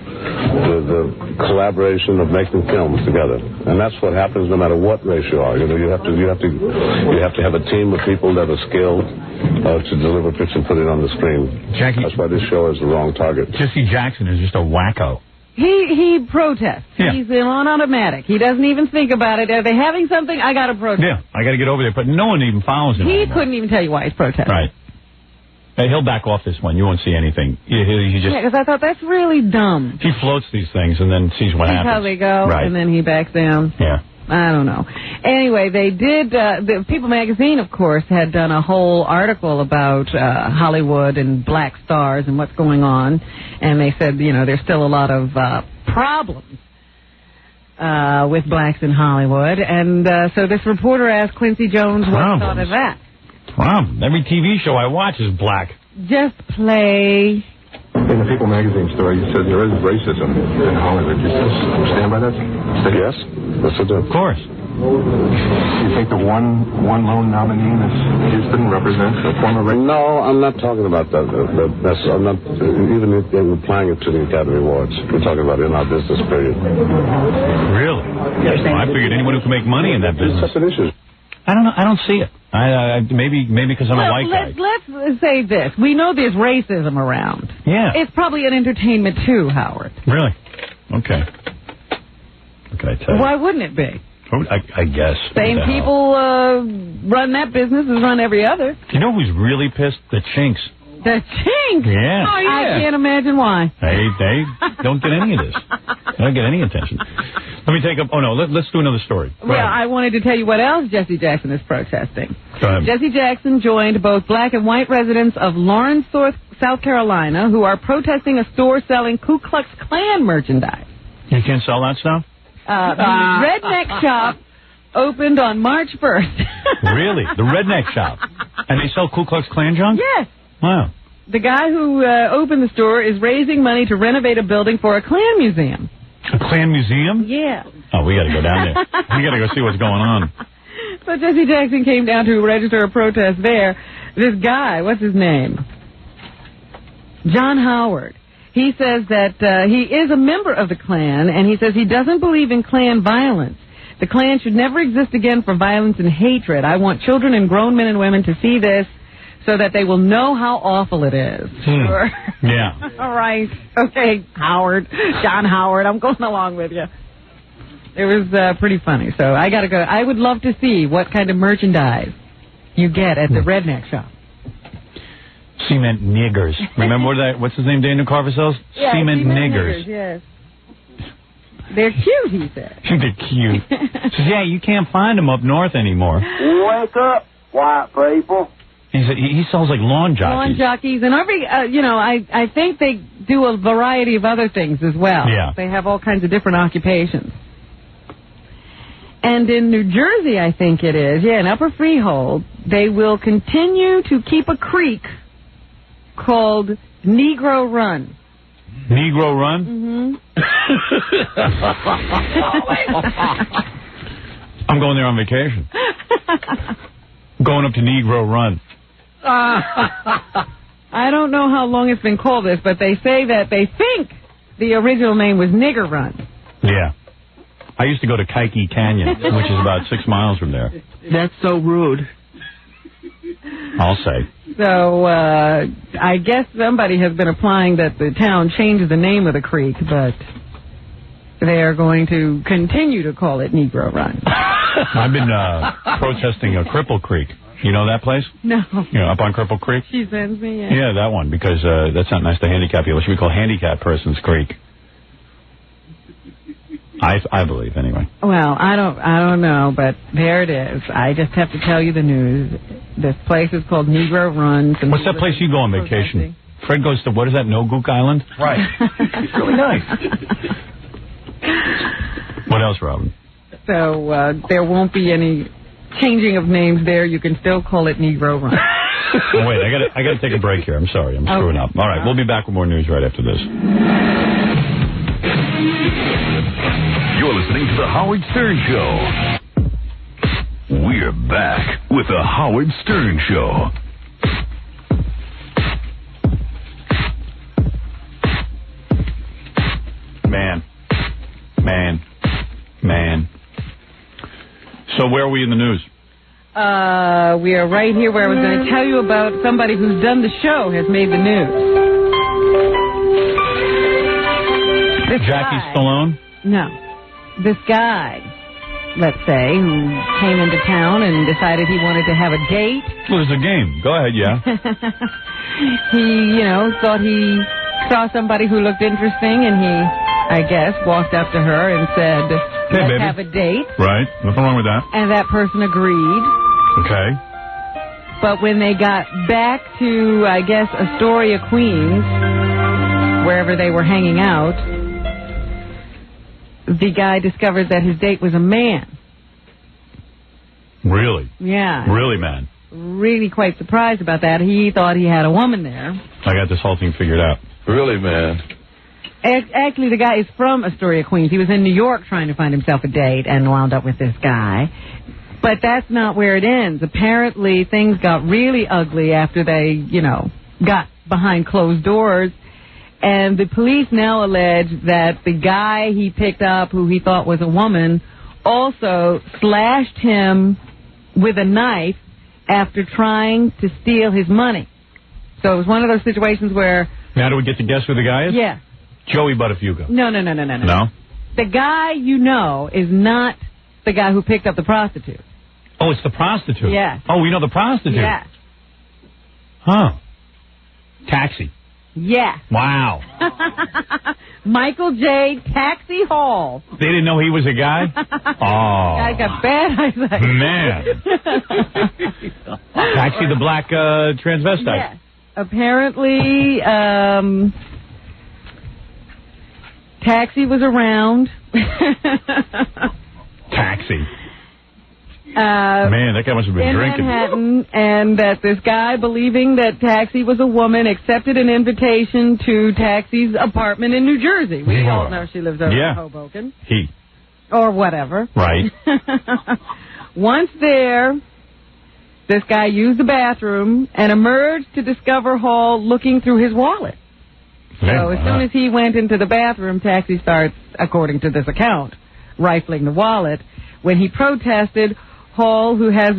Speaker 15: the collaboration of making films together, and that's what happens no matter what race you are. You know, you have to have a team of people that are skilled to deliver a picture and put it on the screen.
Speaker 4: Jackie,
Speaker 15: that's why this show is the wrong target.
Speaker 4: Jesse Jackson is just a wacko.
Speaker 5: He protests.
Speaker 4: Yeah.
Speaker 5: He's on automatic. He doesn't even think about it. Are they having something? I got to protest.
Speaker 4: Yeah, I got to get over there. But no one even follows him.
Speaker 5: He couldn't even tell you why he's protesting.
Speaker 4: Right. Hey, he'll back off this one. You won't see anything. He just...
Speaker 5: Yeah, because I thought that's really dumb.
Speaker 4: He floats these things and then sees what happens.
Speaker 5: That's how they go,
Speaker 4: right.
Speaker 5: And then he backs down.
Speaker 4: Yeah.
Speaker 5: I don't know. Anyway, they did, the People magazine, of course, had done a whole article about Hollywood and black stars and what's going on. And they said, you know, there's still a lot of problems with blacks in Hollywood. And so this reporter asked Quincy Jones what he thought of that.
Speaker 4: Problem. Every TV show I watch is black.
Speaker 5: Just play.
Speaker 15: In the People magazine story, you said there is racism in Hollywood. You still stand by that? Yes. Yes, I do.
Speaker 4: Of course.
Speaker 15: You think the one lone nominee in this Houston represents a form of racism? No, I'm not talking about that. I'm not even applying it to the Academy Awards. We're talking about it in our business period.
Speaker 4: Really? Yes. Well, I figured anyone who can make money in that business.
Speaker 15: Separate issues.
Speaker 4: I don't know. I don't see it. Maybe because I'm a white guy.
Speaker 5: Let's say this. We know there's racism around.
Speaker 4: Yeah.
Speaker 5: It's probably an entertainment too, Howard.
Speaker 4: Really? Okay. What can I tell you?
Speaker 5: Why wouldn't it be?
Speaker 4: I guess.
Speaker 5: Same people run that business as run every other.
Speaker 4: You know who's really pissed? The Chinks.
Speaker 5: The Chinks?
Speaker 4: Yeah.
Speaker 5: Oh, yeah. I can't imagine why.
Speaker 4: They don't get any of this. They don't get any attention. Let me take up... Oh, no, let's do another story.
Speaker 5: Well, I wanted to tell you what else Jesse Jackson is protesting.
Speaker 4: Go ahead.
Speaker 5: Jesse Jackson joined both black and white residents of Lawrence, South Carolina, who are protesting a store selling Ku Klux Klan merchandise.
Speaker 4: You can't sell that stuff?
Speaker 5: The Redneck Shop opened on March 1st.
Speaker 4: Really? The Redneck Shop? And they sell Ku Klux Klan junk?
Speaker 5: Yes.
Speaker 4: Wow.
Speaker 5: The guy who opened the store is raising money to renovate a building for a Klan museum.
Speaker 4: A Klan museum?
Speaker 5: Yeah.
Speaker 4: Oh, we got to go down there. We got to go see what's going on.
Speaker 5: So Jesse Jackson came down to register a protest there. This guy, what's his name? John Howard. He says that he is a member of the Klan, and he says he doesn't believe in Klan violence. The Klan should never exist again for violence and hatred. I want children and grown men and women to see this so that they will know how awful it is. Sure.
Speaker 4: Yeah.
Speaker 5: All right. Okay, Howard. John Howard, I'm going along with you. It was pretty funny. So I got to go. I would love to see what kind of merchandise you get at the Redneck Shop.
Speaker 4: Cement niggers. Remember what's his name Daniel Carver sells?
Speaker 5: Yeah,
Speaker 4: Cement niggers.
Speaker 5: Yes. They're cute, he said.
Speaker 4: They're cute. Says, yeah, you can't find them up north anymore.
Speaker 16: Wake up, white people.
Speaker 4: He sells like lawn jockeys.
Speaker 5: Lawn jockeys, and every, I think they do a variety of other things as well.
Speaker 4: Yeah.
Speaker 5: They have all kinds of different occupations. And in New Jersey, I think it is, in Upper Freehold, they will continue to keep a creek called Negro Run.
Speaker 4: Negro Run?
Speaker 5: Mm-hmm.
Speaker 4: I'm going there on vacation. Going up to Negro Run.
Speaker 5: I don't know how long it's been called this, but they say that they think the original name was Nigger Run.
Speaker 4: Yeah. I used to go to Kaiki Canyon, which is about 6 miles from there.
Speaker 18: That's so rude.
Speaker 4: I'll say.
Speaker 5: So I guess somebody has been applying that the town change the name of the creek, but they are going to continue to call it Negro Run.
Speaker 4: I've been protesting a Cripple Creek. You know that place?
Speaker 5: No.
Speaker 4: Up on Cripple Creek?
Speaker 5: She sends me.
Speaker 4: Yeah, that one, because that's not nice to handicap people. It should be called Handicap Person's Creek. I believe, anyway.
Speaker 5: Well, I don't know, but there it is. I just have to tell you the news. This place is called Negro Run.
Speaker 4: What's that place you go on vacation? Fred goes to, what is that, No-Gook Island?
Speaker 18: Right.
Speaker 4: It's really nice. What else, Robin?
Speaker 5: So there won't be any changing of names there. You can still call it Negro Run.
Speaker 4: Oh, wait, I got to take a break here. I'm sorry. I'm screwing up. All right, we'll be back with more news right after this.
Speaker 7: You're listening to The Howard Stern Show. We're back with The Howard Stern Show.
Speaker 4: Man. So where are we in the news?
Speaker 5: We are right here where I was going to tell you about somebody who's done the show has made the news.
Speaker 4: Jackie Stallone?
Speaker 5: No. This guy, let's say, who came into town and decided he wanted to have a date.
Speaker 4: Well, there's a game. Go ahead, yeah.
Speaker 5: He, thought he saw somebody who looked interesting, and he, I guess, walked up to her and said,
Speaker 4: "Hey,
Speaker 5: let's
Speaker 4: baby.
Speaker 5: have a date."
Speaker 4: Right. Nothing wrong with that.
Speaker 5: And that person agreed.
Speaker 4: Okay.
Speaker 5: But when they got back to, I guess, Astoria, Queens, wherever they were hanging out, the guy discovered that his date was a man.
Speaker 4: Really?
Speaker 5: Yeah.
Speaker 4: Really, man?
Speaker 5: Really quite surprised about that. He thought he had a woman there.
Speaker 4: I got this whole thing figured out.
Speaker 22: Really, man?
Speaker 5: Actually, the guy is from Astoria, Queens. He was in New York trying to find himself a date and wound up with this guy. But that's not where it ends. Apparently, things got really ugly after they, got behind closed doors. And the police now allege that the guy he picked up, who he thought was a woman, also slashed him with a knife after trying to steal his money. So it was one of those situations where...
Speaker 4: Now do we get to guess who the guy is?
Speaker 5: Yeah.
Speaker 4: Joey Buttafuoco.
Speaker 5: No.
Speaker 4: No?
Speaker 5: The guy is not the guy who picked up the prostitute.
Speaker 4: Oh, it's the prostitute?
Speaker 5: Yeah.
Speaker 4: Oh, we know the prostitute?
Speaker 5: Yeah.
Speaker 4: Huh. Taxi.
Speaker 5: Yeah.
Speaker 4: Wow.
Speaker 5: Michael J. Taxi Hall.
Speaker 4: They didn't know he was a guy? Oh.
Speaker 5: I got bad eyesight.
Speaker 4: Man. Taxi the black transvestite.
Speaker 5: Yeah. Apparently, Taxi was around.
Speaker 4: Taxi. Man, that guy must have been
Speaker 5: in
Speaker 4: drinking.
Speaker 5: Manhattan, and that this guy, believing that Taxi was a woman, accepted an invitation to Taxi's apartment in New Jersey. We all know she lives over in Hoboken. Or whatever.
Speaker 4: Right.
Speaker 5: Once there, this guy used the bathroom and emerged to discover Hall looking through his wallet. So as soon as he went into the bathroom, Taxi starts, according to this account, rifling the wallet. When he protested, Hall, who has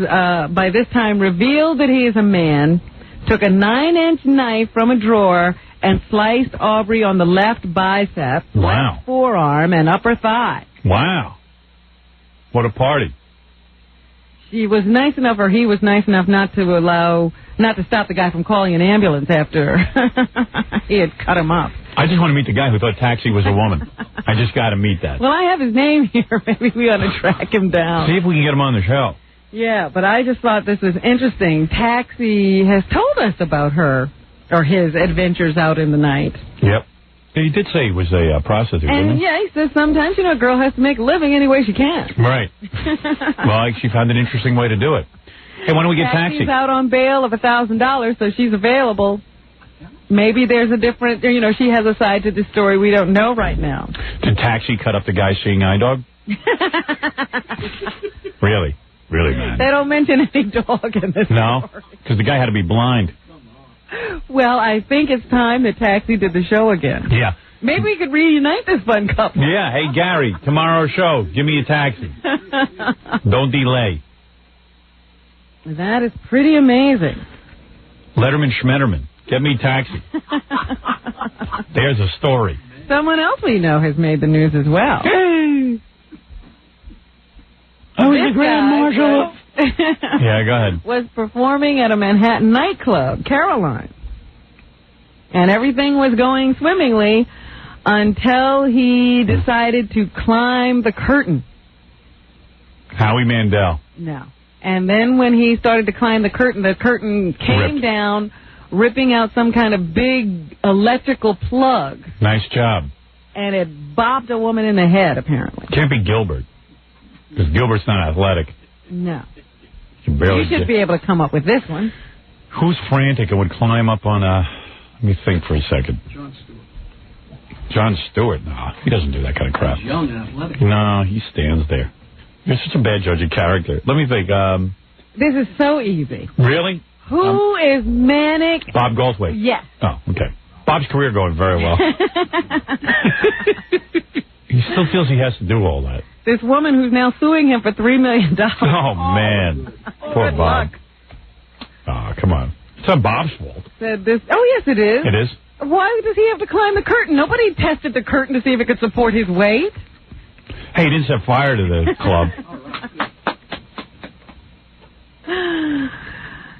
Speaker 5: by this time revealed that he is a man, took a 9-inch knife from a drawer and sliced Aubrey on the left bicep, left forearm, and upper thigh.
Speaker 4: Wow. What a party.
Speaker 5: She was nice enough, or he was nice enough not to stop the guy from calling an ambulance after he had cut him up.
Speaker 4: I just want to meet the guy who thought Taxi was a woman. I just got to meet that.
Speaker 5: Well, I have his name here. Maybe we ought to track him down.
Speaker 4: See if we can get him on the show.
Speaker 5: Yeah, but I just thought this was interesting. Taxi has told us about her, or his adventures out in the night.
Speaker 4: Yep. He did say he was a prostitute, didn't he?
Speaker 5: Yeah, he says sometimes, a girl has to make a living any way she can.
Speaker 4: Right. Well, she found an interesting way to do it. Hey, when do we get Taxi?
Speaker 5: Taxi's out on bail of $1,000, so she's available. Maybe there's a different, she has a side to the story we don't know right now.
Speaker 4: Did Taxi cut up the guy seeing eye dog? Really? Really, man.
Speaker 5: They don't mention any dog in this
Speaker 4: No? Because the guy had to be blind.
Speaker 5: Well, I think it's time that Taxi did the show again.
Speaker 4: Yeah.
Speaker 5: Maybe we could reunite this fun couple.
Speaker 4: Yeah. Hey, Gary, tomorrow's show, give me a taxi. Don't delay.
Speaker 5: That is pretty amazing.
Speaker 4: Letterman Schmetterman. Get me taxi. There's a story.
Speaker 5: Someone else we know has made the news as well.
Speaker 4: Hey! I was the Grand Marshal. Yeah, go ahead.
Speaker 5: Was performing at a Manhattan nightclub, Caroline. And everything was going swimmingly until he decided to climb the curtain.
Speaker 4: Howie Mandel.
Speaker 5: No. And then when he started to climb the curtain came down, ripping out some kind of big electrical plug.
Speaker 4: Nice job.
Speaker 5: And it bopped a woman in the head, apparently.
Speaker 4: Can't be Gilbert. Because Gilbert's not athletic.
Speaker 5: No.
Speaker 4: You
Speaker 5: should be able to come up with this one.
Speaker 4: Who's frantic and would climb up on a... Let me think for a second. Jon Stewart? No, he doesn't do that kind of crap.
Speaker 18: He's young and athletic.
Speaker 4: No, he stands there. You're such a bad judge of character. Let me think.
Speaker 5: This is so easy.
Speaker 4: Really?
Speaker 5: Who is manic?
Speaker 4: Bob Goldthwait.
Speaker 5: Yes.
Speaker 4: Oh, okay. Bob's career going very well. He still feels he has to do all that.
Speaker 5: This woman who's now suing him for $3 million.
Speaker 4: Oh, man. Poor Bob. Oh, come on. It's not Bob's fault.
Speaker 5: Said this. Oh, yes, it is.
Speaker 4: It is?
Speaker 5: Why does he have to climb the curtain? Nobody tested the curtain to see if it could support his weight.
Speaker 4: Hey, he didn't set fire to the club.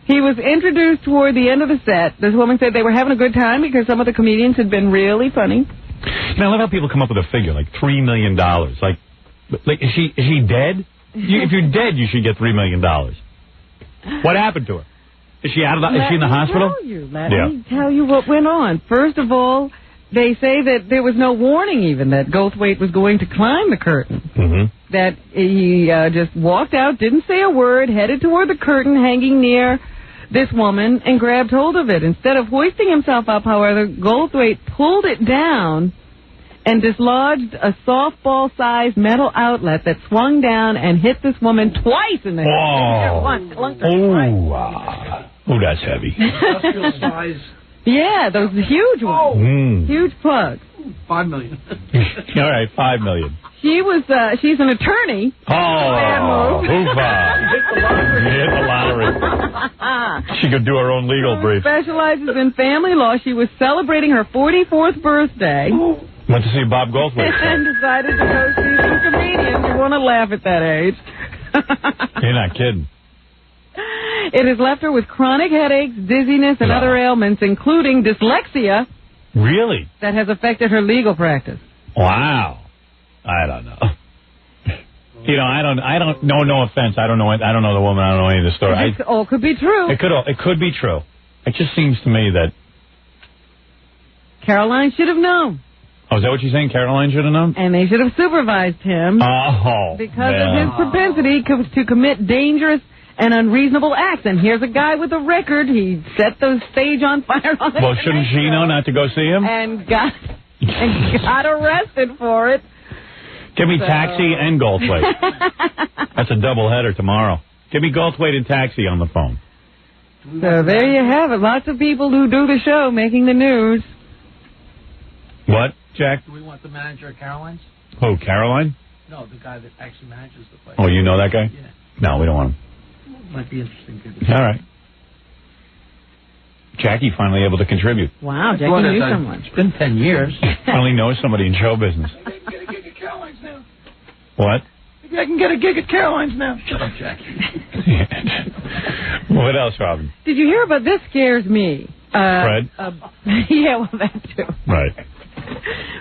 Speaker 5: He was introduced toward the end of the set. This woman said they were having a good time because some of the comedians had been really funny.
Speaker 4: You know, I love how people come up with a figure, like $3 million. Like is she dead? If you're dead, you should get $3 million. What happened to her? Is she out of is she in the hospital?
Speaker 5: Let me tell you what went on. First of all, they say that there was no warning even that Goldthwait was going to climb the curtain.
Speaker 4: Mm-hmm.
Speaker 5: That he just walked out, didn't say a word, headed toward the curtain hanging near this woman and grabbed hold of it. Instead of hoisting himself up, however, Goldthwait pulled it down and dislodged a softball-sized metal outlet that swung down and hit this woman twice in the head.
Speaker 4: Oh, that's heavy.
Speaker 18: Industrial size.
Speaker 5: Yeah, those huge ones. Huge plugs.
Speaker 18: $5 million.
Speaker 4: All right, $5 million.
Speaker 5: She's an attorney.
Speaker 4: Oh, hoofa. Hit the lottery. She could do her own legal brief.
Speaker 5: Specializes in family law. She was celebrating her 44th birthday.
Speaker 4: Went to see Bob Goldthwait.
Speaker 5: And decided to go see some comedians. You want to laugh at that age.
Speaker 4: You're not kidding.
Speaker 5: It has left her with chronic headaches, dizziness, and other ailments, including dyslexia.
Speaker 4: Really?
Speaker 5: That has affected her legal practice.
Speaker 4: Wow. I don't know. You know, I don't. No offense. I don't know the woman. I don't know any of the story.
Speaker 5: It all could be true.
Speaker 4: It could be true. It just seems to me that
Speaker 5: Caroline should have known.
Speaker 4: Oh, is that what you're saying? Caroline should have known?
Speaker 5: And they should have supervised him. Because of his propensity to commit dangerous and unreasonable acts. And here's a guy with a record. He set the stage on fire on
Speaker 4: Well, shouldn't she know not to go see him?
Speaker 5: And got arrested for it.
Speaker 4: Give me Taxi and Goldthwait. That's a double header tomorrow. Give me Goldthwait and Taxi on the phone.
Speaker 5: So there you have it. Lots of people who do the show making the news.
Speaker 4: What, Jack?
Speaker 18: Do we want the manager at Caroline's?
Speaker 4: Who, Caroline?
Speaker 18: No, the guy that actually manages the place.
Speaker 4: Oh, you know that guy?
Speaker 18: Yeah.
Speaker 4: No, we don't want him.
Speaker 18: Might be interesting.
Speaker 4: All right. Jackie finally able to contribute.
Speaker 5: Wow, Jackie knew someone.
Speaker 18: It's been 10 years.
Speaker 4: Finally knows somebody in show business. What?
Speaker 18: Maybe I can get a gig at Caroline's now. Shut up, Jackie.
Speaker 4: What else, Robin?
Speaker 5: Did you hear about this? Scares me.
Speaker 4: Fred?
Speaker 5: Yeah, well, that too.
Speaker 4: Right.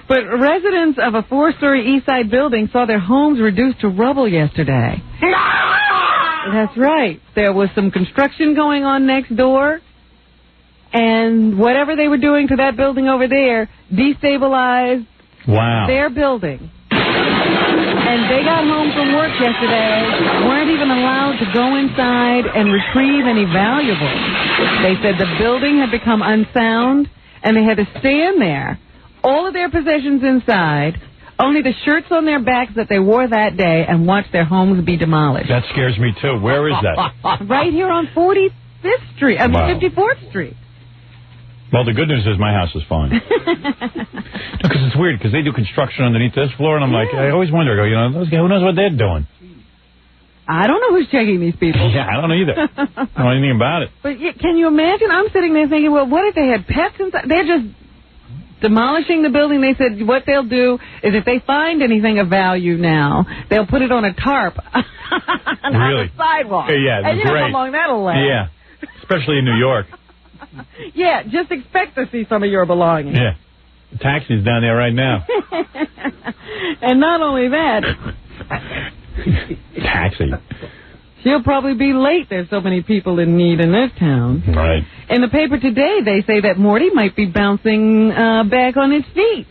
Speaker 5: But residents of a 4-story East Side building saw their homes reduced to rubble yesterday. That's right. There was some construction going on next door, and whatever they were doing to that building over there destabilized their building. And they got home from work yesterday, weren't even allowed to go inside and retrieve any valuables. They said the building had become unsound, and they had to stand there, all of their possessions inside, only the shirts on their backs that they wore that day, and watch their homes be demolished.
Speaker 4: That scares me, too. Where is that?
Speaker 5: Right here on 45th Street, 54th Street.
Speaker 4: Well, the good news is my house is fine. Because it's weird, because they do construction underneath this floor, and I'm like, I always wonder, who knows what they're doing?
Speaker 5: I don't know who's checking these people.
Speaker 4: Yeah, I don't either. I don't know anything about it.
Speaker 5: But can you imagine? I'm sitting there thinking, well, what if they had pets inside? They're just demolishing the building. They said what they'll do is if they find anything of value now, they'll put it on a tarp on the sidewalk.
Speaker 4: Yeah,
Speaker 5: and you know
Speaker 4: great.
Speaker 5: how long that'll last.
Speaker 4: Yeah, especially in New York.
Speaker 5: Yeah, just expect to see some of your belongings.
Speaker 4: Yeah, the taxi's down there right now.
Speaker 5: And not only that,
Speaker 4: taxi.
Speaker 5: She'll probably be late. There's so many people in need in this town.
Speaker 4: Right.
Speaker 5: In the paper today, they say that Morty might be bouncing back on his feet.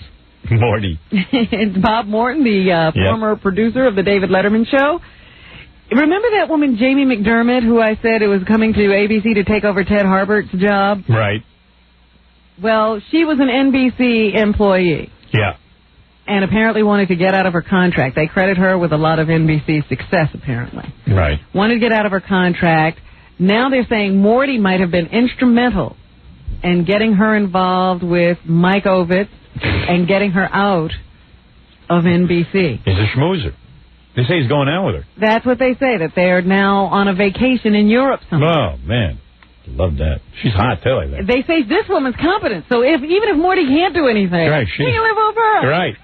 Speaker 4: Morty.
Speaker 5: It's Bob Morton, the former producer of the David Letterman show. Remember that woman, Jamie McDermott, who I said it was coming to ABC to take over Ted Harbert's job?
Speaker 4: Right.
Speaker 5: Well, she was an NBC employee.
Speaker 4: Yeah.
Speaker 5: And apparently wanted to get out of her contract. They credit her with a lot of NBC success, apparently.
Speaker 4: Right.
Speaker 5: Wanted to get out of her contract. Now they're saying Morty might have been instrumental in getting her involved with Mike Ovitz and getting her out of NBC.
Speaker 4: He's a schmoozer. They say he's going out with her.
Speaker 5: That's what they say, that they're now on a vacation in Europe somewhere.
Speaker 4: Oh, man. Love that. She's hot, too, I think.
Speaker 5: They say this woman's competent, so even if Morty can't do anything,
Speaker 4: right,
Speaker 5: he can live over her.
Speaker 4: Right.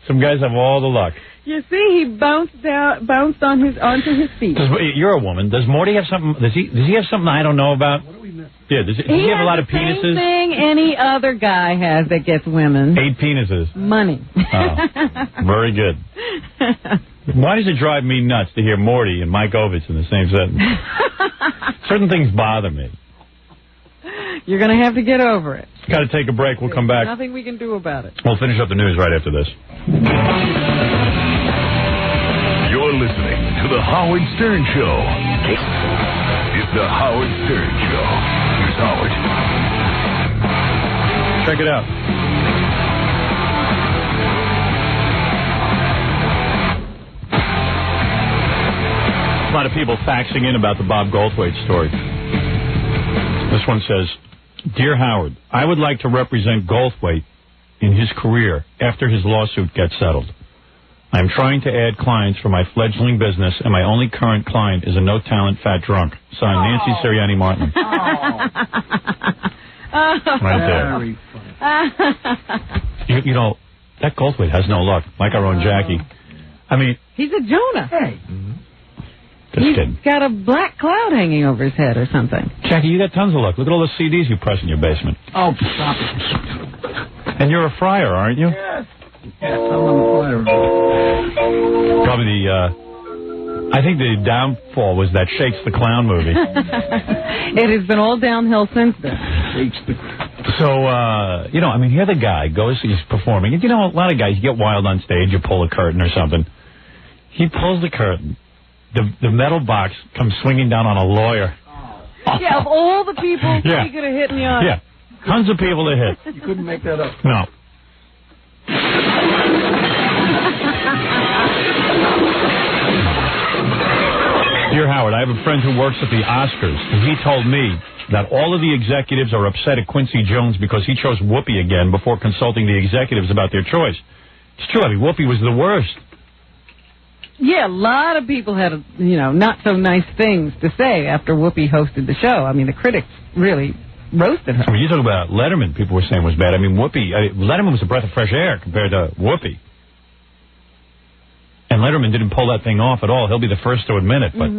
Speaker 4: Some guys have all the luck.
Speaker 5: You see, he bounced onto his feet.
Speaker 4: You're a woman. Does Morty have something? Does he have something I don't know about? What do we miss? Yeah. Does he have a lot of penises?
Speaker 5: Same thing any other guy has that gets women.
Speaker 4: 8 penises.
Speaker 5: Money.
Speaker 4: Oh, very good. Why does it drive me nuts to hear Morty and Mike Ovitz in the same sentence? Certain things bother me.
Speaker 5: You're going to have to get over it.
Speaker 4: Got to take a break. We'll come back.
Speaker 5: Nothing we can do about it.
Speaker 4: We'll finish up the news right after this.
Speaker 7: You're listening to The Howard Stern Show. It's The Howard Stern Show. Here's Howard.
Speaker 4: Check it out. A lot of people faxing in about the Bob Goldthwait story. This one says, Dear Howard, I would like to represent Goldthwait in his career after his lawsuit gets settled. I am trying to add clients for my fledgling business, and my only current client is a no-talent fat drunk. Signed, Nancy Sirianni Martin. Right there.
Speaker 18: Very funny.
Speaker 4: You know, that Goldthwait has no luck, like our own Jackie. I mean...
Speaker 5: He's a Jonah. Hey.
Speaker 4: Just kidding.
Speaker 5: He's got a black cloud hanging over his head or something.
Speaker 4: Jackie, you got tons of luck. Look at all the CDs you press in your basement.
Speaker 18: Oh, stop it.
Speaker 4: And you're a friar, aren't you?
Speaker 18: Yes. Yes, I'm on the flyer.
Speaker 4: Probably I think the downfall was that Shakes the Clown movie.
Speaker 5: It has been all downhill since then.
Speaker 4: So, I mean, here the guy goes, he's performing. And, a lot of guys, you get wild on stage, you pull a curtain or something. He pulls the curtain. The metal box comes swinging down on a lawyer.
Speaker 5: Yeah, of all the people he could have hit in the eye.
Speaker 4: Yeah, tons of people to hit.
Speaker 18: You couldn't make that up.
Speaker 4: No. Dear Howard, I have a friend who works at the Oscars, and he told me that all of the executives are upset at Quincy Jones because he chose Whoopi again before consulting the executives about their choice. It's true. I mean, Whoopi was the worst.
Speaker 5: Yeah, a lot of people had, not so nice things to say after Whoopi hosted the show. I mean, the critics really roasted her.
Speaker 4: I mean, you talk about Letterman, people were saying was bad. I mean, Letterman was a breath of fresh air compared to Whoopi. And Letterman didn't pull that thing off at all. He'll be the first to admit it. But,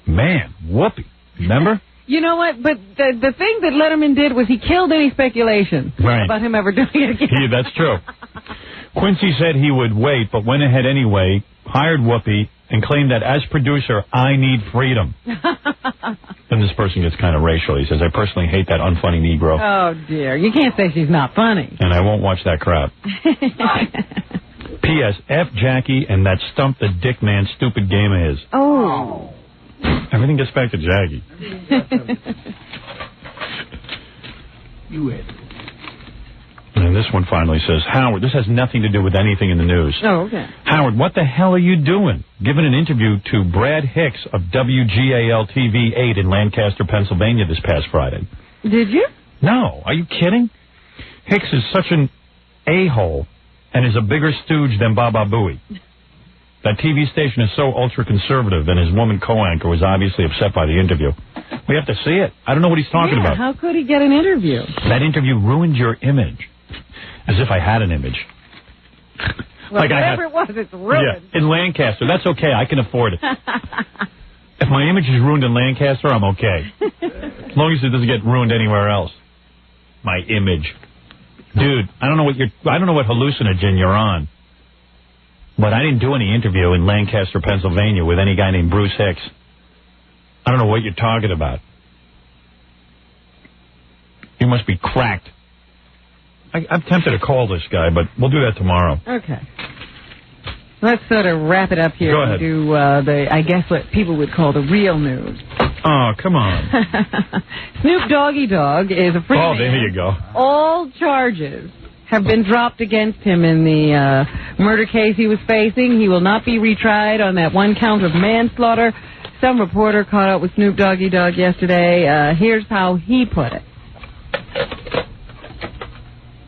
Speaker 4: man, Whoopi, remember?
Speaker 5: You know what? But the thing that Letterman did was he killed any speculation about him ever doing it again.
Speaker 4: Yeah, that's true. Quincy said he would wait, but went ahead anyway, hired Whoopi, and claimed that as producer, I need freedom. Then this person gets kind of racial. He says, I personally hate that unfunny Negro.
Speaker 5: Oh, dear. You can't say she's not funny.
Speaker 4: And I won't watch that crap. P.S. F. Jackie and that stump the dick man stupid game of his.
Speaker 5: Oh.
Speaker 4: Everything gets back to Jackie.
Speaker 18: You hit.
Speaker 4: And this one finally says, Howard, this has nothing to do with anything in the news.
Speaker 5: Oh, okay.
Speaker 4: Howard, what the hell are you doing? Giving an interview to Brad Hicks of WGAL-TV 8 in Lancaster, Pennsylvania this past Friday.
Speaker 5: Did you?
Speaker 4: No. Are you kidding? Hicks is such an a-hole and is a bigger stooge than Baba Booey. That TV station is so ultra-conservative, and his woman co-anchor was obviously upset by the interview. We have to see it. I don't know what he's talking about.
Speaker 5: How could he get an interview?
Speaker 4: That interview ruined your image. As if I had an image.
Speaker 5: Well, like whatever it was, it's ruined.
Speaker 4: Yeah, in Lancaster. That's okay. I can afford it. If my image is ruined in Lancaster, I'm okay. As long as it doesn't get ruined anywhere else. My image. Dude, I don't know what hallucinogen you're on. But I didn't do any interview in Lancaster, Pennsylvania with any guy named Bruce Hicks. I don't know what you're talking about. You must be cracked. I'm tempted to call this guy, but we'll do that tomorrow.
Speaker 5: Okay. Let's sort of wrap it up here.
Speaker 4: Go ahead.
Speaker 5: And do I guess what people would call the real news.
Speaker 4: Oh, come on.
Speaker 5: Snoop Doggy Dogg is a free man.
Speaker 4: Oh, there you go.
Speaker 5: All charges have been dropped against him in the murder case he was facing. He will not be retried on that one count of manslaughter. Some reporter caught up with Snoop Doggy Dogg yesterday. Here's how he put it.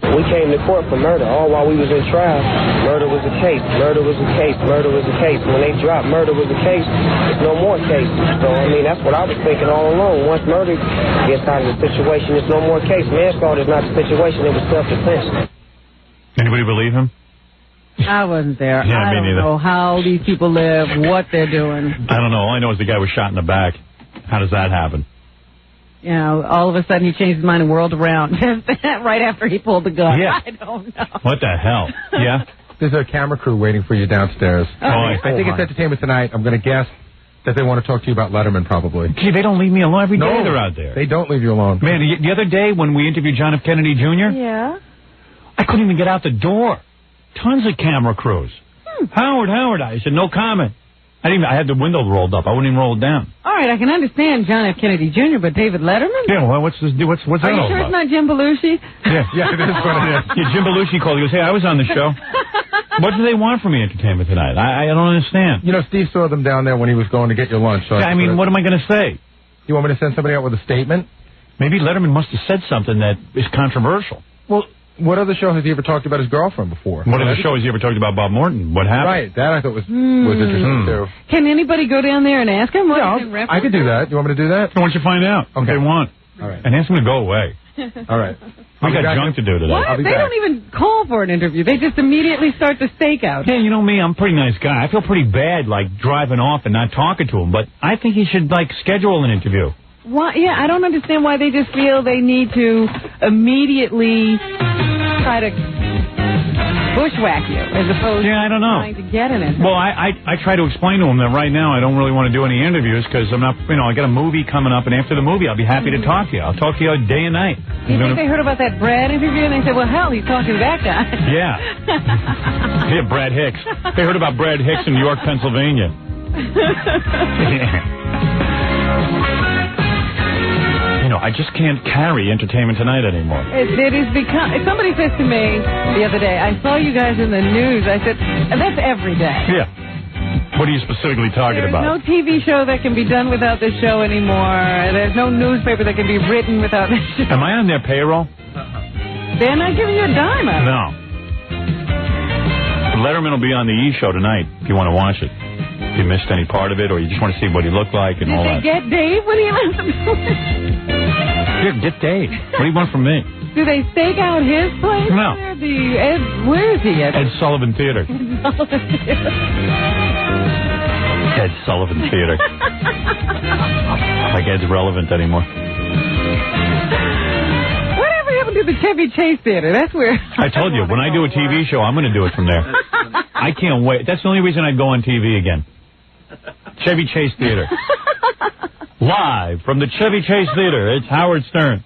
Speaker 17: We came to court for murder all while we was in trial. Murder was a case. Murder was a case. Murder was a case. When they dropped murder was a case, there's no more cases. So, I mean, that's what I was thinking all along. Once murder gets out of the situation, there's no more case. Manslaughter is not the situation. It was self-defense.
Speaker 4: Anybody believe him?
Speaker 5: I wasn't there.
Speaker 4: Yeah,
Speaker 5: I don't know how these people live, what they're doing.
Speaker 4: I don't know. All I know is the guy was shot in the back. How does that happen?
Speaker 5: You know, all of a sudden he changed his mind and whirled around right after he pulled the gun.
Speaker 4: Yeah.
Speaker 5: I don't know.
Speaker 4: What the hell? Yeah?
Speaker 8: There's a camera crew waiting for you downstairs. I think it's Entertainment Tonight. I'm going to guess that they want to talk to you about Letterman, probably.
Speaker 4: Gee, they don't leave me alone. Every day they're out there.
Speaker 8: They don't leave you alone.
Speaker 4: Man, the other day when we interviewed John F. Kennedy Jr.,
Speaker 5: yeah,
Speaker 4: I couldn't even get out the door. Tons of camera crews. Howard. I said, no comment. I had the window rolled up. I wouldn't even roll it down.
Speaker 5: All right, I can understand John F. Kennedy Jr., but David Letterman?
Speaker 4: Yeah, well, what's that all about?
Speaker 5: Are you sure it's not Jim Belushi?
Speaker 4: Yeah, it is what it is. Yeah, Jim Belushi called. He goes, hey, I was on the show. What do they want from me, Entertainment Tonight? I don't understand.
Speaker 8: You know, Steve saw them down there when he was going to get your lunch. So
Speaker 4: I mean, what am I going to say?
Speaker 8: You want me to send somebody out with a statement?
Speaker 4: Maybe Letterman must have said something that is controversial.
Speaker 8: Well, what other show has he ever talked about his girlfriend before?
Speaker 4: What other show has he ever talked about Bob Morton? What happened?
Speaker 8: Right, that I thought was interesting, too.
Speaker 5: Can anybody go down there and ask him?
Speaker 8: I could do that. You want me to do that?
Speaker 4: Why don't you find out what they want?
Speaker 8: All right.
Speaker 4: And ask him to go away.
Speaker 8: All right.
Speaker 4: I got junk to do today.
Speaker 5: What? They don't even call for an interview. They just immediately start the stakeout.
Speaker 4: Yeah, you know me, I'm a pretty nice guy. I feel pretty bad, like, driving off and not talking to him, but I think he should, like, schedule an interview.
Speaker 5: Why? Yeah, I don't understand why they just feel they need to immediately try to bushwhack you as opposed to trying to get in it.
Speaker 4: Well, I try to explain to him that right now I don't really want to do any interviews because I'm not, I got a movie coming up, and after the movie I'll be happy to talk to you. I'll talk to you day and night.
Speaker 5: You think they heard about that Brad interview and they said, well, hell, he's talking to that guy.
Speaker 4: Yeah. Yeah, Brad Hicks. They heard about Brad Hicks in York, Pennsylvania. I just can't carry Entertainment Tonight anymore.
Speaker 5: It is become. Somebody said to me the other day, I saw you guys in the news. I said, that's every day.
Speaker 4: Yeah. What are you specifically talking about?
Speaker 5: There's no TV show that can be done without this show anymore. There's no newspaper that can be written without this show.
Speaker 4: Am I on their payroll?
Speaker 5: They're not giving you a dime out.
Speaker 4: No. Letterman will be on the E! Show tonight if you want to watch it. If you missed any part of it or you just want to see what he looked like and all that.
Speaker 5: Did they get Dave when he left the door?
Speaker 4: Yeah, get Dave. What do you want from me?
Speaker 5: Do they stake out his place?
Speaker 4: No.
Speaker 5: Where is he at?
Speaker 4: Ed Sullivan Theater. Ed Sullivan Theater. Like Ed's relevant anymore.
Speaker 5: Whatever happened to the Chevy Chase Theater? That's where...
Speaker 4: I told you, when I do a TV show, I'm going to do it from there. I can't wait. That's the only reason I'd go on TV again. Chevy Chase Theater. Live from the Chevy Chase Theater, it's Howard Stern.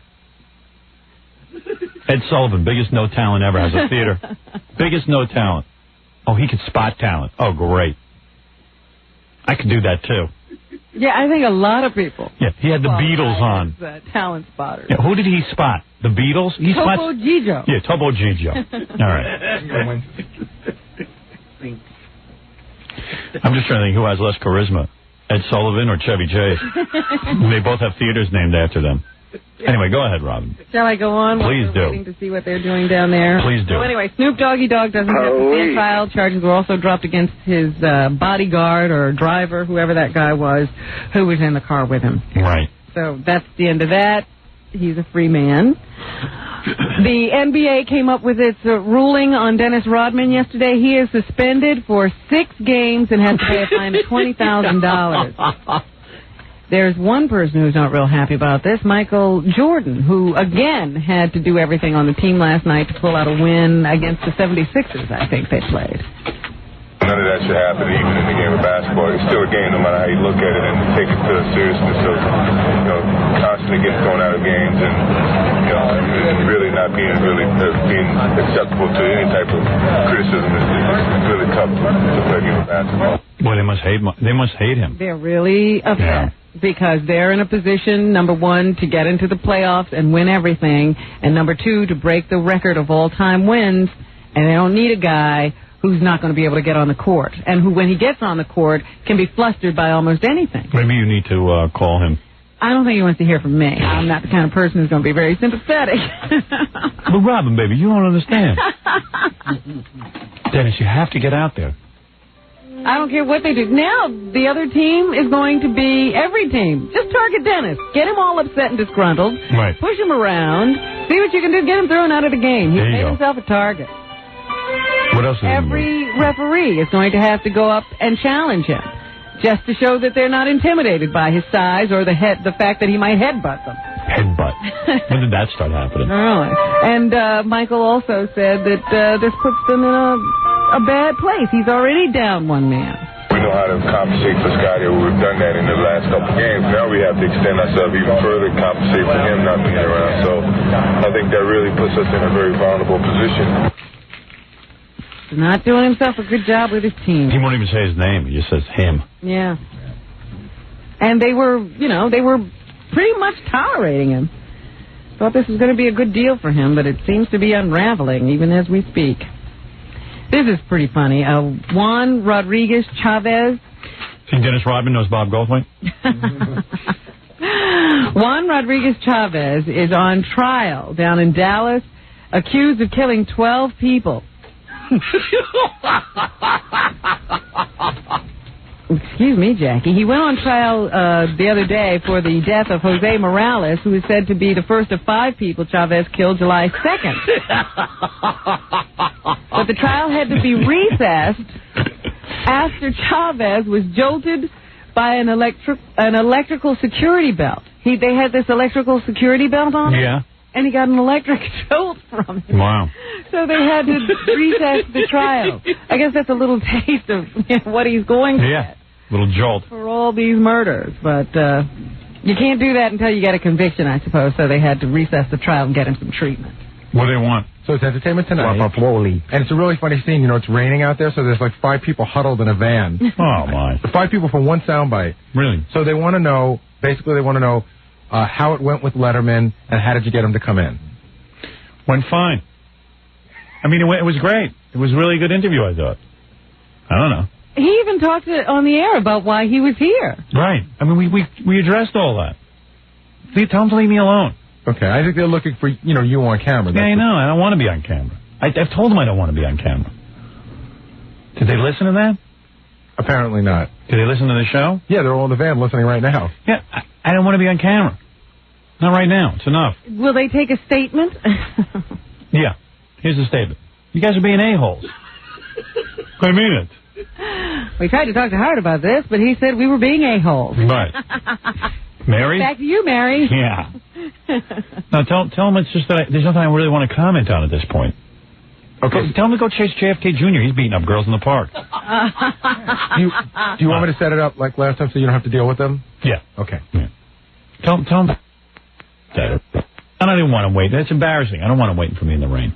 Speaker 4: Ed Sullivan, biggest no talent ever, has a theater. Biggest no talent. Oh, he could spot talent. Oh, great. I could do that, too.
Speaker 5: Yeah, I think a lot of people.
Speaker 4: Yeah, he had the Beatles on.
Speaker 5: Talent spotters.
Speaker 4: Yeah, who did he spot? The Beatles? He
Speaker 5: Topo Gigio.
Speaker 4: Yeah, Topo Gigio. All right. I'm just trying to think who has less charisma, Ed Sullivan or Chevy Chase. They both have theaters named after them. Anyway, go ahead, Robin.
Speaker 5: Shall I go on?
Speaker 4: Please do.
Speaker 5: Waiting to see what they're doing down there.
Speaker 4: Please do.
Speaker 5: So anyway, Snoop Doggy Dogg doesn't have to stand trial. Charges were also dropped against his bodyguard or driver, whoever that guy was, who was in the car with him.
Speaker 4: Right.
Speaker 5: So that's the end of that. He's a free man. The NBA came up with its ruling on Dennis Rodman yesterday. He is suspended for 6 games and has to pay a fine of $20,000. There's one person who's not real happy about this, Michael Jordan, who, again, had to do everything on the team last night to pull out a win against the 76ers, I think they played.
Speaker 19: None of that should happen, even in the game of basketball. It's still a game, no matter how you look at it, and take it to the seriousness of, constantly getting thrown out of games and, and really not being acceptable to any type of criticism. It's really tough to play a game of basketball.
Speaker 4: Well, they must hate him.
Speaker 5: They're really upset. Yeah. Because they're in a position, number one, to get into the playoffs and win everything, and number two, to break the record of all-time wins, and they don't need a guy who's not going to be able to get on the court, and who, when he gets on the court, can be flustered by almost anything.
Speaker 4: Maybe you need to call him.
Speaker 5: I don't think he wants to hear from me. I'm not the kind of person who's going to be very sympathetic.
Speaker 4: But Robin, baby, you don't understand. Dennis, you have to get out there.
Speaker 5: I don't care what they do. Now, the other team is going to be every team. Just target Dennis. Get him all upset and disgruntled.
Speaker 4: Right.
Speaker 5: Push him around. See what you can do. Get him thrown out of the game. He's made himself a target.
Speaker 4: What else?
Speaker 5: Every referee is going to have to go up and challenge him, just to show that they're not intimidated by his size or the fact that he might headbutt them.
Speaker 4: Headbutt? When did that start happening?
Speaker 5: Really. And Michael also said that this puts them in a bad place. He's already down one man.
Speaker 19: We know how to compensate for Scotty. We've done that in the last couple games. Now we have to extend ourselves even further and compensate for him not being around. So I think that really puts us in a very vulnerable position.
Speaker 5: Not doing himself a good job with his team.
Speaker 4: He won't even say his name. He just says him.
Speaker 5: Yeah. And they were pretty much tolerating him. Thought this was going to be a good deal for him, but it seems to be unraveling even as we speak. This is pretty funny. Juan Rodriguez Chavez.
Speaker 4: Think Dennis Rodman knows Bob Goldthwait?
Speaker 5: Juan Rodriguez Chavez is on trial down in Dallas, accused of killing 12 people. Excuse me, Jackie. He went on trial the other day for the death of Jose Morales, who is said to be the first of 5 people Chavez killed July 2nd. But the trial had to be recessed after Chavez was jolted by an electrical security belt. They had this electrical security belt on him.
Speaker 4: Yeah.
Speaker 5: And he got an electric jolt from it.
Speaker 4: Wow.
Speaker 5: So they had to recess the trial. I guess that's a little taste of what he's going to get.
Speaker 4: Little jolt.
Speaker 5: For all these murders. But you can't do that until you get a conviction, I suppose. So they had to recess the trial and get him some treatment.
Speaker 4: What do they want?
Speaker 8: So it's Entertainment Tonight. And it's a really funny scene. It's raining out there, so there's like 5 people huddled in a van.
Speaker 4: Oh, my.
Speaker 8: 5 people for one soundbite.
Speaker 4: Really?
Speaker 8: So they want to know, how it went with Letterman, and how did you get him to come in?
Speaker 4: Went fine. I mean, it was great. It was a really good interview, I thought. I don't know.
Speaker 5: He even talked on the air about why he was here.
Speaker 4: Right. I mean, we addressed all that. Tell him to leave me alone.
Speaker 8: Okay, I think they're looking for, you on camera.
Speaker 4: Yeah, I know. I don't want to be on camera. I've told them I don't want to be on camera. Did they listen to that?
Speaker 8: Apparently not.
Speaker 4: Did they listen to the show?
Speaker 8: Yeah, they're all in the van listening right now.
Speaker 4: Yeah, I don't want to be on camera. Not right now. It's enough.
Speaker 5: Will they take a statement?
Speaker 4: Yeah. Here's the statement. You guys are being a-holes. I mean it.
Speaker 5: We tried to talk to Howard about this, but he said we were being a-holes.
Speaker 4: Right. Mary?
Speaker 5: Back to you, Mary.
Speaker 4: Yeah. No, tell him it's just that there's nothing I really want to comment on at this point. Okay. Tell him to go chase JFK Jr. He's beating up girls in the park.
Speaker 8: Do you want me to set it up like last time so you don't have to deal with them?
Speaker 4: Yeah.
Speaker 8: Okay.
Speaker 4: Yeah. Tell him. I don't even want him waiting. It's embarrassing. I don't want him waiting for me in the rain.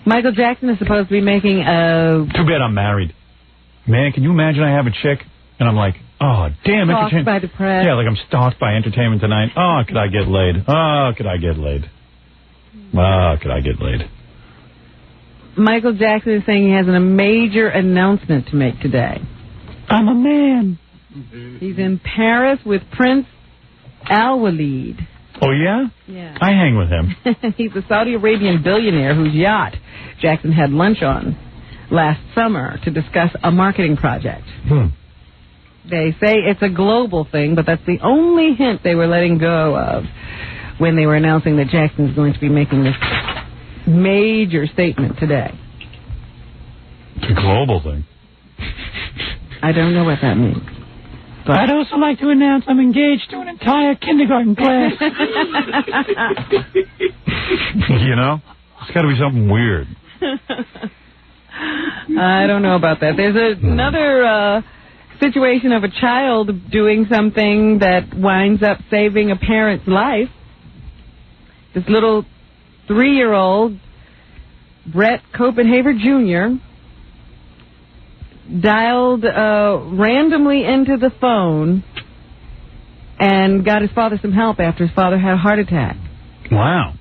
Speaker 5: Michael Jackson is supposed to be making a...
Speaker 4: Too bad I'm married. Man, can you imagine I have a chick and I'm like, oh, damn,
Speaker 5: stalked by the press.
Speaker 4: Yeah, like I'm stalked by Entertainment Tonight. Oh, could I get laid? Oh, could I get laid? Oh, could I get laid?
Speaker 5: Michael Jackson is saying he has a major announcement to make today.
Speaker 4: I'm a man.
Speaker 5: He's in Paris with Prince Al-Walid.
Speaker 4: Oh, yeah?
Speaker 5: Yeah.
Speaker 4: I hang with him.
Speaker 5: He's a Saudi Arabian billionaire whose yacht Jackson had lunch on last summer to discuss a marketing project. They say it's a global thing, but that's the only hint they were letting go of when they were announcing that Jackson's going to be making this major statement today.
Speaker 4: It's a global thing.
Speaker 5: I don't know what that means. But
Speaker 4: I'd also like to announce I'm engaged to an entire kindergarten class. You know? It's got to be something weird.
Speaker 5: I don't know about that. There's another situation of a child doing something that winds up saving a parent's life. This little 3-year-old, Brett Copenhaver Jr., dialed randomly into the phone and got his father some help after his father had a heart attack.
Speaker 4: Wow.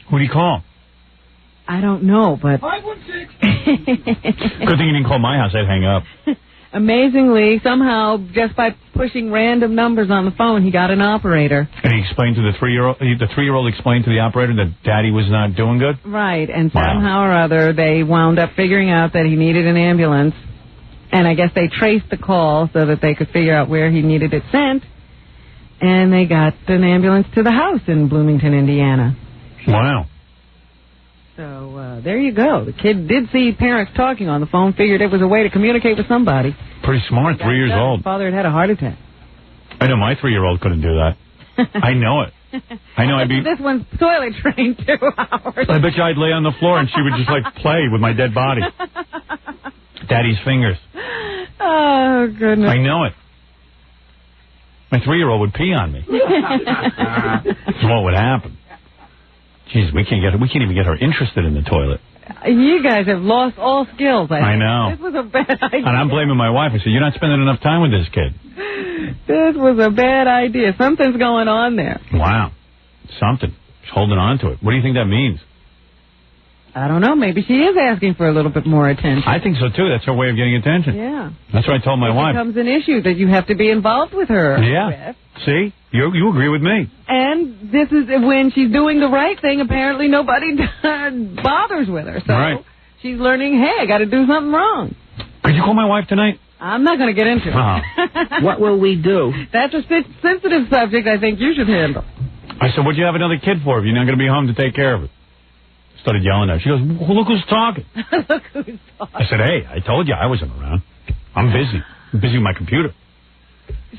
Speaker 4: Who do you call?
Speaker 5: I don't know, but...
Speaker 4: 516. Good thing you didn't call my house. I'd hang up.
Speaker 5: Amazingly, somehow, just by pushing random numbers on the phone, he got an operator.
Speaker 4: And he explained to the 3-year-old, the 3-year-old explained to the operator that Daddy was not doing good?
Speaker 5: Right, and somehow or other, they wound up figuring out that he needed an ambulance. And I guess they traced the call so that they could figure out where he needed it sent. And they got an ambulance to the house in Bloomington, Indiana.
Speaker 4: Wow.
Speaker 5: So there you go. The kid did see parents talking on the phone, figured it was a way to communicate with somebody.
Speaker 4: Pretty smart, 3 years old.
Speaker 5: His father had a heart attack.
Speaker 4: I know my 3-year-old couldn't do that. I know it. I know I'd be...
Speaker 5: This one's toilet trained 2 hours.
Speaker 4: I bet you I'd lay on the floor and she would just, like, play with my dead body. Daddy's fingers.
Speaker 5: Oh, goodness.
Speaker 4: I know it. My 3-year-old would pee on me. That's what would happen. Jeez, we can't even get her interested in the toilet.
Speaker 5: You guys have lost all skills, I
Speaker 4: know.
Speaker 5: This was a bad idea.
Speaker 4: And I'm blaming my wife. I said, you're not spending enough time with this kid.
Speaker 5: This was a bad idea. Something's going on there.
Speaker 4: Wow. Something. She's holding on to it. What do you think that means?
Speaker 5: I don't know. Maybe she is asking for a little bit more attention.
Speaker 4: I think so, too. That's her way of getting attention.
Speaker 5: Yeah.
Speaker 4: That's what I told my wife.
Speaker 5: It becomes an issue that you have to be involved with her.
Speaker 4: Yeah. With. See? You agree with me.
Speaker 5: And this is when she's doing the right thing, apparently nobody bothers with her. So she's learning, hey, I got to do something wrong.
Speaker 4: Could you call my wife tonight?
Speaker 5: I'm not going to get into it.
Speaker 18: What will we do?
Speaker 5: That's a sensitive subject I think you should handle.
Speaker 4: I said, what'd you have another kid for if you're not going to be home to take care of it? Started yelling at her. She goes, well, look who's talking.
Speaker 5: Look who's talking.
Speaker 4: I said, hey, I told you I wasn't around. I'm busy. I'm busy with my computer.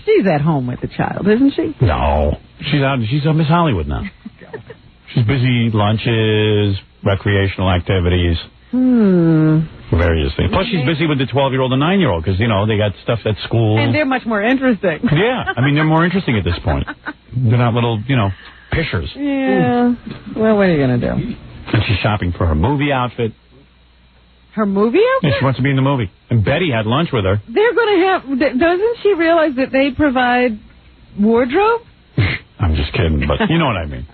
Speaker 5: She's at home with the child, isn't she?
Speaker 4: No. She's out Miss Hollywood now. She's busy lunches, recreational activities. Various things. Plus, she's busy with the 12-year-old and 9-year-old because, you know, they got stuff at school.
Speaker 5: And they're much more interesting.
Speaker 4: Yeah. I mean, they're more interesting at this point. They're not little, you know, pishers.
Speaker 5: Yeah. Well, what are you going to do?
Speaker 4: And she's shopping for her movie outfit.
Speaker 5: Her movie outfit?
Speaker 4: Yeah, she wants to be in the movie. And Betty had lunch with her.
Speaker 5: They're going to have... Doesn't she realize that they provide wardrobe?
Speaker 4: I'm just kidding, but you know what I mean.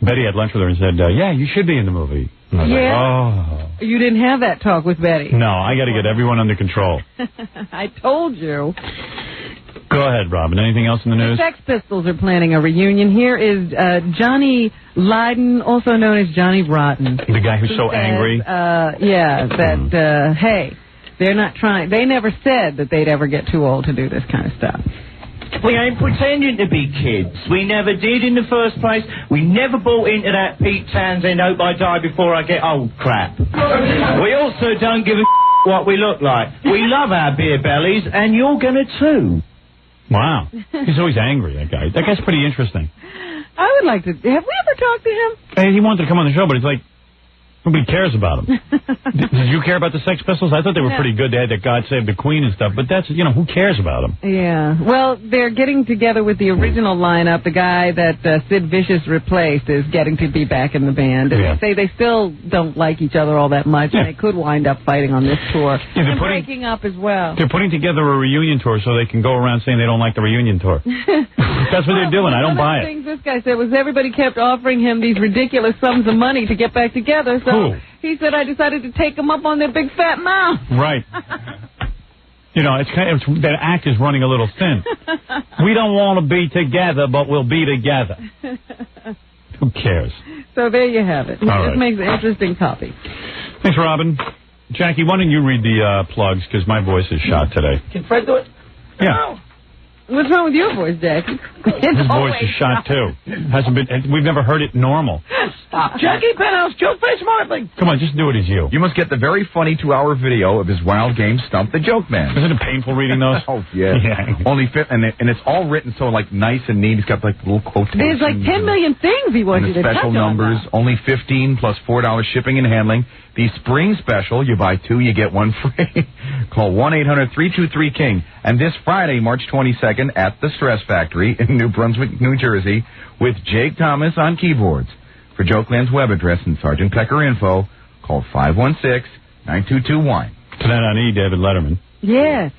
Speaker 4: Betty had lunch with her and said, yeah, you should be in the movie. And I was like, oh.
Speaker 5: You didn't have that talk with Betty.
Speaker 4: No, I got to get everyone under control.
Speaker 5: I told you.
Speaker 4: Go ahead, Robin. Anything else in the news?
Speaker 5: The Sex Pistols are planning a reunion. Here is Johnny Lydon, also known as Johnny Rotten.
Speaker 4: The guy who's so angry?
Speaker 5: Hey, they're not trying. They never said that they'd ever get too old to do this kind of stuff.
Speaker 20: We ain't pretending to be kids. We never did in the first place. We never bought into that Pete Townsend hope I die before I get old crap. We also don't give a what we look like. We love our beer bellies, and you're gonna too.
Speaker 4: Wow. He's always angry, that guy. That guy's pretty interesting.
Speaker 5: I would like to... Have we ever talked to him?
Speaker 4: Hey, he wanted to come on the show, but it's like... Nobody cares about him. Did you care about the Sex Pistols? I thought they were pretty good. They had the God Save the Queen and stuff, but that's, you know, who cares about them?
Speaker 5: Yeah. Well, they're getting together with the original lineup. The guy that Sid Vicious replaced is getting to be back in the band. And they say they still don't like each other all that much, and they could wind up fighting on this tour.
Speaker 4: Yeah,
Speaker 5: and breaking up as well.
Speaker 4: They're putting together a reunion tour so they can go around saying they don't like the reunion tour. That's what they're doing. I don't buy it.
Speaker 5: One of the things this guy said was everybody kept offering him these ridiculous sums of money to get back together, so...
Speaker 4: Who?
Speaker 5: He said, I decided to take them up on their big fat mouth.
Speaker 4: Right. You know, that act is running a little thin. We don't want to be together, but we'll be together. Who cares?
Speaker 5: So there you have it.
Speaker 4: All
Speaker 5: This
Speaker 4: right.
Speaker 5: makes an interesting copy.
Speaker 4: Thanks, Robin. Jackie, why don't you read the plugs, because my voice is shot today.
Speaker 18: Can Fred do it?
Speaker 4: Yeah.
Speaker 5: What's wrong with your voice, Jackie?
Speaker 4: His voice is shot, too. We've never heard it normal.
Speaker 18: Stop. Jackie Penthouse, Joke Face Martling.
Speaker 4: Come on, just do it as you.
Speaker 6: You must get the very funny 2-hour video of his wild game Stump the Joke Man.
Speaker 4: Isn't it painful reading those?
Speaker 6: Oh, yeah. Only and it's all written so, like, nice and neat. He's got, like, little quotations.
Speaker 5: There's like 10 million things he wants you to touch
Speaker 6: special
Speaker 5: on.
Speaker 6: numbers, only $15 plus $4 shipping and handling. The spring special, you buy 2, you get 1 free. Call 1-800-323-KING. And this Friday, March 22nd, at the Stress Factory in New Brunswick, New Jersey, with Jake Thomas on keyboards. For Jokeland's web address and Sergeant Pecker info, call 516-9221.
Speaker 4: Tonight on E, David Letterman.
Speaker 5: Yes.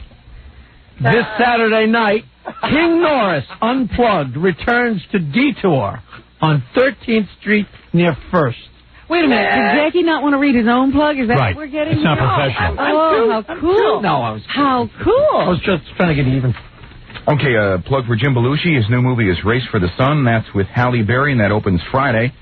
Speaker 18: This Saturday night, King Norris Unplugged returns to Detour on 13th Street near First.
Speaker 5: Wait a minute. Did Jackie not want to read his own plug? Is that
Speaker 4: Right.
Speaker 5: what we're getting?
Speaker 4: It's not
Speaker 5: here?
Speaker 4: professional.
Speaker 5: How cool. How cool.
Speaker 18: I was just trying to get even.
Speaker 6: Okay, plug for Jim Belushi. His new movie is Race for the Sun. That's with Halle Berry, and that opens Friday.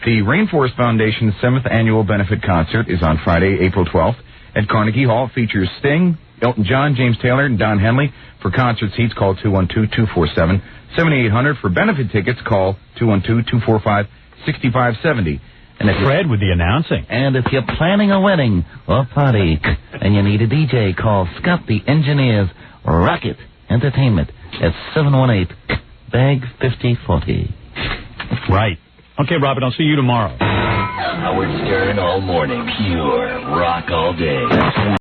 Speaker 6: The Rainforest Foundation's 7th annual benefit concert is on Friday, April 12th at Carnegie Hall. It features Sting, Elton John, James Taylor, and Don Henley. For concert seats, call 212-247-7800. For benefit tickets, call 212-245-6570.
Speaker 4: And Fred with the announcing.
Speaker 1: And if you're planning a wedding or party and you need a DJ, call Scott the Engineer's Rocket Entertainment at 718-BAG-5040.
Speaker 4: Right. Okay, Robin, I'll see you tomorrow.
Speaker 21: Howard Stern all morning. Pure rock all day.